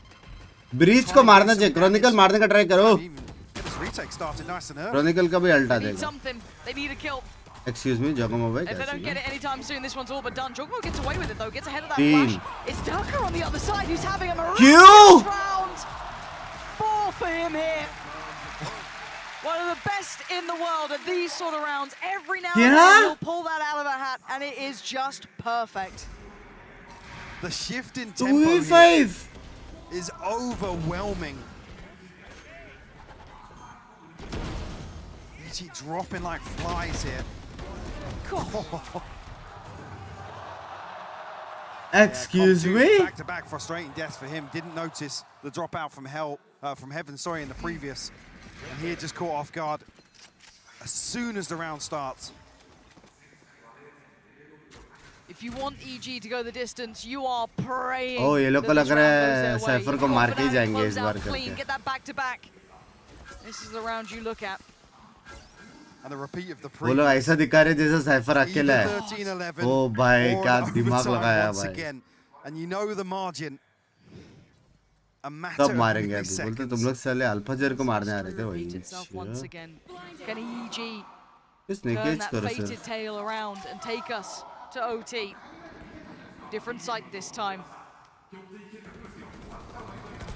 Breach को मारना चाहिए. Chronicle मारने का try करो. Retake started nice and early. Chronicle का भी ult आ जाएगा. They need a kill. Excuse me, Jorgamo bhai. If they don't get it anytime soon, this one's all but done. Jorgamo gets away with it though, gets ahead of that flash. It's Ducker on the other side who's having a miraculous round. 4 for him here. One of the best in the world at these sort of rounds. Every now and then he'll pull that out of a hat, and it is just perfect. The shift in tempo here is overwhelming. EG dropping like flies here. Excuse me? Back-to-back frustrating deaths for him. Didn't notice the dropout from Heaven, sorry, in the previous. And here just caught off guard as soon as the round starts. If you want EG to go the distance, you are praying. Oh, ये लोग को लग रहा है cipher को मार के ही जाएंगे इस बार करके. Get that back-to-back. This is the round you look at. And the repeat of the वो लोग ऐसा दिखा रहे जैसे साइफर अकेला है. ओ भाई क्या दिमाग लगाया भाई. And you know the margin. A matter कब of मारेंगे अभी? बोलते तुम लोग साले अल्फाजर को मारने आ रहे थे वही. Can EG किसने turn कैच that करो fated sir? tail around and take us to OT? Different site this time.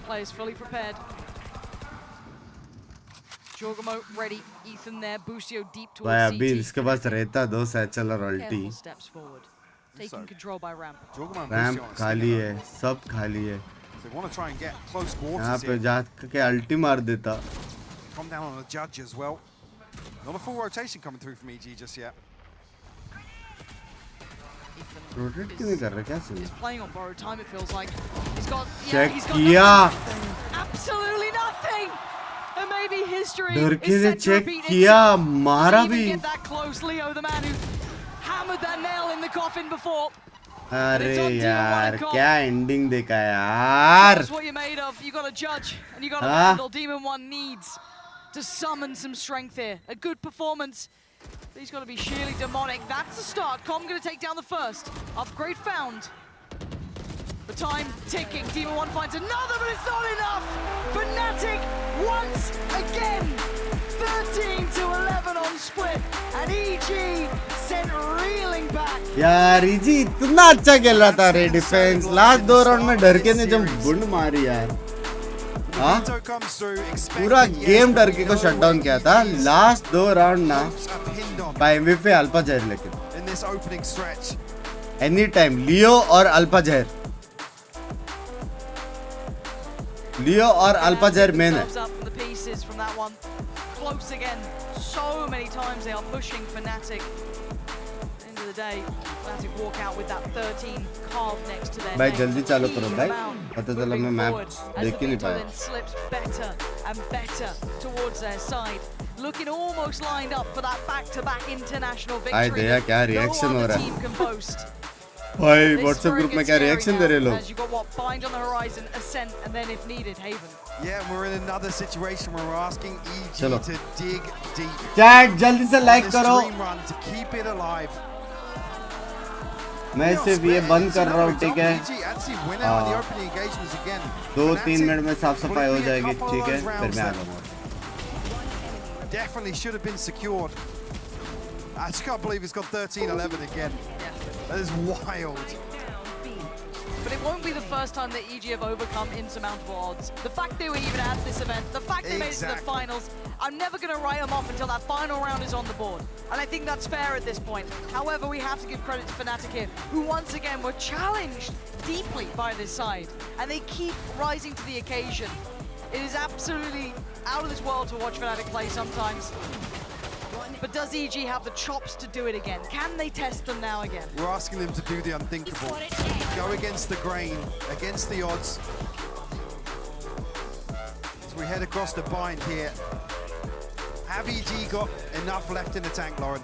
Players fully prepared. Jorgamo ready. Ethan there. Boostio deep towards भाई CT. अभी इसके पास रहता 2 सैचल और अल्टी. Careful steps forward. Taking control by Ramp. Ramp खाली है, सब खाली है. They want to try and get close quarters यहाँ पे here. जाके अल्टी मार देता. Come down on the judge as well. Not a full rotation coming through from EG just yet. Rotate क्यों नहीं कर रहा क्या scene? He's playing on borrowed time, it feels like. He's got check किया. absolutely nothing. And maybe history डर के is ने set to check repeat किया, itself. मारा To भी. even get that close, Leo, the man who hammered that nail in the coffin before. अरे यार क्या एंडिंग देखा यार. That's what you're made of. You got to judge and you got to handle. Demon 1 needs to summon some strength here. A good performance. He's got to be sheerly demonic. That's the start. Com going to take down the first. Upgrade found. The time ticking. Demon 1 finds another, but it's not enough. Fnatic once again. 13-11 on split. And EG sent reeling back. यार EG इतना अच्छा खेल रहा था रे defence. Last 2 round में डर के ने जब बुंड मारी यार. हाँ पूरा गेम डर के को शट डाउन किया था. लास्ट 2 राउंड ना बाय MVP अल्फा जहर लेकिन एनी टाइम लियो और अल्फा जहर. लियो और अल्फा जहर मेन है. Close again. So many times they are pushing Fnatic into the day, Fnatic walk out with that 13 carved next to their भाई name. जल्दी चालू करो भाई Inbound, पता चला मैं moving मैप forward as देख the ही नहीं Vito पाया then slips better and better towards their side. Looking almost lined up for that back-to-back international भाई victory दया क्या that no रिएक्शन हो other रहा team है can boast. भाई This is WhatsApp where it group में gets क्या scary reaction दे now, रहे लोग as you got what bind on the horizon, ascent, and then if needed, Haven. Yeah, and we're in another situation where we're asking EG चलो to dig deep. Chat जल्दी से like on this करो dream run to keep it alive. मैं सिर्फ ये बंद कर रहा हूँ ठीक है EG actually win out the opening engagements again. 2-3 minute में साफ सफाई हो Flipping a जाएगी couple of ठीक है those फिर rounds मैं आ that जाऊंगा Definitely should have been secured. I just can't believe it's got 13-11 again. That is wild. But it won't be the first time that EG have overcome insurmountable odds. The fact they were even at this event, the fact they made it to the finals, I'm never going to write them off until that final round is on the board. And I think that's fair at this point. However, we have to give credit to Fnatic here, who once again were challenged deeply by this side. And they keep rising to the occasion. It is absolutely out of this world to watch Fnatic play sometimes. But does EG have the chops to do it again? Can they test them now again? We're asking them to do the unthinkable. Go against the grain, against the odds. As we head across the bind here. Have EG got enough left in the tank, Lauren?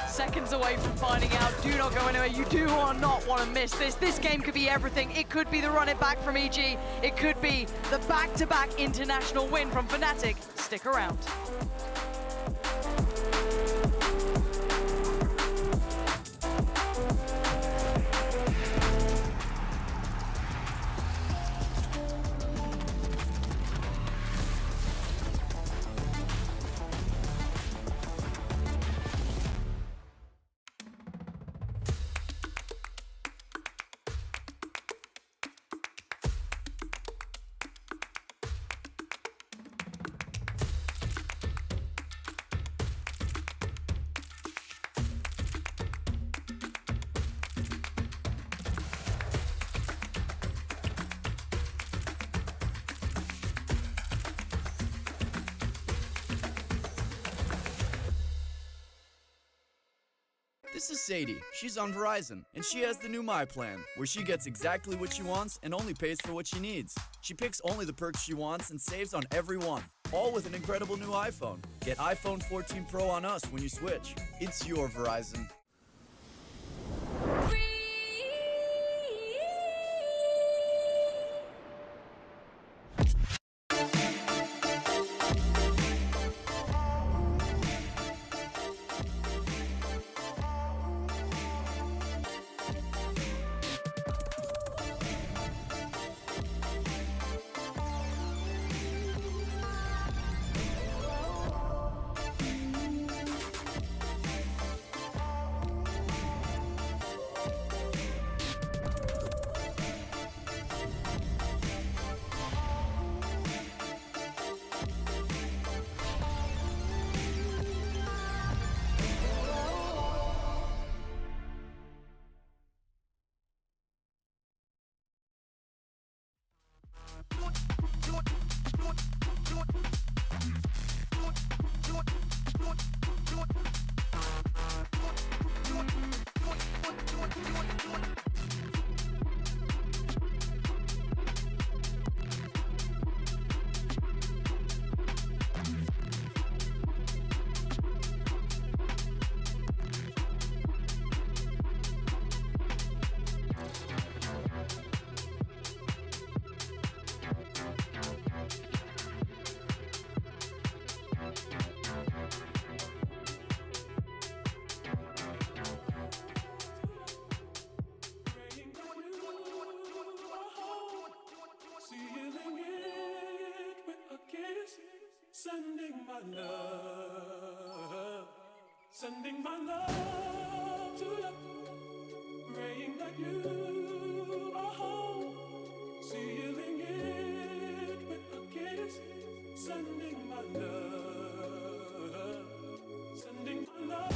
Seconds away from finding out. Do not go anywhere. You do not want to miss this. This game could be everything. It could be the run it back from EG. It could be the back-to-back international win from Fnatic. Stick around. This is Sadie. She's on Verizon, and she has the new My Plan, where she gets exactly what she wants and only pays for what she needs. She picks only the perks she wants and saves on every one, all with an incredible new iPhone. Get iPhone 14 Pro on us when you switch. It's your Verizon. Sending my love to you, praying that you are home, sealing it with a kiss, sending my love, sending my love.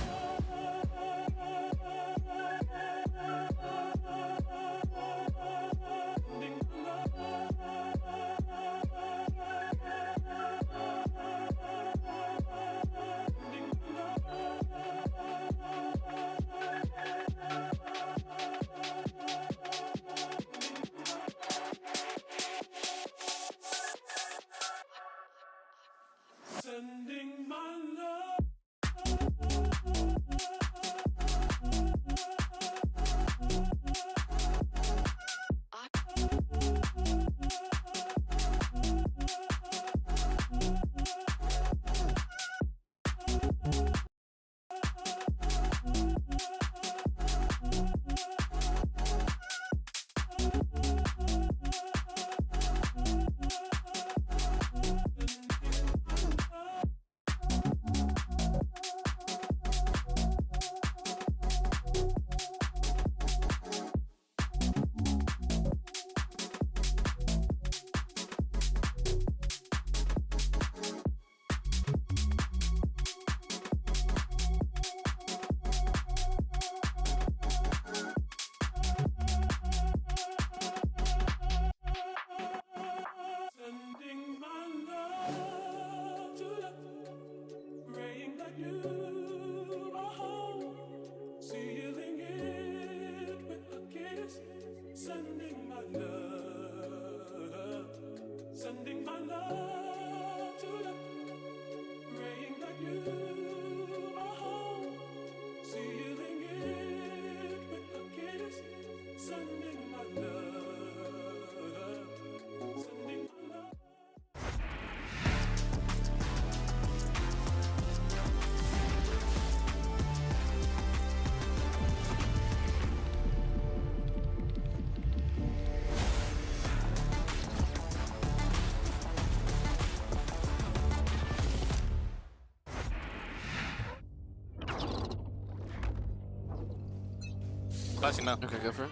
Flashing now. Okay, go for it.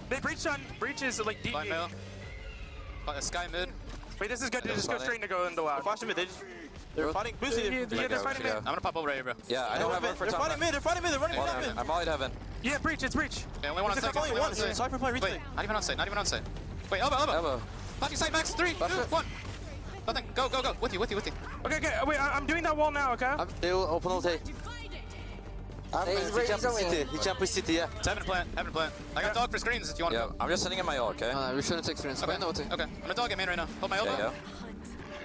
They breach is like deep. Fine middle. Sky mid. Wait, this is good. Just go straight to go in the loud. Flash mid. They're fighting. Boosty. Yeah, they're fighting mid. I'm gonna pop over right here, bro. Yeah, I don't have it for top. They're fighting mid. They're running mid. I'm all heaven. Yeah, breach. It's breach. Okay, only one on site. Only one. Cypher point. Wait, not even on site. Not even on site. Wait, elbow. Fucking side max. 3, 2, 1. Nothing. Go. With you. Okay. Wait, I'm doing that wall now. Okay. They'll open all day. He can't push CT, yeah. It's heaven plant. I got dog for screens if you want to go. I'm just sending in my ult, okay? We shouldn't take screens. Okay. I'm gonna dog it main right now. Hold my elbow.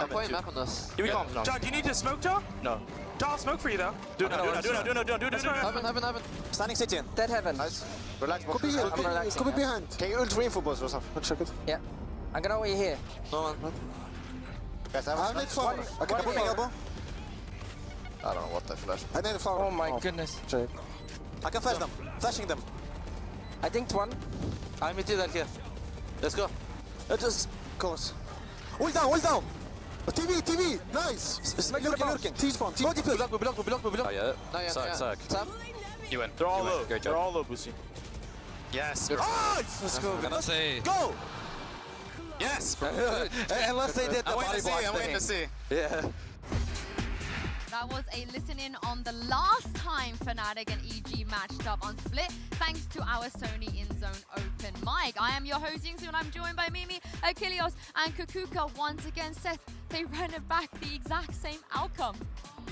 I'm playing map on this. Here we come. John, do you need to smoke, John? No. John, I'll smoke for you though. Do it. Heaven. Standing city in. Dead heaven. Nice. Relax. Could be behind. Can you ult reinfo boss or something? Check it. Yeah. I'm gonna wait here. No man. Guys, I have flower. Okay, put my elbow. I don't know what the flash. I need a flower. Oh my goodness. Check. I can flash them. Flashing them. I think one. I'm with you that here. Let's go. Let's just close. Hold down. TV. Nice. Lurking. T-spawn. Go defuse. Block. Yeah. Suck. You win. They're all low. Great job. They're all low, Boosty. Yes. Nice. Let's go. Go. Yes. Unless they did the body block. I'm waiting to see. Yeah. That was a listen-in on the last time Fnatic and EG matched up on Split, thanks to our Sony InZone Open mic. I am your host, Yingsu, and I'm joined by Mimi, Achilles, and Kukuka once again. Seth, they ran it back, the exact same outcome.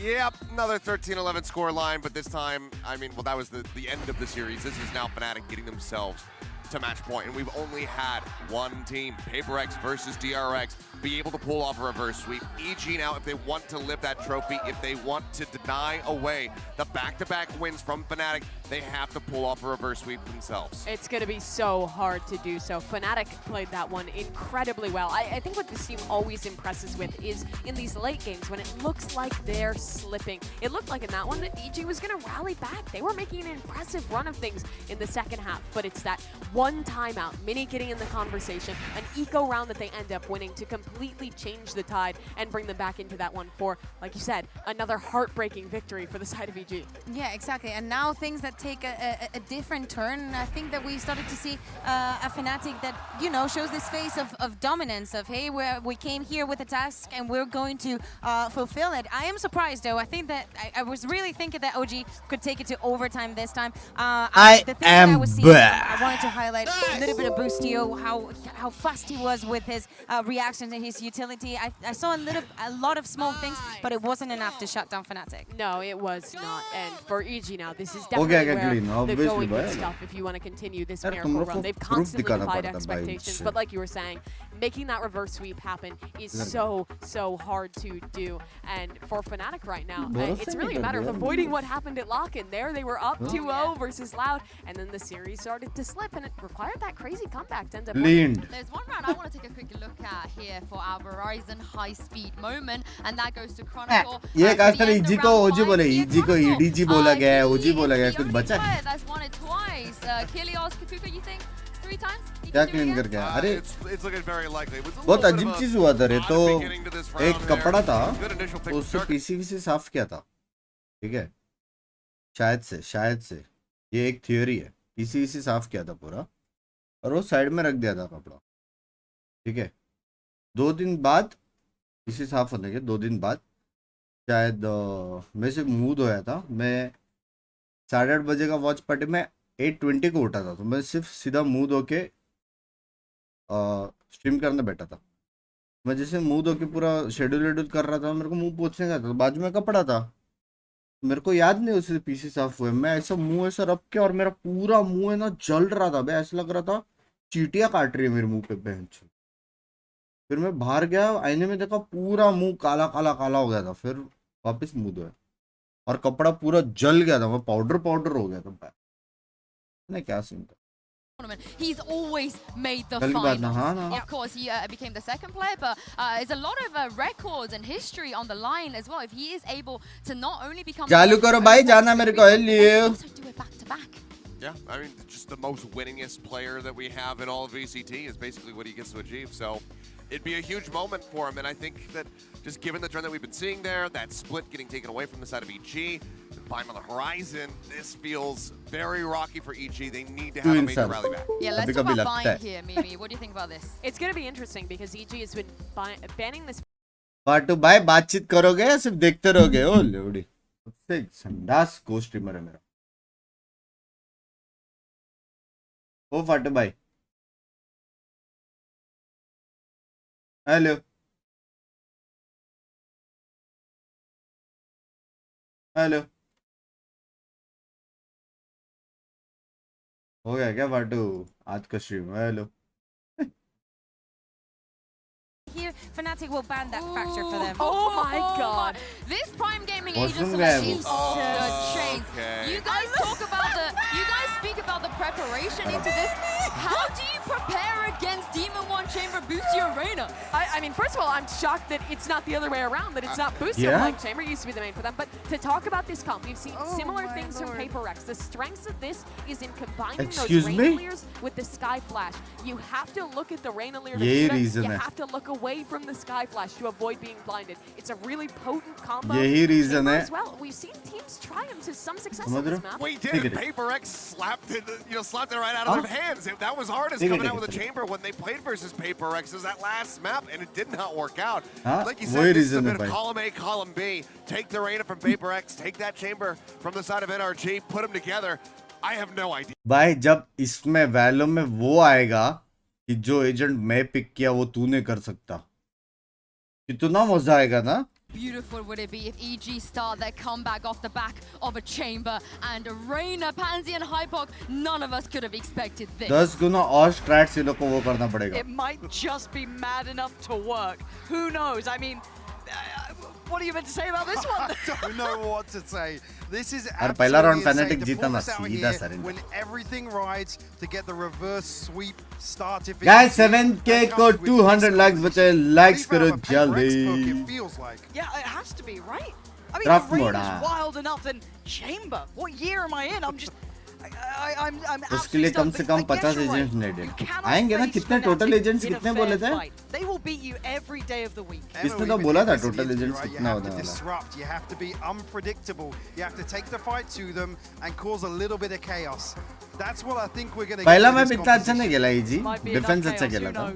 Yep, another 13-11 score line, but this time, I mean, well, that was the end of the series. This is now Fnatic getting themselves to match point, and we've only had one team, PaperX versus DRX, be able to pull off a reverse sweep. EG now, if they want to lift that trophy, if they want to deny away the back-to-back wins from Fnatic, they have to pull off a reverse sweep themselves. It's going to be so hard to do so. Fnatic played that one incredibly well. I think what this team always impresses with is in these late games when it looks like they're slipping. It looked like in that one that EG was going to rally back. They were making an impressive run of things in the second half, but it's that one timeout, Mini getting in the conversation, an eco round that they end up winning to completely change the tide and bring them back into that one for, like you said, another heartbreaking victory for the side of EG. Yeah, exactly. And now things that take a different turn. I think that we started to see a Fnatic that, you know, shows this face of dominance, of, hey, we came here with a task and we're going to fulfill it. I am surprised, though. I think that I was really thinking that OG could take it to overtime this time. I wanted to highlight a little bit of Boostio, how fast he was with his reactions and his utility. I saw a lot of small things, but it wasn't enough to shut down Fnatic. No, it was not. And for EG now, this is definitely where the going good stuff if you want to continue this miracle run. They've constantly defied expectations, but like you were saying, making that reverse sweep happen is so hard to do. And for Fnatic right now, it's really a matter of avoiding what happened at Lock-in. There they were up 2-0 versus Loud, and then the series started to slip, and it required that crazy comeback to end up winning. There's one round I want to take a quick look at here for our Verizon high-speed moment, and that goes to Chronicle. ये caster EG को OG बोले, EG को EDG बोला गया है, OG बोला गया है, कुछ बचा है? That's won it twice. Kilios, Kukuka, you think 3 times? क्या क्लीन कर गया? अरे It's looking very likely. बहुत अजीब चीज हुआ था रे, तो एक कपड़ा था, उससे पीसीबी से साफ किया था, ठीक है? शायद से ये एक थियोरी है, पीसीबी से साफ किया था पूरा, और वो साइड में रख दिया था कपड़ा, ठीक है? 2 दिन बाद इसे साफ होने के 2 दिन बाद शायद मैं से मूड होया था, मैं 8:30 बजे का वॉच पार्टी में 8:20 को उठा था, तो मैं सिर्फ सीधा मूड होके स्ट्रीम करने बैठा था। मैं जैसे मूड होके पूरा शेड्यूल कर रहा था, मेरे को मुंह पोंछने का था, बाजू में कपड़ा था, मेरे को याद नहीं उससे पीछे साफ हुए, मैं ऐसा मुंह ऐसा रख के, और मेरा पूरा मुंह है ना जल रहा था, ऐसा लग रहा था चींटियां काट रही है मेरे मुंह पे बेंच। फिर मैं बाहर गया, आईने में देखा पूरा मुंह काला हो गया था, फिर वापस मुंह धोया और कपड़ा पूरा जल गया था, मैं पाउडर हो गया था। नहीं क्या सीन था? He's always made the finals. Of course, he became the second player, but there's a lot of records and history on the line as well. If he is able to not only become चालू करो भाई, जाना मेरे को है, also do it back to back. Yeah, I mean, just the most winningest player that we have in all of VCT is basically what he gets to achieve. So it'd be a huge moment for him, and I think that just given the trend that we've been seeing there, that split getting taken away from the side of EG, combined on the horizon. This feels very rocky for EG. They need to have a major rally back. Yeah, let's talk about buying here, Mimi. What do you think about this? It's going to be interesting because EG has been banning this. पार्टू भाई बातचीत करोगे या सिर्फ देखते रहोगे? ओ लोड़ी सबसे संडास को स्ट्रीमर है मेरा। ओ फाटू भाई हेलो हेलो हो गया क्या फाटू आज का stream? Hello Here, Fnatic will ban that fracture for them. Oh my god. This Prime Gaming agent selection is the chain. You guys talk about you guys speak about the preparation into this. How do you prepare against Demon 1 Chamber Boosty Arena? I mean, first of all, I'm shocked that it's not the other way around, that it's not Booster playing Chamber. It used to be the main for them. But to talk about this comp, we've seen similar things from Paper Rex. The strengths of this is in combining those Rainaliers with the Sky Flash. You have to look at the Rainalier to shoot it. You have to look away from the Sky Flash to avoid being blinded. It's a really potent combo. यही reason है. As well. We've seen teams try them to some success on this map. We did. Paper X slapped it, slapped it right out of their hands. That was hardest coming out with a chamber when they played versus Paper X. It was that last map, and it did not work out. Like you said, this is a bit of column A, column B. Take the Reina from Paper X, take that chamber from the side of NRG, put them together. I have no idea. भाई जब इसमें वैलो में वो आएगा कि जो agent मैं pick किया वो तू नहीं कर सकता, कितना मजा आएगा ना? Beautiful would it be if EG start their comeback off the back of a chamber and Reina, Pansy and Hypok. None of us could have expected this. 10 गुना और स्ट्रैट्स ये लोग को वो करना पड़ेगा. It might just be mad enough to work. Who knows? I mean, what are you meant to say about this one? I don't know what to say. This is और पहला round absolutely Fnatic insane. जीता ना The सीधा performance out surrender. here when everything rides to get the reverse sweep started. Guys 7k को 200 likes बचे, likes करो जल्दी. Yeah, it has to be, right? I mean, Rough the rain mode, is wild enough and chamber. What year am I in? I'm just I'm उसके लिए कम से कम 50 agents नेडेड आएंगे ना. कितने टोटल एजेंट्स कितने बोले थे? They will beat you every day of the week. इसने तो बोला था टोटल एजेंट्स कितना होने वाला. Disrupt. You have to be unpredictable. You have to take the fight to them and cause a little bit of chaos. That's what I think we're going to. पहला match इतना अच्छा नहीं खेला EG, defence अच्छा खेला था.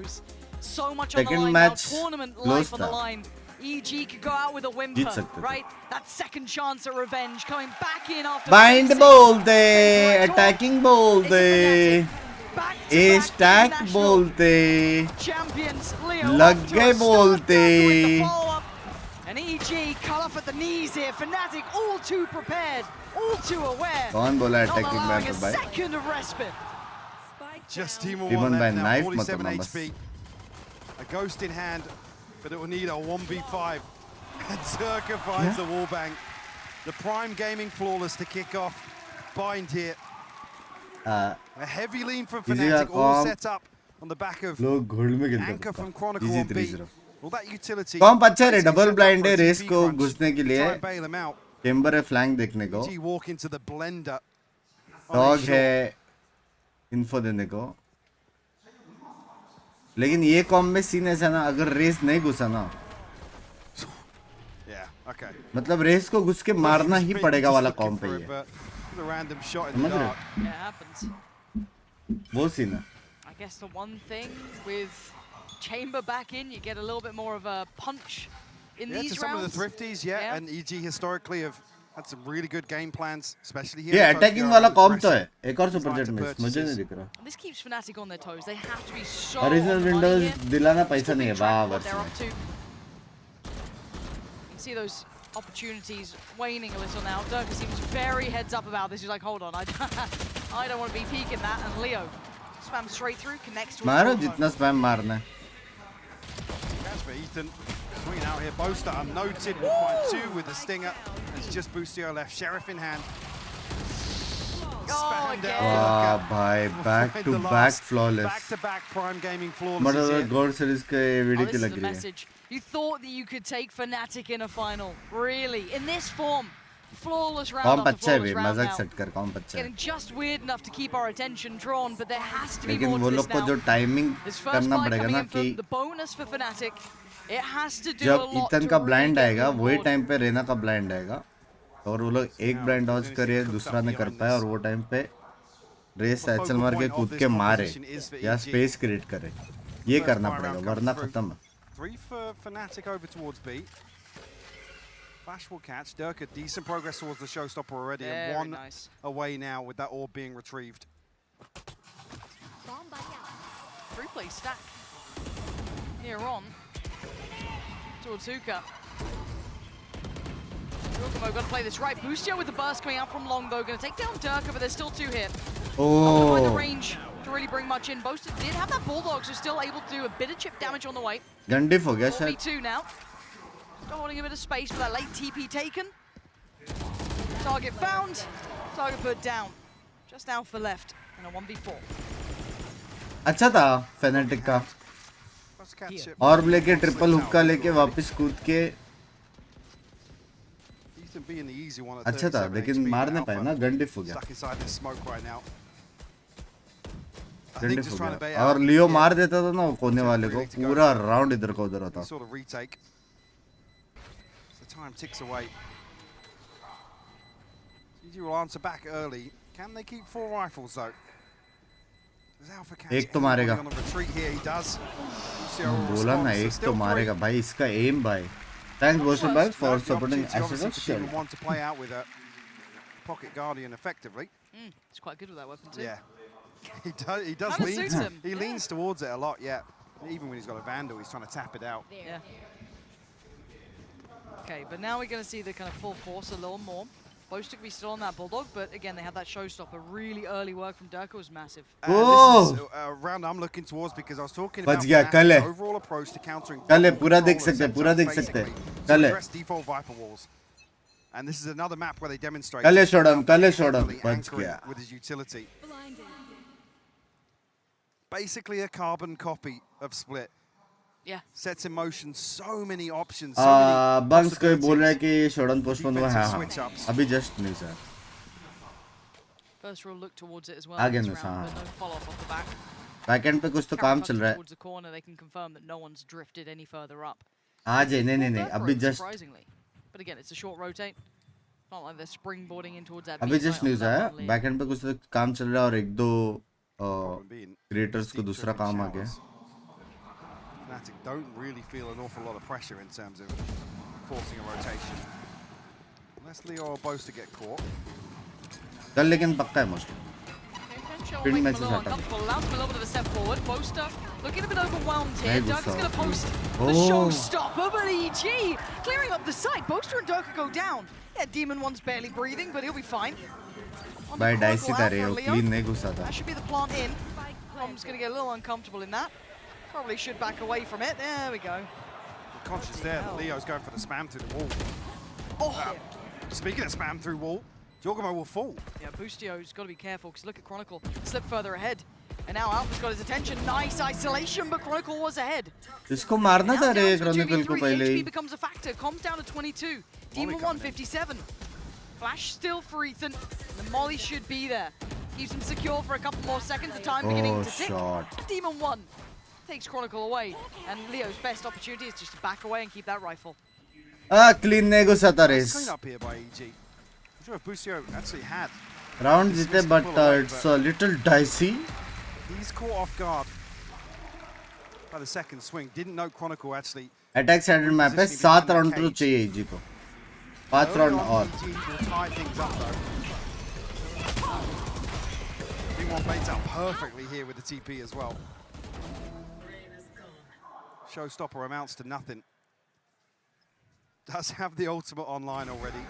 So much on the second line match now, tournament close life on the था. line. EG could go out with a whimper, right? That second chance at revenge coming back in after. Bind बोलते, attacking बोलते, ए stack बोलते, लग गए बोलते. And EG cut off at the knees here. Fnatic all too prepared, all too aware. कौन बोला Not attacking allowing match a भाई? second of respite. Just team Even one by left now, knife, 47 मतलब HP. A ghost in hand, but it will need a 1v5. And Zerka finds the wallbang. The Prime Gaming flawless to kick off. Bind here. A heavy lean from Fnatic, all set up on the back of Anchor from Chronicle 1B. All that utility. कौन अच्छा है? Double blind है race को घुसने के लिए. Chamber है flank देखने को. walk into the blender. Dog है इन्फो देने को. लेकिन ये कॉम में सीन ऐसा ना, अगर रेस नहीं घुसा ना, मतलब रेस को घुस के मारना ही पड़ेगा वाला कॉम पे ये. समझ रहे? वो सीन है. I guess the one thing with chamber back in, you get a little bit more of a punch in these to some rounds. of the thrifties, and EG historically have had some really good game plans, especially here. ये attacking वाला com तो है. एक और super jet में मुझे नहीं दिख रहा. This keeps Fnatic on their toes. They have to be so original Windows दिलाना पैसा नहीं है वाह वर्ष में. You can see those opportunities waning a little now. Durka seems very heads up about this. He's like, hold on, I don't want to be peeking that. And Leo spams straight through, connects to मारो जितना spam मारना है. Casbah, Ethan, swinging out here. Boaster unnoted, will find two with the stinger. It's just Boostio left, Sheriff in hand. Spammed out. वाह भाई, back to back flawless. Back to back Prime Gaming flawless. मतलब gold series के video की this is लग the रही है. message. You thought that you could take Fnatic in a final, really? In this form, flawless round com after अच्छा है flawless भाई, round मजाक now. सेट कर. कॉम अच्छा है. Getting just weird enough to keep our attention drawn, but there has to be लेकिन more वो to लोग this को now. जो टाइमिंग This first करना blind पड़ेगा coming ना in for कि the bonus for Fnatic. It has to do a जब lot ईथन to का really ब्लाइंड get आएगा you on वही board. टाइम पे रेना का ब्लाइंड आएगा. और वो लोग एक ब्लाइंड डॉज करे दूसरा ने कर पाया और वो टाइम पे रेस एचएल मार के कूद के मारे या स्पेस क्रिएट करे ये करना पड़ेगा वरना खत्म है 3 for Fnatic over towards B. Flash will catch. Durka, decent progress towards the showstopper already. Very and one nice. away now with that orb being retrieved. 3-play stack. Here on. Towards Hookah. Giacomo got to play this right. Boostio with the burst coming out from long though. Going to take down Durka, but there's still 2 here. Find the range to really bring much in. Boaster did have that Bulldog, so still able to do a bit of chip damage on the way. गंडिफ हो गया शायद 4v2 now. Still holding a bit of space for that late TP taken. Target found. Target put down. Just Alpha left in a 1v4. अच्छा था Fnatic का और लेके triple हुक्का लेके वापस कूद के अच्छा था लेकिन मार नहीं पाया ना गंडिफ हो गया गंडिफ हो गया और लियो मार देता था ना कोने वाले को पूरा राउंड इधर का उधर होता Time ticks away. CG will answer back early. Can they keep 4 rifles though? एक तो मारेगा बोला ना एक तो मारेगा भाई इसका एम भाई Thanks Boster Bag for supporting Assassin's Creed. Want to play out with a pocket guardian effectively. He's quite good with that weapon too. Yeah, he does lean. He leans towards it a lot. Yeah, even when he's got a vandal, he's trying to tap it out. Yeah. Okay, but now we're going to see the kind of full force a little more. Boaster could be still on that Bulldog, but again, they have that showstopper. Really early work from Durka was massive. This is a round I'm looking towards because I was talking about the overall approach to countering. पूरा देख सकते हैं. Address default Viper walls. And this is another map where they demonstrate. showdown. बच गया. With his utility. Basically a carbon copy of Split. Yeah. Sets in motion so many options. Binks को बोल रहा है कि showdown postpone हुआ है अभी just नहीं sir. First roll look towards it as well. आगे नहीं हाँ. No follow up off the back. Backend पे कुछ तो काम चल रहा है. Towards the corner, they can confirm that no one's drifted any further up. आज नहीं अभी just. Surprisingly, but again, it's a short rotate. Not like they're springboarding in towards that. अभी just news आया. Backend पे कुछ तो काम चल रहा है और एक दो creators को दूसरा काम आ गया. Fnatic don't really feel an awful lot of pressure in terms of forcing a rotation. Unless Leo or Boaster get caught. कल लेकिन पक्का है मुश्किल. Pin matches allows him a little bit of a step forward. Boaster looking a bit overwhelmed here. Durka's going to post the showstopper, but EG clearing up the site. Boaster and Durka go down. Yeah, Demon One's barely breathing, but he'll be fine. भाई dicey था रे वो clean नहीं घुसा था. That should be the plant in. Tom's going to get a little uncomfortable in that. Probably should back away from it. There we go. Conscious there. Leo's going for the spam through the wall. Oh. Speaking of spam through wall, Giacomo will fall. Yeah, Boostio's got to be careful because look at Chronicle. Slip further ahead. And now Alpha's got his attention. Nice isolation, but Chronicle was ahead. इसको मारना था रे Chronicle को पहले ही. HP becomes a factor. Comms down to 22. Demon 1 57. Flash still for Ethan. The Molly should be there. Keeps him secure for a couple more seconds. The time beginning to tick. Demon 1 takes Chronicle away. And Leo's best opportunity is just to back away and keep that rifle. Clean नहीं घुसा था रे. Clean up here by EG. I'm sure if Boostio actually had. Round जीते but it's a little dicey. He's caught off guard by the second swing. Didn't know Chronicle actually. Attack standard map है 7 round तो चाहिए EG को. 5 round और. Will tie things up though. B1 baits out perfectly here with the TP as well. Showstopper amounts to nothing. Does have the ultimate online already.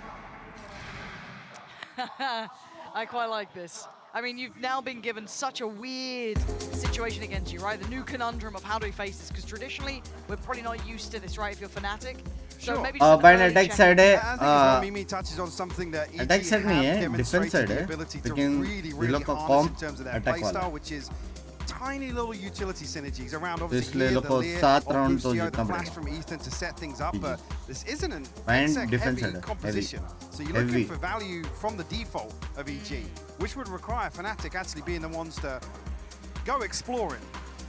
I quite like this. I mean, you've now been given such a weird situation against you, right? The new conundrum of how do we face this? Because traditionally, we're probably not used to this, right? If you're Fnatic. So maybe just by attack side है. Mimi touches on something that attack side नहीं है, defense side है. लेकिन ये लोग का comp attack वाला. Which is tiny little utility synergies around इसलिए obviously लोग को 7 round तो जीतना flash पड़ेगा. from Ethan to set things up, but this isn't an And defense heavy side composition. So you're looking for value from the default of EG, which would require Fnatic actually being the ones to go exploring,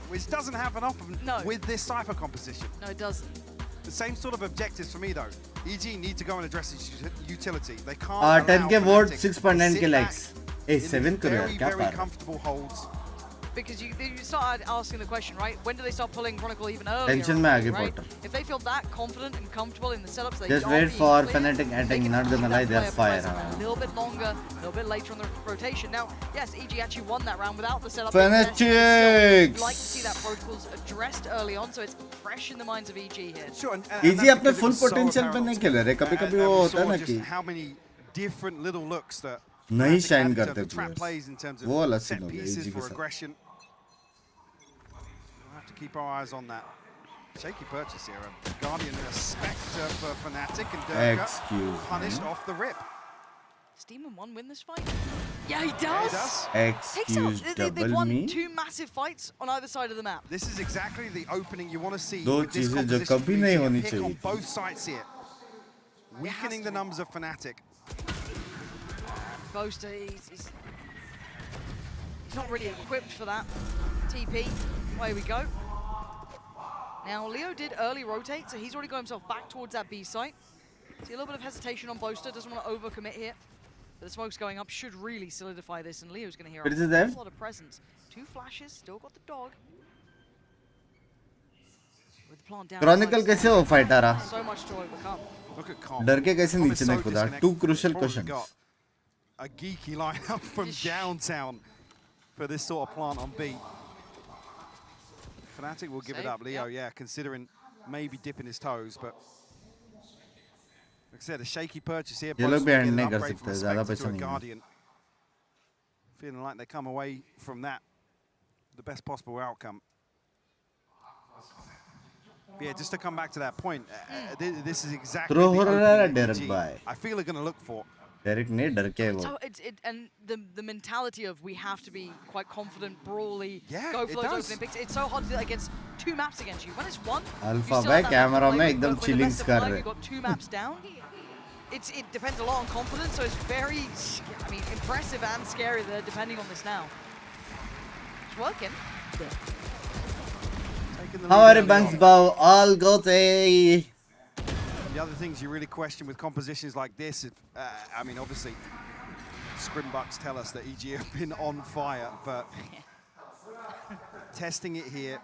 which doesn't happen often with this Cypher composition. No, it doesn't. The same sort of objectives for me though. EG need to go and address this utility. They can't 10k vote, Fnatic 6.9k likes. Hey, in 7 crore yaar, very, kya very par? comfortable holds. Because you started asking the question, right? When do they start pulling Chronicle even earlier? Tension mein aa gayi right? Potter. If they feel that confident and comfortable in the setups, they Just are wait being for clear, Fnatic they attacking, can not gonna keep lie, that they're player fire. present a little bit longer, a little bit later on the rotation. Now, yes, EG actually won that round without the setup. Fnatic! We'd like to see that protocols addressed early on, so it's fresh in the minds of EG here. Sure, EG अपने full potential पे नहीं खेल रहे. कभी-कभी वो होता है ना कि how many different little looks that नहीं Fnatic shine have in करते terms of trap players. plays, in terms वो of अलग set scene हो गया pieces EG के for साथ. aggression. We'll have to keep our eyes on that. Shaky purchase here. A Guardian and a Spectre for Fnatic, and Durka Excuse punished me. off the rip. Does Demon 1 win this fight? Yeah, he does. Excuse They've double won me. 2 massive fights on either side of the map. This is exactly the opening you want to see. दो with this चीजें जो composition. कभी We नहीं see a होनी pick चाहिए on थी. both sides here, weakening the numbers of Fnatic. Boaster, he's not really equipped for that. TP, away we go. Now, Leo did early rotate, so he's already got himself back towards that B site. See a little bit of hesitation on Boaster, doesn't want to overcommit here. But the smoke's going up, should really solidify this, and Leo's going to hear But is it a there? lot of presence. 2 flashes, still got the dog. With the plant down. Chronicle कैसे वो fight आ रहा? So much to overcome. Look at Calm. डर के कैसे Calm नीचे is नहीं so कूदा? disconnected. 2 crucial Probably questions. got a geeky lineup from downtown for this sort of plant on B. Fnatic will give it Safe, up. Leo, yeah, considering maybe dipping his toes, but like I said, a shaky purchase here. ये लोग Both भी get hand an नहीं कर upgrade from सकते, a ज़्यादा Spectre पैसा to a नहीं है. Guardian. Feeling like they come away from that the best possible outcome. Yeah, just to come back to that point, this is exactly Throw the her opening Derek EG by. I feel are going to look for. Derek ने डर के वो. So and the mentality of we have to be quite confident, brawly, Yeah, go it for those does. opening picks. It's so hard to do that against 2 maps against you. When it's 1, Alpha you still भाई have that camera play में with, एकदम but with the chillings best of कर five, रहे. you've got 2 maps down. It depends a lot on confidence, so it's very, I mean, impressive and scary there, depending on this now. It's working. हमारे Binks bow all go to. The other things you really question with compositions like this, I mean, obviously, Scrimbucks tell us that EG have been on fire, but testing it here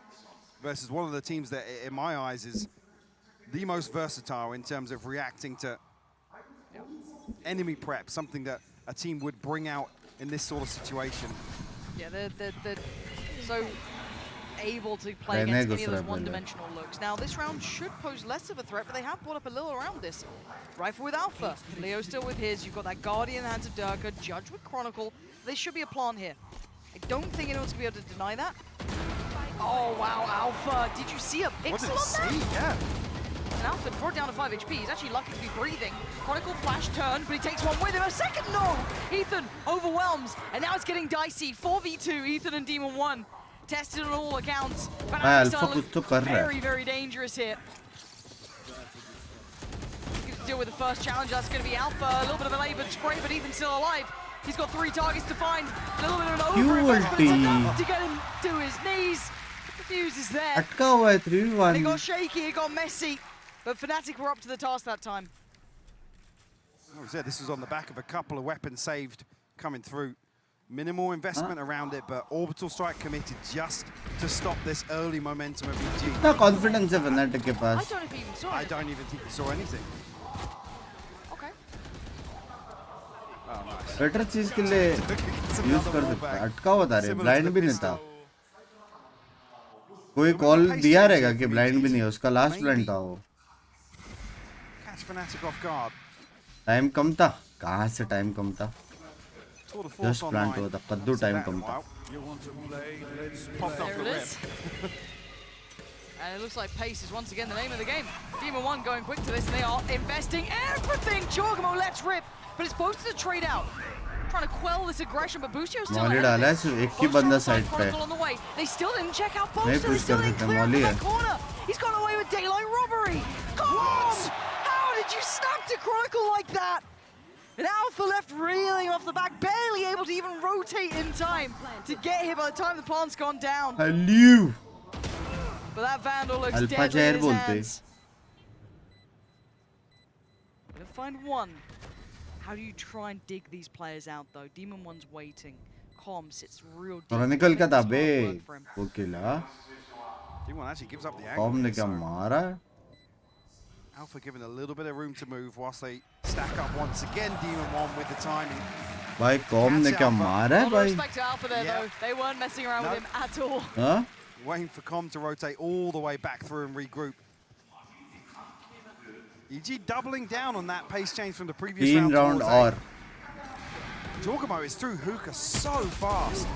versus one of the teams that, in my eyes, is the most versatile in terms of reacting to enemy prep, something that a team would bring out in this sort of situation. Yeah, they're so able to play against any of those one-dimensional looks. Now, this round should pose less of a threat, but they have brought up a little around this. Rifle with Alpha. Leo still with his. You've got that Guardian hands of Durka, Judge with Chronicle. There should be a plant here. I don't think anyone's going to be able to deny that. Oh, wow, Alpha. Did you see a pixel on that? Yeah. And Alpha brought down to 5 HP. He's actually lucky to be breathing. Chronicle flash turn, but he takes one with him. A second, no! Ethan overwhelms, and now it's getting dicey. 4v2, Ethan and Demon 1. Tested on all accounts. But Alpha कुछ तो कर रहा है. very, very dangerous here. He's to deal with the first challenge. That's going to be Alpha. A little bit of a labored spray, but Ethan's still alive. He's got 3 targets to find. A little bit of an over-invest, but it's enough to get him to his knees. The fuse is there. अटका हुआ है 3v1. And it got shaky, it got messy. But Fnatic were up to the task that time. Like I said, this was on the back of a couple of weapons saved coming through. Minimal investment around it, but orbital strike committed just to stop this early momentum of EG. कितना confidence है Fnatic के पास? I don't know if he even saw I it. don't even think he saw anything. Okay. Oh, nice. Better चीज के लिए use कर सकता है. अटका हुआ था रे, blind भी नहीं था. कोई call दिया रहेगा कि blind भी नहीं है, उसका last blind था वो. Catch Fnatic off guard. Time कम था. कहाँ से time कम था? Just plant हुआ था. कद्दू time कम था. Popped off the There it rip. is. And it looks like pace is once again the name of the game. Demon 1 going quick to this, and they are investing everything. Jorgamo lets rip, but it's supposed to trade out. Trying to quell this aggression, but Bustio's still Molly ahead of डाला है, this. सिर्फ एक ही बंदा side पे. Chronicle on the way. They still didn't check out नहीं Boaster. They push still कर didn't सकते, clear Molly from है. that corner. He's got away with daylight robbery. Calm! How did you snap to Chronicle like that? And Alpha left reeling off the back, barely able to even rotate in time to get here by the time the plant's gone down. Hello. But that Vandal looks Alpha deadly Jair in his बोलते. hands. find one. How do you try and dig these players out though? Demon One's waiting. Com sits real deep. और निकल के था बे वो किला Demon actually gives up the com ने angle. क्या मारा Alpha given a little bit of room to move whilst they stack up once again. Demon One with the timing. भाई com ने क्या मारा है भाई Respect to Alpha there though. They weren't messing around with him at all. हाँ Waiting for Com to rotate all the way back through and regroup. EG doubling down on that pace change from the previous round. 3 round और Jorgamo is through hookah so fast.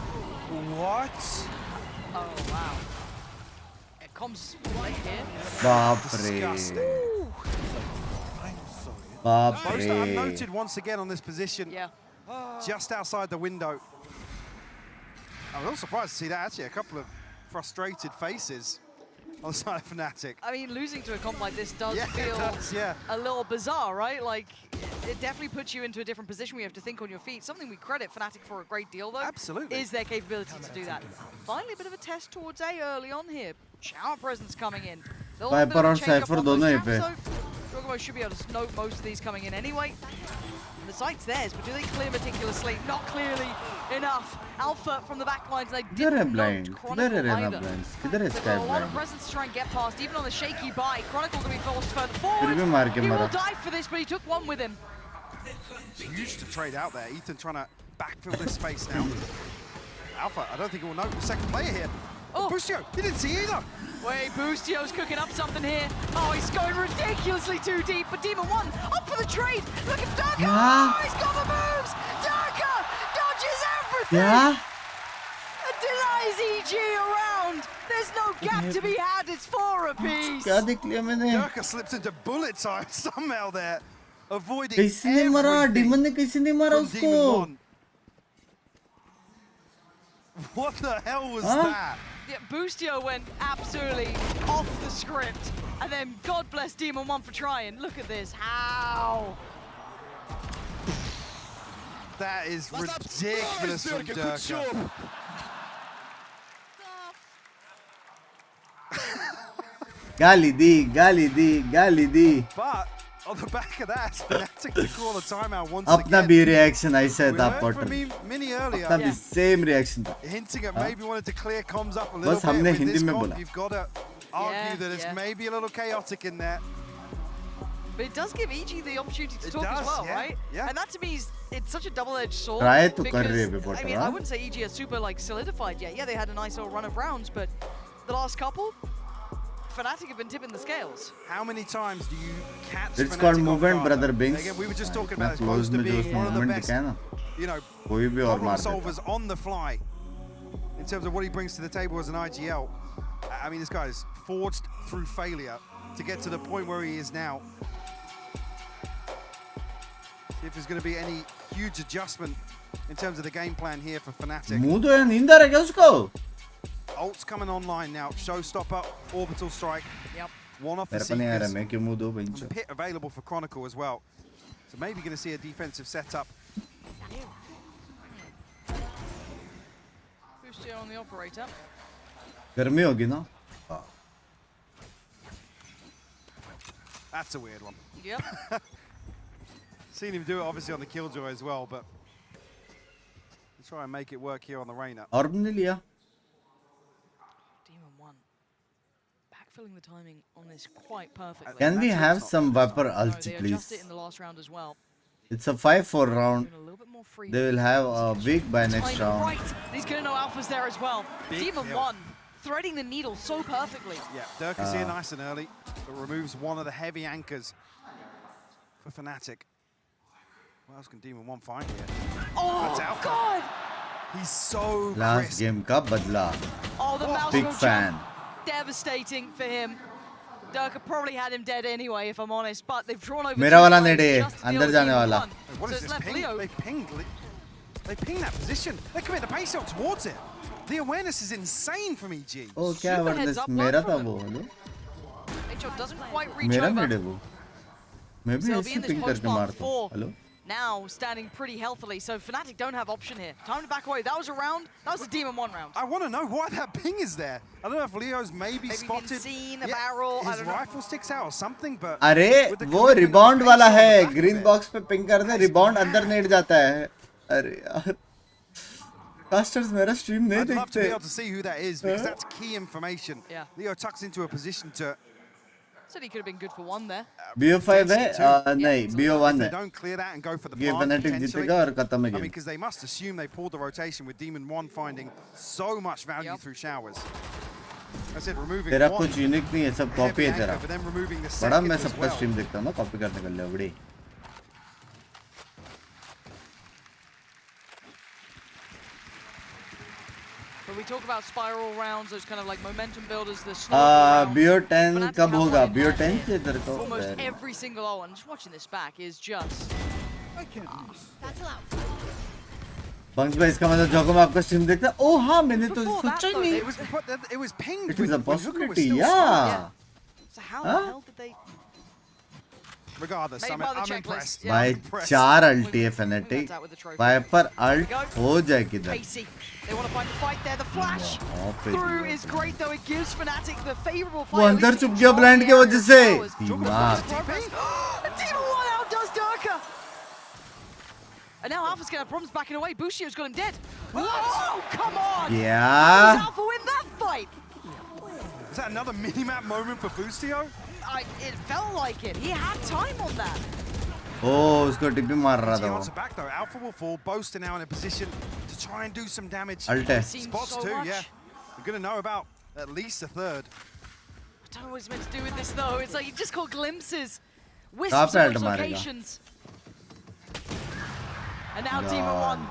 What? Oh wow. It comes right here. बाप Disgusting. रे बाप Most रे unnoted once again on this position. Yeah. Just outside the window. I was a little surprised to see that actually. A couple of frustrated faces on the side of Fnatic. I mean, losing to a comp like this does Yeah, feel it does, yeah. a little bizarre, right? Like, it definitely puts you into a different position where you have to think on your feet. Something we credit Fnatic for a great deal, though, Absolutely. is their capability to do that. Finally, a bit of a test towards A early on here. Shower presence coming in. Viper और Cypher दोनों ही पे Jorgamo should be able to note most of these coming in anyway. The site's theirs, but do they clear meticulously? Not clearly enough. Alpha from the back lines, they didn't note Chronicle either. They've got a lot of presence to try and get past, even on the shaky buy. Chronicle going to be forced further forward. He will die for this, but he took one with him. Huge to trade out there. Ethan trying to backfill this space now. Alpha, I don't think he will note the second player here. Oh. Boostio, he didn't see either. Wait, Boostio's cooking up something here. Oh, he's going ridiculously too deep, but Demon 1 up for the trade. Look at Durka. Yeah. Oh, he's got the moves. Durka dodges everything. क्या And denies EG around. There's no gap to be had. It's 4 apiece. क्या देख लिया मैंने Durka slips into bullet time somehow there, avoiding कैसे नहीं मारा demon ने कैसे नहीं मारा from उसको Demon 1. What the hell was that? Yeah, Boostio went absolutely off the script. And then God bless Demon 1 for trying. Look at this. How? That is ridiculous from Durka. गाली दी But on the back of that, Fnatic to call a timeout once अपना again. भी reaction ऐसा We था heard from portal Mini earlier, अपना भी same reaction था hinting at maybe wanted to clear comms up a little बस bit. हमने With Hindi this में comp, बोला you've got to argue that it's yeah. maybe a little chaotic in there. But it does give EG the opportunity to It talk as does, well, yeah, right? yeah. And that to me is, it's such a double-edged sword. Try to because, कर रही है बे I portal mean, I हाँ wouldn't say EG are super like solidified yet. Yeah, they had a nice little run of rounds, but the last couple, Fnatic have been tipping the scales. How many times do you catch It's Fnatic called off movement, guard? brother Binks. Again, we were just talking मैं about it close supposed to में जो be उसने one of the movement best, दिखाया ना you know, कोई भी और problem मार देता solvers on the fly in terms of what he brings to the table as an IGL. I mean, this guy is forged through failure to get to the point where he is now. See if there's going to be any huge adjustment in terms of the game plan here for Fnatic. मुंह तो यार नींद आ रहा है क्या उसको Ult's coming online now. Showstopper, orbital strike. Yep. One off the मेरे को नहीं आ रहा Seekers. मैं क्यों मुंह दो And बंचो the pit available for Chronicle as well. So maybe going to see a defensive setup. Boostio on the operator. गर्मी होगी ना That's a weird one. Yep. Seen him do it obviously on the Killjoy as well, but let's try and make it work here on the Reyna. और नहीं लिया Demon 1. Backfilling the timing on this quite perfectly. Can we have some Viper No, ulti they please adjust it in the last round as well. It's a 5-4 round Given a little bit more freedom. they will have a week by next Time round right. He's going to know Alpha's there as well. Big Demon kill. 1 threading the needle so perfectly. Yeah, Dirk is here nice and early, but removes one of the heavy anchors for Fnatic. What else can Demon 1 find here? That's Oh, Alpha. God! He's so last crisp. game का बदला Oh, the mouse big will fan jump. Devastating for him. Durka probably had him dead anyway, if I'm honest, but they've drawn over मेरा वाला two नेड है just to deal अंदर with जाने Demon वाला 1. What So is it's this left ping? Leo. They pinged that position. They're committing the pace out towards it. The awareness is insane from EG. ओ क्या Super awareness heads up मेरा block था from वो hello HO doesn't quite reach मेरा over. नेड है वो मैं भी So he'll be ऐसे in this पिंग post करके mark मारता हूँ 4. Hello now standing pretty healthily, so Fnatic don't have option here. Time to back away. That was a round. That was a Demon 1 round. I want to know why that ping is there. I don't know if Leo's maybe spotted. Been seen a barrel. His rifle sticks out or something, but. अरे वो rebound वाला है. Green box पे ping करने rebound अंदर net जाता है. अरे यार. Casters मेरा stream नहीं देखते. I'd love to be able to see who that is because that's key information. Yeah. Leo tucks into a position to. Said he could have been good for one there. BO5 है नहीं BO1 They है. don't clear that and go for the ये Fnatic जीतेगा और खत्म है I mean, game. because they must assume they pulled the rotation with Demon 1 finding so much value through showers. I said removing तेरा one. कुछ unique नहीं है, सब कॉपी है तेरा. But then removing the बड़ा second मैं as सबका well. स्ट्रीम देखता हूँ ना, कॉपी करने के लिए बड़ी. But we talk about spiral rounds, those kind of like momentum builders, the slow rounds. BO10 कब होगा? BO10 से तेरे को. Almost every single one. Just watching this back is just. That's allowed. Bunks भाई इसका मतलब जोगो में आपका स्ट्रीम देखता है. ओह हाँ मैंने तो सोचा ही नहीं. It was pinged. It is a when Hooker was possibility, still yeah. smart. So how the hell did they? Regardless, I'm impressed. भाई 4 अल्टी है Fnatic. वाइपर अल्ट हो जाए किधर? They want to find the fight there. The flash through is great though. It gives Fnatic the favorable fight. वो अंदर चुप गया blind के वजह से. दिमाग. Demon 1 outdoes Durka. And now Alpha's gonna have problems backing away. Bushio's got him dead. Oh, come on! Yeah. Does Alpha win that fight? Is that another mini-map moment for Bustio? It felt like it. He had time on that. Oh, उसको tip भी मार रहा था वो. Back though. Alpha will fall. Boaster now in a position to try and do some damage. Ult है. Spots so too, much. yeah. You're gonna know about at least a third. I don't know what he's meant to do with this though. It's like he just caught glimpses, कहाँ wisps पे of ult those मारेगा? locations. And now Demon 1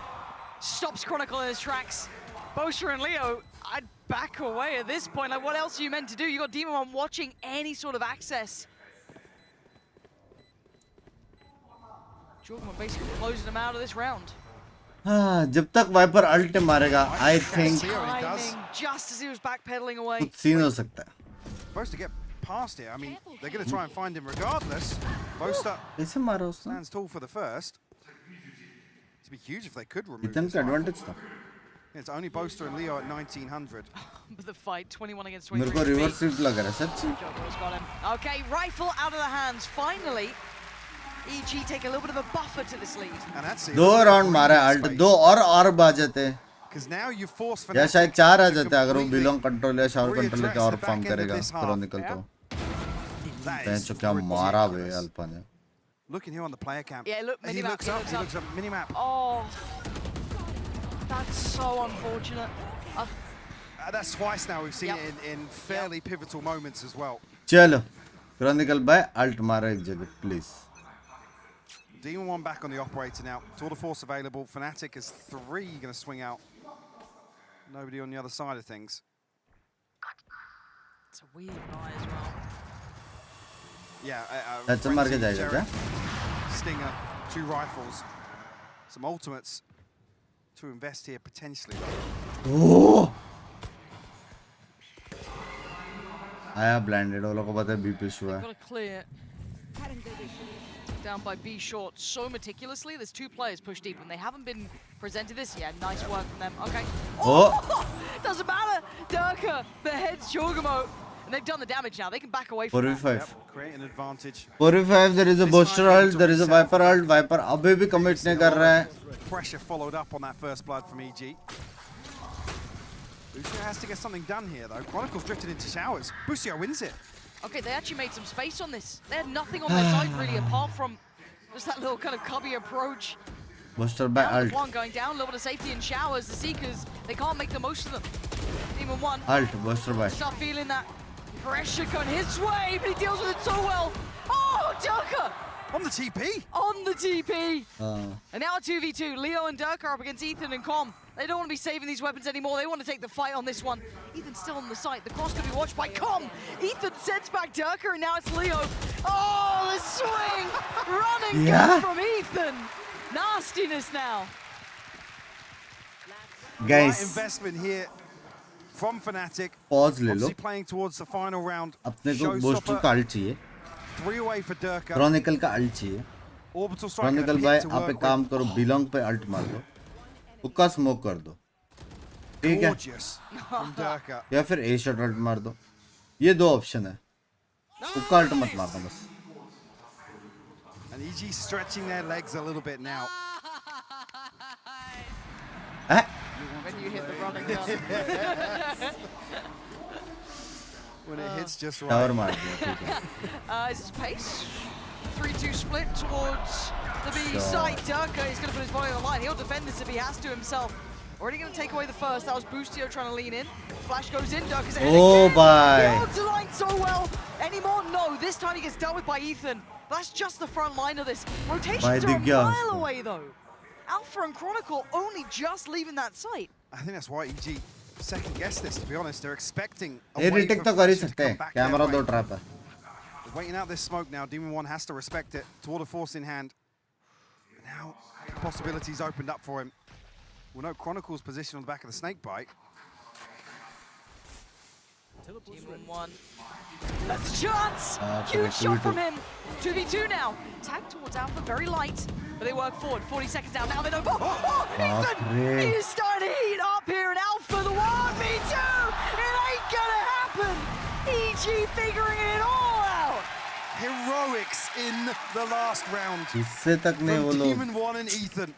stops Chronicle in his tracks. Boaster and Leo, I'd back away at this point. Like, what else are you meant to do? You got Demon 1 watching any sort of access. Jordan basically closing him out of this round. हाँ जब तक wiper alt मारेगा I think Timing, just as he was backpedaling away. कुछ scene हो सकता है. Supposed to get past it. I mean, they're going to try and find him regardless. Boaster कैसे मारा उसने? stands tall for the first. It'd be huge if they could remove इतना this का rifle. advantage था. It's only Boaster and Leo at 1900. But the fight, 21 against मेरे 23. को reverse Swift लग रहा है सच्ची. Jogo's got him. Okay, rifle out of the hands. Finally, EG take a little bit of a buffer to this lead. And that's it. 2 round मारा alt 2 और आ जाते. Because now you force या शायद 4 आ जाते अगर वो बिलोंग कंट्रोल या shower control लेके और फार्म करेगा क्रॉनिकल तो. बेंचो क्या मारा बे अल्पा ने. Looking here on the player cam. Yeah, look, he minimap, looks up. He looks up. Minimap. Oh, that's so unfortunate. That's twice now we've seen it in fairly pivotal moments as well. चलो Chronicle bye alt मारा एक जगह please. Demon 1 back on the operator now. Tour de force available. Fnatic is 3 going to swing out. Nobody on the other side of things. It's a weird buy as well. Yeah. अच्छा मार के जाएगा क्या? Stinger, 2 rifles, some ultimates to invest here potentially. Oh! आया blinded वो लोगों को पता है B पे शो है. Got to clear. Down by B short so meticulously. There's 2 players pushed deep and they haven't been presented this yet. Nice work from them. Okay. Oh! Doesn't matter. Durka beheads Jorgamo. And they've done the damage now. They can back away from 4v5. Yep, create an advantage. 4v5 there is a Boaster ult, there is a Viper ult. Viper अभी भी commit नहीं कर रहा है. Pressure followed up on that first blood from EG. Busio has to get something done here though. Chronicle's drifted into showers. Busio wins it. Okay, they actually made some space on this. They had nothing on their side really apart from just that little kind of cubby approach. Boaster by ult. One going down, a little bit of safety in showers. The Seekers, they can't make the most of them. Demon 1. Ult, Boaster by. Start feeling that pressure going his way, but he deals with it so well. Oh, Durka! On the TP! On the TP! And now a 2v2. Leo and Durka are up against Ethan and Com. They don't want to be saving these weapons anymore. They want to take the fight on this one. Ethan's still on the site. The cross could be watched by Com. Ethan sends back Durka, and now it's Leo. Oh, the swing! Running good from Ethan. Nastiness now. Guys. Investment here from Fnatic. Pause ले लो. Obviously playing towards the final round. अपने को Boaster का ult चाहिए. 3 away for Durka. Chronicle का ult चाहिए. Orbital strike. Chronicle भाई आप एक काम करो बिलोंग पे अल्ट मार दो हुक्का स्मोक कर दो ठीक है या फिर ए शॉट अल्ट मार दो ये दो ऑप्शन है हुक्का अल्ट मत मारना बस And EG stretching their legs a little bit now. When you hit the running gun. When it hits just right. Tower मार दिया ठीक है Is his pace? 3-2 split towards the B side. Durka is going to put his body on the line. He'll defend this if he has to himself. Already going to take away the first. That was Boostio trying to lean in. Flash goes in. Durka's ahead again. bye. He holds the line so well. Anymore? No. This time he gets dealt with by Ethan. That's just the front line of this. Rotations are a mile away though. Alpha and Chronicle only just leaving that site. I think that's why EG second guessed this, to be honest. They're expecting a ये wave retake for तो कर ही Fnatic to सकते come हैं back camera their दो way. Trap है Waiting out this smoke now. Demon 1 has to respect it. Toward a force in hand. Now, possibilities opened up for him. We'll know Chronicle's position on the back of the snake bite. Demon 1. That's a chance! Huge shot from him. 2v2 now. Tag towards Alpha, very light. But they work forward. 40 seconds down. Now they know. Ethan! He is starting to heat up here in Alpha. The 1v2! It ain't gonna happen! EG figuring it all out! Heroics in the last round. इससे तक नहीं वो From लोग Demon 1 and Ethan.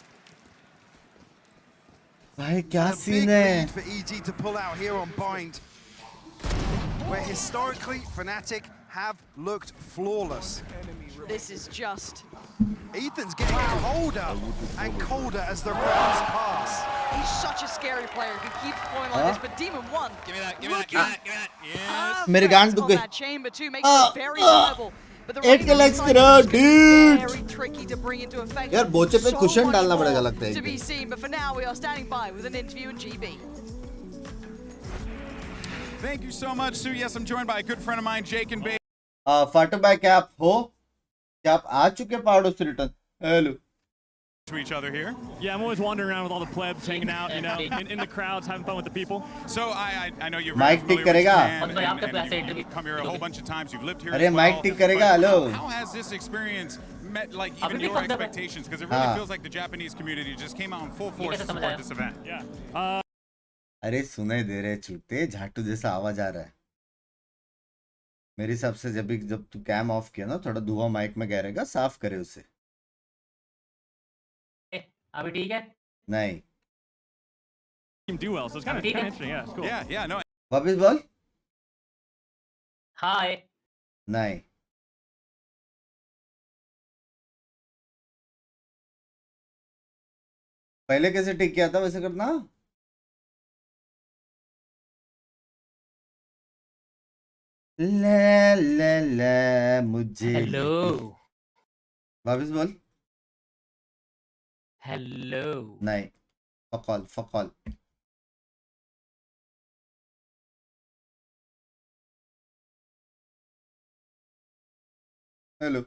भाई क्या A big scene है lead for EG to pull out here on Bind. Where historically, Fnatic have looked flawless. This is just... Ethan's getting colder and colder as the rounds pass. He's such a scary player who keeps going like this, but Demon 1... Give me that, give me that, give me that, give me that. Yes. मेरे गांड दुख on गई that chamber too makes it very viable. But the 8 के legs करो dude very tricky to bring into effect. यार बोचे पे So cushion much डालना more पड़ेगा लगता है to be seen, but for now we are standing by with an interview in GB. Thank you so much, Sue. Yes, I'm joined by a good friend of mine, Jake and Babe. फाटू भाई क्या आप हो क्या आप आ चुके पहाड़ों से return hello To each other here. Yeah, I'm always wandering around with all the plebs, hanging out, you know, in the crowds, having fun with the people. So I know you're Mic very tick familiar with करेगा Japan, and you've come here a whole bunch of times. You've lived here अरे as mic well. tick करेगा But hello how has this experience met like even your expectations? Because it really feels like the Japanese community just came out in full force to support this event. Yeah. अरे सुनाई दे रहे छूटे झाटू जैसा आवाज आ रहा है मेरे हिसाब से जब तू कैम ऑफ किया ना थोड़ा धुआं माइक में गया रहेगा साफ करे उसे अभी ठीक है नहीं Do well, so it's kind of interesting. Yeah, it's cool. Yeah, no. वापस बोल हाय नहीं पहले कैसे टिक किया था वैसे करना ले ले ले मुझे हेलो वापस बोल हेलो नहीं फकल फकल hello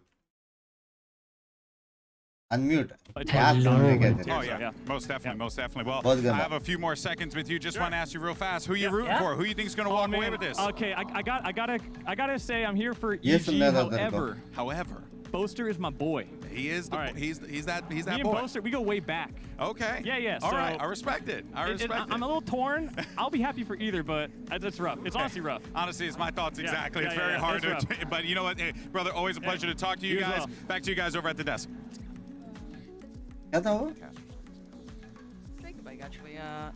unmute Oh yeah, most definitely. Well, I have a few more seconds with you. Just want to ask you real fast, who you rooting for? Who you think is going to walk away with this? Okay, I gotta say I'm here for Yes, EG. However, Boaster is my boy. he is the he's that Me and boy. Boaster, we go way back. Okay. Yeah. All So right, I respect it. I'm a little torn. I'll be happy for either, but it's rough. It's honestly rough. Honestly, it's my thoughts exactly. Yeah, It's very hard it's to, but you know what, hey, brother, always a pleasure to talk to you You as guys. well. Back to you guys over at the desk. क्या था वो Actually, a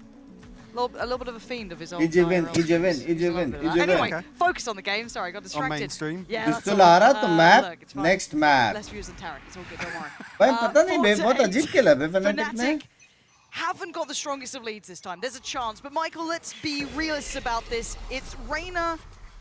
little bit of a fiend of his own. EG win, EG win, EG win, EG win. Anyway, focus on the game. Sorry, I got distracted. mainstream. Yeah, that's पिस्तौल all. आ रहा तो Look, map it's fine. Next map Less views than Tarek. It's all good. Don't worry. भाई पता नहीं बे 4 to बहुत 8. अजीब खेला बे Fnatic ने Fnatic haven't got the strongest of leads this time. There's a chance, but Michael, let's be realists about this. It's Reyna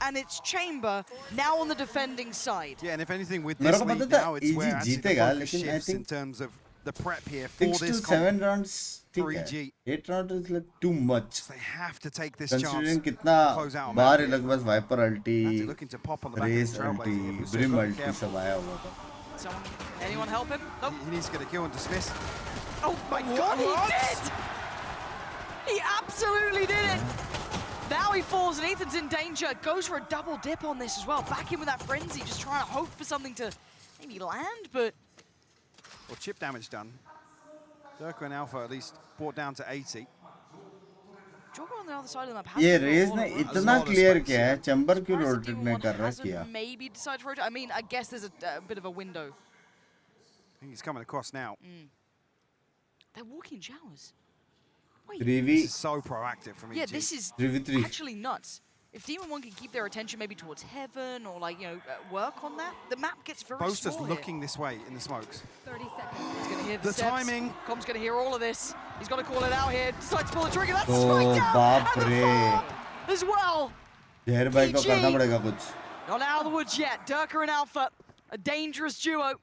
and it's Chamber now on the defending side. Yeah, and if anything, with मेरे this को lead पता था now, it's where EG actually the जीतेगा focus लेकिन I shifts in think terms of the prep here for 6 to this 7 rounds ठीक for है EG. 8 rounds is like too much They have to take this considering chance. कितना close out on bar Matt. है लगभग Viper Fnatic ulti looking to pop on the back of रेस the Trailblazer ulti here, but still Brim very ulti careful. सब आया हुआ था Anyone help him? Nope. He needs to get a kill and dismiss. Oh my God, he did! He absolutely did it! Now he falls and Ethan's in danger. Goes for a double dip on this as well. Back in with that frenzy, just trying to hope for something to maybe land, but or chip damage done. Durka and Alpha at least brought down to 80. Joker on the other side of the map ये has race ने इतना clear किया है, chamber क्यों rotate नहीं कर रहा किया? maybe decide to rotate. I mean, I guess there's a bit of a window. I think he's coming across now. They're walking showers. This is so proactive from EG. Yeah, this is actually nuts. If Demon 1 can keep their attention maybe towards Heaven or like, you know, work on that, the map gets very Boaster's small looking this way in the smokes. 30 seconds. He's going to hear the The steps. timing. Com's going to hear all of this. He's got to call it out here. Decides to pull the trigger. That's Oh, straight down. बाप And the रे. farm as well. जहर भाई को करना पड़ेगा कुछ. Not out of the woods yet. Durka and Alpha, a dangerous duo.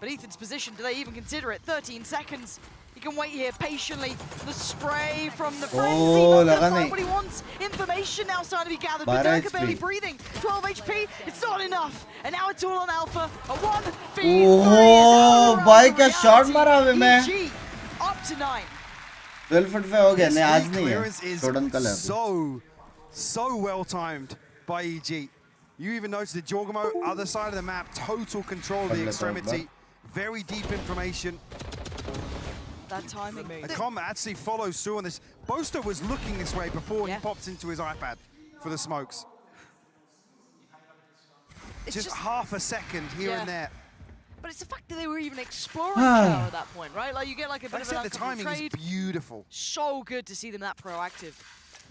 But Ethan's position, do they even consider it? 13 seconds. He can wait here patiently. The spray from the frenzy. Oh, Not लगा gonna नहीं. find what he wants. Information now starting to be gathered. But Durka barely breathing. 12 HP. It's not enough. And now it's all on Alpha. A 1v3 Oh, भाई क्या shot मारा अबे मैं. EG up to 9. 12:45 हो गया. नहीं आज नहीं Clearance है. is शोडन कल है अभी. so well timed by EG. You even noticed the Jorgamo, other side of the map, total control of the extremity. Very deep information. That timing. The Com actually follows through on this. Boaster was looking this way before he popped into his iPad for the smokes. It's just half a second here and there. But it's the fact that they were even exploring Tower at that point, right? Like you get like a bit of the timing is beautiful. So good to see them that proactive.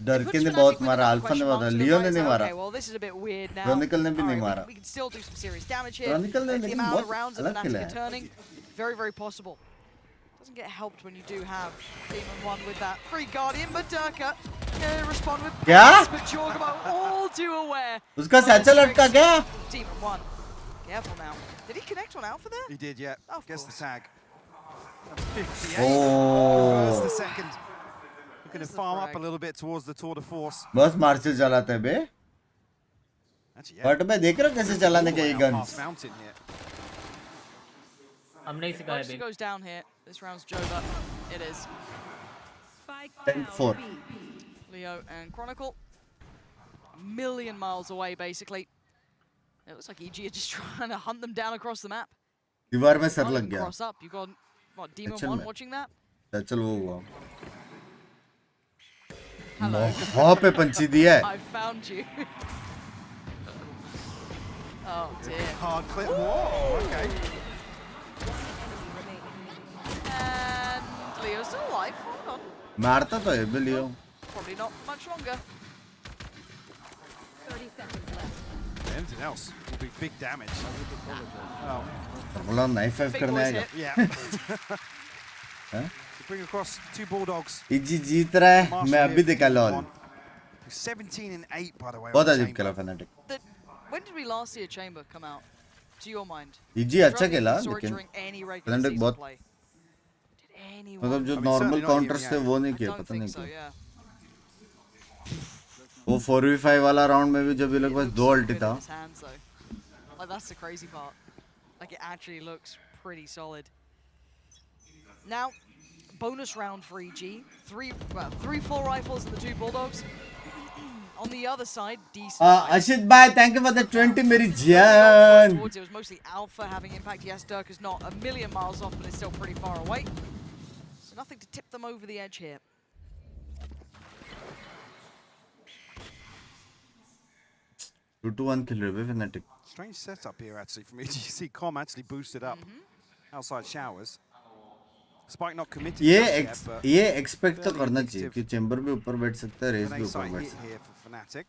डरके ने बहुत मारा, alpha ने मारा, लियो ने नहीं मारा. Okay, well this is a bit weird now. Chronicle ने भी नहीं मारा. We can still do some serious damage here. Chronicle ने The लेकिन amount of बहुत rounds that अलग Fnatic खेला are है. turning, very, very possible. Doesn't get helped when you do have Demon 1 with that free Guardian, but Durka respond with क्या? pace, but Jorgamo all too aware. उसका satchel अटका क्या? Demon 1, careful now. Did he connect on Alpha there? He did, yeah. Guess the tag. 58. Oh. First the second. Looking to farm up a little bit towards the tour de force. बस martial चलाते हैं बे. But मैं देख रहा हूँ कैसे चलाने के ये guns. हमने सिखाया He goes down here. This round's Jova. It is. 10-4. Leo and Chronicle. A million miles away, basically. It looks like EG are just trying to hunt them down across the map. दीवार में sir Can't लग even गया. cross up. You got what? Demon Sachal 1 में. watching that? Satchel वो हुआ. हाँ पे पंची दिया है. I found you. Oh dear. Hard clip. Whoa. Okay. And Leo's still alive. Hold on. मारता तो है बे लियो. Probably not much longer. 30 seconds left. Anything else will be big damage. Oh. बोला नाइफ फाइव करने आएगा. Yeah. हाँ? To bring across two Bulldogs. Easy जीत रहा है. मैं अभी देखा lol. 17 and 8 by the way. बहुत अजीब खेला Fnatic. When did we last see a chamber come out? To your mind? Easy अच्छा खेला लेकिन Fnatic बहुत मतलब जो नॉर्मल काउंटर्स थे वो नहीं किया पता नहीं क्यों. वो 4v5 वाला राउंड में भी जब ये लोग बस 2 अल्टी था. Like that's the crazy part. Like it actually looks pretty solid. Now, bonus round for EG. Three full rifles and the two Bulldogs. On the other side, decent. Ashit bhai, thank you for the 20 मेरी जान. It was mostly Alpha having impact. Yes, Dirk is not a million miles off, but it's still pretty far away. So nothing to tip them over the edge here. Two to 1 kill रहे Fnatic. Strange setup here actually from EG. You see Com actually boosted up outside showers. Spike not committed. ये expect तो करना चाहिए कि chamber भी ऊपर बैठ सकता है, रेस भी ऊपर बैठ सकता है. Here for Fnatic.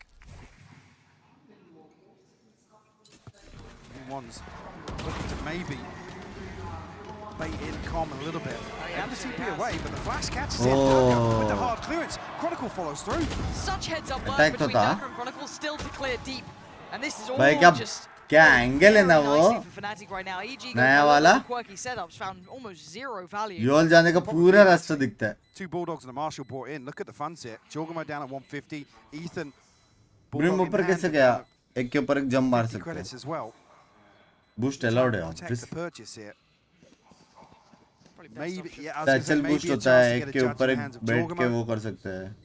One's looking to maybe bait in Com a little bit. And the CP away, but the flash catches it. With the hard clearance, Chronicle follows through. Such heads up work between Durka and Chronicle, still to clear deep. And this is all just क्या angle है ना वो नया वाला. योल जाने का पूरा रास्ता दिखता है. Two Bulldogs and a Marshall brought in. Look at the funds here. Jorgamo down at 150. Ethan. Brim ऊपर कैसे गया? एक के ऊपर एक जंप मार सकते हैं. Boost allowed है. Satchel boost होता है. एक के ऊपर एक बैठ के वो कर सकते हैं.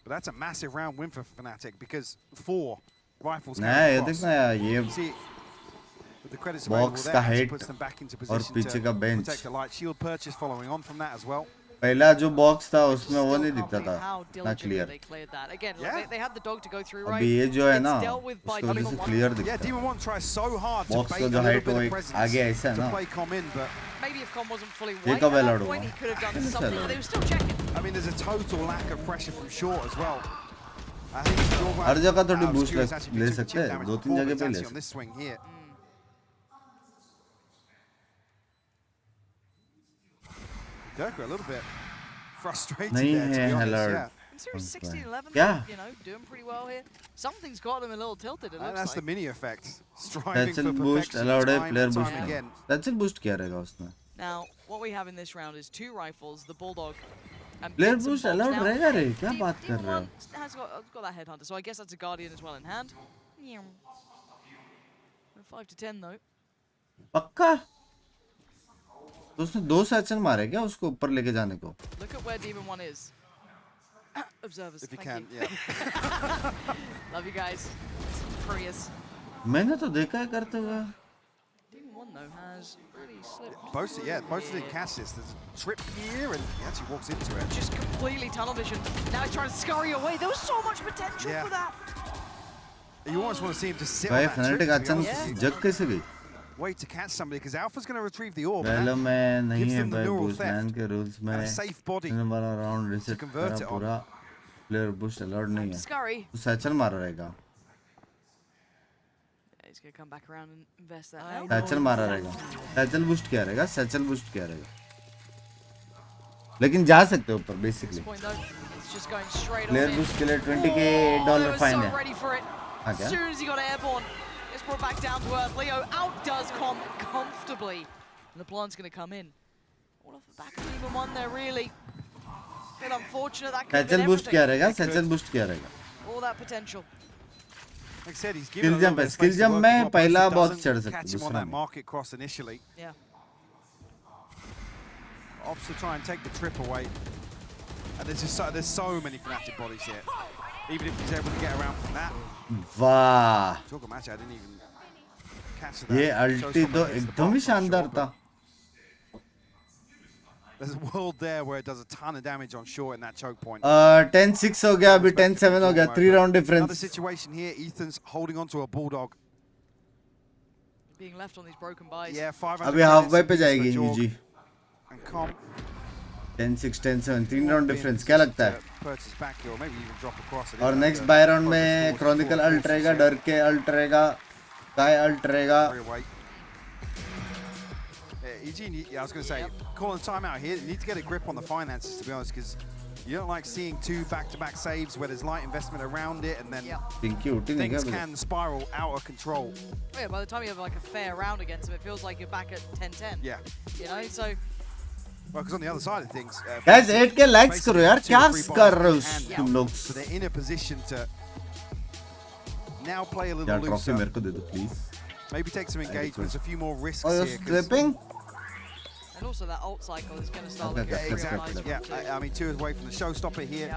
But that's a massive round win for Fnatic because 4 rifles. नहीं ये देखना यार ये With the credits available box there, का actually height puts them back into और position पीछे का to bench. protect the light shield purchase following on from that as well. पहला जो बॉक्स था उसमें वो नहीं दिखता था How ना diligently clear. they cleared that. Again, they had the dog to go through, right? अभी ये जो है ना It's dealt with by उसकी वजह से Demon One. क्लियर Yeah, दिखता है. Demon One tries so hard to box bait का a जो little हाइट bit वो of एक presence आगे ऐसा है to ना. play Com in, but Maybe if Com wasn't fully ये white कब at allowed that हुआ? point, he could have done किसने something, but they were still checking. I mean, there's a total lack of pressure from short as well. I think Jorma, हर जगह थोड़ी out of boost skew, has actually ले been सकते chip हैं. damage 2-3 before, जगह but पे it's ले actually on सकते this swing here. Durka a little bit frustrated नहीं there, to है be honest. Hellard. Yeah. Series 16-11, क्या? you know, doing pretty well here. Something's got them a little tilted, it looks That's like. the mini effect. Striving for Satchel boost perfection allowed है, time player and boost time नहीं. again. Satchel boost क्या रहेगा उसमें? Now, what we have in this round is 2 rifles, the Bulldog, and Player bits and boost bobs. allowed Now, रहेगा रे. क्या बात कर Demon रहे हो? One has got that Headhunter, so I guess that's a Guardian as well in hand. 5 to 10 though. पक्का? तो उसने 2 सैचल मारे क्या उसको ऊपर लेके जाने को? Look at where Demon One is. Observers, If you thank can, yeah. Love you guys. Prayers. मैंने तो देखा है करते हुए. Demon One though has really slipped. Most didn't catch this. There's a trip here, and he actually walks into it. Just completely tunnel vision. Now he's trying to scurry away. There was so much potential Yeah. for that. You almost want to see him just sit भाई on that trip, Fnatic to be अचानक honest with you. जग कैसे गई? Wait to catch somebody, because Alpha's going to retrieve the orb. पहले में नहीं gives है them the भाई neural boost theft man के रूल्स में. and a safe body वाला राउंड to रिसेट convert करा it on. पूरा. प्लेयर बूस्ट अलाउड नहीं है. Scurry. तो सैचल मारा रहेगा. Yeah, he's going to come back around and invest that now. Satchel मारा रहेगा. सैचल बूस्ट क्या रहेगा? सैचल बूस्ट क्या रहेगा? लेकिन जा सकते हो ऊपर basically. Point though, it's just going straight on player in. Boost के लिए $20K They dollar were fine so है. ready for it. हाँ As क्या? soon as he got airborne, it's brought back down to earth. Leo outdoes Com comfortably. And the plant's going to come in. All off the back of Demon One there, really. Bit unfortunate, that could have been satchel boost क्या everything. रहेगा? Satchel boost क्या रहेगा? All that potential. Like I said, he's Skill given a jump little है. bit of Skill space to jump work में with, पहला but बहुत doesn't चढ़ सकते catch him on दूसरा that में. market cross initially. Yeah. Opts to try and take the trip away. And there's so many Fnatic bodies here. Even if he's able to get around from that. वाह. Talk match, I didn't even catch that. ये अल्टी तो एकदम ही शानदार था. There's a world there where it does a ton of damage on short in that choke point. 10-6 हो गया अभी 10-7 हो गया 3 round Another difference. situation here, Ethan's holding on to a bulldog. Being left on these broken buys. Yeah, 500 अभी half by पे जाएगी UG. And Com 10-6 10-7 3 round difference क्या लगता है? purchase back here, or maybe even drop across it. और next buy round में Chronicle alt रहेगा, डर के अल्ट रहेगा, काय अल्ट रहेगा. EG, I was going to say, calling time out here. You need to get a grip on the finances, to be honest, because you don't like seeing 2 back-to-back saves where there's light investment around it, and then things can spiral out of control. Oh yeah, by the time you have like a fair round against him, it feels like you're back at 10-10. Yeah. You know, so. Well, because on the other side of things, Guys 8K likes करो यार, क्या कर रहे हो तुम लोग? So they're in a position to now play a little यार looser. Trophy मेरे को दे दो please. Maybe take some engagements, a few more risks Oh, here. slipping? And also that ult cycle is going to start Okay, looking Exactly. Yeah, I mean 2 away from the showstopper here.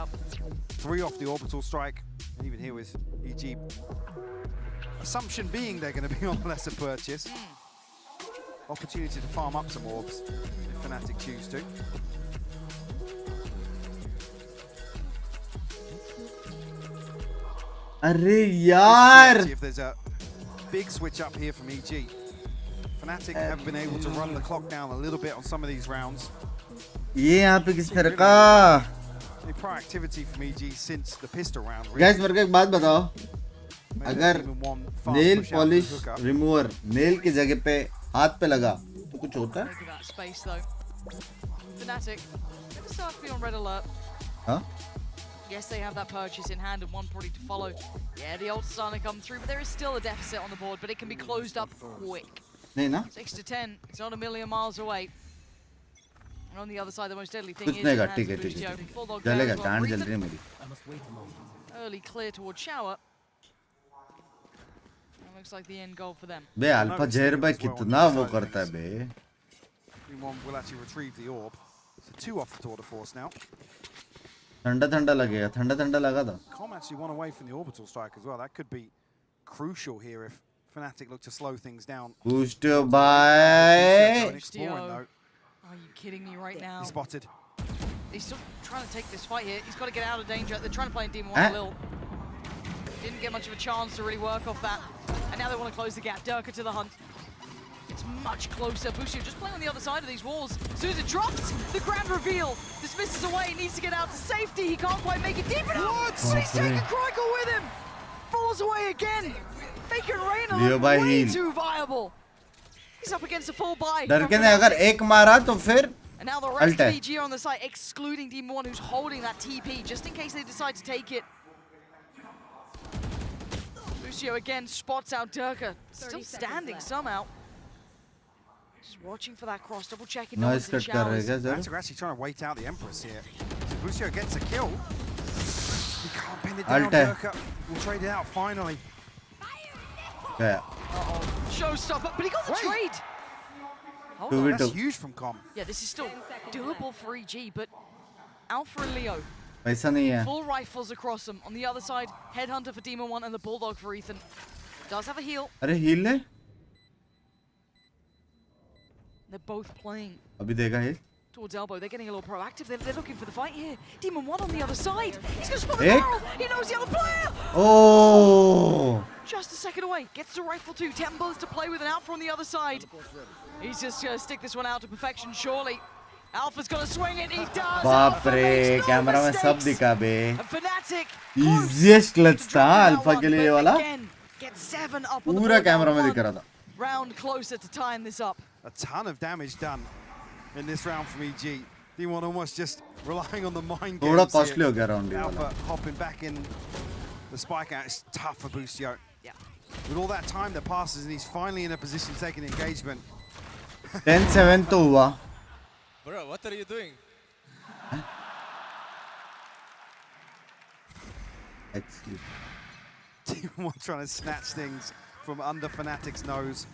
3 off the orbital strike. And even here with EG. Assumption being they're going to be on lesser purchase. Opportunity to farm up some orbs if Fnatic choose to. अरे यार. If there's a big switch up here from EG. Fnatic have been able to run the clock down a little bit on some of these rounds. ये यहाँ पे किस तरह का? The proactivity from EG since the pistol round. Guys मेरे को एक बात बताओ. अगर nail polish remover nail की जगह पे हाथ पे लगा तो कुछ होता है? Look at that space though. Fnatic, going to start to be on red alert. हाँ? Yes, they have that purchase in hand and one probably to follow. Yeah, the ult's starting to come through, but there is still a deficit on the board, but it can be closed up quick. नहीं ना? 6 to 10, it's not a million miles away. And on the other side, the most deadly thing कुछ is नहीं in का hands ठीक of है ठीक Bustio. है. Bulldog there जलेगा as well. कांड जल Breathe रही है मेरी. early clear towards shower. That looks like the end goal for them. बे अल्फा जहर भाई कितना वो करता है बे. One will actually retrieve the orb. So 2 off the tour de force now. ठंडा ठंडा लगेगा. ठंडा ठंडा लगा था. Com actually one away from the orbital strike as well. That could be crucial here if Fnatic look to slow things down. Boost by. Exploring though. Are you kidding me right now? He's spotted. He's still trying to take this fight here. He's got to get out of danger. They're trying to play in Demon 1 a little. Didn't get much of a chance to really work off that. And now they want to close the gap. Durka to the hunt. It's much closer. Busio just playing on the other side of these walls. As soon as it drops, the grand reveal. This misses away. He needs to get out to safety. He can't quite make it deep enough. But he's taking Chronicle with him. Falls away again. Making Reina look way too viable. He's up against a full buy. डरके ने अगर एक मारा तो फिर And now the rest of EG are on the side, excluding Demon 1, who's holding that TP, just in case they decide to take it. Lucio again spots out Durka, still standing somehow. Just watching for that cross, double checking. Nice cut कर रहे हैं Fnatic are actually trying to wait out the Empress here. So Lucio gets a kill. He can't pin it down. Durka will trade it out finally. Yeah. Showstopper, but he got the trade. Oh, that's huge from Com. Yeah, this is still doable for EG, but Alpha and Leo. पैसा नहीं है. Full rifles across them. On the other side, Headhunter for Demon 1 and the Bulldog for Ethan. Does have a heal. अरे heal ले. They're both playing. अभी देगा heal. Towards elbow, they're getting a little proactive. They're looking for the fight here. Demon 1 on the other side. He's going to spot the barrel. He knows the other player. Oh. Just a second away. Gets the rifle too. 10 bullets to play with, and Alpha on the other side. He's just going to stick this one out to perfection, surely. Alpha's going to swing it. He does. बाप रे, camera में सब दिखा बे. Fnatic. Easiest clutch था alpha के लिए वाला. Get 7 up on the पूरा कैमरा में दिख रहा था. Round closer to tying this up. A ton of damage done in this round from EG. D1 almost just relying on the mind games. थोड़ा costly हो गया round ये वाला. Alpha hopping back in the spike out. It's tough for Busio. Yeah. With all that time that passes, and he's finally in a position to take an engagement. 10-7 तो हुआ. Bro, what are you doing? Excellent. D1 trying to snatch things from under Fnatic's nose.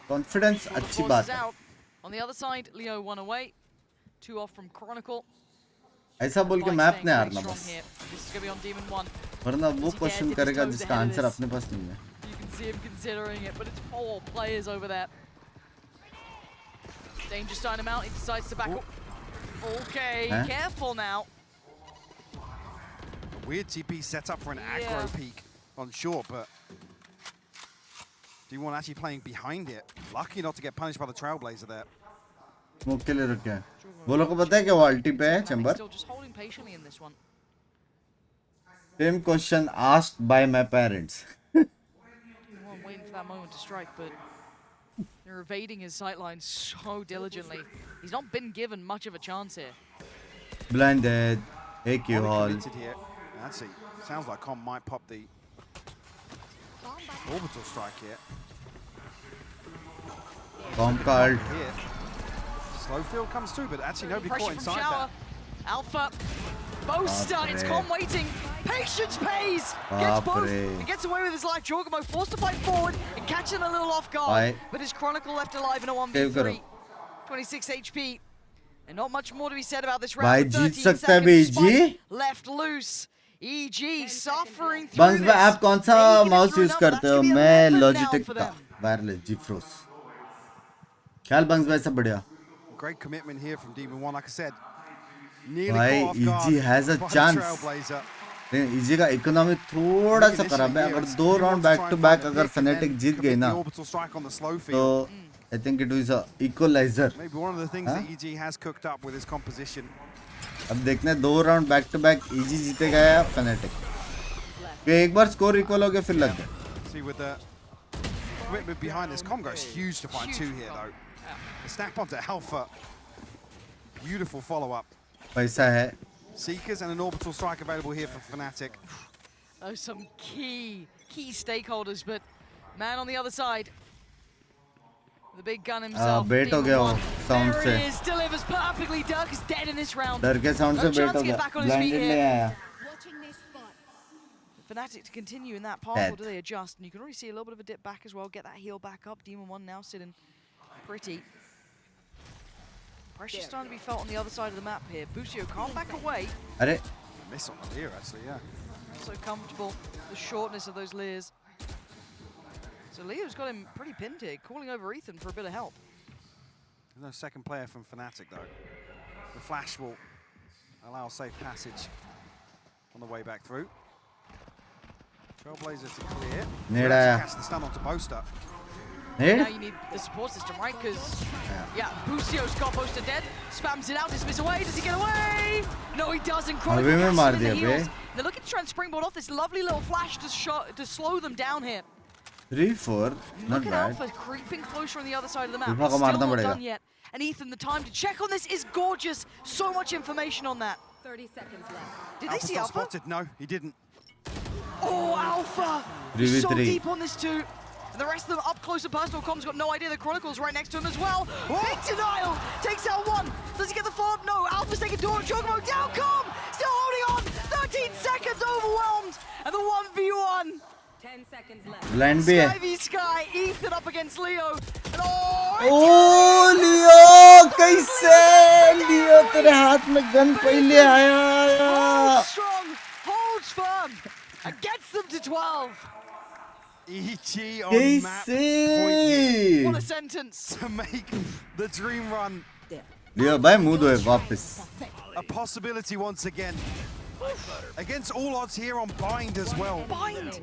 Confidence अच्छी बात है. On the other side, Leo 1 away. 2 off from Chronicle. ऐसा बोल के map नहीं हारना बस. This is going to be on Demon 1. वरना वो क्वेश्चन करेगा जिसका आंसर अपने पास नहीं है. You can see him considering it, but it's 4 players over there. Danger starting him out. He decides to back up. Okay, careful now. A weird TP set up for an aggro peek on short, but D1 actually playing behind it. Lucky not to get punished by the Trailblazer there. Smoke के लिए रुके हैं. वो लोग को पता है कि वो अल्टी पे है chamber. Still just holding patiently in this one. Same question asked by my parents. I'm waiting for that moment to strike, but they're evading his sightlines so diligently. He's not been given much of a chance here. Blinded. AQ hall. That's it. Sounds like Com might pop the orbital strike here. Com called. Slow field comes through, but actually nobody caught inside shower. that. Alpha. Boaster. It's Com waiting. Patience pays. Gets both. And gets away with his life. Jorgamo forced to fight forward and catch him a little off guard. But his Chronicle left alive in a 1v3. 26 HP. And not much more to be said about this round. 13 seconds. Left loose. EG suffering through बंस में आप कौन सा mouse use करते हो? मैं Logitech का wireless जीफ्रोस. ख्याल बंस भाई सब बढ़िया. Great commitment here from Demon 1, like I said. Nearly भाई EG has a chance. EG का इकोनॉमी थोड़ा सा खराब है. अगर 2 राउंड बैक टू बैक अगर Fnatic जीत गई ना तो I think it was a equalizer. Maybe one of the things that EG has cooked up with his composition. अब देखने 2 round back to back EG जीतेगा या Fnatic. एक बार स्कोर इक्वल हो गया फिर लग गया. See with the commitment behind this, Com goes huge to find 2 here though. The snap onto Alpha. Beautiful follow-up. पैसा है. Seekers and an orbital strike available here for Fnatic. Those some key stakeholders, but man on the other side. The big gun himself. बेट हो गया वो sound से. There he is, delivers perfectly. Dirk is dead in this round. डर के sound से बेट हो गया. Blinded ले आया. Fnatic to continue in that path, or do they adjust? And you can already see a little bit of a dip back as well. Get that heal back up. Demon 1 now sitting pretty. Pressure starting to be felt on the other side of the map here. Busio can't back away. अरे miss on the here actually, yeah. So comfortable, the shortness of those Lears. So Leo's got him pretty pinned here, calling over Ethan for a bit of help. There's no second player from Fnatic though. The flash will allow safe passage on the way back through. Trailblazer to clear. Catch the stun onto Boaster. Now you need the support system, right? Because, yeah, Boostio's got Boaster dead, spams it out, dismiss away, does he get away? No, he doesn't. Chronicle catches him in the heels. They're looking to try and springboard off this lovely little flash to slow them down here. 3-4, not bad. Alpha creeping closer on the other side of the map. It's still not done yet. And Ethan, the time to check on this is gorgeous. So much information on that. 30 seconds left. Did they see Alpha? Spotted? No, he didn't. Oh, Alpha! 3v3. So deep on this too. And the rest of them up close and personal comms got no idea. The Chronicle's right next to him as well. Big denial! Takes out one. Does he get the follow-up? No. Alpha's taking door. Chocobo down. Com! Still holding on. 13 seconds overwhelmed. And the 1v1. 10 seconds left. Blind B Sky v Sky. Ethan up against Leo. And oh, Leo! कैसे? Leo तेरे हाथ में gun पहले आया. Holds strong. Holds firm. And gets them to 12. EG on map point. What a sentence. To make the dream run. Leo भाई मुंह धोए वापस. A possibility once again. Against all odds here on Bind as well. Bind!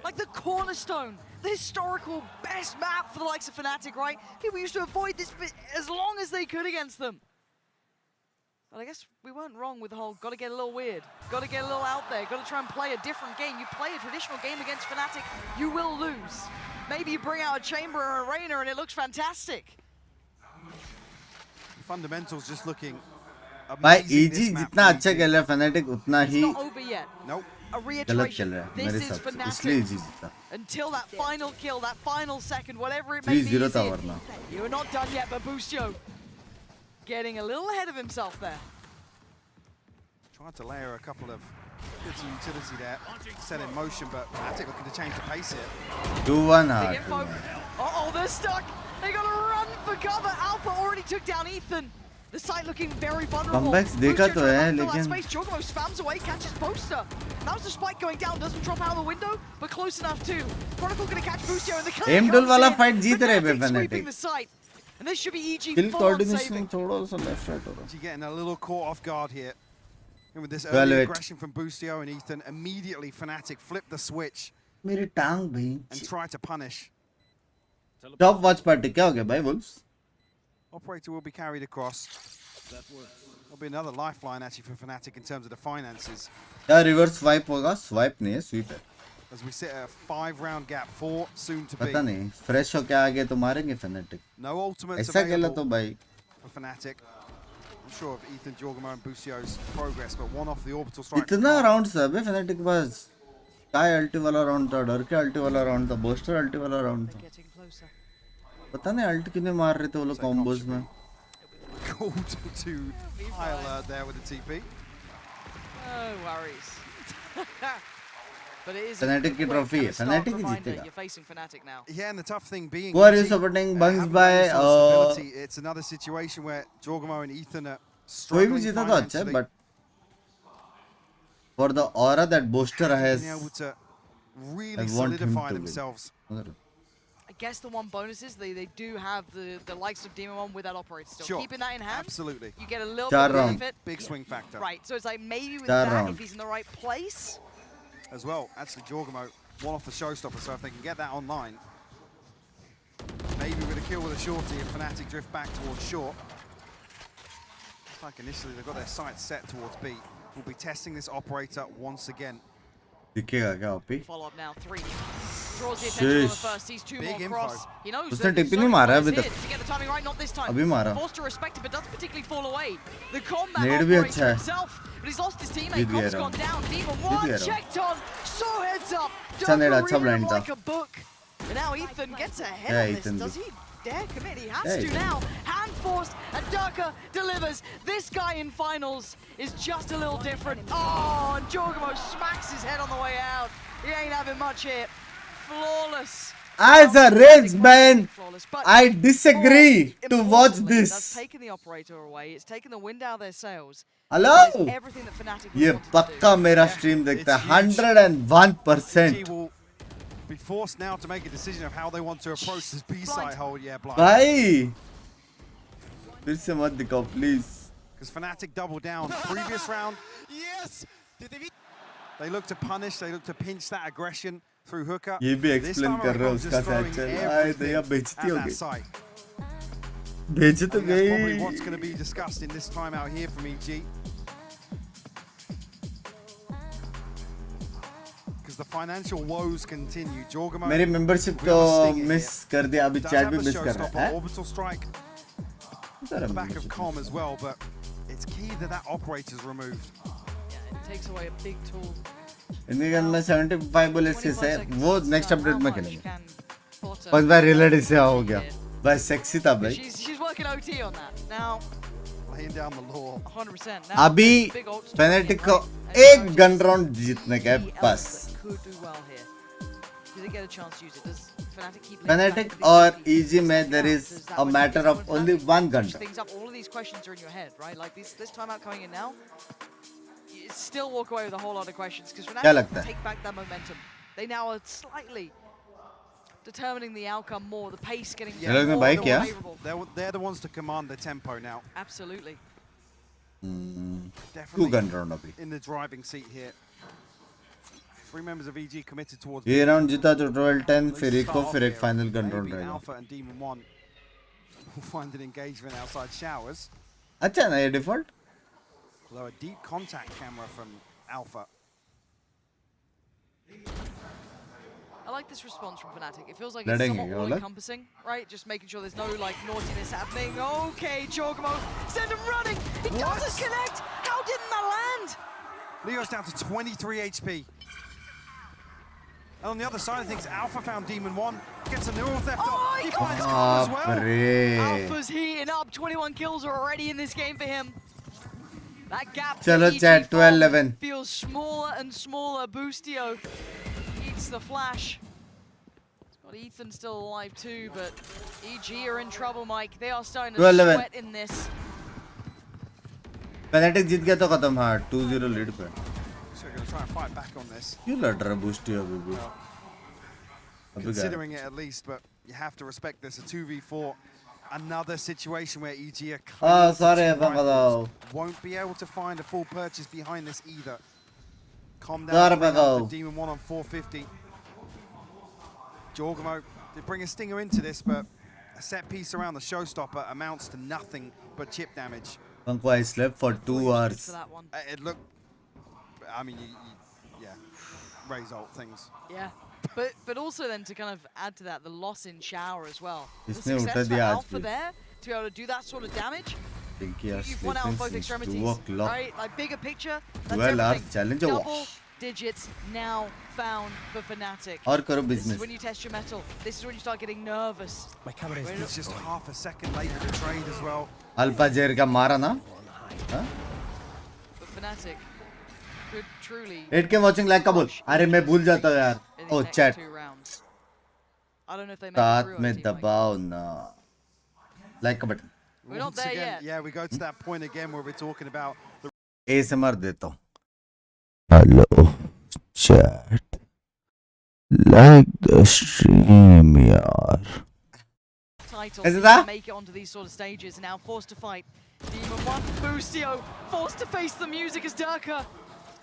Like the cornerstone, the historical best map for the likes of Fnatic, right? People used to avoid this as long as they could against them. But I guess we weren't wrong with the whole gotta get a little weird, gotta get a little out there, gotta try and play a different game. You play a traditional game against Fnatic, you will lose. Maybe you bring out a Chamber or a Reina and it looks fantastic. Fundamentals just looking भाई EG जितना अच्छा खेल रहा है Fnatic उतना ही It's not over yet. Nope. A गलत खेल reiteration. रहा है This मेरे is हिसाब से Fnatic. इसलिए EG जीता. Until that final kill, that final second, whatever it may be. 3-0 था वरना. You are not done yet, but Boostio getting a little ahead of himself there. Tried to layer a couple of bits of utility there, set in motion, but Fnatic looking to change the pace here. 2-1 Big hard. info. Uh-oh, they're stuck. They gotta run for cover. Alpha already took down Ethan. The site looking very vulnerable. Comebacks देखा तो है लेकिन space. Chocobo spams away, catches Boaster. That was the spike going down, doesn't drop out of the window, but close enough too. Chronicle gonna catch Boostio and the kill. Aim-duel वाला fight जीत रहे हैं Fnatic. Fnatic. And this should be EG Kill full on coordination saving. थोड़ा सा left right हो रहा. You're getting a little caught off guard here. And with this early aggression from Boostio and Ethan, immediately Fnatic flip the switch मेरी टांग भाई. and try to punish. Top watch party क्या हो गया भाई Wolves? Operator will be carried across. There'll be another lifeline actually for Fnatic in terms of the finances. क्या reverse swipe होगा? Swipe नहीं है, sweep है. As we sit at a 5-round gap, 4 soon to be. पता नहीं. Fresh होके आगे तो मारेंगे Fnatic. No ultimates ऐसा खेला available तो भाई. for Fnatic. I'm sure of Ethan, Jorgamo and Boostio's progress, but one off the orbital strike. इतना round सब है Fnatic के पास. काय ulti वाला round था, डर के ulti वाला round था, Boaster ulti वाला round था. पता नहीं ulti किन्हें मार रहे थे वो लोग combos में. Called to high alert there with the TP. No worries. But it is Fnatic की trophy है. Fnatic ही जीतेगा. You're facing Fnatic now. Yeah, and the tough thing being, Who are you supporting? Bunks by it's another situation where Jorgamo and Ethan are कोई भी struggling जीता तो अच्छा है, financially. but for the aura that Boaster has, Being able to really I want him solidify to win. themselves. I guess the one bonus is they do have the likes of Demon 1 with that operator still. Sure. Keeping that in hand, Absolutely. you get a little Four bit of round. benefit. Big swing factor. Right, so it's like maybe with Four that, round. if he's in the right place. As well, actually Jorgamo, one off the showstopper, so if they can get that online, maybe with a kill with a shorty and Fnatic drift back towards short. Looks like initially they've got their sights set towards B. We'll be testing this operator once again. दिखेगा क्या OP? Follow up now, 3. Draws the attention on the first, sees 2 Big more info. cross. He knows उसने that tip ही नहीं मारा अभी तक. to get the timing right, not this time. अभी मारा. Forced to respect it, but doesn't particularly fall away. The combat Nade भी अच्छा operator है. himself, but he's lost his teammate. जीत गया Comp's round. gone down. Demon जीत 1 गया round. checked on. So heads up. अच्छा नेड, अच्छा Read him blind था. like a book. And now Ethan gets ahead Yeah, on this. Ethan Does भी. he dare commit? He has Yeah, to Ethan. now. Hand forced, and Durka delivers. This guy in finals is just a little different. Oh, and Jorgamo smacks his head on the way out. He ain't having much here. Flawless As a Rage man, I disagree to watch That's this. taken the operator away. It's taken the wind out of their sails. Hello? Everything that Fnatic ये पक्का मेरा stream देखता है 101%. will be forced now to make a decision of how they want to approach this B site hold. Yeah, blind. भाई फिर से मत दिखाओ please. Because Fnatic doubled down previous round. Yes. They look to punish. They look to pinch that aggression through hooker. ये भी explain कर रहा है उसका side चल. आए तो यहाँ बेइज्जती हो गई. बेइज्जती तो That's probably गई. what's going to be discussed in this time out here from EG. Because the financial woes continue. Jorgamo. मेरी membership तो miss कर दिया अभी chat भी miss कर रहा है. Orbital strike. The back of Com as well, but it's key that that operator's removed. Yeah, it takes away a big tool. इनके गन में 75 bullets है वो next update में खेलेंगे. बस भाई रिलेट इससे हो गया. भाई sexy था भाई. She's working OT on that now. Laying down the law. 100%. अभी Fnatic को एक गन राउंड जीतने का है बस. Fnatic और EG में there is a matter of only one gun. All of these questions are in your head, right? Like this timeout coming in now, you still walk away with a whole lot of questions because Fnatic take back that momentum. They now are slightly determining the outcome more, the pace getting more favorable. They're the ones to command the tempo now. Absolutely. Two gun round अभी. In the driving seat here. 3 members of EG committed towards. ये round जीता तो 12-10 फिर एक को फिर एक final gun round रहेगा. Alpha and Demon 1 will find an engagement outside showers. अच्छा ना ये default? Although a deep contact camera from Alpha. I like this response from Fnatic. It feels like it's somewhat all-encompassing, right? Just making sure there's no like naughtiness happening. Okay, Jorgamo, send him running. He doesn't connect. How didn't that land? Leo's down to 23 HP. And on the other side of things, Alpha found Demon 1, gets a neural theft off. He finds Com as well. Alpha's heating up. 21 kills are already in this game for him. That gap चलो chat 12-11 feels smaller and smaller. Boostio eats the flash. It's got Ethan still alive too, but EG are in trouble, Mike. They are starting to sweat in this. Fnatic जीत गया तो खत्म हाँ 2-0 lead पे. So we're going to try and fight back on this. क्यों लड़ रहा Boostio अभी भी? Considering it at least, but you have to respect this. A 2v4. Another situation where EG are won't be able to find a full purchase behind this either. Calm down. The Demon 1 on 450. Jorgamo did bring a stinger into this, but a set piece around the showstopper amounts to nothing but chip damage. I slept for 2 hours. It looked. I mean, yeah, result things. Yeah. But also then to kind of add to that, the loss in shower as well. The इसने उठा success for दिया आज Alpha भी. there to be able to do that sort of damage. You've won out on both extremities, right? Like bigger picture. That's 12 hours everything. challenge. Double digits now found for Fnatic. और करो This business. is when you test your metal. This is when you start getting nervous. My camera is just half a second late for the trade as well. Alpha जेर का मारा ना? हाँ? But Fnatic could truly. 8K watching like Kabul. अरे मैं भूल जाता हूँ यार. Oh chat. I don't know if they make साथ में दबाओ ना. Like का button. We're not there yet. Yeah, we go to that point again where we're talking about the ASMR देता हूँ. Hello chat. Like the stream यार. Title make it onto these sort of stages and now forced to fight. Demon 1, Boostio forced to face the music as Durka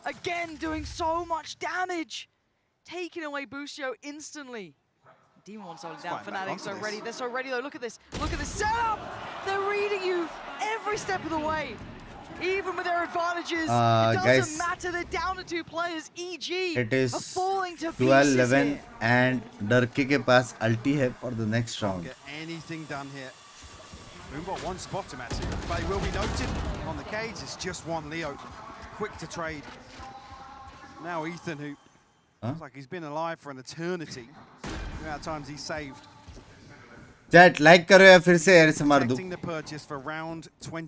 again doing so much damage. Taking away Boostio instantly. Demon 1 solid down. Fnatic so ready. They're so ready though. Look at this. Look at this setup. They're reading you every step of the way. Even with their advantages, it doesn't matter. They're down to 2 players. EG it is are falling to 12-11 and Durkee के पास ulti है for the next round. Get anything done here. We've got one spot to match it, but he will be noted on the cage. It's just one Leo, quick to trade. Now Ethan, who looks like he's been alive for an eternity. The amount of times he's saved. Chat like करो या फिर से air से मार दूं।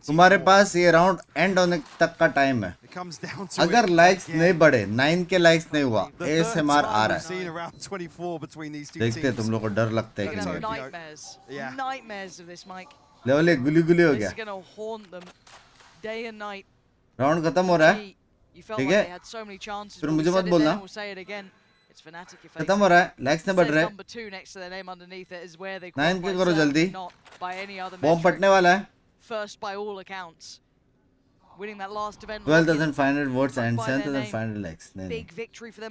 तुम्हारे पास ये round and होने तक का टाइम है। अगर लाइक्स नहीं बढ़े, 9 के लाइक्स नहीं हुआ, ASMR आ रहा है। देखते हैं तुम लोग को डर लगता है कि नहीं। लेवल 1 गुली गुली हो गया। राउंड खत्म हो रहा है, ठीक है? फिर मुझे मत बोलना। खत्म हो रहा है, लाइक्स नहीं बढ़ रहे। 9 के करो जल्दी, बॉम्ब फटने वाला है। 12,500 वोट्स एंड 7,500 लाइक्स। नहीं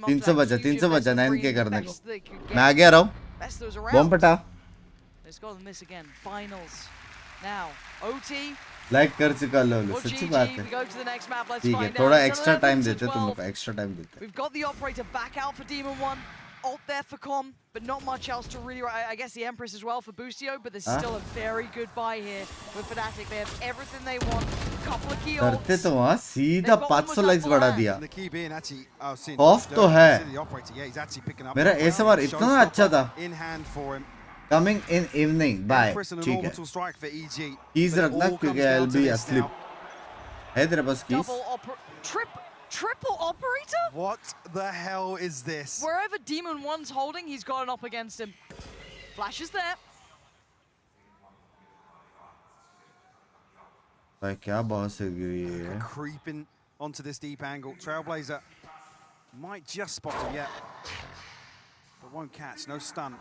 300 बचा, 300 बचा 9 के करने को। मैं आ गया रहा हूँ, बॉम्ब फटा। लाइक कर चुका लो, सच्ची बात है। ठीक है, थोड़ा एक्स्ट्रा टाइम देते तुम लोग, एक्स्ट्रा टाइम देते। We've got the operator back out for Demon 1. Ult there for Com, but not much else to really... I guess the Empress as well for Boostio, but there's still a very good buy here with Fnatic. They have everything they want. Couple of key ults. करते तो वहाँ सीधा 500 likes बढ़ा दिया। Of तो है। मेरा ASMR इतना अच्छा था। Coming in evening, bye. ठीक है। कीज रखना क्योंकि I'll be asleep. है तेरे पास keys? Triple operator? What the hell is this? Wherever Demon 1's holding, he's got an up against him. Flash is there. भाई क्या बॉस है ये? Creeping onto this deep angle. Trailblazer might just spot him yet, but won't catch. No stun.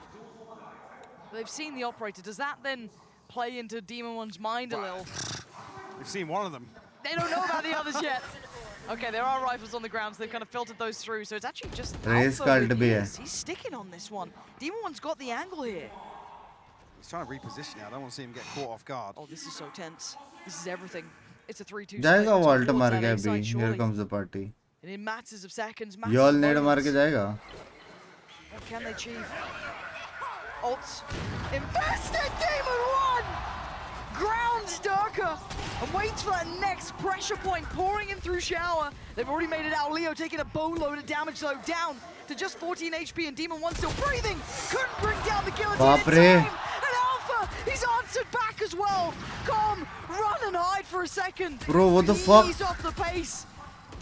They've seen the operator. Does that then play into Demon 1's mind a little? We've seen one of them. They don't know about the others yet. Okay, there are rifles on the ground, so they've kind of filtered those through. So it's actually just Alpha with his. He's sticking on this one. Demon 1's got the angle here. He's trying to reposition now. I don't want to see him get caught off guard. Oh, this is so tense. This is everything. It's a 3-2. जाएगा vault मार के अभी. Here comes the party. And in matters of seconds, Y'all need मार के जाएगा. What can they achieve? Ults. Invested Demon 1! Grounds Durka and waits for that next pressure point pouring in through Shower. They've already made it out. Leo taking a boatload of damage though, down to just 14 HP and Demon 1 still breathing. Couldn't bring down the guillotine in time. And Alpha, he's answered back as well. Com, run and hide for a second. Bro, what the fuck? Ease off the pace.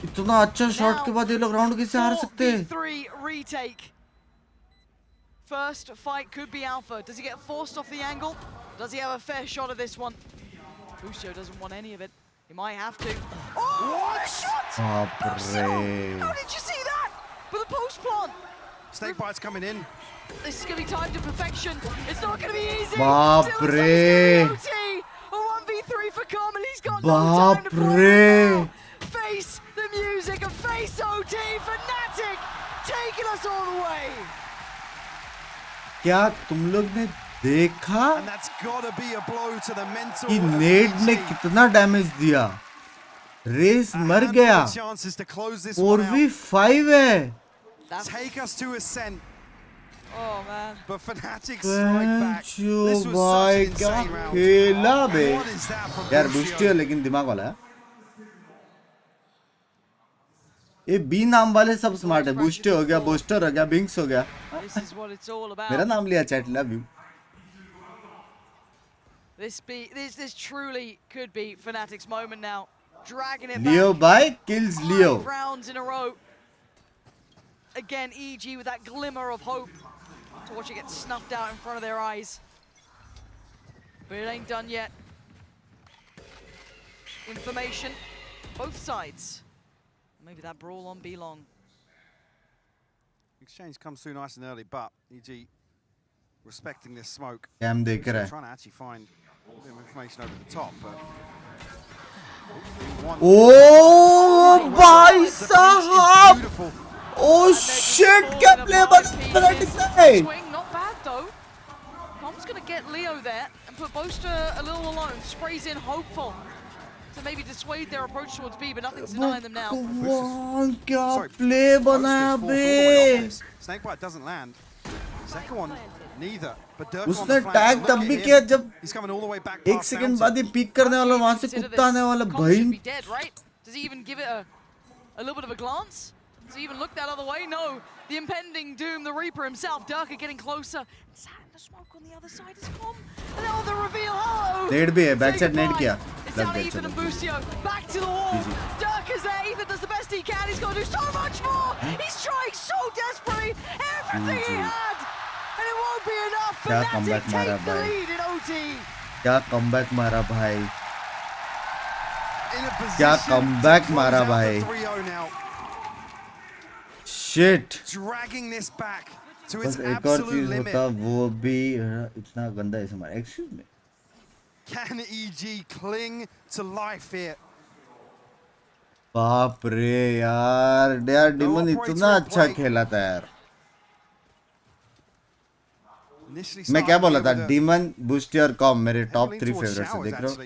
इतना अच्छा shot के बाद ये लोग round कैसे हार सकते हैं? 3 retake. First fight could be Alpha. Does he get forced off the angle? Does he have a fair shot of this one? Busio doesn't want any of it. He might have to. Oh, what a shot! How did you see that? With a post plant. Snakebite's coming in. This is going to be timed to perfection. It's not going to be easy. Baapre. A 1v3 for Com, and he's got no time to play. Face the music and face OT. Fnatic taking us all the way. क्या तुम लोग ने देखा कि नेड ने कितना damage दिया? Race मर गया। 4v5 है। Take us to ascent. Oh man. But Fnatic strike back. This was भाई such क्या insane round. खेला बे। What is that from यार बुस्टियो लेकिन दिमाग वाला है। ये बी नाम वाले सब स्मार्ट है। बूस्टर हो गया, बूस्टर हो गया, बिंक्स हो गया। मेरा नाम लिया chat, love you. This truly could be Fnatic's moment now. Dragging it Leo back. by kills Leo. 5 rounds in a row. Again, EG with that glimmer of hope to watch it get snuffed out in front of their eyes. But it ain't done yet. Information, both sides. Maybe that brawl on B long. Exchange comes through nice and early, but EG respecting this smoke. Cam देख रहा है. Trying to actually find a bit of information over the top, but. Oh, भाई साहब! Oh shit! क्या play बना है? Swing, not bad though. Com's gonna get Leo there and put Boaster a little alone. Sprays in, hopeful to maybe dissuade their approach towards B, but nothing's denying them now. क्या play बनाया बे? Snakebite doesn't land. Second one, neither. But उसने tag तब भी किया जब 1 second बाद ही peak करने वाला वहां से कुत्ता आने वाला भाई। Does he even give it a little bit of a glance? Does he even look that other way? No. The impending doom, the Reaper himself, Durka getting closer. the smoke on the other side is Com. And now the reveal. Hello. Nade भी है, backside nade किया. It's down to Ethan and Boostio. Back to the wall. Dirk is there. Ethan does the best he can. He's got to do so much more. He's trying so desperately. Everything he had. And it won't be enough. Fnatic take the lead in OT. क्या comeback मारा भाई. क्या comeback मारा भाई. Shit. Dragging this back to बस its एक और absolute चीज limit. होता वो भी इतना गंदा है हमारा. Excuse me. Can EG cling to life here? बाप रे यार डिमन इतना अच्छा खेला था यार. मैं क्या बोला था, डीमन, बूस्टी और कॉम मेरे टॉप 3 फेवरेट्स हैं. देख रहे हो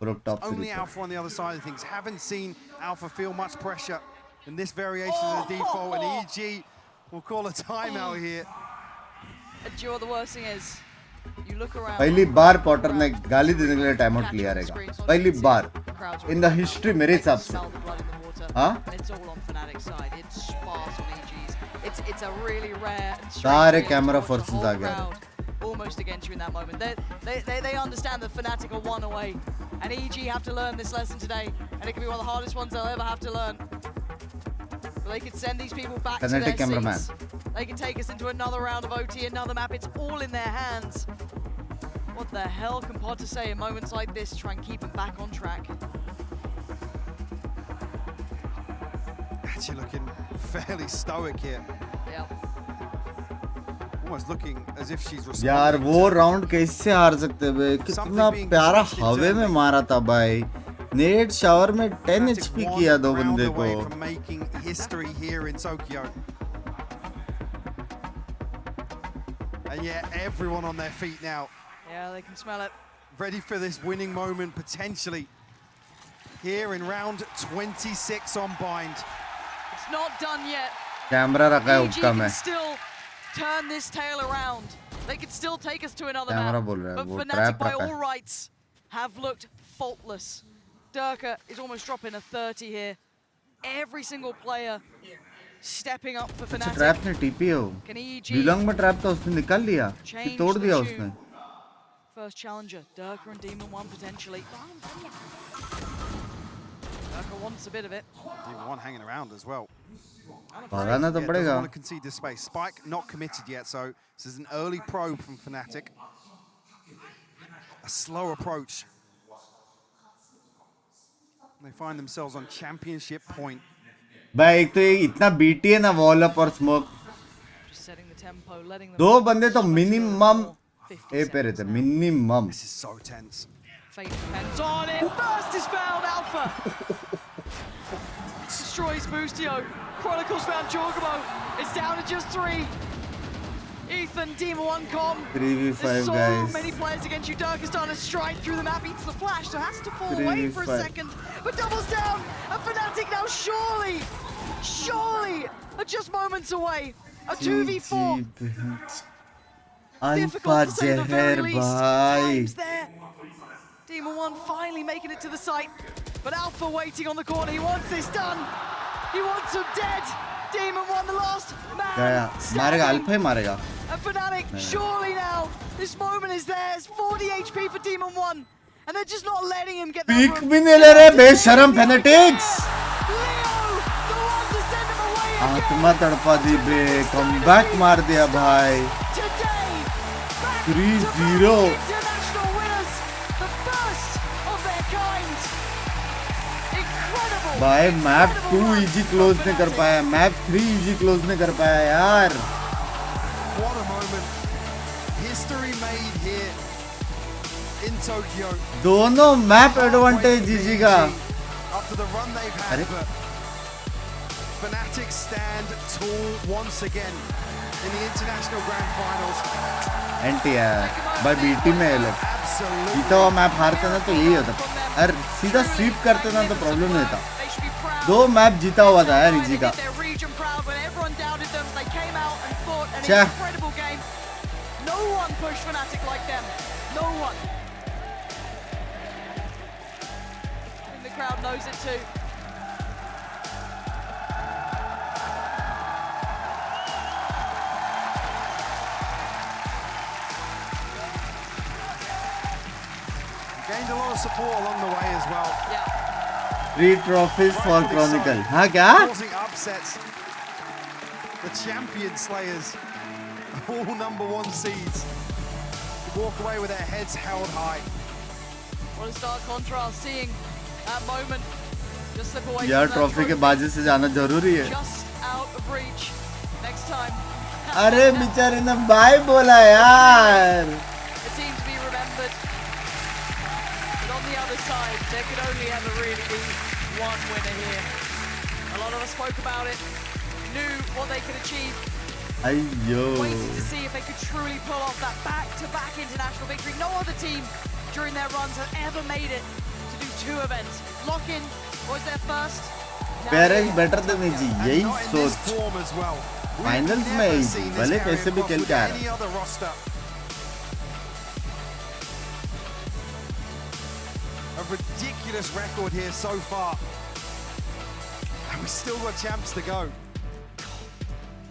पूरा top 3. Only Alpha on the other side of things. Haven't seen Alpha feel much pressure in this variation of the default, and EG will call a timeout here. And do you know what the worst thing is? You look around. पहली बार Potter ने गाली देने के लिए time out लिया रहेगा. पहली बार in the history मेरे हिसाब से. हाँ It's all on Fnatic's side. It's sparse on EG's. It's a really rare and सारे कैमरा फोर्सेस आ गए. Almost against you in that moment. They understand that Fnatic are one away, and EG have to learn this lesson today, and it can be one of the hardest ones they'll ever have to learn. But they can send these people back to their seats. They can take us into another round of OT, another map. It's all in their hands. What the hell can Potter say in moments like this? Try and keep them back on track. Actually looking fairly stoic here. Yeah. Almost looking as if she's responding. यार वो round कैसे हार सकते भाई. कितना प्यारा हवे में मारा था भाई. नेट शावर में 10 HP किया दो बंदे को. From making history here in Tokyo. And yeah, everyone on their feet now. Yeah, they can smell it. Ready for this winning moment potentially. Here in round 26 on Bind. It's not done yet. Camera रखा है EG ऊपर में. can still turn this tail around. They could still take us to another camera map. बोल रहा है But वो Fnatic trap by रखा all है. rights have looked faultless. Durka is almost dropping a 30 here. Every single player stepping up for अच्छा Fnatic. Trap ने TP हो. Can EG belong में ट्रैप था उसने निकाल लिया. कि तोड़ दिया उसने. First challenger, Durka and Demon 1 potentially. Durka wants a bit of it. Demon 1 hanging around as well. भागाना तो Yeah, पड़ेगा. doesn't want to concede this space. Spike not committed yet, so this is an early probe from Fnatic. A slow approach. They find themselves on championship point. भाई एक तो ये इतना BT है ना wall up और smoke. Just setting the tempo, letting them. दो बंदे तो मिनिमम ए पे रहते minimum. This is so tense. Fate depends on it. First is found Alpha. Destroys Boostio. Chronicles found Jorgamo. It's down to just 3. Ethan, Demon 1 com. 3v5 There's so guys. many players against you. Dirk is starting to strike through the map. Eats the flash, so has to fall away for a 3v5. second. But doubles down. And Fnatic now surely are just moments away. A 2v4. Alpha जहर भाई. Times there. Demon 1 finally making it to the site. But Alpha waiting on the corner. He wants this done. He wants him dead. Demon 1 the last man. क्या मारेगा? Alpha ही मारेगा. And Fnatic, surely now, this moment is theirs. 40 HP for Demon 1. And they're just not letting him get that peak room. भी नहीं ले रहे बेशरम Fanatics. आत्मा तड़पा दी बे. कमबैक मार दिया भाई. 3-0. International winners, the first of their kind. Incredible. भाई मैप 2 इजी क्लोज नहीं कर पाया. मैप 3 इजी क्लोज नहीं कर पाया यार. What a moment. History made here in Tokyo. दोनों मैप एडवांटेज इजी का. After the run they've had, but Fnatic stand tall once again in the international grand finals. Anti है भाई BT में ये लोग. जीता हुआ मैप हारते ना तो यही होता. अरे सीधा स्वीप करते ना तो प्रॉब्लम नहीं था. 2 मैप जीता हुआ था यार इजी का. An incredible game. No one pushed Fnatic like them. No one. And the crowd knows it too. gained a lot of support along the way as well. Yeah. 3 trophies for Chronicle. हाँ क्या? Causing upsets. The champion slayers, all #1 seeds, walk away with their heads held high. What a stark contrast, seeing that moment just slip away. यार trophy के बाजी से जाना जरूरी है. Just out of reach. Next time. अरे बेचारे ने बाय बोला यार. A team to be remembered. But on the other side, there could only ever really be one winner here. A lot of us spoke about it, knew what they could achieve. Ayyo. Waiting to see if they could truly pull off that back-to-back international victory. No other team during their runs have ever made it to do 2 events. Lock-in was their first. Parents better than AG. यही सोच. Finals में AG भले कैसे भी खेल के आ रहा. A ridiculous record here so far. And we've still got champs to go.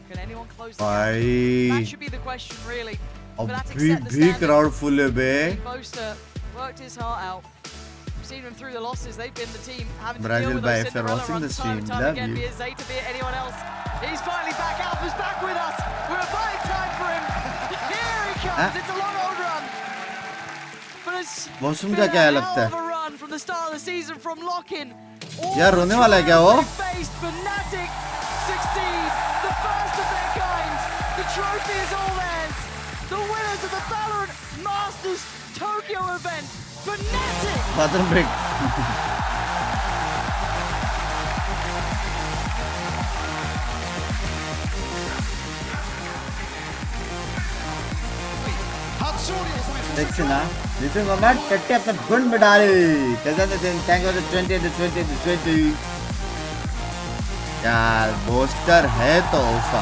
Can anyone close the भाई. That should be the question, really. अभी भी crowd full है बे. Boaster worked his heart out. We've seen him through the losses. They've been the team having to Brazil deal with by those if you're Cinderella watching the runs time and stream, time love again. you. Be it Zeta, be it anyone else. He's finally back. Alpha's back with us. We're buying time for him. Here he comes. It's a long old run. But it's washroom been का क्या a लगता hell of है? a run from the start of the season from Lock-in. यार रोने वाला है क्या वो? Faced Fnatic succeed. The first of their kind. The trophy is all theirs. The winners of the Valorant Masters Tokyo event. Fnatic. Bathroom break. Sexy ना? This is my टट्टे अपने गुण में डाले. Thank you for the 20. यार booster है तो alpha.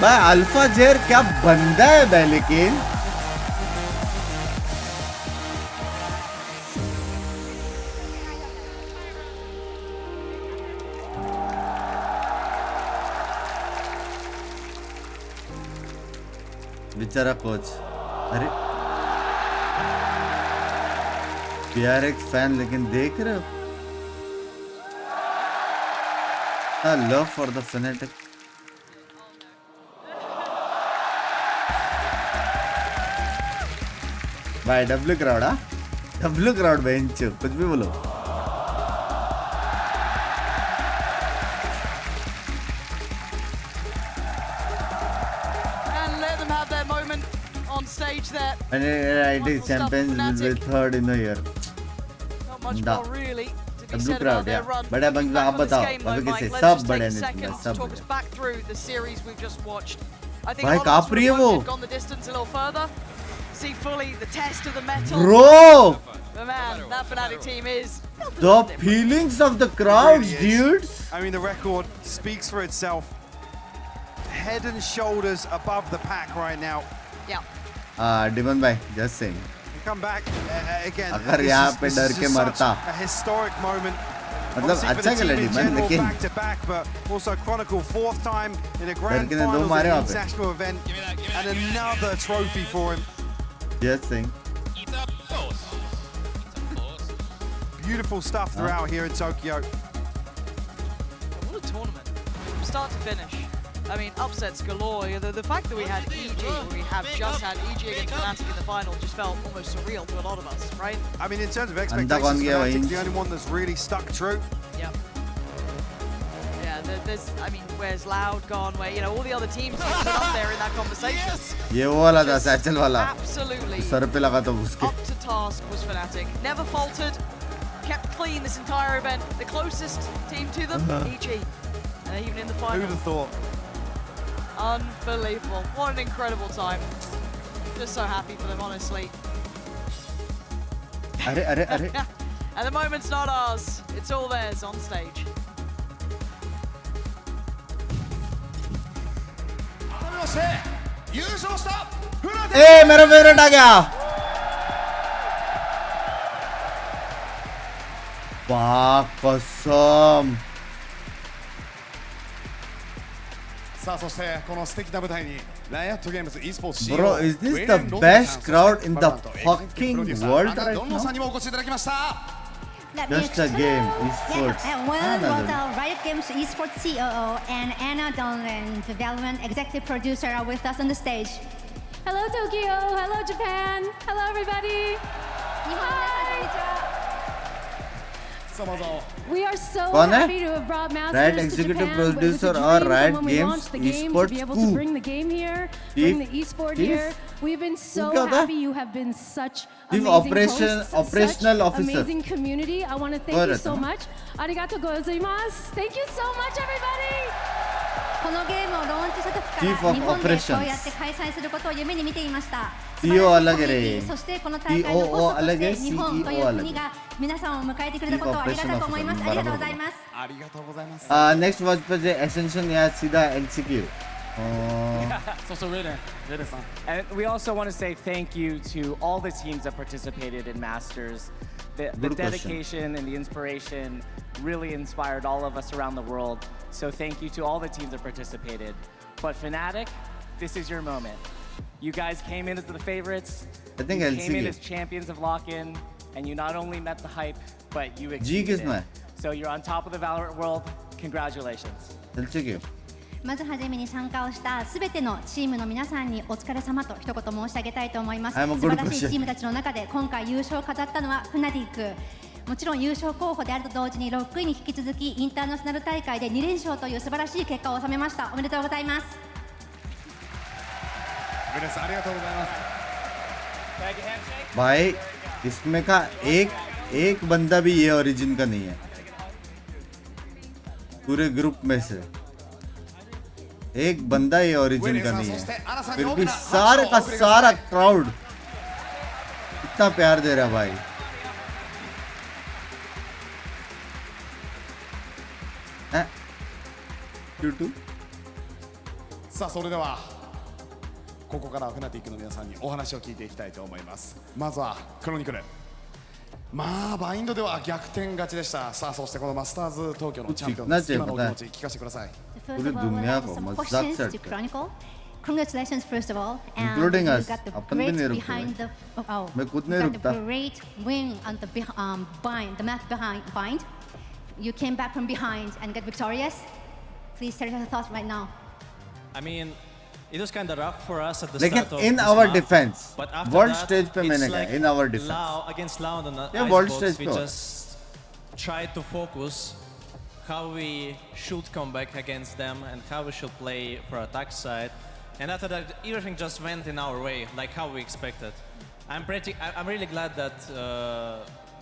भाई alpha जेर क्या बंदा है भाई लेकिन. बेचारा कोच. अरे PRX फैन लेकिन देख रहे हो. Love for the Fnatic. भाई W crowd. W crowd bench कुछ भी बोलो. And let them have their moment on stage there. And it is champions will be 3rd in the year. Not much more really to be W said about crowd their या run. बड़ा बंग आप बताओ अभी कैसे सब बड़े Let's ने just take a second सब to talk us back through the series we've just watched. I think भाई a lot कहाँ of us पर है would वो? have gone the distance a little further. See fully the test of the metal. Bro! But man, that Fnatic team is The feelings of the crowds, dudes. I mean, the record speaks for itself. Head and shoulders above the pack right now. Yeah. Divan bhai, just saying. You come back again. अगर यहाँ पे डर के मरता. A historic moment. मतलब अच्छा खेला demon लेकिन back to back, but also Chronicle 4th time in a grand डर के ने दो finals मारे of वहाँ an पे. international event and another trophy for him. Just saying. Beautiful stuff throughout here in Tokyo. What a tournament, from start to finish. I mean, upsets galore. The fact that we had EG, we have just had EG against Fnatic in the final, just felt almost surreal to a lot of us, right? I mean, in terms of expectations, Fnatic's the only one that's really stuck true. Yep. Yeah, there's, I mean, where's Loud gone? Where, you know, all the other teams are up there in that conversation. ये वो वाला था satchel वाला. Absolutely. Sir पे लगा था उसके. Up to task was Fnatic. Never faltered. Kept clean this entire event. The closest team to them, EG. And even in the final. Who'd have thought? Unbelievable. What an incredible time. Just so happy for them, honestly. अरे अरे अरे. And the moment's not ours. It's all theirs on stage. ए मेरा favourite आ गया. वाह कसम. Bro, is this the best crowd in the fucking world right now? Just a game, esports. Riot Games esports COO and Anna Donlan, the Valorant executive producer, are with us on the stage. Hello Tokyo, hello Japan, hello everybody. Hi. We are so happy to have brought Masters Riot to executive Japan, producer but it was a or dream Riot from when we Games launched the game to esports be able to bring the game here, bring the esport here. We've been so happy. You have been such amazing hosts, operational such officer. amazing community. I want to thank you so much. Arigatou gozaimasu. Thank you so much, everybody. このゲームをローンチした時から日本でこうやって開催することを夢に見ていました。CEO अलग हैそしてこの大会のホストとして日本という国が皆さんを迎えてくれたことをありがたく思います。ありがとうございます。ありがとうございます。Next Watchparty Ascension या सीधा NCQ. So really, and we also want to say thank you to all the teams that participated in Masters. The dedication and the inspiration really inspired all of us around the world. So thank you to all the teams that participated. But Fnatic, this is your moment. You guys came in as the favorites. I think you came in as champions of Lock-In, and you not only met the hype, but you exceeded it. So you're on top of the Valorant world. Congratulations. LCQ. まずはじめに参加をしたすべてのチームの皆さんにお疲れ様と一言申し上げたいと思います。素晴らしいチームたちの中で今回優勝を飾ったのは Fnatic。もちろん優勝候補であると同時に6位に引き続きインターナショナル大会で2連勝という素晴らしい結果を収めました。おめでとうございます。皆さんありがとうございます。भाई इसमें का एक बंदा भी ये origin का नहीं है पूरे ग्रुप में से एक बंदा ये ओरिजिन का नहीं है फिर भी सारे का सारा क्राउड इतना प्यार दे रहा भाई Q2 さあそれではここからはフナティックの皆さんにお話を聞いていきたいと思います。まずはクロニクル。まあバインドでは逆転勝ちでした。さあそしてこのマスターズ東京のチャンピオンの今のお気持ち聞かせてください。Congratulations, first of all, and including you us. got the great behind the great win on the the map behind. You came back from behind and got victorious. Please tell your thoughts right now. I mean, it was kind of rough for us at the Like start of in this our map, defense, but after world that, stage पे मैंने कहा in our defense. Against Loud on the world Icebox, stage we पे just tried to focus how we should come back against them and how we should play for attack side. And after that, everything just went in our way, like how we expected. I'm really glad that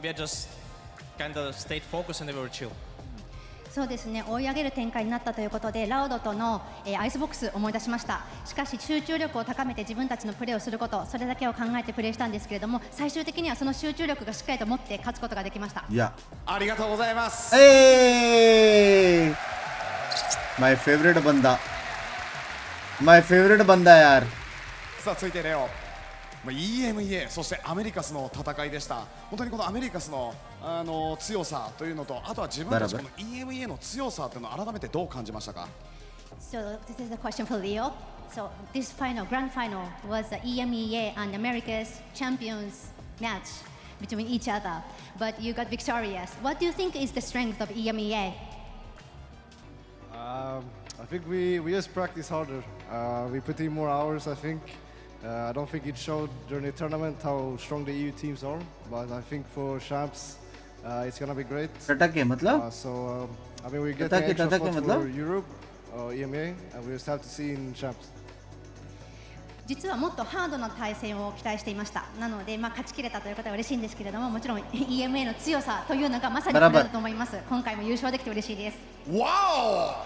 we just kind of stayed focused and we were chill. そうですね、追い上げる展開になったということでラウドとの、アイスボックスを思い出しました。しかし集中力を高めて自分たちのプレーをすること、それだけを考えてプレーしたんですけれども、最終的にはその集中力がしっかりと持って勝つことができました。いや、ありがとうございます。My favorite バンダ My favorite バンダयार。さあ続いてレオ。EMEA そしてアメリカスの戦いでした。本当にこのアメリカスの強さというのと、あとは自分たちこの EMEA の強さというのを改めてどう感じましたか？ So this is a question for Leo. So this grand final was the EMEA and America's champions match between each other, but you got victorious. What do you think is the strength of EMEA? I think we just practice harder. We put in more hours, I think. I don't think it showed during the tournament how strong the EU teams are, but I think for champs, it's gonna be great. So I mean, we get the extra spot for Europe, EMEA, and we just have to see in champs. 実はもっとハードな対戦を期待していました。なので、勝ち切れたということは嬉しいんですけれども、もちろん EMA の強さというのがまさにこれだと思います。今回も優勝できて嬉しいです。Wow!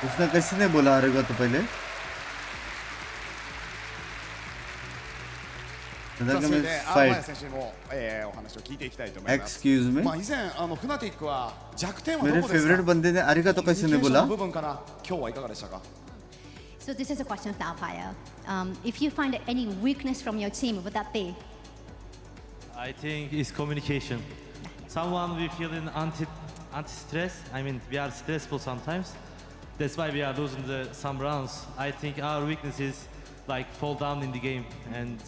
उसने किसी ने बोला रहेगा तो पहले Excuse me. 以前フナティックは弱点はमेरे favourite बंदे ने अरिगातो कैसे ने बोला? 部分から今日はいかがでしたか? So this is a question of Doubtfire. If you find any weakness from your team, would that be? I think it's communication. Someone we feel in anti-stress. I mean, we are stressful sometimes. That's why we are losing some rounds. I think our weakness is like fall down in the game and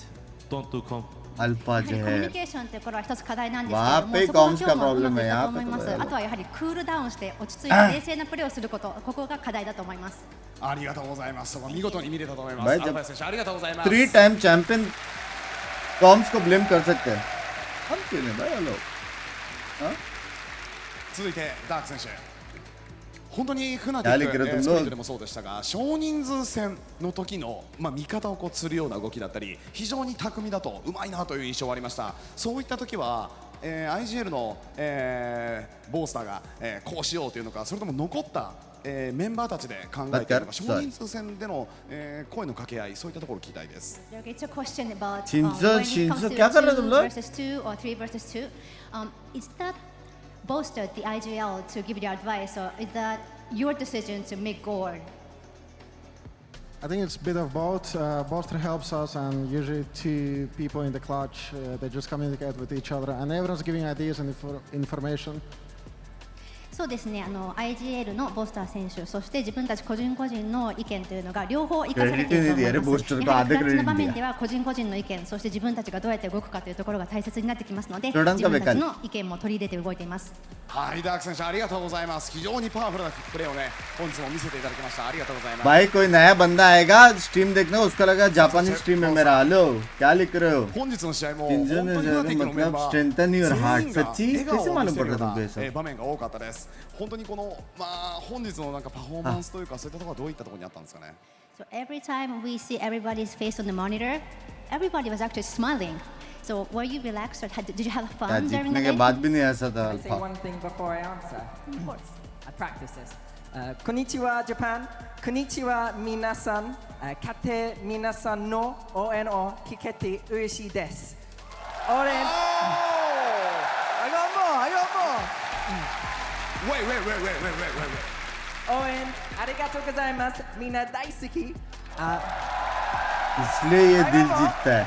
don't do comp. やはりコミュニケーションってこれは一つ課題なんですけれども、そこが今日もうまくいったと思います。あとはやはりクールダウンして落ち着いて冷静なプレーをすること、ここが課題だと思います。ありがとうございます。見事に見れたと思います。アルファ選手ありがとうございます。 3 time champion comms को blame कर सकते हैं हम क्यों नहीं भाई लोग 続いてダーク選手、本当にフナティックスプリントでもそうでしたが、少人数戦の時の味方を釣るような動きだったり、非常に巧みだとうまいなという印象がありました。そういった時は、IGL の、ボースターが、こうしようというのか、それとも残った、メンバーたちで考えているのか、少人数戦での、声の掛け合い、そういったところを聞きたいです。Bolstered the IGL to give you advice, or is that your decision to make goal? I think it's a bit of both. Bolster helps us, and usually two people in the clutch, they just communicate with each other, and everyone's giving ideas and information. そうですね、IGL のボスター選手、そして自分たち個人個人の意見というのが両方生かされていると思います。やはりクラッチの場面では個人個人の意見、そして自分たちがどうやって動くかというところが大切になってきますので、自分たちの意見も取り入れて動いています。はい、ダーク選手ありがとうございます。非常にパワフルなプレーをね、本日も見せていただきました。ありがとうございます。भाई कोई नया बंदा आएगा stream देखना, उसका लगा जापानी stream में मेरा हेलो क्या लिख रहे हो? 本日の試合も本当にフナティックのメンバー全員が笑顔を見せるような場面が多かったです。本当にこの本日のなんかパフォーマンスというか、そういったところはどういったところにあったんですかね。So every time we see everybody's face on the monitor, everybody was actually smiling. So were you relaxed or did you have fun during the game? बाद भी नहीं ऐसा था. Can I say one thing before I answer? Of course. I practice this. Konnichiwa Japan. Konnichiwa minasan. Kate minasan no oen o kikete urishii desu. Oren. I got more. Wait. 応援ありがとうございます。みんな大好き。इसलिए ये दिल जीतता है.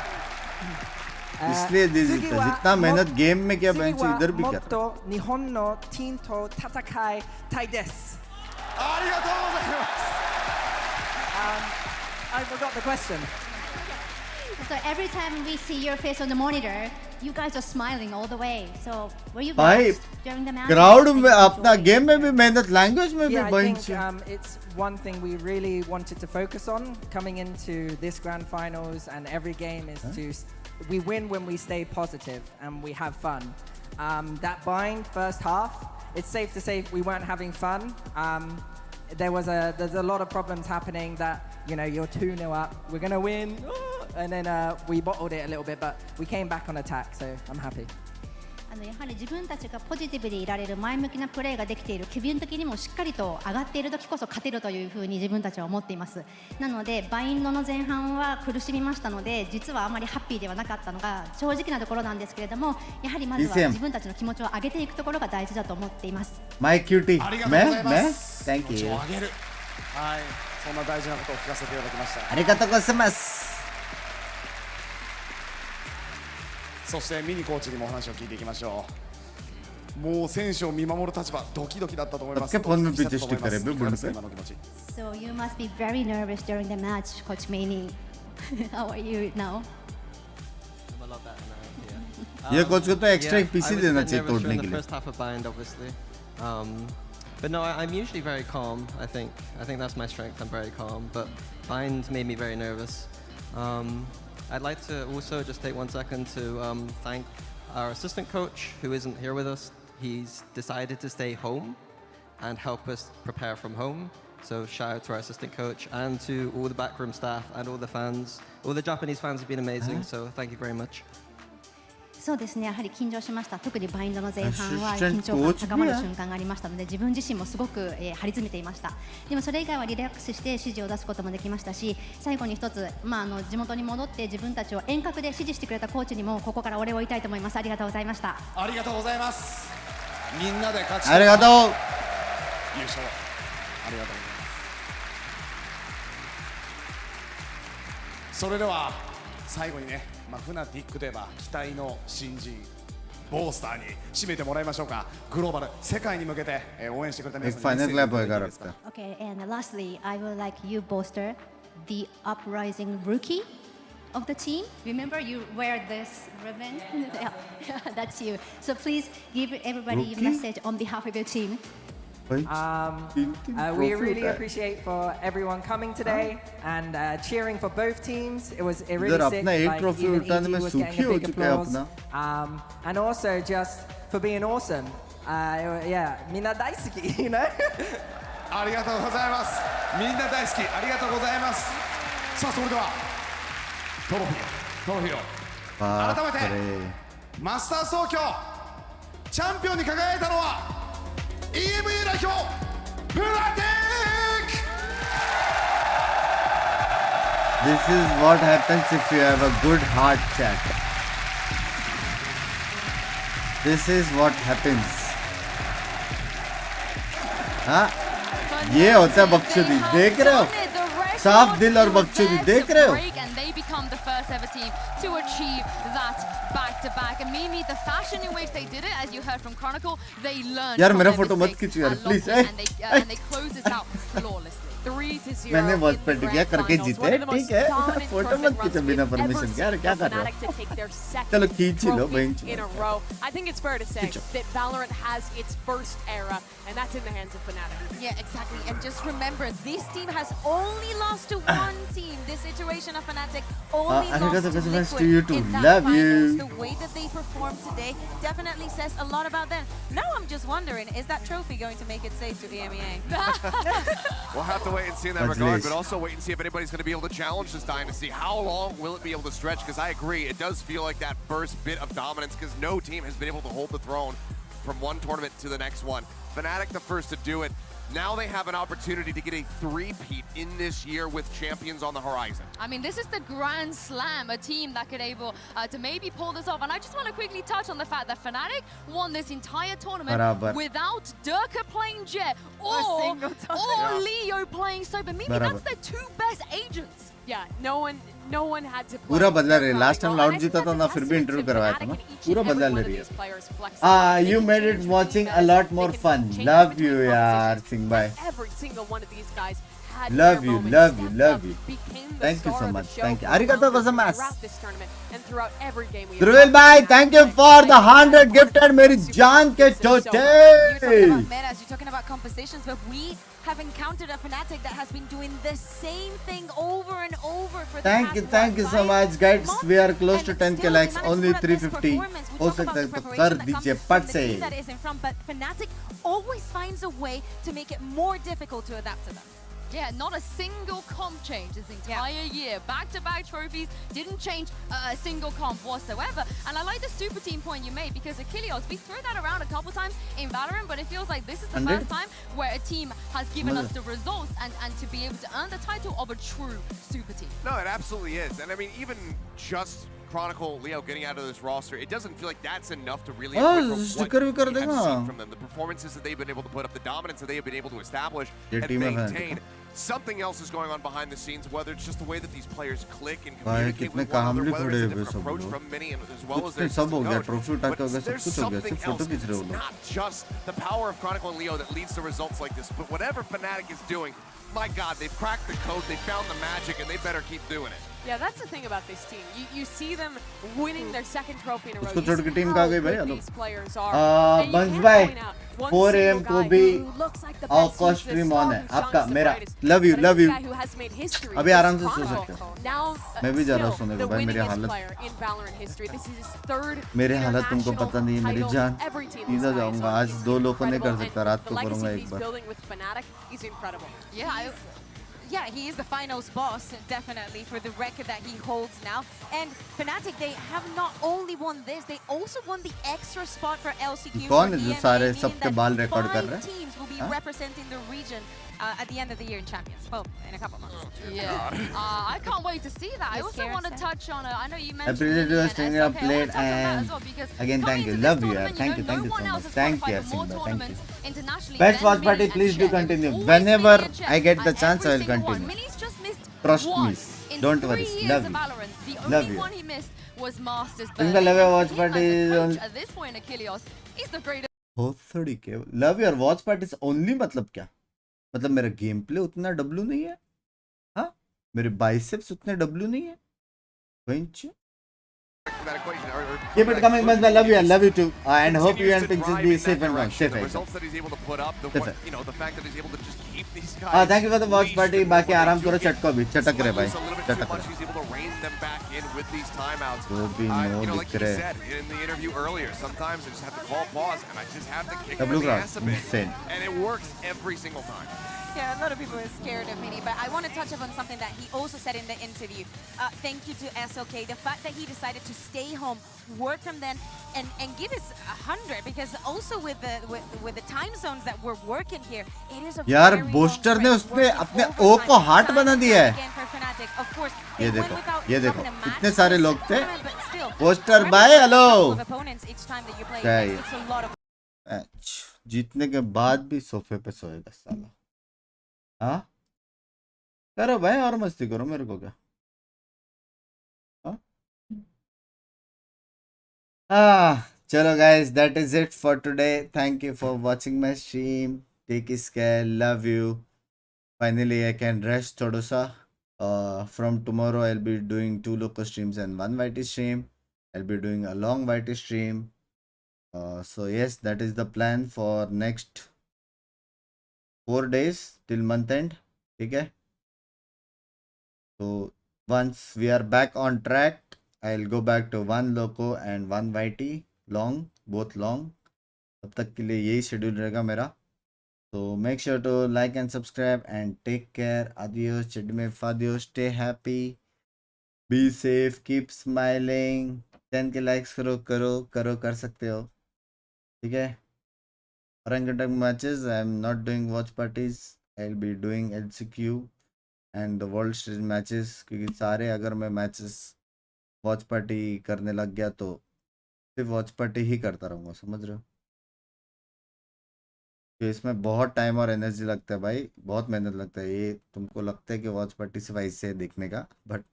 इसलिए दिल जीतता है. जितना मेहनत गेम में क्या बेंच इधर भी कर. 日本のチームと戦いたいです。ありがとうございます。I forgot the question. So every time we see your face on the monitor, you guys are smiling all the way. So were you relaxed during the match? Crowd में अपना game में भी मेहनत, language में भी I bench. think it's one thing we really wanted to focus on coming into this grand finals, and every game is we win when we stay positive and we have fun. That bind first half, it's safe to say we weren't having fun. There's a lot of problems happening that, you're 2-0 up, we're gonna win, and then we bottled it a little bit, but we came back on attack, so I'm happy. やはり自分たちがポジティブでいられる前向きなプレーができている、気分的にもしっかりと上がっている時こそ勝てるというふうに自分たちは思っています。なのでバインドの前半は苦しみましたので、実はあまりハッピーではなかったのが正直なところなんですけれども、やはりまずは自分たちの気持ちを上げていくところが大事だと思っています。マイキューティー、ありがとうございます。Thank you. 気持ちを上げる。はい、そんな大事なことを聞かせていただきました。ありがとうございます。そしてミニコーチにもお話を聞いていきましょう。もう選手を見守る立場、ドキドキだったと思います。So you must be very nervous during the match, Coach Maney. How are you now? I'm a lot better now. ये coach को तो extra एक PC देना चाहिए तोड़ने के लिए. First half of bind, obviously. But no, I'm usually very calm. I think that's my strength. I'm very calm. But bind made me very nervous. I'd like to also just take 1 second to thank our assistant coach, who isn't here with us. He's decided to stay home and help us prepare from home. So shout out to our assistant coach and to all the backroom staff and all the fans. All the Japanese fans have been amazing. So thank you very much. そうですね、やはり緊張しました。特にバインドの前半は緊張が高まる瞬間がありましたので、自分自身もすごく、張り詰めていました。でもそれ以外はリラックスして指示を出すこともできましたし、最後に一つ、地元に戻って自分たちを遠隔で指示してくれたコーチにもここからお礼を言いたいと思います。ありがとうございました。ありがとうございます。みんなで勝ちありがとう。優勝ありがとうございます。それでは最後にね、フナティックといえば期待の新人ボースターに締めてもらいましょうか。グローバル世界に向けて応援してくれた皆 एक さんに final clap होएगा रखता Okay, and lastly, I would like you, Bolster, the uprising rookie of the team. Remember, you wear this ribbon? Yeah, that's you. So please give everybody a Rookie? message on behalf of your team. We really appreciate for everyone coming today and cheering for both teams. It was really इधर sick. अपना एक Like, trophy even उठाने EG में was सुखी getting a हो big चुका है applause. अपना And also just for being awesome. Yeah, みんな大好き, you know? ありがとうございます。みんな大好き。ありがとうございます。さあそれではトロフィーを改めてマスター総協チャンピオンに輝いたのは EMEA 代表フナティック。 This is what happens if you have a good heart, chat. This is what happens. हाँ ये होता है बकचोदी देख रहे हो साफ दिल और बकचोदी देख रहे हो and they become the first ever team to achieve that back-to-back. And Mimi, the fashion in which they did it, as you heard from Chronicle, they learned यार from मेरा their फोटो मत mistakes खींचो यार a lot, please and they closed this out flawlessly. 3-0 मैंने in बहुत the पट grand किया करके finals. जीते One of the ठीक most है dominant फोटो tournament मत खींचो runs बिना we've ever परमिशन के यार seen क्या for कर रहे Fnatic to take their हो second चलो खींच ही लो trophy bench in a row. I think it's fair to say Kicho. that Valorant has its first era, and that's in the hands of Fnatic. Yeah, exactly. And just remember, this team has only lost to one team. This iteration of Fnatic only lost to to you Liquid too. in that Love finals. you. The way that they performed today definitely says a lot about them. Now I'm just wondering, is that trophy going to make it safe to EMEA? We'll have to wait and see in that That's regard, nice. but also wait and see if anybody's going to be able to challenge this dynasty. How long will it be able to stretch? Because I agree, it does feel like that first bit of dominance because no team has been able to hold the throne from one tournament to the next one. Fnatic the first to do it. Now they have an opportunity to get a three-peat in this year with champions on the horizon. I mean, this is the Grand Slam, a team that could able to maybe pull this off. And I just want to quickly touch on the fact that Fnatic won this entire tournament Barabar. without Durka playing Jet or Leo playing Sober. Maybe Barabar. that's their two best agents. Yeah, no one had to play. पूरा बदला रही है last time loud जीता था ना फिर भी interview करवाया था ना पूरा बदला ले रही है you made it watching a lot more fun love you यार सिंह भाई Every single one of these guys had love their you moments, love you stepped love up, you became the thank you star so of the much show thank you for arigato Valorant gozaimasu throughout this tournament and throughout every game we Dhruvel bhai thank you for the 100 gifted मेरी जान के चोटे You're talking about metas, you're talking about compensations, but we have encountered a Fnatic that has been doing the same thing over and over for the past thank you so much guys we are close to 10k likes only 350 हो सकता है तो कर दीजिए पट से that is in front, but Fnatic always finds a way to make it more difficult to adapt to them. Yeah, not a single comp change this entire year. Back-to-back trophies, didn't change a single comp whatsoever. And I like the super team point you made because Achilles, we threw that around a couple times in Valorant, but it feels like this is the first time where a team has given us the results and to be able to earn the title of a true super team. No, it absolutely is. And I mean, even just Chronicle, Leo getting out of this roster, it doesn't feel like that's enough to really Oh, equate from sticker भी कर what we have देगा। seen from them. The performances that they've been able to put up, the dominance that they have been able to establish ये and team है maintain. Something else is going on behind the scenes, whether it's just the way that these players click and भाई communicate कितने with one another, calmly whether थोड़े it's a हुए different सब approach लोग from many and as well as कुछ their नहीं सब हो गया coach. ट्रॉफी उठा के हो गया सब There's कुछ हो गया something सिर्फ फोटो else. खींच रहे हो It's लोग not just the power of Chronicle and Leo that leads to results like this, but whatever Fnatic is doing, my God, they've cracked the code, they found the magic, and they better keep doing it. Yeah, that's the thing about this team. You see them winning their second trophy in a row. उसको You छोड़ see के team how कहाँ गई good भाई these players are. And you buns can't भाई point out one 4 single AM को guy भी who looks like the our best, cost who's the stream star on who है shines आपका the मेरा brightest, love you but a love you guy who has made history अभी with आराम से सो Chronicle. सकते हो Now, मैं भी जा रहा हूँ still सोने the को भाई मेरी winningest हालत player in Valorant history. This is his third मेरी हालत तुमको international पता नहीं है मेरी title. जान Every team सीधा this guy is जाऊंगा on आज is 2 लोगों नहीं कर incredible, सकता and रात the को legacy करूंगा he's एक बार building with Fnatic is incredible. Yeah, he is the finals boss, definitely, for the record that he holds now. And Fnatic, they have not only won this, they also won the extra spot for LCQ. कौन है for जो EMEA, सारे meaning सबके that बाल record कर 5 रहे हैं teams will be हाँ? representing the region at the end of the year in Champions. Well, in a couple months. Yeah, I can't wait to see that. I also want to touch on I know you mentioned appreciate you Lily and staying SLK. up I wanna late touch on that as and well because again coming thank you into love this you tournament, thank you no thank you one so else much has thank qualified you for more Simba thank you tournaments internationally Best than watch party Mini and please do Jet. continue Always whenever Mini and Jet I get the at chance I every will single one. continue Mini's just missed trust one me in don't 3 worry years love of you Valorant. The love only you one he missed was Masters इनका love your watch party at this point, Achilles, he's the greatest. थोड़ी के love your watch party only मतलब क्या? मतलब मेरा game play उतना W नहीं है? हाँ, मेरे बाइसेप्स उतने डब्लू नहीं है? Bench Keep it coming, man. I love you too. And hope you and Binks will be safe and well. Safe. The results that he's able to put up, the fact that he's able to just keep these guys. Thank you for the watch party. बाकी आराम करो, चटको भी चटक रहे भाई, चटक रहे. He's able to rein them back in with these timeouts. वो भी नो Like दिख he रहे. said in the interview earlier, sometimes I just have to call pause and I just have to kick him W in the crowd, ass a bit, insane. and it works every single time. Yeah, a lot of people are scared of Mini, but I want to touch upon something that he also said in the interview. Thank you to SLK. The fact that he decided to stay home, work from then, and give us 100, because also with the time zones that we're working here, it is a यार very booster long ने stretch, उसने working अपने overtime ओ को heart time बना दिया है. again for Fnatic. Of course, ये they went देखो, without ये देखो, having a match इतने in सारे this लोग थे. tournament, but still, पोस्टर right by now, hello. of opponents each time that you play, क्या है? it's a lot of. जीतने के बाद भी सोफे पे सोएगा साला. हाँ? करो भाई और मस्ती करो, मेरे को क्या? चलो guys, that is it for today. Thank you for watching my stream. Take care. Love you. Finally, I can rest thoda sa. From tomorrow, I'll be doing 2 local streams and 1 YT stream. I'll be doing a long YT stream. So yes, that is the plan for next 4 days till month end. Okay. So once we are back on track, I'll go back to 1 loco and 1 YT long, both long. तब तक के लिए यही schedule रहेगा मेरा. So make sure to like and subscribe and take care. Adios, chidme fadios, stay happy, be safe, keep smiling. 10 के likes करो कर सकते हो. ठीक है. Orangutan matches, I'm not doing watch parties. I'll be doing LCQ and the world stage matches, क्योंकि सारे अगर मैं मैचेस वॉच पार्टी करने लग गया तो सिर्फ वॉच पार्टी ही करता रहूँगा. समझ रहे हो? तो इसमें बहुत टाइम और एनर्जी लगता है भाई, बहुत मेहनत लगता है. ये तुमको लगता है कि वॉच पार्टी सिर्फ ऐसे देखने का, but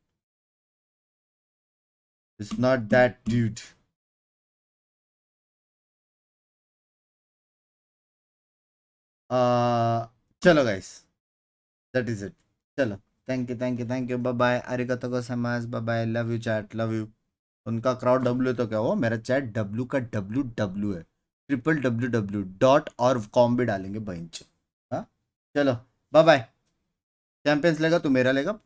it's not that dude. चलो गाइस, दैट इज इट. चलो, थैंक यू बाय बाय. अरिगतो गोजाइमासु, bye bye. Love you chat, love you. उनका क्राउड डब्ल्यू तो क्या हो, मेरा चैट डब्ल्यू का डब्ल्यू है. www.और कॉम भी डालेंगे बंच. हाँ चलो बाय बाय. चैंपियंस लेगा तो मेरा लेगा.